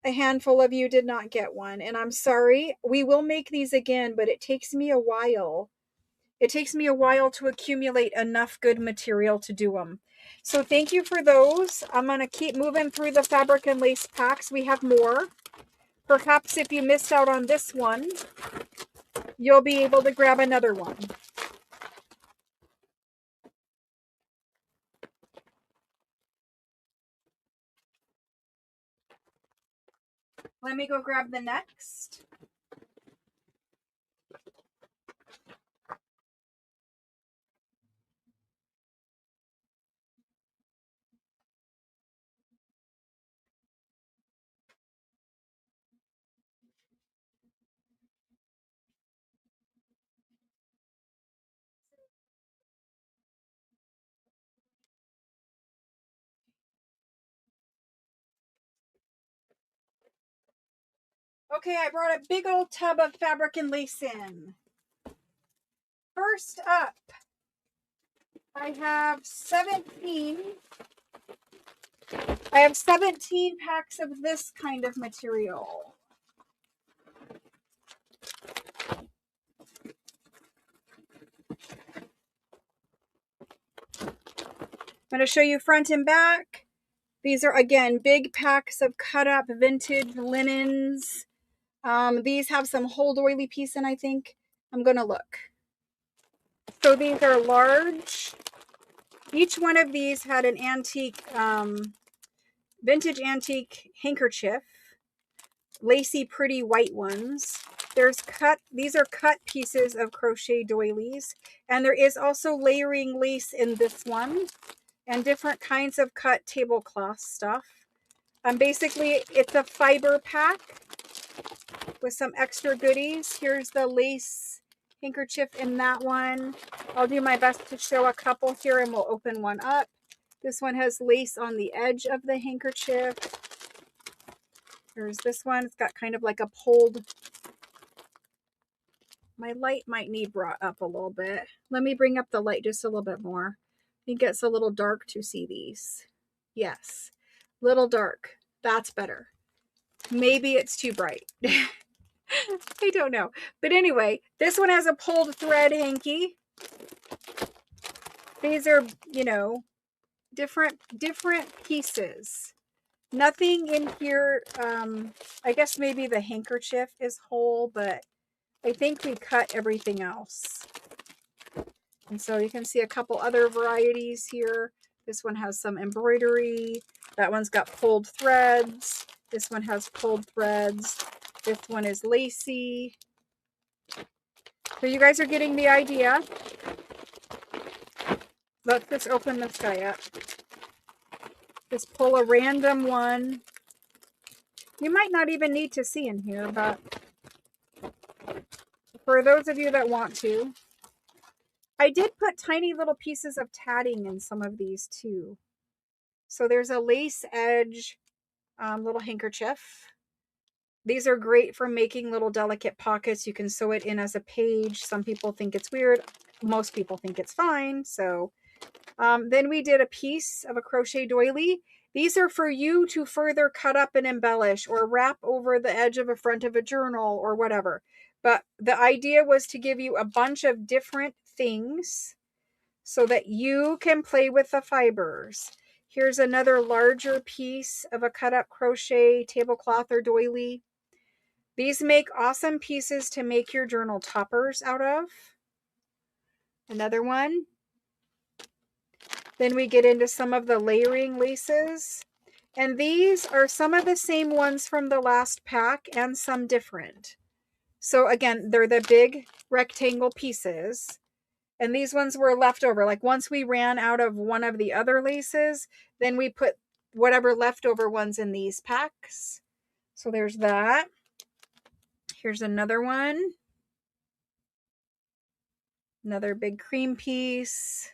a handful of you did not get one, and I'm sorry. We will make these again, but it takes me a while. It takes me a while to accumulate enough good material to do them. So thank you for those. I'm going to keep moving through the fabric and lace packs. We have more. Perhaps if you missed out on this one, you'll be able to grab another one. Let me go grab the next. Okay, I brought a big old tub of fabric and lace in. First up, I have 17 packs of this kind of material. I'm going to show you front and back. These are, again, big packs of cut up vintage linens. These have some whole doily piece in, I think. I'm going to look. So these are large. Each one of these had an antique vintage antique handkerchief, lacy pretty white ones. These are cut pieces of crochet doilies, and there is also layering lace in this one, and different kinds of cut tablecloth stuff. Basically, it's a fiber pack with some extra goodies. Here's the lace handkerchief in that one. I'll do my best to show a couple here, and we'll open one up. This one has lace on the edge of the handkerchief. There's this one. It's got kind of like a pulled. My light might need brought up a little bit. Let me bring up the light just a little bit more. I think it's a little dark to see these. Yes, little dark. That's better. Maybe it's too bright. I don't know. But anyway, this one has a pulled thread hanky. These are, you know, different pieces. Nothing in here. I guess maybe the handkerchief is whole, but I think we cut everything else. And so you can see a couple other varieties here. This one has some embroidery. That one's got pulled threads. This one has pulled threads. This one is lacy. So you guys are getting the idea. Let's just open this guy up. Just pull a random one. You might not even need to see in here, but for those of you that want to, I did put tiny little pieces of tatting in some of these too. So there's a lace edge little handkerchief. These are great for making little delicate pockets. You can sew it in as a page. Some people think it's weird. Most people think it's fine. So then we did a piece of a crochet doily. These are for you to further cut up and embellish or wrap over the edge of a front of a journal or whatever. But the idea was to give you a bunch of different things so that you can play with the fibers. Here's another larger piece of a cut up crochet tablecloth or doily. These make awesome pieces to make your journal toppers out of. Another one. Then we get into some of the layering laces. And these are some of the same ones from the last pack and some different. So again, they're the big rectangle pieces. And these ones were left over. Like once we ran out of one of the other laces, then we put whatever leftover ones in these packs. So there's that. Here's another one. Another big cream piece.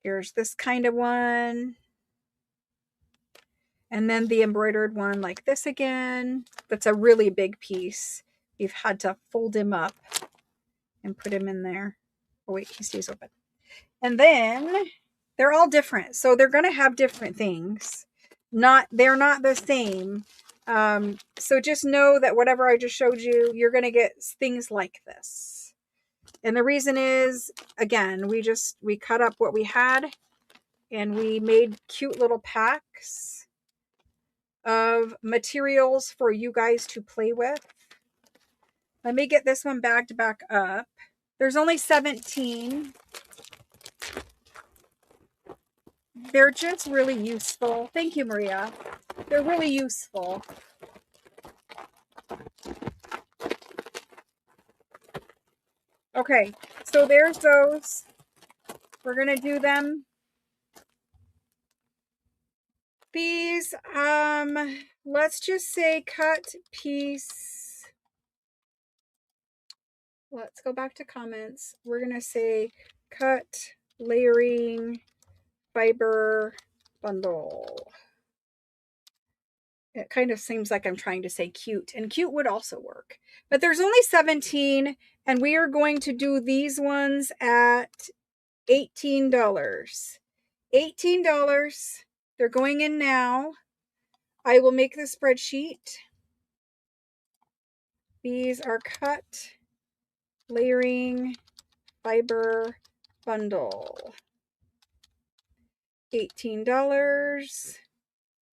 Here's this kind of one. And then the embroidered one like this again. That's a really big piece. We've had to fold him up and put him in there. Oh wait, he stays open. And then they're all different. So they're going to have different things. They're not the same. So just know that whatever I just showed you, you're going to get things like this. And the reason is, again, we cut up what we had and we made cute little packs of materials for you guys to play with. Let me get this one bagged back up. There's only 17. They're just really useful. Thank you, Maria. They're really useful. Okay, so there's those. We're going to do them. These, let's just say cut piece. Let's go back to comments. We're going to say cut layering fiber bundle. It kind of seems like I'm trying to say cute, and cute would also work. But there's only 17, and we are going to do these ones at $18. $18. They're going in now. I will make the spreadsheet. These are cut layering fiber bundle. $18.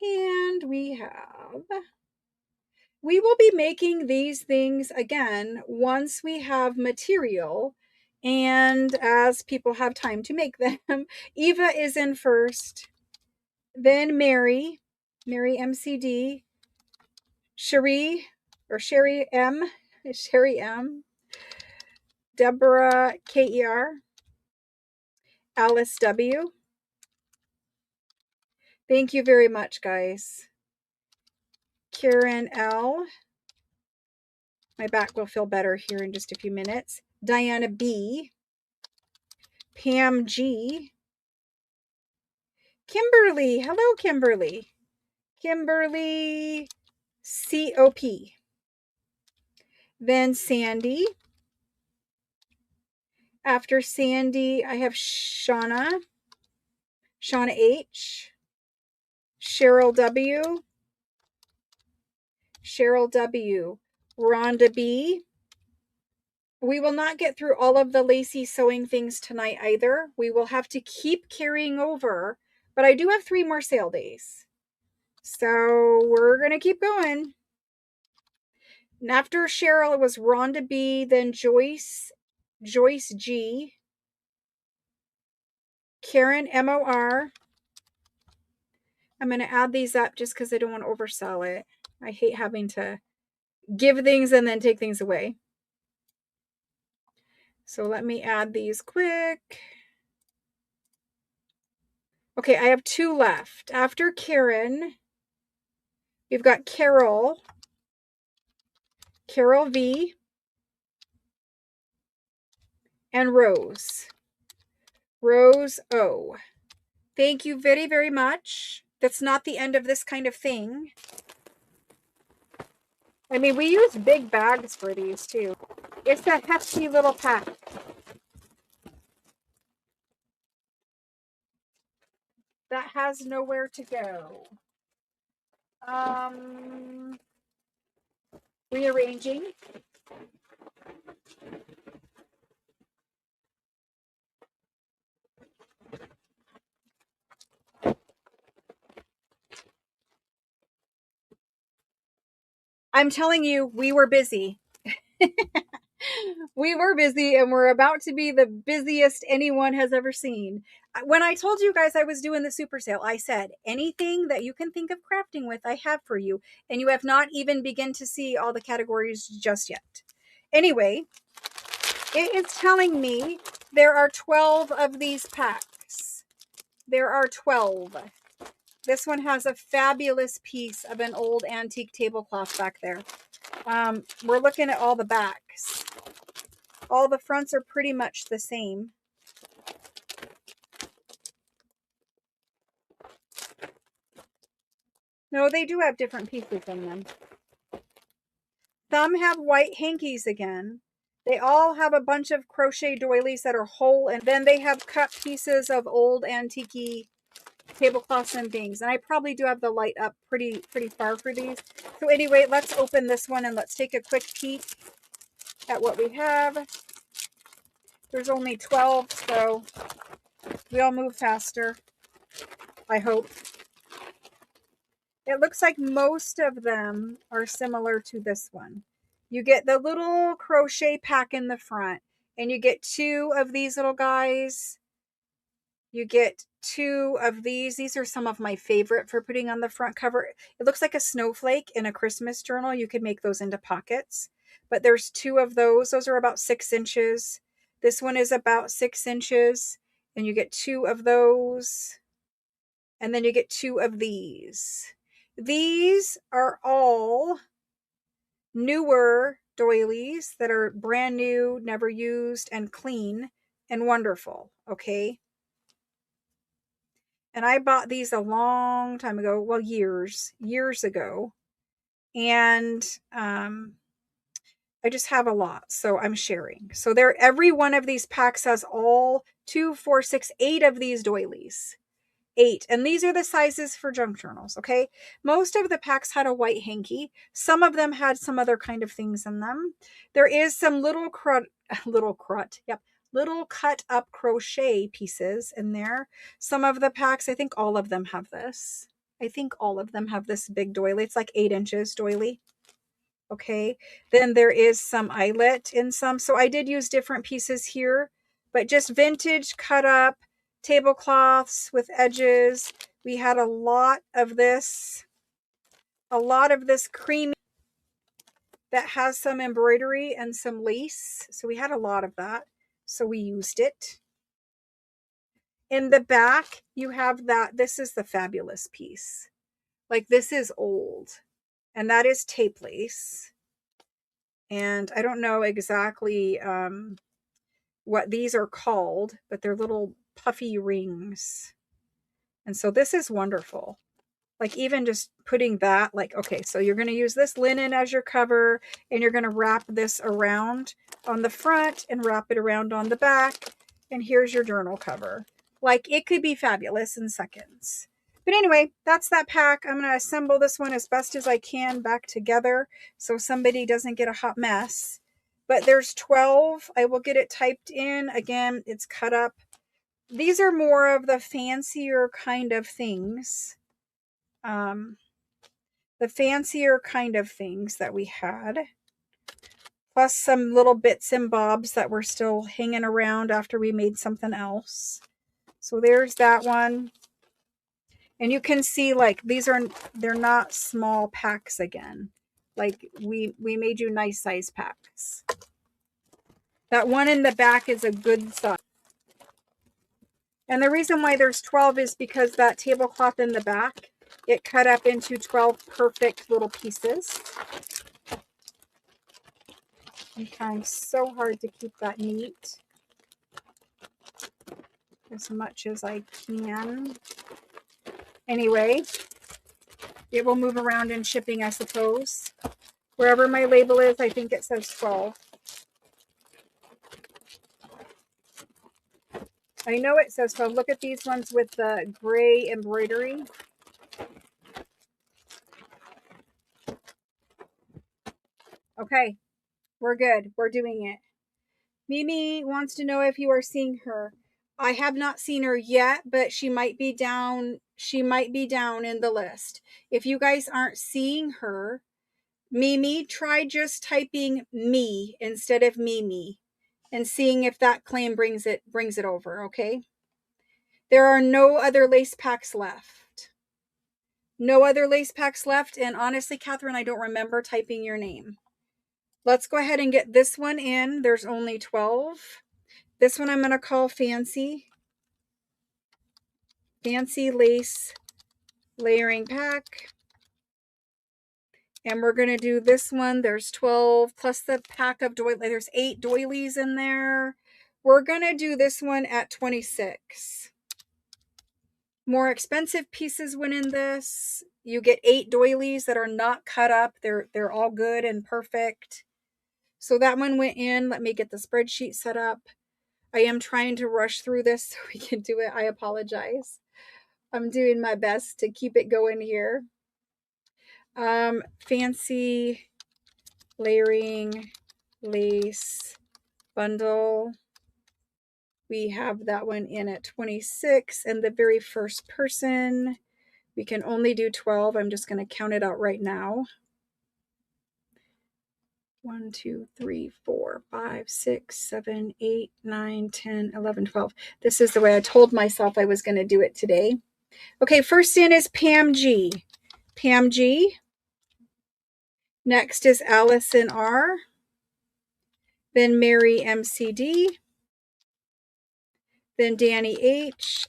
And we will be making these things again once we have material and as people have time to make them. Eva is in first. Then Mary MCD, Sherry M, Deborah KER, Alice W. Thank you very much, guys. Karen L. My back will feel better here in just a few minutes. Diana B. Pam G. Kimberly. Hello, Kimberly. Kimberly COP. Then Sandy. After Sandy, I have Shauna H. Cheryl W. Rhonda B. We will not get through all of the lacy sewing things tonight either. We will have to keep carrying over, but I do have 3 more sale days. So we're going to keep going. And after Cheryl, it was Rhonda B, then Joyce G, Karen MOR. I'm going to add these up just because I don't want to oversell it. I hate having to give things and then take things away. So let me add these quick. Okay, I have 2 left. After Karen, we've got Carol V, and Rose O. Thank you very, very much. That's not the end of this kind of thing. I mean, we use big bags for these too. It's a hefty little pack. That has nowhere to go. Rearranging. I'm telling you, we were busy. We were busy, and we're about to be the busiest anyone has ever seen. When I told you guys I was doing the super sale, I said, anything that you can think of crafting with, I have for you. And you have not even begun to see all the categories just yet. Anyway, it is telling me there are 12 of these packs. There are 12. This one has a fabulous piece of an old antique tablecloth back there. We're looking at all the backs. All the fronts are pretty much the same. No, they do have different pieces in them. Some have white hankies again. They all have a bunch of crochet doilies that are whole, and then they have cut pieces of old antique tablecloths and things. And I probably do have the light up pretty far for these. So anyway, let's open this one and let's take a quick peek at what we have. There's only 12, so we all move faster, I hope. It looks like most of them are similar to this one. You get the little crochet pack in the front, and you get 2 of these little guys. You get 2 of these. These are some of my favorite for putting on the front cover. It looks like a snowflake in a Christmas journal. You can make those into pockets, but there's 2 of those. Those are about 6 inches. This one is about 6 inches, and you get 2 of those. And then you get 2 of these. These are all newer doilies that are brand new, never used, and clean and wonderful. Okay. And I bought these a long time ago. Well, years ago. And I just have a lot, so I'm sharing. So every one of these packs has all 2, 4, 6, 8 of these doilies. 8. And these are the sizes for junk journals, okay? Most of the packs had a white hanky. Some of them had some other kind of things in them. There is some little cut up crochet pieces in there. Some of the packs, I think all of them have this. I think all of them have this big doily. It's like 8 inches doily. Okay. Then there is some eyelet in some. So I did use different pieces here, but just vintage cut up tablecloths with edges. We had a lot of this creamy that has some embroidery and some lace. So we had a lot of that. So we used it. In the back, you have that. This is the fabulous piece. Like, this is old. And that is tape lace. And I don't know exactly what these are called, but they're little puffy rings. And so this is wonderful. Like, even just putting that, like, okay, so you're going to use this linen as your cover, and you're going to wrap this around on the front and wrap it around on the back. And here's your journal cover. Like, it could be fabulous in seconds. But anyway, that's that pack. I'm going to assemble this one as best as I can back together so somebody doesn't get a hot mess. But there's 12. I will get it typed in. Again, it's cut up. These are more of the fancier kind of things. The fancier kind of things that we had. Plus some little bits and bobs that were still hanging around after we made something else. So there's that one. And you can see, like, they're not small packs again. Like, we made you nice size packs. That one in the back is a good size. And the reason why there's 12 is because that tablecloth in the back, it cut up into 12 perfect little pieces. I'm trying so hard to keep that neat as much as I can. Anyway, it will move around in shipping, I suppose. Wherever my label is, I think it says 12. I know it says 12. Look at these ones with the gray embroidery. Okay, we're good. We're doing it. Mimi wants to know if you are seeing her. I have not seen her yet, but she might be down. She might be down in the list. If you guys aren't seeing her, Mimi, try just typing me instead of Mimi and seeing if that claim brings it over, okay? There are no other lace packs left. No other lace packs left. And honestly, Catherine, I don't remember typing your name. Let's go ahead and get this one in. There's only 12. This one I'm going to call Fancy. Fancy Lace Layering Pack. And we're going to do this one. There's 12 plus the pack of doily. There's 8 doilies in there. We're going to do this one at 26. More expensive pieces went in this. You get 8 doilies that are not cut up. They're all good and perfect. So that one went in. Let me get the spreadsheet set up. I am trying to rush through this so we can do it. I apologize. I'm doing my best to keep it going here. Fancy layering lace bundle. We have that one in at 26. And the very first person, we can only do 12. I'm just going to count it out right now. 1, 2, 3, 4, 5, 6, 7, 8, 9, 10, 11, 12. This is the way I told myself I was going to do it today. Okay, first in is Pam G. Pam G. Next is Allison R. Then Mary MCD. Then Danny H.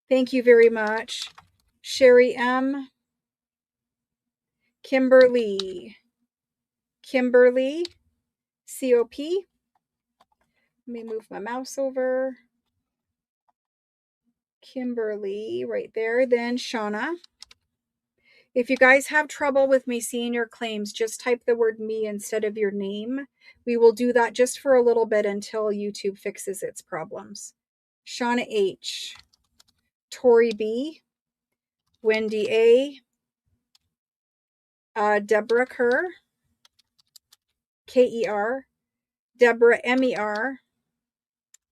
Thank you very much. Sherry M. Kimberly. Kimberly. COP. Let me move my mouse over. Kimberly right there. Then Shauna. If you guys have trouble with me seeing your claims, just type the word me instead of your name. We will do that just for a little bit until YouTube fixes its problems. Shauna H. Tori B. Wendy A. Deborah Kerr. K-E-R. Deborah M-E-R.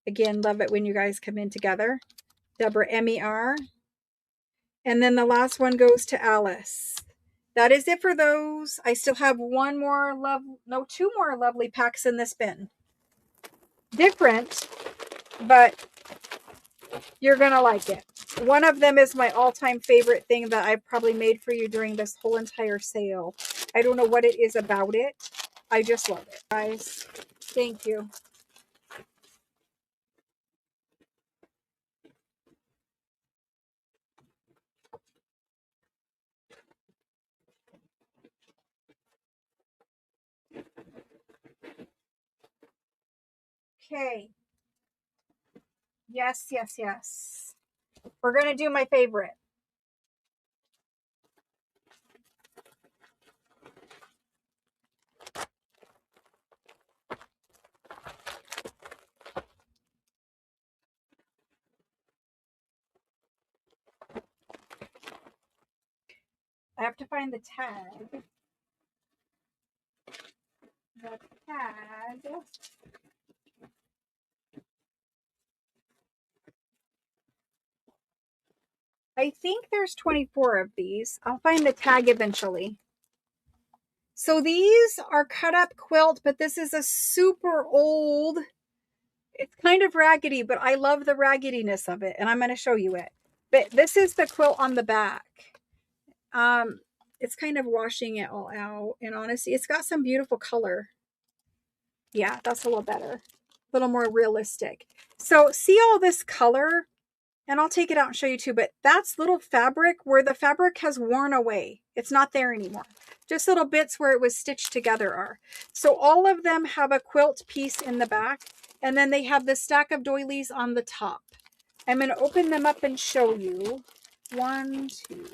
Again, love it when you guys come in together. Deborah M-E-R. And then the last one goes to Alice. That is it for those. I still have two more lovely packs in this bin. Different, but you're going to like it. One of them is my all-time favorite thing that I've probably made for you during this whole entire sale. I don't know what it is about it. I just love it, guys. Thank you. Okay. Yes, yes, yes. We're going to do my favorite. I have to find the tag. The tag. I think there's 24 of these. I'll find the tag eventually. So these are cut up quilt, but this is a super old. It's kind of raggedy, but I love the raggediness of it, and I'm going to show you it. But this is the quilt on the back. It's kind of washing it all out, and honestly, it's got some beautiful color. Yeah, that's a little better. A little more realistic. So see all this color? And I'll take it out and show you too, but that's little fabric where the fabric has worn away. It's not there anymore. Just little bits where it was stitched together are. So all of them have a quilt piece in the back, and then they have the stack of doilies on the top. I'm going to open them up and show you. One, two.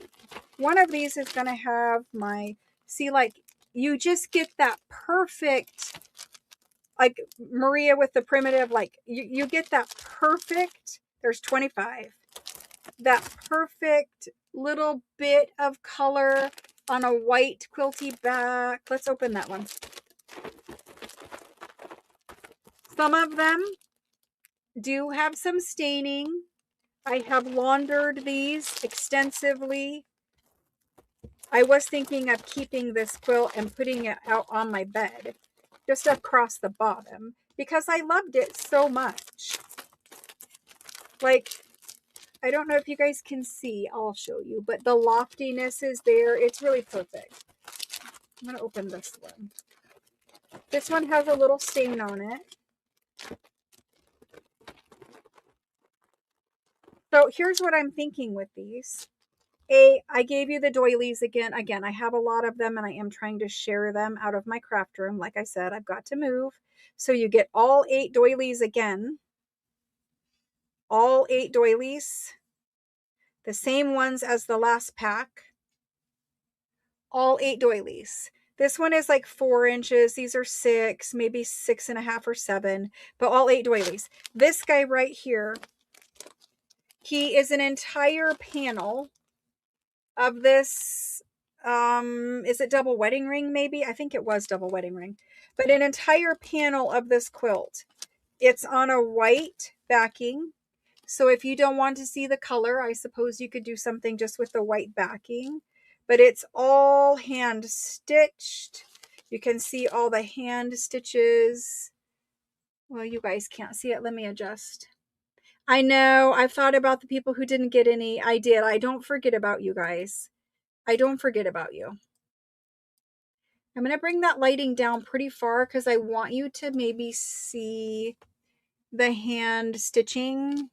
One of these is going to have my, see, like, you just get that perfect, like Maria with the primitive, like, you get that perfect, there's 25. That perfect little bit of color on a white quilty back. Let's open that one. Some of them do have some staining. I have laundered these extensively. I was thinking of keeping this quilt and putting it out on my bed, just across the bottom, because I loved it so much. Like, I don't know if you guys can see, I'll show you, but the loftiness is there. It's really perfect. I'm going to open this one. This one has a little stain on it. So here's what I'm thinking with these. I gave you the doilies again. Again, I have a lot of them and I am trying to share them out of my craft room. Like I said, I've got to move. So you get all 8 doilies again. All 8 doilies. The same ones as the last pack. All 8 doilies. This one is like 4 inches. These are 6, maybe 6.5 or 7, but all 8 doilies. This guy right here, he is an entire panel of this. Is it double wedding ring? Maybe. I think it was double wedding ring, but an entire panel of this quilt. It's on a white backing. So if you don't want to see the color, I suppose you could do something just with the white backing. But it's all hand stitched. You can see all the hand stitches. Well, you guys can't see it. Let me adjust. I know. I've thought about the people who didn't get any. I did. I don't forget about you guys. I don't forget about you. I'm going to bring that lighting down pretty far because I want you to maybe see the hand stitching.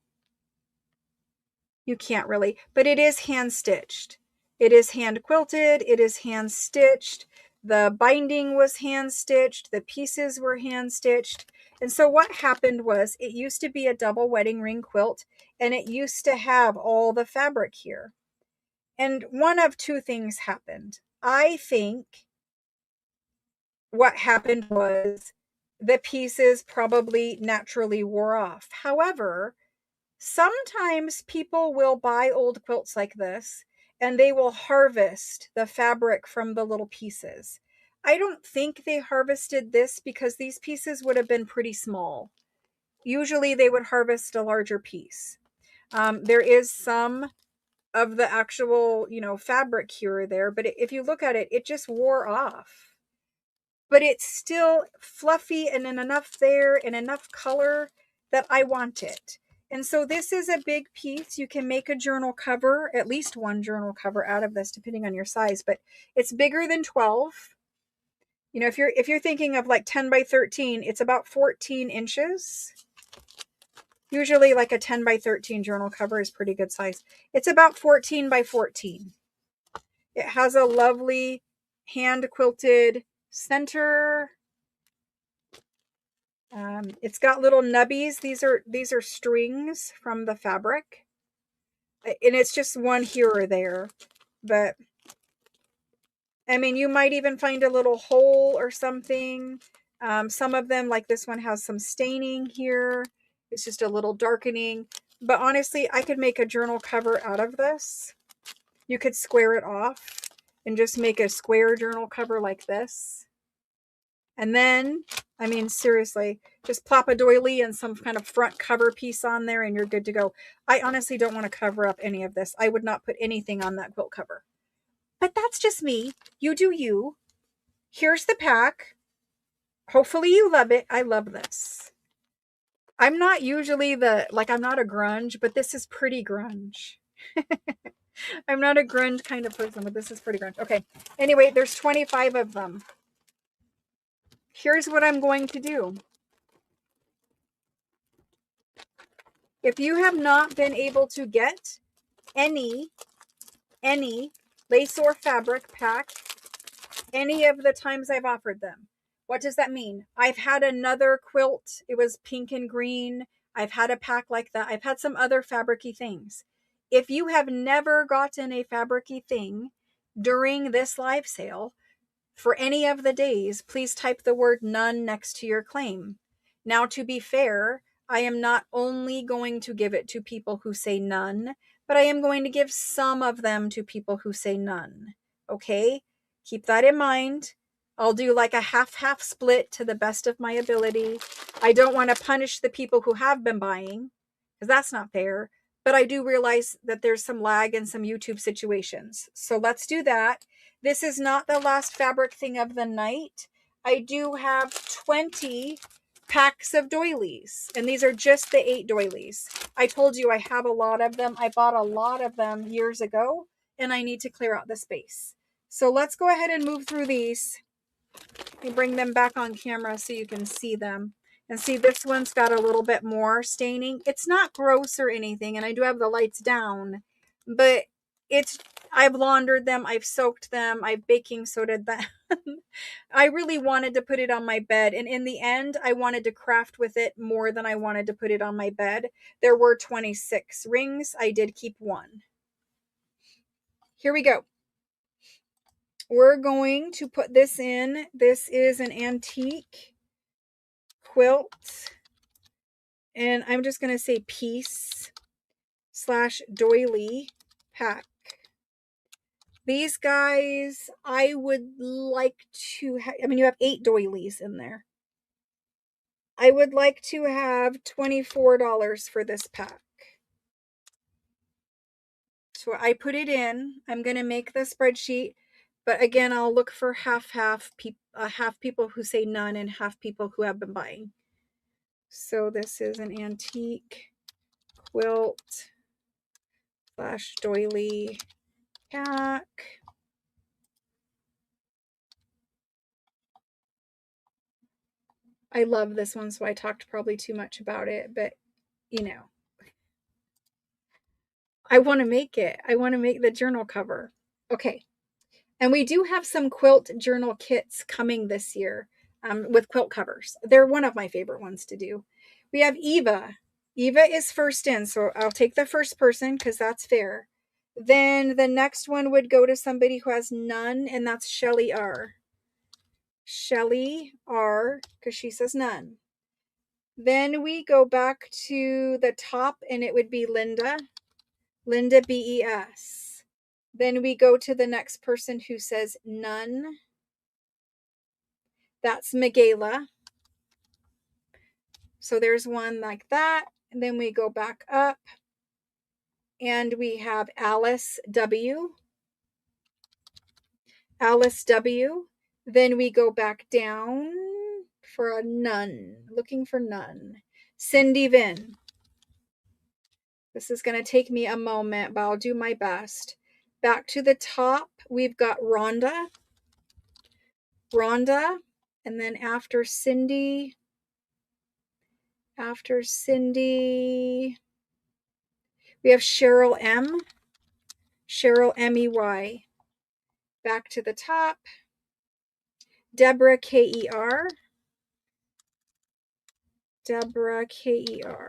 You can't really, but it is hand stitched. It is hand quilted. It is hand stitched. The binding was hand stitched. The pieces were hand stitched. And so what happened was it used to be a double wedding ring quilt, and it used to have all the fabric here. And one of 2 things happened. I think what happened was the pieces probably naturally wore off. However, sometimes people will buy old quilts like this and they will harvest the fabric from the little pieces. I don't think they harvested this because these pieces would have been pretty small. Usually they would harvest a larger piece. There is some of the actual, fabric here or there, but if you look at it, it just wore off. But it's still fluffy and in enough there and enough color that I want it. And so this is a big piece. You can make a journal cover, at least one journal cover out of this, depending on your size, but it's bigger than 12. You know, if you're thinking of like 10 by 13, it's about 14 inches. Usually like a 10 by 13 journal cover is pretty good size. It's about 14 by 14. It has a lovely hand quilted center. It's got little nubbies. These are strings from the fabric. And it's just one here or there. But I mean, you might even find a little hole or something. Some of them, like this one, has some staining here. It's just a little darkening. But honestly, I could make a journal cover out of this. You could square it off and just make a square journal cover like this. And then, I mean, seriously, just plop a doily and some kind of front cover piece on there and you're good to go. I honestly don't want to cover up any of this. I would not put anything on that quilt cover. But that's just me. You do you. Here's the pack. Hopefully you love it. I love this. I'm not usually I'm not a grunge, but this is pretty grunge. I'm not a grunge kind of person, but this is pretty grunge. Okay. Anyway, there's 25 of them. Here's what I'm going to do. If you have not been able to get any lace or fabric pack any of the times I've offered them, what does that mean? I've had another quilt. It was pink and green. I've had a pack like that. I've had some other fabricy things. If you have never gotten a fabricy thing during this live sale for any of the days, please type the word none next to your claim. Now, to be fair, I am not only going to give it to people who say none, but I am going to give some of them to people who say none. Okay? Keep that in mind. I'll do like a half-half split to the best of my ability. I don't want to punish the people who have been buying, because that's not fair. But I do realize that there's some lag in some YouTube situations. So let's do that. This is not the last fabric thing of the night. I do have 20 packs of doilies, and these are just the 8 doilies. I told you I have a lot of them. I bought a lot of them years ago, and I need to clear out the space. So let's go ahead and move through these. Let me bring them back on camera so you can see them. And see, this one's got a little bit more staining. It's not gross or anything, and I do have the lights down, but I've laundered them, I've soaked them, I've baking soda'd them. I really wanted to put it on my bed, and in the end, I wanted to craft with it more than I wanted to put it on my bed. There were 26 rings. I did keep one. Here we go. We're going to put this in. This is an antique quilt, and I'm just going to say piece / doily pack. These guys, I would like to have, I mean, you have 8 doilies in there. I would like to have $24 for this pack. So I put it in. I'm going to make the spreadsheet. But again, I'll look for half people who say none and half people who have been buying. So this is an antique quilt / doily pack. I love this one, so I talked probably too much about it, but you know, I want to make it. I want to make the journal cover. Okay. And we do have some quilt journal kits coming this year with quilt covers. They're one of my favorite ones to do. We have Eva. Eva is first in, so I'll take the first person because that's fair. Then the next one would go to somebody who has none, and that's Shelly R. Shelly R, because she says none. Then we go back to the top, and it would be Linda. Linda BES. Then we go to the next person who says none. That's Miguela. So there's one like that. And then we go back up. And we have Alice W. Alice W. Then we go back down for a none. Looking for none. Cindy Vin. This is going to take me a moment, but I'll do my best. Back to the top, we've got Rhonda. Rhonda. And then after Cindy, we have Cheryl M. Cheryl M-E-Y. Back to the top, Deborah K-E-R. Deborah K-E-R.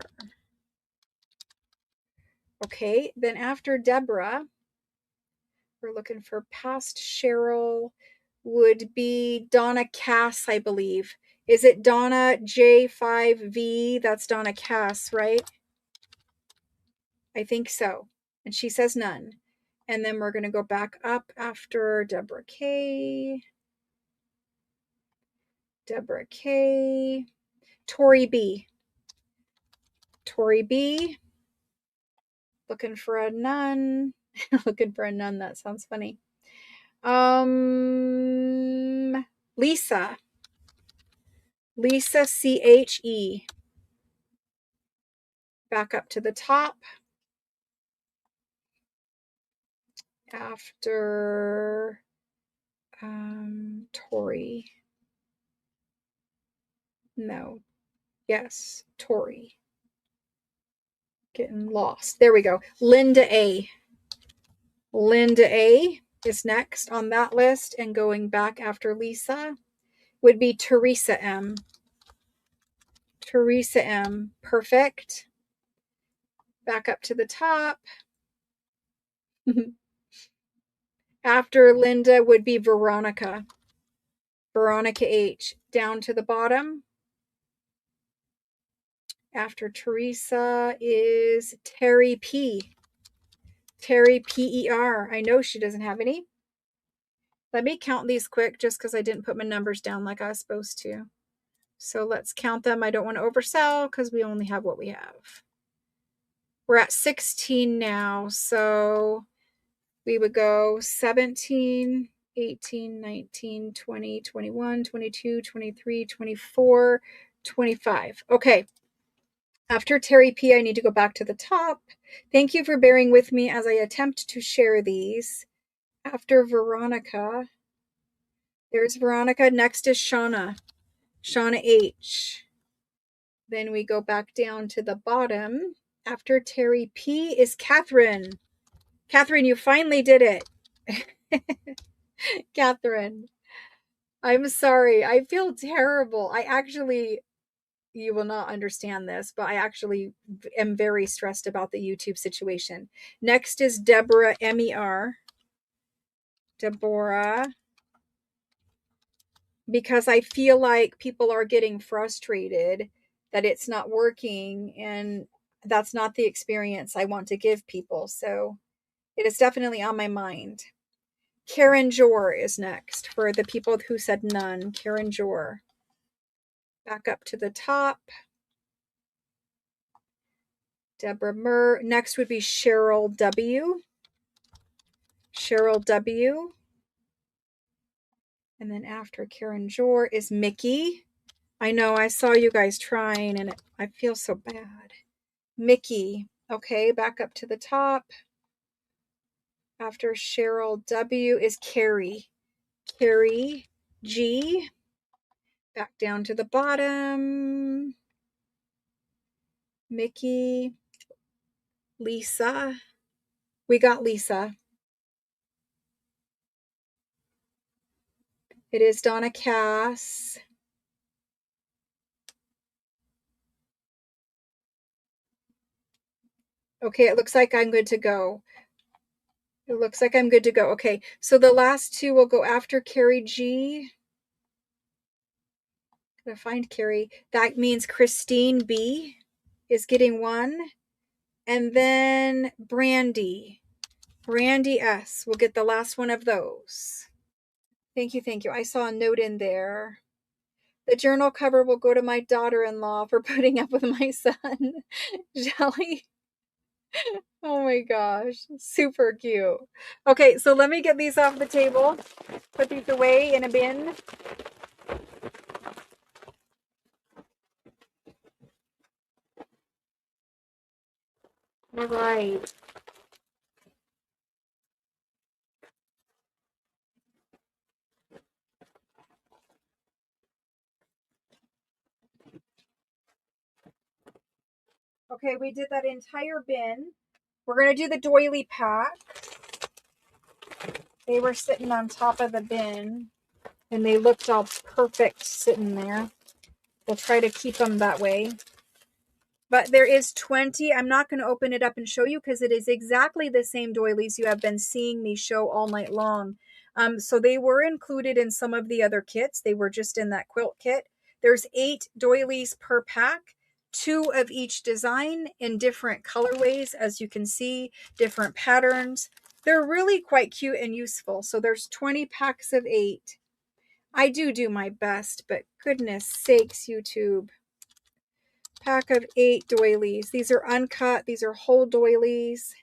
Okay, then after Deborah, we're looking for past Cheryl, would be Donna Cass, I believe. Is it Donna J5V? That's Donna Cass, right? I think so. And she says none. And then we're going to go back up after Deborah K. Deborah K. Tori B. Tori B. Looking for a nun. Looking for a nun. That sounds funny. Lisa. Lisa C-H-E. Back up to the top. After Tori. No. Yes, Tori. Getting lost. There we go. Linda A. Linda A is next on that list, and going back after Lisa would be Teresa M. Teresa M. Perfect. Back up to the top. After Linda would be Veronica. Veronica H. Down to the bottom. After Teresa is Terry P. Terry P-E-R. I know she doesn't have any. Let me count these quick just because I didn't put my numbers down like I was supposed to. So let's count them. I don't want to oversell because we only have what we have. We're at 16 now. So we would go 17, 18, 19, 20, 21, 22, 23, 24, 25. Okay. After Terry P, I need to go back to the top. Thank you for bearing with me as I attempt to share these. After Veronica, there's Veronica. Next is Shauna. Shauna H. Then we go back down to the bottom. After Terry P is Catherine. Catherine, you finally did it. Catherine, I'm sorry. I feel terrible. You will not understand this, but I actually am very stressed about the YouTube situation. Next is Deborah M-E-R. Deborah. Because I feel like people are getting frustrated that it's not working, and that's not the experience I want to give people. So it is definitely on my mind. Karen Jor is next for the people who said none. Karen Jor. Back up to the top. Deborah Murr. Next would be Cheryl W. Cheryl W. And then after Karen Jor is Mickey. I know, I saw you guys trying and I feel so bad. Mickey. Okay, back up to the top. After Cheryl W is Carrie. Carrie G. Back down to the bottom. Mickey. Lisa. We got Lisa. It is Donna Cass. Okay, it looks like I'm good to go. It looks like I'm good to go. Okay, so the last two will go after Carrie G. Gotta find Carrie. That means Christine B is getting one. And then Brandy. Brandy S will get the last one of those. Thank you, thank you. I saw a note in there. The journal cover will go to my daughter-in-law for putting up with my son. Jelly. Oh my gosh. Super cute. Okay, so let me get these off the table. Put these away in a bin. All right. Okay, we did that entire bin. We're going to do the doily pack. They were sitting on top of the bin, and they looked all perfect sitting there. We'll try to keep them that way. But there is 20. I'm not going to open it up and show you because it is exactly the same doilies you have been seeing me show all night long. So they were included in some of the other kits. They were just in that quilt kit. There's 8 doilies per pack, 2 of each design in different colorways, as you can see, different patterns. They're really quite cute and useful. So there's 20 packs of 8. I do my best, but goodness sakes, YouTube. Pack of 8 doilies. These are uncut. These are whole doilies.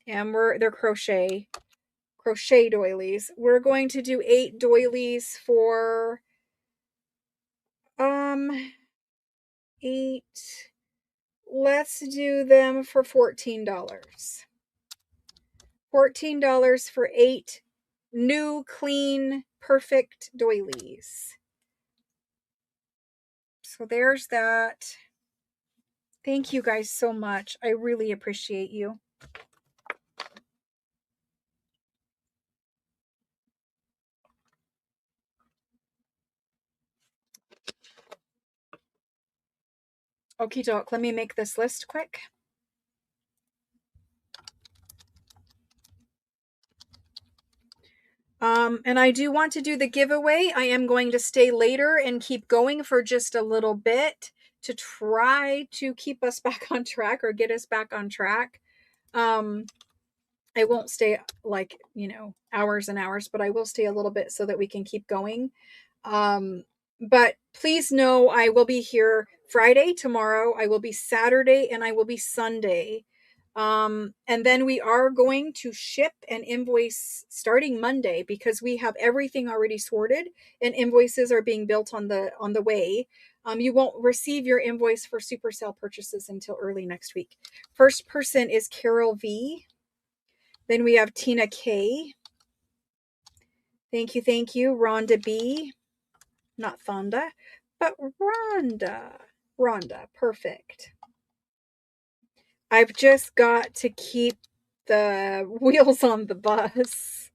And they're crochet doilies. We're going to do 8 doilies for 8. Let's do them for $14. $14 for 8 new, clean, perfect doilies. So there's that. Thank you guys so much. I really appreciate you. Okie doke. Let me make this list quick. And I do want to do the giveaway. I am going to stay later and keep going for just a little bit to try to keep us back on track or get us back on track. I won't stay like, hours and hours, but I will stay a little bit so that we can keep going. But please know I will be here Friday, tomorrow. I will be Saturday, and I will be Sunday. And then we are going to ship an invoice starting Monday because we have everything already sorted and invoices are being built on the way. You won't receive your invoice for super sale purchases until early next week. First person is Carol V. Then we have Tina K. Thank you. Rhonda B. Not Thonda, but Rhonda. Perfect. I've just got to keep the wheels on the bus.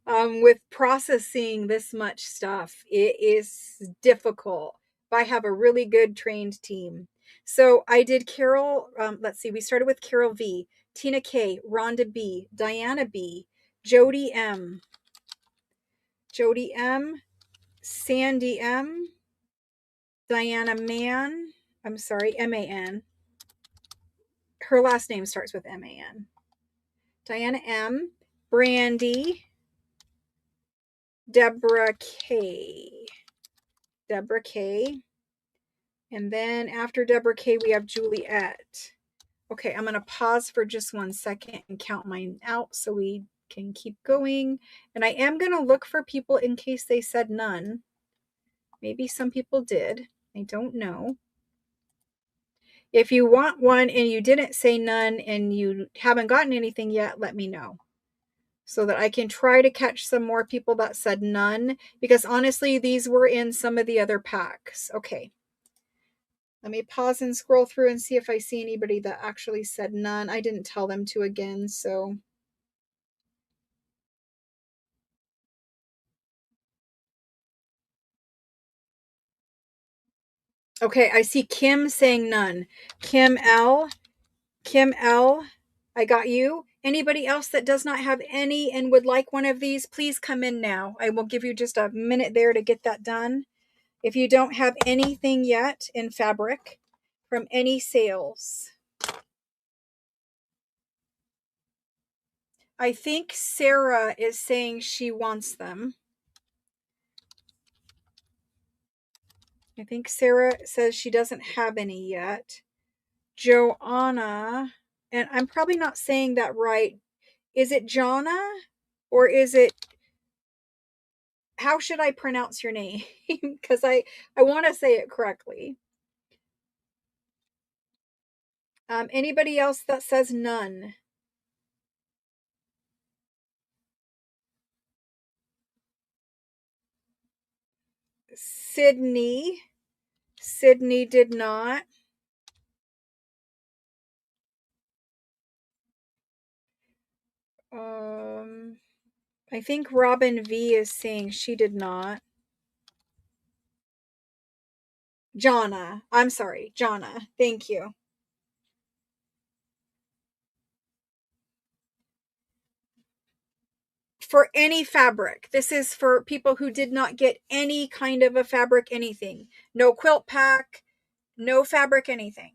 With processing this much stuff, it is difficult. But I have a really good trained team. So I did Carol. Let's see. We started with Carol V, Tina K, Rhonda B, Diana B, Jody M, Sandy M, Diana Man. I'm sorry, Man. Her last name starts with Man. Diana M, Brandy, Deborah K. And then after Deborah K, we have Juliet. Okay, I'm going to pause for just 1 second and count mine out so we can keep going. And I am going to look for people in case they said none. Maybe some people did. I don't know. If you want one and you didn't say none and you haven't gotten anything yet, let me know so that I can try to catch some more people that said none, because honestly, these were in some of the other packs. Okay. Let me pause and scroll through and see if I see anybody that actually said none. I didn't tell them to again, so. Okay, I see Kim saying none. Kim L, I got you. Anybody else that does not have any and would like one of these, please come in now. I will give you just a minute there to get that done. If you don't have anything yet in fabric from any sales. I think Sarah is saying she wants them. I think Sarah says she doesn't have any yet. Joanna, and I'm probably not saying that right. Is it Jonna or is it, how should I pronounce your name? Because I want to say it correctly. Anybody else that says none? Sydney. Sydney did not. I think Robin V is saying she did not. Jonna. I'm sorry, Jonna. Thank you. For any fabric. This is for people who did not get any kind of a fabric, anything. No quilt pack, no fabric, anything.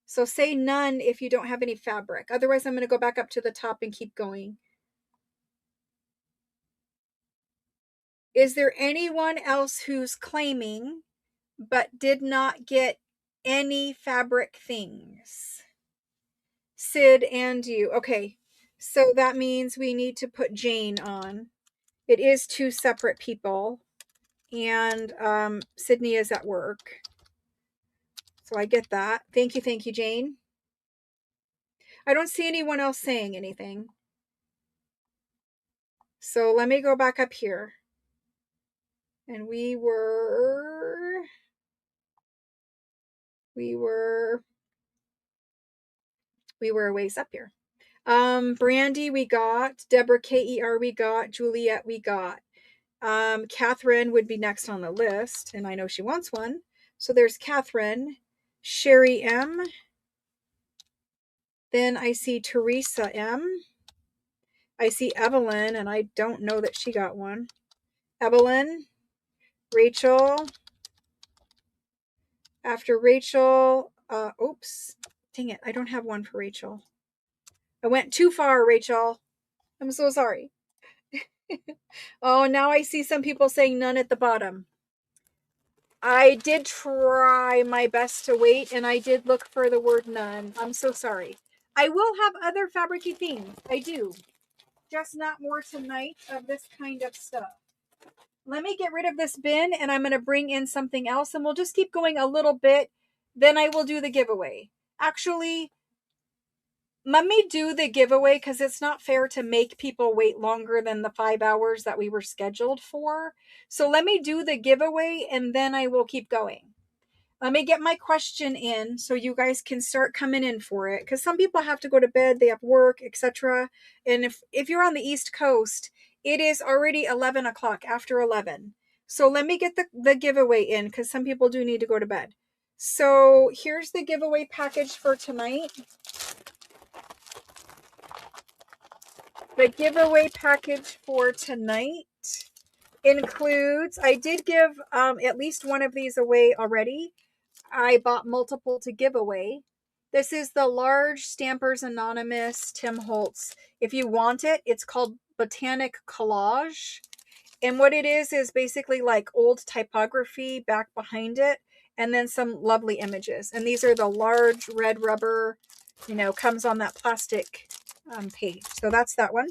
So say none if you don't have any fabric. Otherwise, I'm going to go back up to the top and keep going. Is there anyone else who's claiming but did not get any fabric things? Sid and you. Okay. So that means we need to put Jane on. It is two separate people. And Sydney is at work. So I get that. Thank you, Jane. I don't see anyone else saying anything. So let me go back up here. And we were a ways up here. Brandy we got, Deborah K-E-R we got, Juliet we got. Catherine would be next on the list, and I know she wants one. So there's Catherine, Sherry M. Then I see Teresa M. I see Evelyn, and I don't know that she got one. Evelyn, Rachel. After Rachel, oops, dang it, I don't have one for Rachel. I went too far, Rachel. I'm so sorry. Oh, now I see some people saying none at the bottom. I did try my best to wait, and I did look for the word none. I'm so sorry. I will have other fabricy things. I do. Just not more tonight of this kind of stuff. Let me get rid of this bin, and I'm going to bring in something else, and we'll just keep going a little bit. Then I will do the giveaway. Actually, let me do the giveaway because it's not fair to make people wait longer than the 5 hours that we were scheduled for. So let me do the giveaway, and then I will keep going. Let me get my question in so you guys can start coming in for it, because some people have to go to bed, they have work, etc. And if you're on the East Coast, it is already 11 o'clock, after 11. So let me get the giveaway in, because some people do need to go to bed. So here's the giveaway package for tonight. The giveaway package for tonight includes, I did give at least one of these away already. I bought multiple to give away. This is the large Stampers Anonymous Tim Holtz. If you want it, it's called Botanic Collage. And what it is basically like old typography back behind it, and then some lovely images. And these are the large red rubber, comes on that plastic page. So that's that one.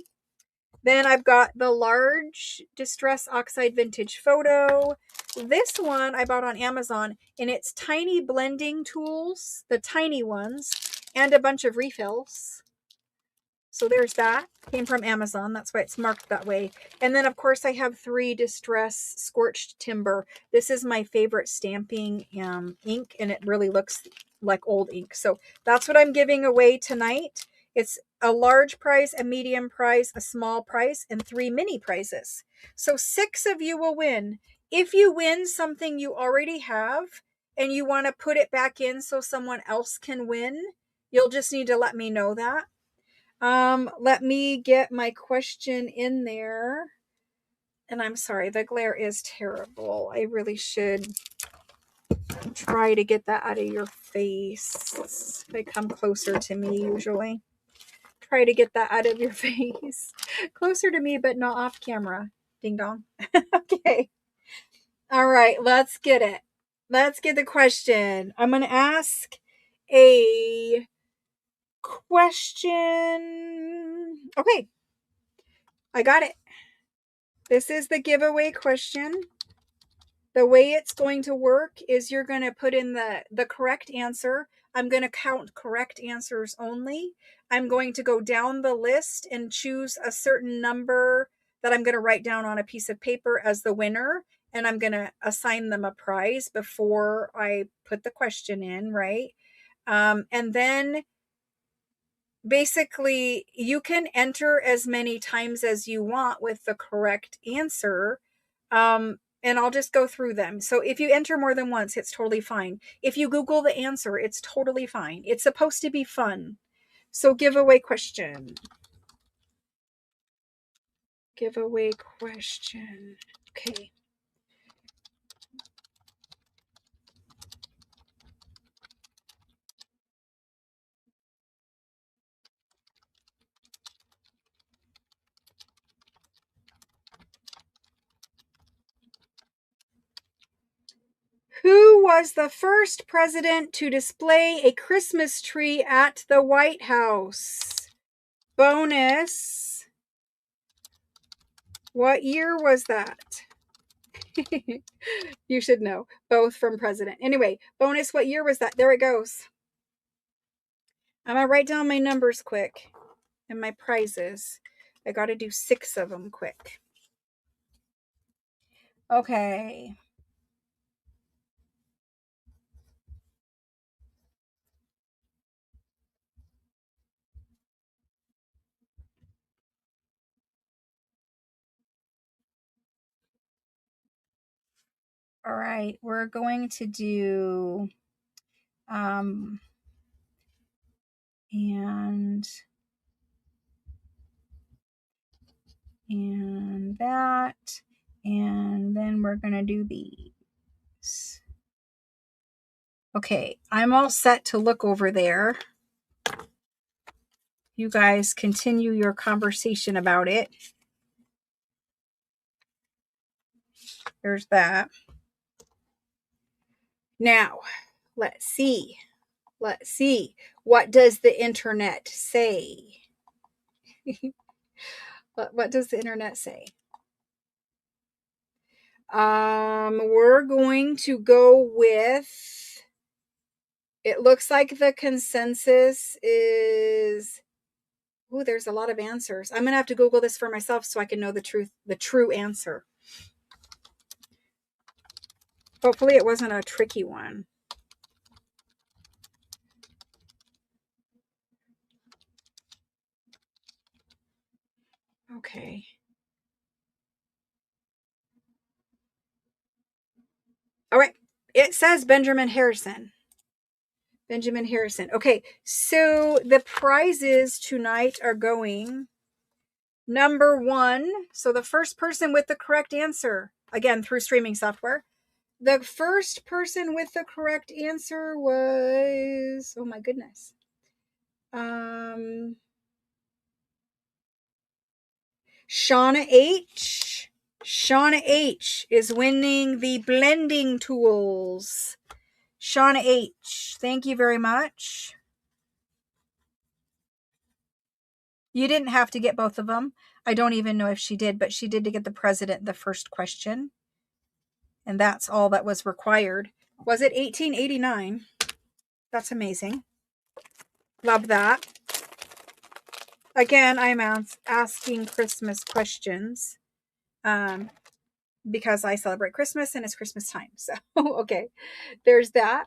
Then I've got the large Distress Oxide Vintage Photo. This one I bought on Amazon, and it's tiny blending tools, the tiny ones, and a bunch of refills. So there's that. Came from Amazon. That's why it's marked that way. And then, of course, I have 3 Distress Scorched Timber. This is my favorite stamping ink, and it really looks like old ink. So that's what I'm giving away tonight. It's a large prize, a medium prize, a small prize, and 3 mini prizes. So 6 of you will win. If you win something you already have and you want to put it back in so someone else can win, you'll just need to let me know that. Let me get my question in there. And I'm sorry, the glare is terrible. I really should try to get that out of your face. If I come closer to me, usually. Try to get that out of your face. Closer to me, but not off camera. Ding dong. Okay. All right, let's get it. Let's get the question. I'm going to ask a question. Okay. I got it. This is the giveaway question. The way it's going to work is you're going to put in the correct answer. I'm going to count correct answers only. I'm going to go down the list and choose a certain number that I'm going to write down on a piece of paper as the winner. And I'm going to assign them a prize before I put the question in, right? And then basically you can enter as many times as you want with the correct answer. And I'll just go through them. So if you enter more than once, it's totally fine. If you Google the answer, it's totally fine. It's supposed to be fun. So giveaway question. Giveaway question. Okay. Who was the first president to display a Christmas tree at the White House? Bonus. What year was that? You should know. Both from president. Anyway, bonus, what year was that? There it goes. I'm going to write down my numbers quick and my prizes. I got to do 6 of them quick. Okay. All right. We're going to do and that, and then we're going to do these. Okay, I'm all set to look over there. You guys continue your conversation about it. There's that. Now, let's see. Let's see. What does the internet say? What does the internet say? We're going to go with, it looks like the consensus is, ooh, there's a lot of answers. I'm going to have to Google this for myself so I can know the true answer. Hopefully it wasn't a tricky one. Okay. All right. It says Benjamin Harrison. Benjamin Harrison. Okay. So the prizes tonight are going number 1. So the first person with the correct answer, again, through streaming software. The first person with the correct answer was, oh my goodness. Shauna H. Shauna H is winning the blending tools. Shauna H, thank you very much. You didn't have to get both of them. I don't even know if she did, but she did to get the president the first question. And that's all that was required. Was it 1889? That's amazing. Love that. Again, I'm asking Christmas questions because I celebrate Christmas and it's Christmas time. So, okay, there's that.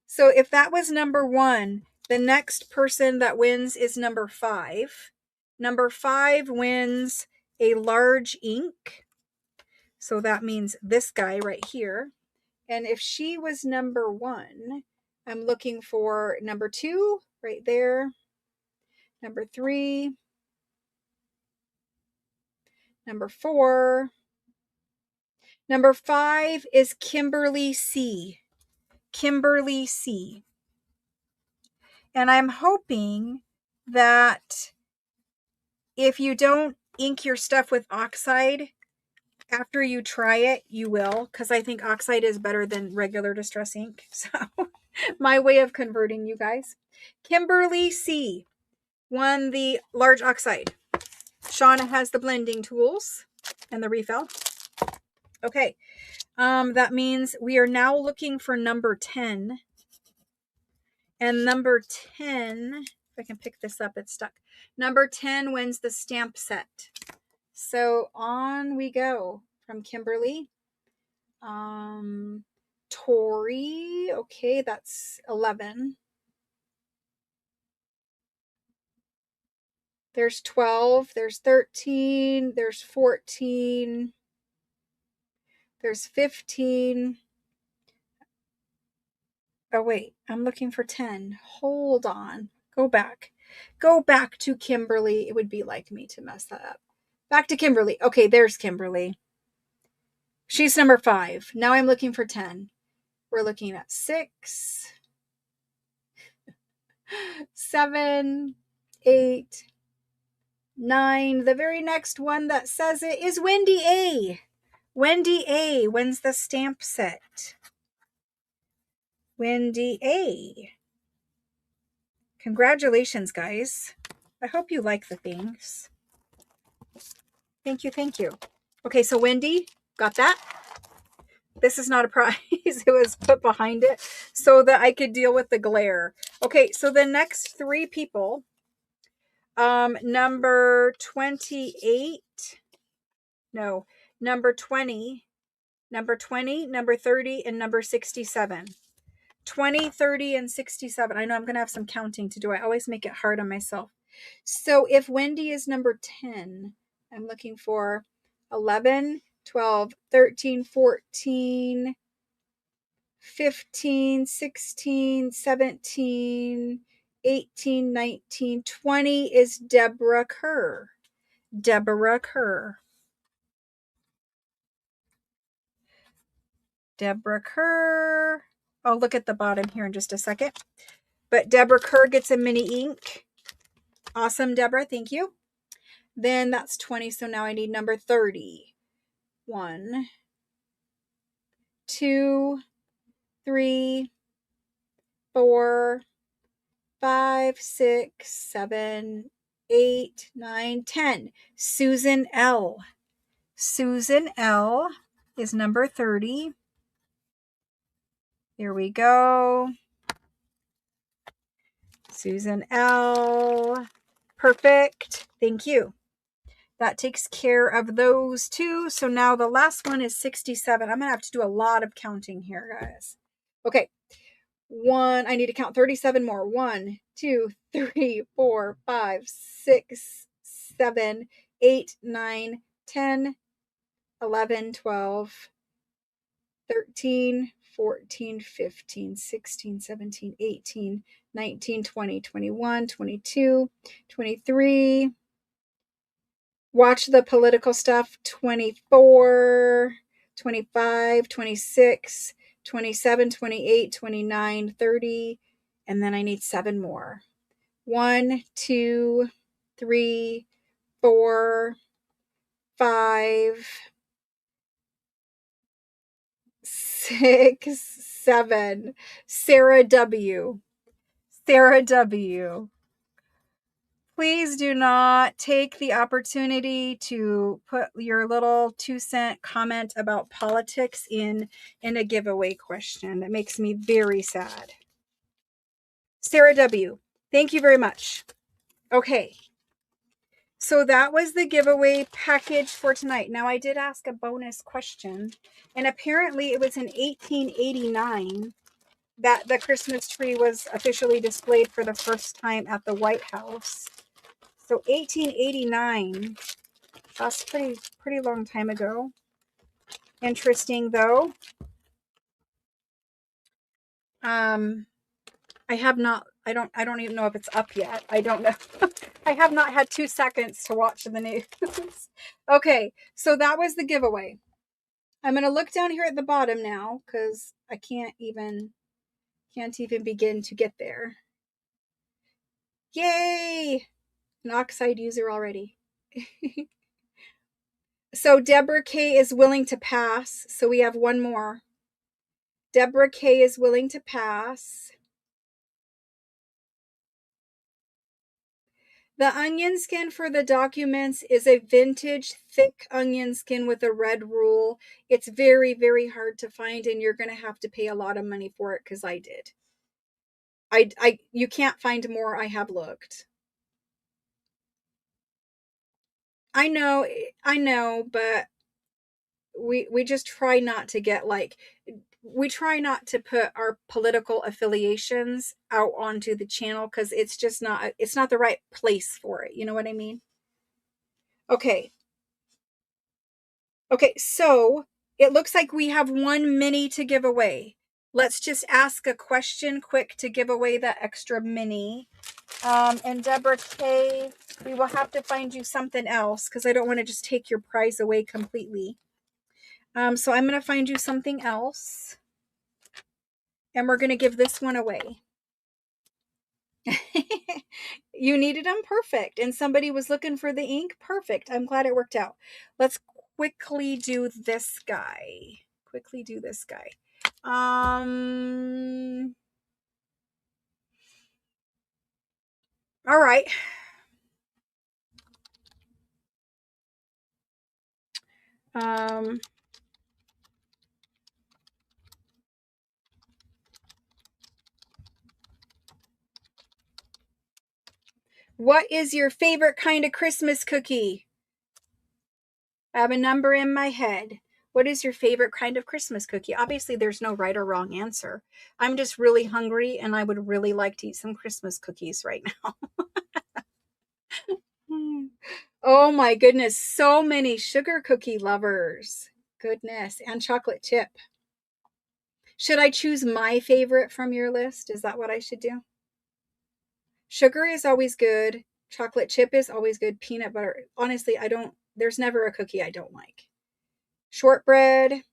So if that was number 1, the next person that wins is number 5. Number 5 wins a large ink. So that means this guy right here. And if she was number 1, I'm looking for number 2 right there. Number 3. Number 4. Number 5 is Kimberly C. Kimberly C. And I'm hoping that if you don't ink your stuff with oxide, after you try it, you will, because I think oxide is better than regular distress ink. So my way of converting you guys. Kimberly C won the large oxide. Shauna has the blending tools and the refill. Okay. That means we are now looking for number 10. And number 10, if I can pick this up, it's stuck. Number 10 wins the stamp set. So on we go from Kimberly. Tori, okay, that's 11. There's 12, there's 13, there's 14, there's 15. Oh, wait, I'm looking for 10. Hold on. Go back. Go back to Kimberly. It would be like me to mess that up. Back to Kimberly. Okay, there's Kimberly. She's number 5. Now I'm looking for 10. We're looking at 6, 7, 8, 9. The very next one that says it is Wendy A. Wendy A wins the stamp set. Wendy A. Congratulations, guys. I hope you like the things. Thank you, thank you. Okay, so Wendy, got that? This is not a prize. It was put behind it so that I could deal with the glare. Okay, so the next 3 people, number 28, no, number 20, number 20, number 30, and number 67. 20, 30, and 67. I know I'm going to have some counting to do. I always make it hard on myself. So if Wendy is number 10, I'm looking for 11, 12, 13, 14, 15, 16, 17, 18, 19, 20 is Deborah Kerr. Deborah Kerr. Deborah Kerr. I'll look at the bottom here in just a second. But Deborah Kerr gets a mini ink. Awesome, Deborah. Thank you. Then that's 20. So now I need number 30. 1, 2, 3, 4, 5, 6, 7, 8, 9, 10. Susan L. Susan L is number 30. Here we go. Susan L. Perfect. Thank you. That takes care of those 2. So now the last one is 67. I'm going to have to do a lot of counting here, guys. Okay. I need to count 37 more. 1, 2, 3, 4, 5, 6, 7, 8, 9, 10, 11, 12, 13, 14, 15, 16, 17, 18, 19, 20, 21, 22, 23. Watch the political stuff. 24, 25, 26, 27, 28, 29, 30. And then I need 7 more. 1, 2, 3, 4, 5, 6, 7. Sarah W. Sarah W. Please do not take the opportunity to put your little 2-cent comment about politics in a giveaway question. That makes me very sad. Sarah W., thank you very much. Okay. So that was the giveaway package for tonight. Now I did ask a bonus question, and apparently it was in 1889 that the Christmas tree was officially displayed for the first time at the White House. So 1889, that's pretty long time ago. Interesting though. I don't even know if it's up yet. I don't know. I have not had 2 seconds to watch the news. Okay, so that was the giveaway. I'm going to look down here at the bottom now because I can't even begin to get there. Yay! An oxide user already. So Deborah K is willing to pass. So we have 1 more. Deborah K is willing to pass. The onion skin for the documents is a vintage thick onion skin with a red rule. It's very, very hard to find, and you're going to have to pay a lot of money for it because I did. You can't find more. I have looked. I know, but we just try not to get like, we try not to put our political affiliations out onto the channel because it's not the right place for it. You know what I mean? Okay. Okay, so it looks like we have one mini to give away. Let's just ask a question quick to give away that extra mini. And Deborah K, we will have to find you something else because I don't want to just take your prize away completely. So I'm going to find you something else. And we're going to give this one away. You needed them? Perfect. And somebody was looking for the ink? Perfect. I'm glad it worked out. Let's quickly do this guy. Quickly do this guy. All right. What is your favorite kind of Christmas cookie? I have a number in my head. What is your favorite kind of Christmas cookie? Obviously, there's no right or wrong answer. I'm just really hungry and I would really like to eat some Christmas cookies right now. Oh my goodness, so many sugar cookie lovers. Goodness, and chocolate chip. Should I choose my favorite from your list? Is that what I should do? Sugar is always good. Chocolate chip is always good. Peanut butter. Honestly, there's never a cookie I don't like. Shortbread,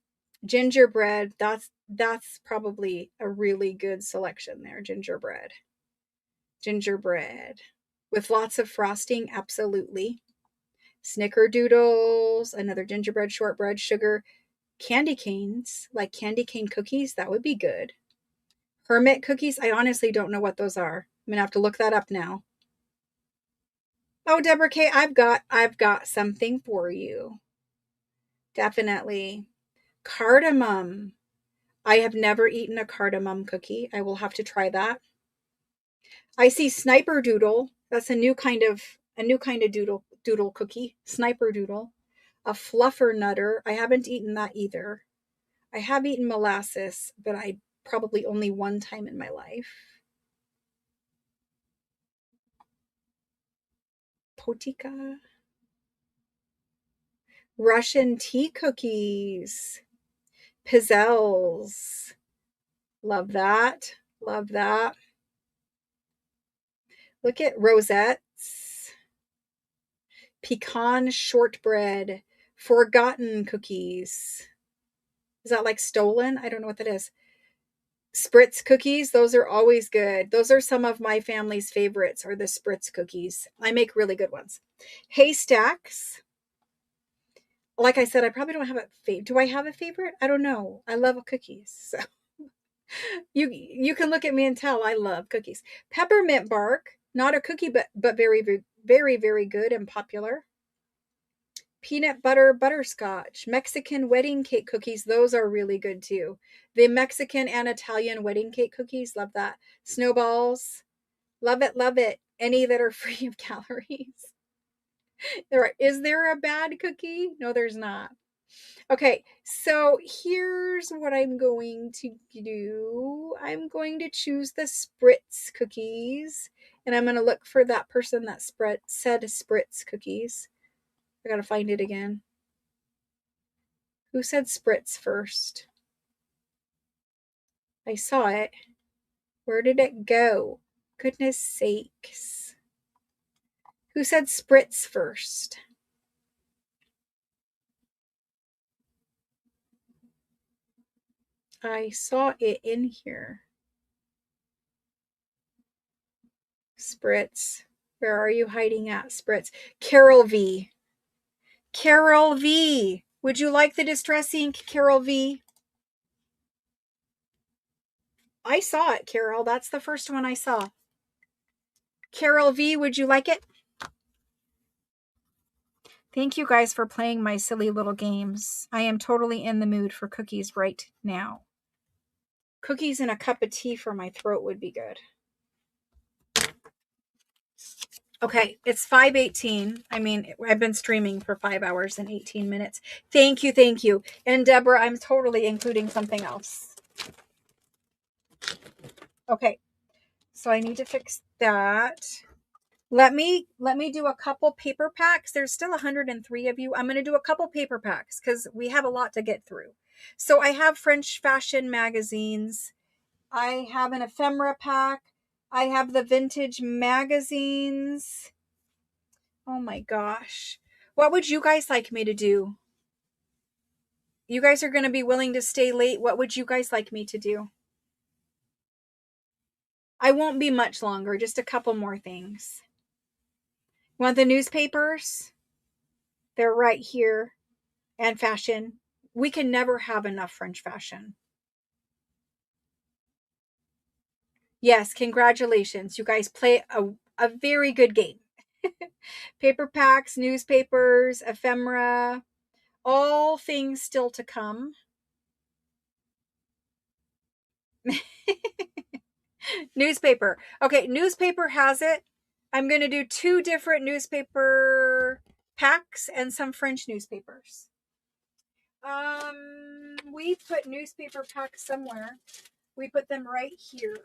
gingerbread, that's probably a really good selection there. Gingerbread with lots of frosting, absolutely. Snickerdoodles, another gingerbread, shortbread, sugar. Candy canes, like candy cane cookies, that would be good. Hermit cookies, I honestly don't know what those are. I'm gonna have to look that up now. Oh, Deborah K, I've got something for you. Definitely. Cardamom. I have never eaten a cardamom cookie. I will have to try that. I see sniperdoodle. That's a new kind of doodle cookie. Sniperdoodle. A fluffernutter. I haven't eaten that either. I have eaten molasses, but I probably only one time in my life. Potica. Russian tea cookies. Pizzelles. Love that. Love that. Look at rosettes. Pecan shortbread. Forgotten cookies. Is that like stolen? I don't know what that is. Spritz cookies. Those are always good. Those are some of my family's favorites, are the Spritz cookies. I make really good ones. Haystacks. Like I said, I probably don't have a favorite. Do I have a favorite? I don't know. I love cookies. So you can look at me and tell I love cookies. Peppermint bark, not a cookie, but very, very, very good and popular. Peanut butter butterscotch, Mexican wedding cake cookies. Those are really good too. The Mexican and Italian wedding cake cookies, love that. Snowballs, love it, love it. Any that are free of calories. Is there a bad cookie? No, there's not. Okay, so here's what I'm going to do. I'm going to choose the Spritz cookies, and I'm going to look for that person that said Spritz cookies. I gotta find it again. Who said Spritz first? I saw it. Where did it go? Goodness sakes. Who said Spritz first? I saw it in here. Spritz. Where are you hiding at, Spritz? Carol V. Carol V. Would you like the distress ink, Carol V? I saw it, Carol. That's the first one I saw. Carol V, would you like it? Thank you guys for playing my silly little games. I am totally in the mood for cookies right now. Cookies and a cup of tea for my throat would be good. Okay, it's 5:18. I mean, I've been streaming for 5 hours and 18 minutes. Thank you, thank you. And Deborah, I'm totally including something else. Okay, so I need to fix that. Let me do a couple paper packs. There's still 103 of you. I'm going to do a couple paper packs because we have a lot to get through. So I have French fashion magazines. I have an ephemera pack. I have the vintage magazines. Oh my gosh. What would you guys like me to do? You guys are going to be willing to stay late. What would you guys like me to do? I won't be much longer, just a couple more things. Want the newspapers? They're right here. And fashion. We can never have enough French fashion. Yes, congratulations. You guys play a very good game. Paper packs, newspapers, ephemera, all things still to come. Newspaper. Okay, newspaper has it. I'm going to do 2 different newspaper packs and some French newspapers. We put newspaper packs somewhere. We put them right here.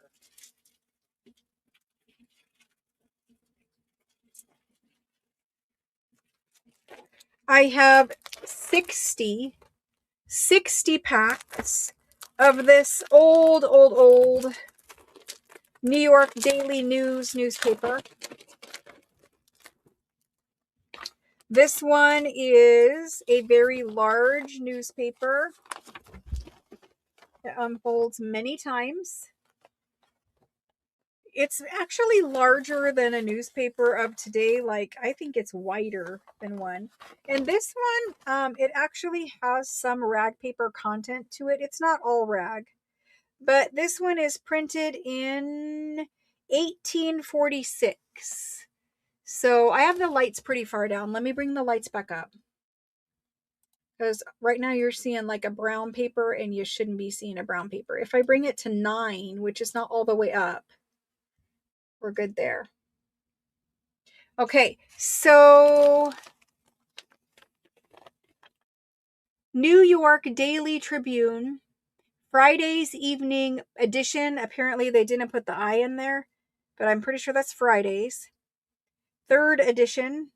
I have 60 packs of this old New York Daily News newspaper. This one is a very large newspaper. It unfolds many times. It's actually larger than a newspaper of today. Like, I think it's wider than one. And this one, it actually has some rag paper content to it. It's not all rag. But this one is printed in 1846. So I have the lights pretty far down. Let me bring the lights back up. Because right now you're seeing like a brown paper and you shouldn't be seeing a brown paper. If I bring it to 9, which is not all the way up, we're good there. Okay, so New York Daily Tribune, Friday's evening edition. Apparently they didn't put the I in there, but I'm pretty sure that's Fridays. 3rd edition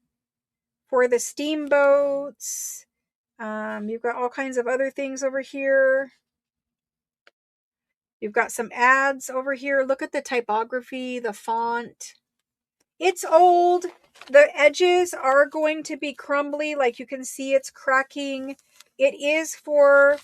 for the steamboats. You've got all kinds of other things over here. You've got some ads over here. Look at the typography, the font. It's old. The edges are going to be crumbly. Like you can see, it's cracking. It is for,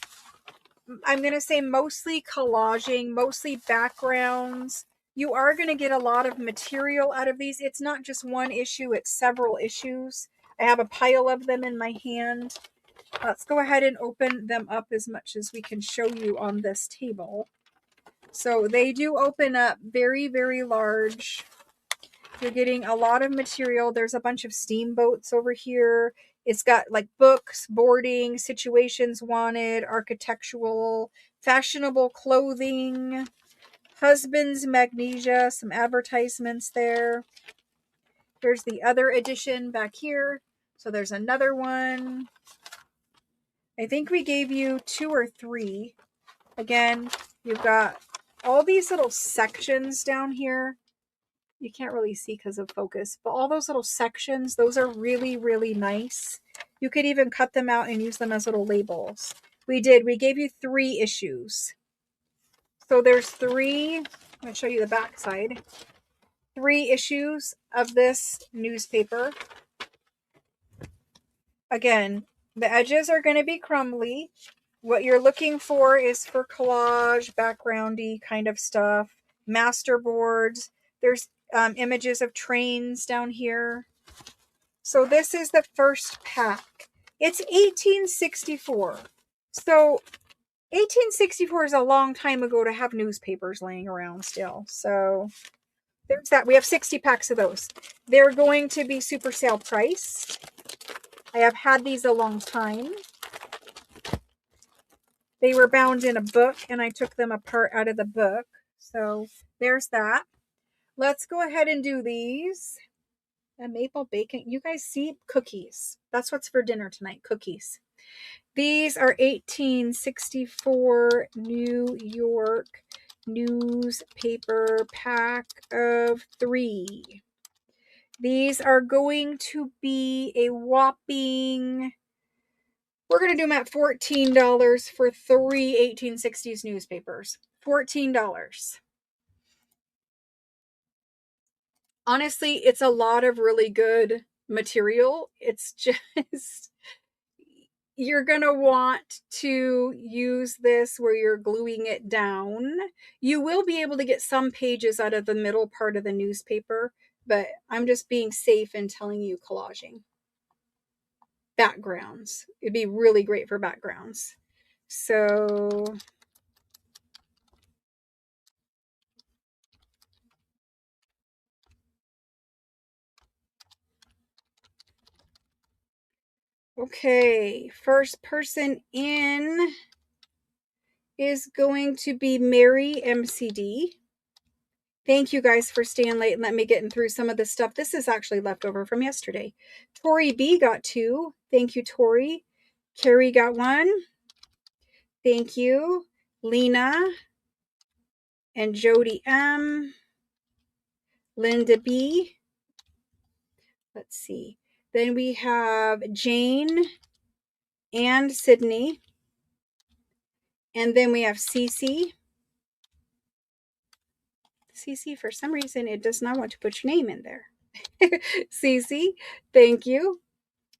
I'm going to say, mostly collaging, mostly backgrounds. You are going to get a lot of material out of these. It's not just one issue, it's several issues. I have a pile of them in my hand. Let's go ahead and open them up as much as we can show you on this table. So they do open up very, very large. You're getting a lot of material. There's a bunch of steamboats over here. It's got like books, boarding, situations wanted, architectural, fashionable clothing, husband's magnesia, some advertisements there. Here's the other edition back here. So there's another one. I think we gave you 2 or 3. Again, you've got all these little sections down here. You can't really see because of focus, but all those little sections, those are really, really nice. You could even cut them out and use them as little labels. We gave you 3 issues. So there's 3, I'm going to show you the back side. 3 issues of this newspaper. Again, the edges are going to be crumbly. What you're looking for is for collage, backgroundy kind of stuff, masterboards. There's images of trains down here. So this is the first pack. It's 1864. So 1864 is a long time ago to have newspapers laying around still. So there's that. We have 60 packs of those. They're going to be super sale price. I have had these a long time. They were bound in a book and I took them apart out of the book. So there's that. Let's go ahead and do these. A maple bacon. You guys see cookies. That's what's for dinner tonight, cookies. These are 1864 New York newspaper pack of 3. These are going to be a whopping, we're going to do them at $14 for 3 1860s newspapers. $14. Honestly, it's a lot of really good material. It's just, you're going to want to use this where you're gluing it down. You will be able to get some pages out of the middle part of the newspaper, but I'm just being safe and telling you collaging. Backgrounds. It'd be really great for backgrounds. So okay, first person in is going to be Mary MCD. Thank you guys for staying late and let me get through some of this stuff. This is actually leftover from yesterday. Tori B got 2. Thank you, Tori. Carrie got 1. Thank you. Lena and Jody M. Linda B. Let's see. Then we have Jane and Sydney. And then we have Cece. Cece, for some reason, it does not want to put your name in there. Cece, thank you.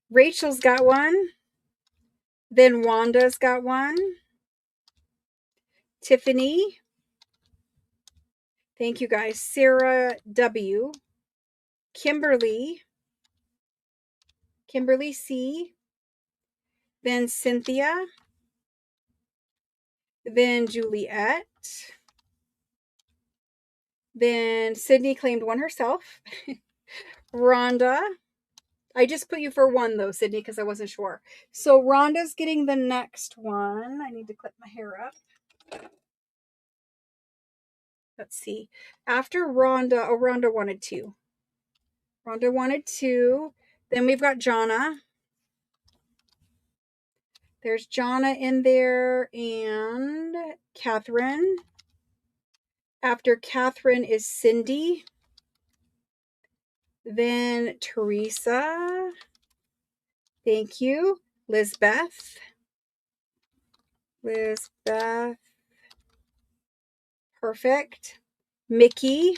Rachel's got 1. Then Wanda's got 1. Tiffany. Thank you guys. Sarah W. Kimberly. Kimberly C. Then Cynthia. Then Juliet. Then Sydney claimed 1 herself. Rhonda. I just put you for 1 though, Sydney, because I wasn't sure. So Rhonda's getting the next one. I need to clip my hair up. Let's see. After Rhonda, oh, Rhonda wanted 2. Rhonda wanted 2. Then we've got Jonna. There's Jonna in there and Catherine. After Catherine is Cindy. Then Teresa. Thank you. Lizbeth. Lizbeth. Perfect. Mickey.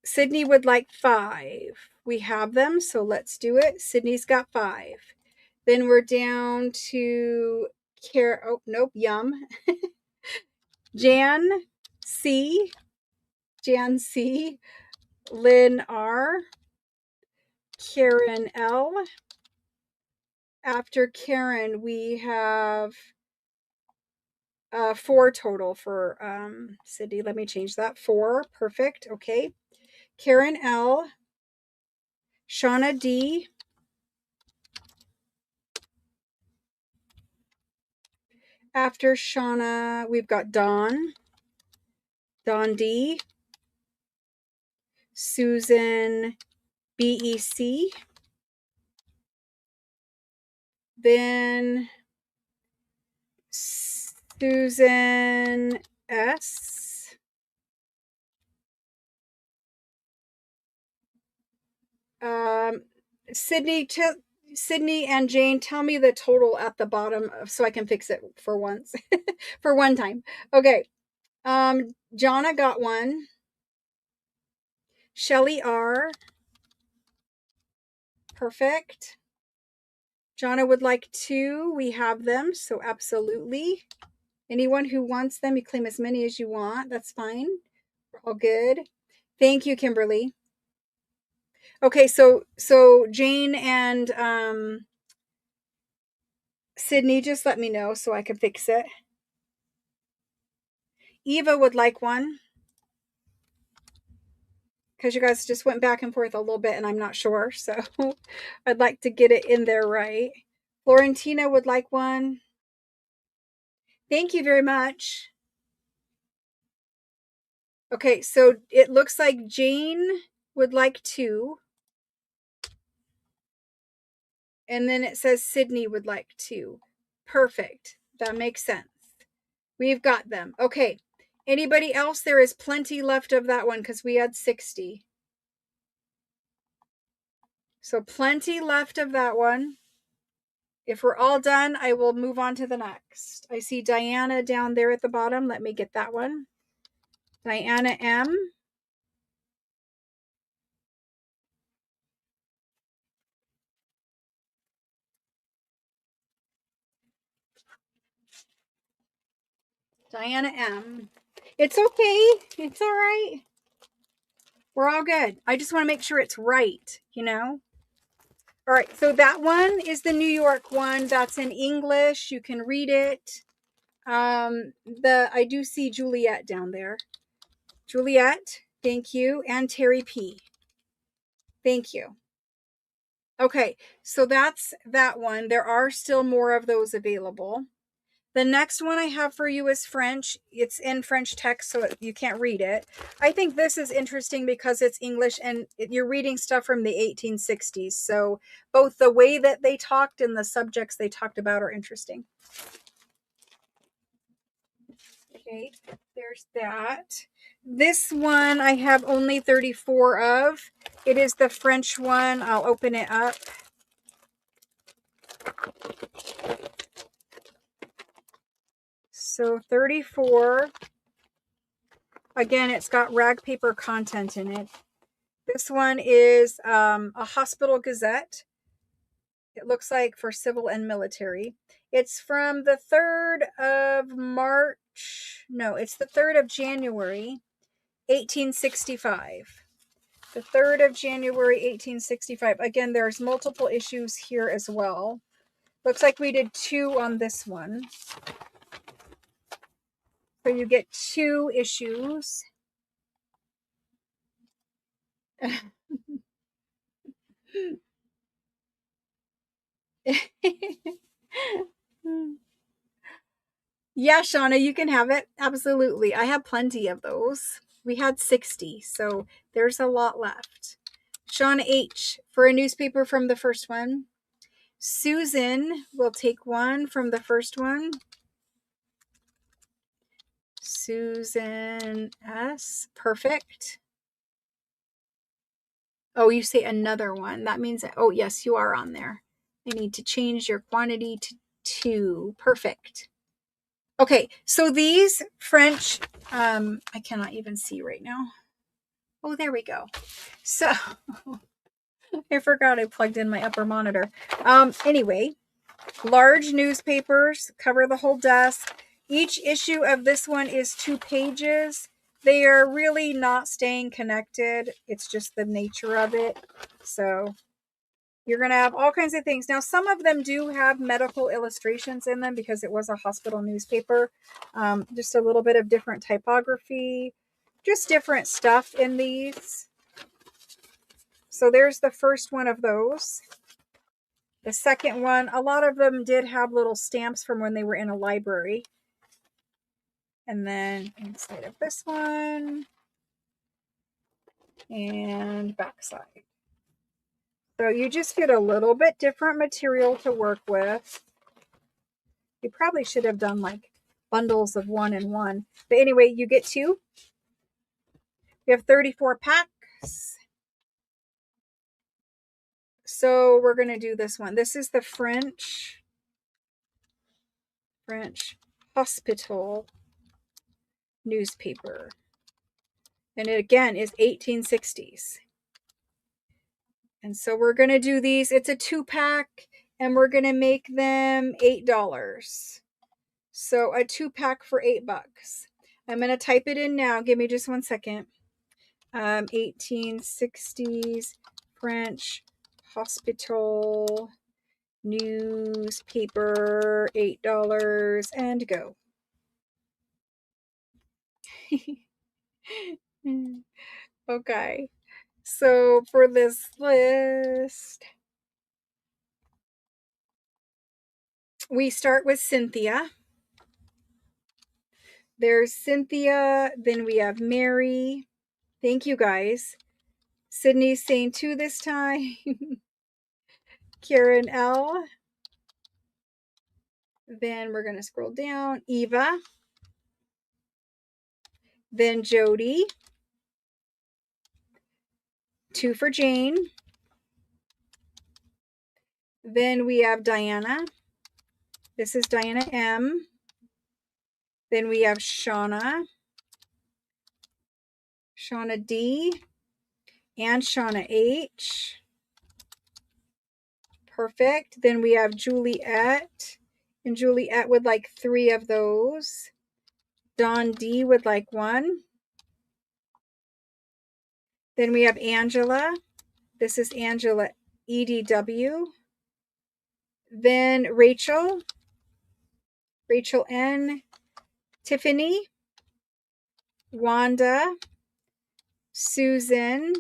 Sydney would like 5. We have them, so let's do it. Sydney's got 5. Then we're down to oh, nope, Yum. Jan C. Jan C. Lynn R. Karen L. After Karen, we have 4 total for Sydney. Let me change that. 4. Perfect. Okay. Karen L. Shauna D. After Shauna, we've got Dawn. Dawn D. Susan BEC. Then Susan S. Sydney and Jane, tell me the total at the bottom so I can fix it for once. For one time. Okay. Jonna got 1. Shelly R. Perfect. Jonna would like 2. We have them, so absolutely. Anyone who wants them, you claim as many as you want. That's fine. We're all good. Thank you, Kimberly. Okay, so Jane and Sydney, just let me know so I can fix it. Eva would like 1. Because you guys just went back and forth a little bit and I'm not sure. So I'd like to get it in there right. Florentina would like 1. Thank you very much. Okay, so it looks like Jane would like 2. And then it says Sydney would like 2. Perfect. That makes sense. We've got them. Okay. Anybody else? There is plenty left of that one because we had 60. So plenty left of that one. If we're all done, I will move on to the next. I see Diana down there at the bottom. Let me get that one. Diana M. Diana M. It's okay. It's all right. We're all good. I just want to make sure it's right, you know? All right, so that one is the New York one. That's in English. You can read it. I do see Juliet down there. Juliet, thank you. And Terry P. Thank you. Okay, so that's that one. There are still more of those available. The next one I have for you is French. It's in French text, so you can't read it. I think this is interesting because it's English and you're reading stuff from the 1860s. So both the way that they talked and the subjects they talked about are interesting. Okay, there's that. This one I have only 34 of. It is the French one. I'll open it up. So 34. Again, it's got rag paper content in it. This one is a hospital gazette. It looks like for civil and military. It's from the 3rd of March. No, it's the 3rd of January, 1865. The 3rd of January, 1865. Again, there's multiple issues here as well. Looks like we did 2 on this one. So you get 2 issues. Yeah, Shauna, you can have it. Absolutely. I have plenty of those. We had 60, so there's a lot left. Shauna H. for a newspaper from the first one. Susan will take 1 from the first one. Susan S. Perfect. Oh, you say another one. That means that, oh, yes, you are on there. I need to change your quantity to 2. Perfect. Okay, so these French, I cannot even see right now. Oh, there we go. So, I forgot I plugged in my upper monitor. Anyway, large newspapers cover the whole desk. Each issue of this one is 2 pages. They are really not staying connected. It's just the nature of it. So you're going to have all kinds of things. Now, some of them do have medical illustrations in them because it was a hospital newspaper. Just a little bit of different typography, just different stuff in these. So there's the first one of those. The second one, a lot of them did have little stamps from when they were in a library. And then inside of this one, and backside. So you just get a little bit different material to work with. You probably should have done like bundles of 1 and 1. But anyway, you get 2. We have 34 packs. So we're going to do this one. This is the French hospital newspaper. And it again is 1860s. And so we're going to do these. It's a 2-pack and we're going to make them $8. So a 2-pack for $8. I'm going to type it in now. Give me just 1 second. 1860s French hospital newspaper, $8, and go. Okay. So for this list, we start with Cynthia. There's Cynthia, then we have Mary. Thank you guys. Sydney's saying 2 this time. Karen L. Then we're going to scroll down. Eva. Then Jody. 2 for Jane. Then we have Diana. This is Diana M. Then we have Shauna. Shauna D. And Shauna H. Perfect. Then we have Juliet. And Juliet would like 3 of those. Dawn D would like 1. Then we have Angela. This is Angela EDW. Then Rachel. Rachel N. Tiffany. Wanda. Susan.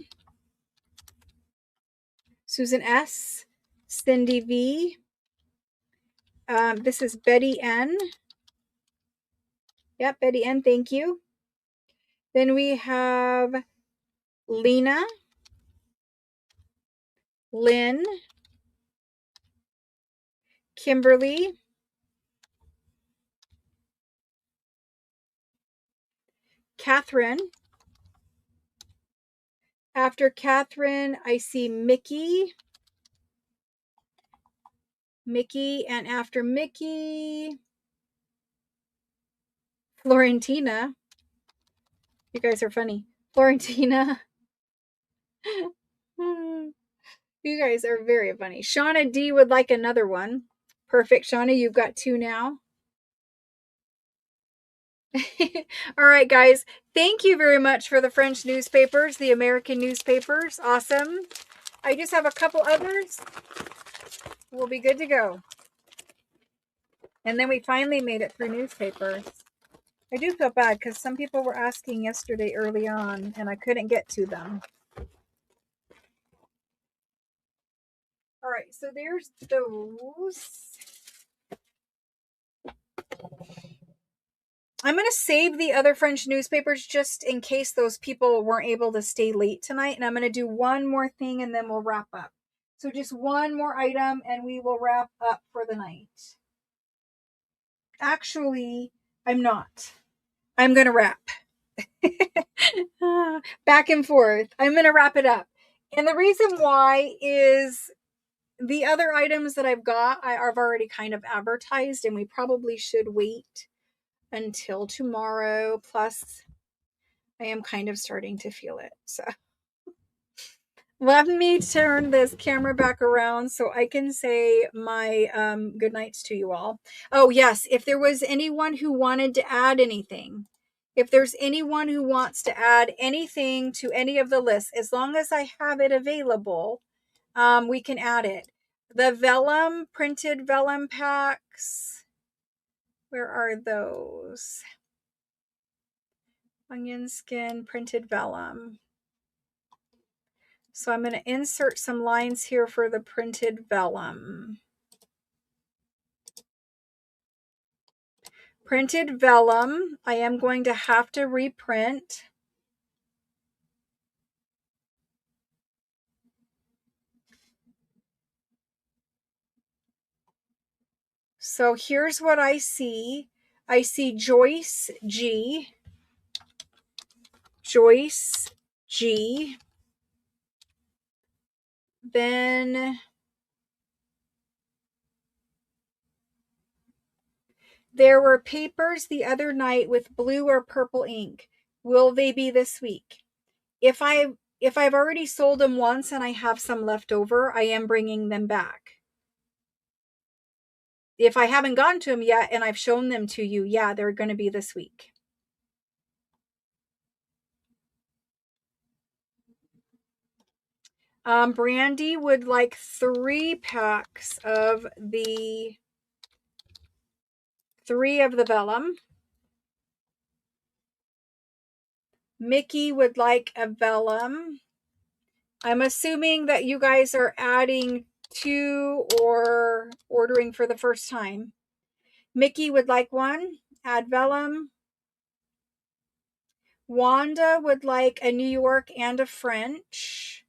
Susan S. Cindy V. This is Betty N. Yep, Betty N, thank you. Then we have Lena. Lynn. Kimberly. Catherine. After Catherine, I see Mickey. Mickey, and after Mickey, Florentina. You guys are funny. Florentina. You guys are very funny. Shauna D would like another one. Perfect, Shauna. You've got 2 now. All right, guys. Thank you very much for the French newspapers, the American newspapers. Awesome. I just have a couple others. We'll be good to go. And then we finally made it through newspapers. I do feel bad because some people were asking yesterday early on and I couldn't get to them. All right, so there's those. I'm going to save the other French newspapers just in case those people weren't able to stay late tonight. And I'm going to do one more thing and then we'll wrap up. So just one more item and we will wrap up for the night. Actually, I'm not. I'm going to wrap. Back and forth. I'm going to wrap it up. And the reason why is the other items that I've got, I've already kind of advertised and we probably should wait until tomorrow. Plus, I am kind of starting to feel it. So let me turn this camera back around so I can say my good nights to you all. Oh, yes. If there was anyone who wanted to add anything, if there's anyone who wants to add anything to any of the lists, as long as I have it available, we can add it. The vellum, printed vellum packs. Where are those? Onion skin, printed vellum. So I'm going to insert some lines here for the printed vellum. Printed vellum, I am going to have to reprint. So here's what I see. I see Joyce G. Joyce G. Then there were papers the other night with blue or purple ink. Will they be this week? If I've already sold them once and I have some left over, I am bringing them back. If I haven't gotten to them yet and I've shown them to you, yeah, they're going to be this week. Brandy would like 3 packs of the 3 of the vellum. Mickey would like a vellum. I'm assuming that you guys are adding 2 or ordering for the first time. Mickey would like 1, add vellum. Wanda would like a New York and a French.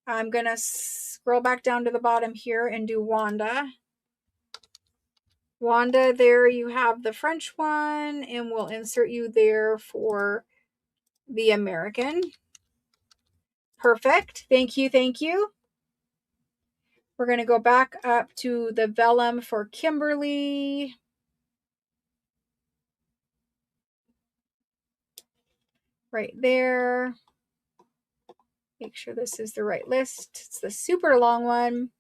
I'm going to scroll back down to the bottom here and do Wanda. Wanda, there you have the French one, and we'll insert you there for the American. Perfect. Thank you. Thank you. We're going to go back up to the vellum for Kimberly. Right there. Make sure this is the right list. It's the super long one.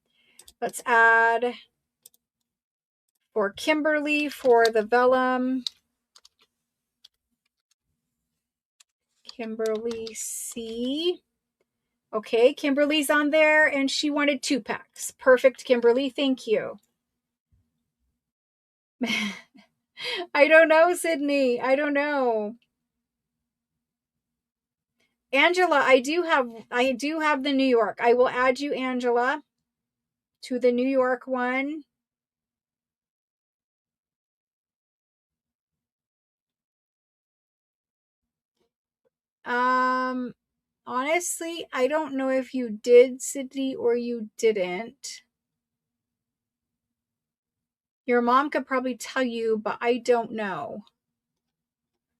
Let's add for Kimberly for the vellum. Kimberly C. Okay, Kimberly's on there, and she wanted 2 packs. Perfect, Kimberly. Thank you. I don't know, Sydney. I don't know. Angela, I do have the New York. I will add you, Angela, to the New York one. Honestly, I don't know if you did, Sydney, or you didn't. Your mom could probably tell you, but I don't know.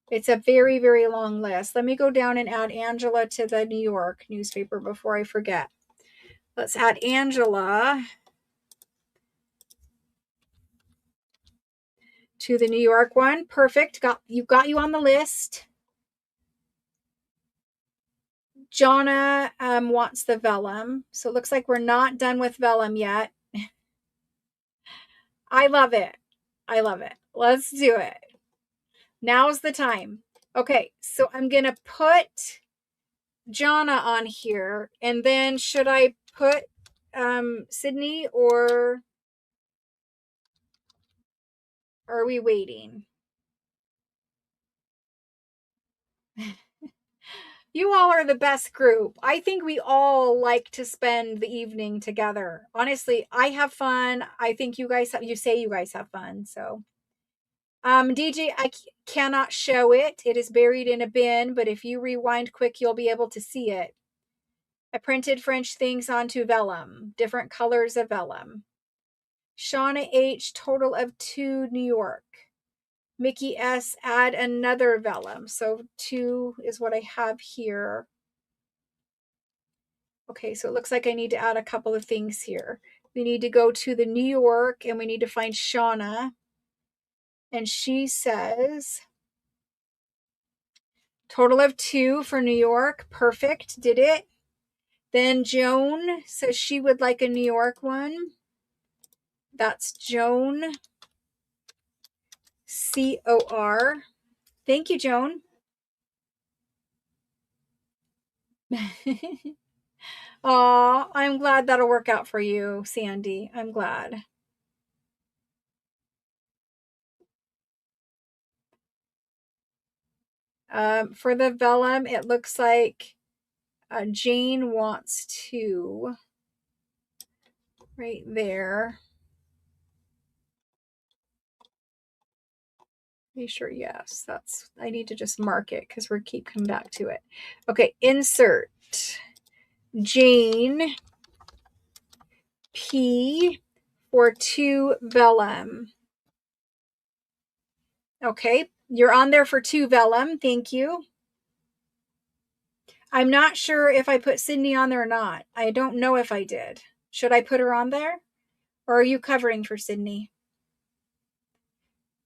It's a very, very long list. Let me go down and add Angela to the New York newspaper before I forget. Let's add Angela to the New York one. Perfect. Got you on the list. Jonna wants the vellum. So it looks like we're not done with vellum yet. I love it. I love it. Let's do it. Now's the time. Okay, so I'm going to put Jonna on here. And then should I put Sydney, or are we waiting? You all are the best group. I think we all like to spend the evening together. Honestly, I have fun. I think you guys have, you say you guys have fun. So, DJ, I cannot show it. It is buried in a bin, but if you rewind quick, you'll be able to see it. I printed French things onto vellum, different colors of vellum. Shauna H, total of 2 New York. Mickey S, add another vellum. So 2 is what I have here. Okay, so it looks like I need to add a couple of things here. We need to go to the New York, and we need to find Shauna. And she says, total of 2 for New York. Perfect, did it. Then Joan says she would like a New York one. That's Joan. C-O-R. Thank you, Joan. Aw, I'm glad that'll work out for you, Sandy. I'm glad. For the vellum, it looks like Jane wants to. Right there. Be sure, yes, that's, I need to just mark it because we keep coming back to it. Okay, insert Jane P for 2 vellum. Okay, you're on there for 2 vellum. Thank you. I'm not sure if I put Sydney on there or not. I don't know if I did. Should I put her on there? Or are you covering for Sydney?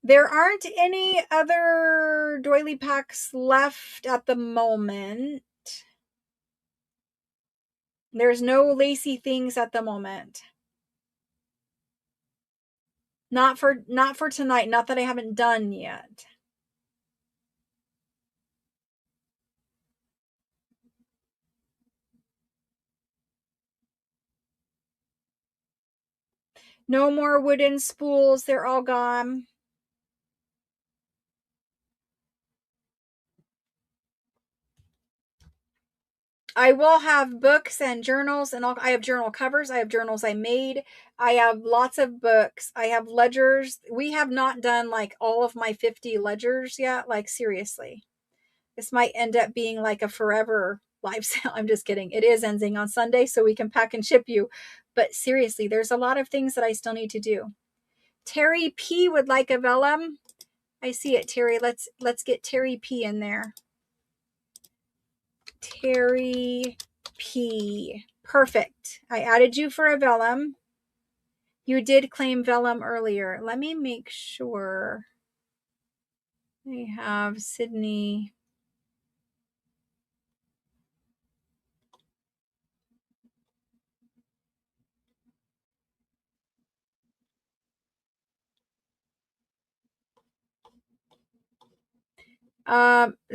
There aren't any other doily packs left at the moment. There's no lacy things at the moment. Not for tonight, not that I haven't done yet. No more wooden spools, they're all gone. I will have books and journals, and I have journal covers. I have journals I made. I have lots of books. I have ledgers. We have not done like all of my 50 ledgers yet. Like, seriously, this might end up being like a forever live sale. I'm just kidding. It is ending on Sunday, so we can pack and ship you. But seriously, there's a lot of things that I still need to do. Terry P would like a vellum. I see it, Terry. Let's get Terry P in there. Terry P. Perfect. I added you for a vellum. You did claim vellum earlier. Let me make sure. We have Sydney.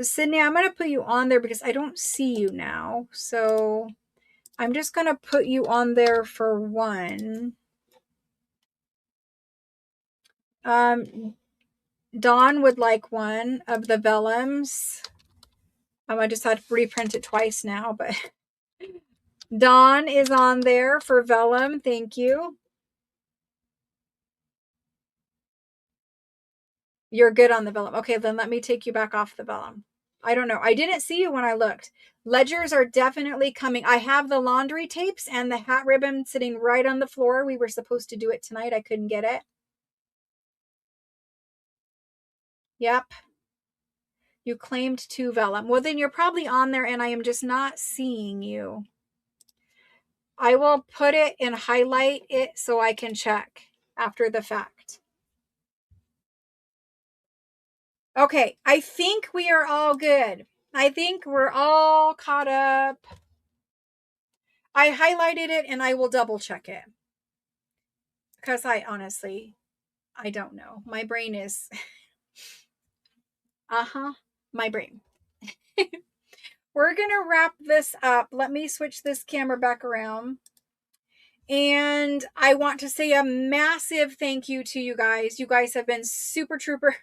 Sydney, I'm going to put you on there because I don't see you now. So I'm just going to put you on there for one. Dawn would like one of the vellums. I just had to reprint it twice now, but Dawn is on there for vellum. Thank you. You're good on the vellum. Okay, then let me take you back off the vellum. I don't know. I didn't see you when I looked. Ledgers are definitely coming. I have the laundry tapes and the hat ribbon sitting right on the floor. We were supposed to do it tonight. I couldn't get it. Yep. You claimed 2 vellum. Well, then you're probably on there and I am just not seeing you. I will put it and highlight it so I can check after the fact. Okay, I think we are all good. I think we're all caught up. I highlighted it and I will double check it. Because I honestly, I don't know. My brain is, my brain. We're going to wrap this up. Let me switch this camera back around. And I want to say a massive thank you to you guys. You guys have been super troopers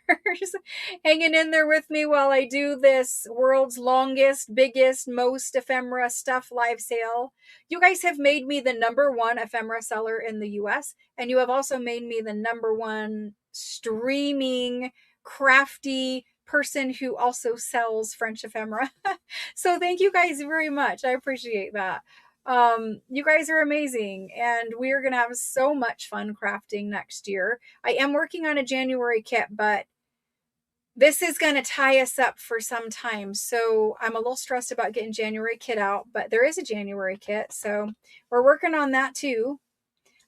hanging in there with me while I do this world's longest, biggest, most ephemera stuff live sale. You guys have made me the #1 ephemera seller in the US. And you have also made me the #1 streaming, crafty person who also sells French ephemera. So thank you guys very much. I appreciate that. You guys are amazing and we are going to have so much fun crafting next year. I am working on a January kit, but this is going to tie us up for some time. So I'm a little stressed about getting January kit out, but there is a January kit. So we're working on that too.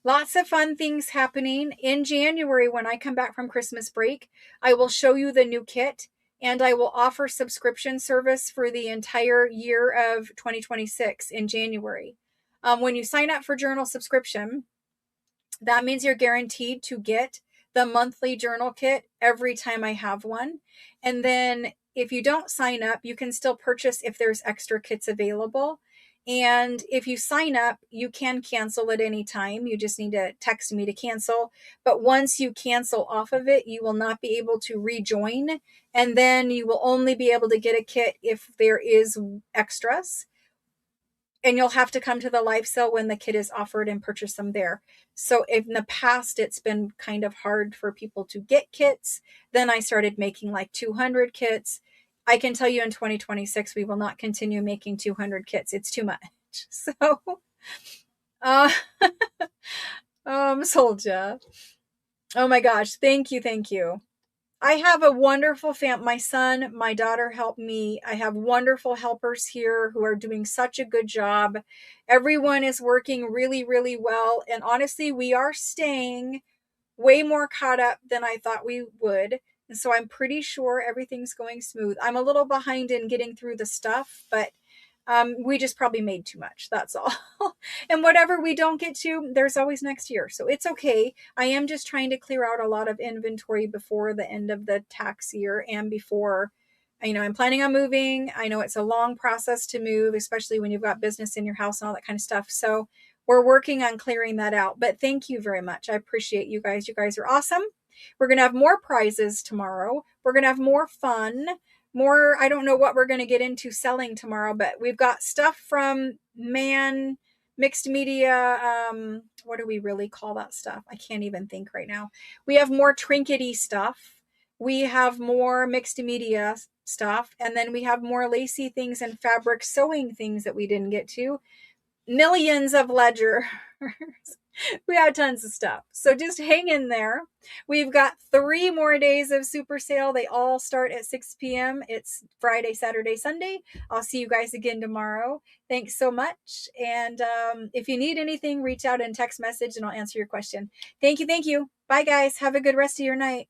Lots of fun things happening in January. When I come back from Christmas break, I will show you the new kit and I will offer subscription service for the entire year of 2026 in January. When you sign up for journal subscription, that means you're guaranteed to get the monthly journal kit every time I have one. And then if you don't sign up, you can still purchase if there's extra kits available. And if you sign up, you can cancel at any time. You just need to text me to cancel. But once you cancel off of it, you will not be able to rejoin. And then you will only be able to get a kit if there is extras. And you'll have to come to the live sale when the kit is offered and purchase them there. So if in the past, it's been kind of hard for people to get kits. Then I started making like 200 kits. I can tell you in 2026, we will not continue making 200 kits. It's too much. So, Soldier. Oh my gosh. Thank you. Thank you. I have a wonderful family. My son, my daughter helped me. I have wonderful helpers here who are doing such a good job. Everyone is working really, really well. And honestly, we are staying way more caught up than I thought we would. And so I'm pretty sure everything's going smooth. I'm a little behind in getting through the stuff, but we just probably made too much. That's all. And whatever we don't get to, there's always next year. So it's okay. I am just trying to clear out a lot of inventory before the end of the tax year and before, I'm planning on moving. I know it's a long process to move, especially when you've got business in your house and all that kind of stuff. So we're working on clearing that out. But thank you very much. I appreciate you guys. You guys are awesome. We're going to have more prizes tomorrow. We're going to have more fun. More, I don't know what we're going to get into selling tomorrow, but we've got stuff from mixed media. What do we really call that stuff? I can't even think right now. We have more trinkety stuff. We have more mixed media stuff. And then we have more lacy things and fabric sewing things that we didn't get to. Millions of ledgers. We have tons of stuff. So just hang in there. We've got 3 more days of super sale. They all start at 6 p.m. It's Friday, Saturday, Sunday. I'll see you guys again tomorrow. Thanks so much. And if you need anything, reach out and text message and I'll answer your question. Thank you. Thank you. Bye, guys. Have a good rest of your night.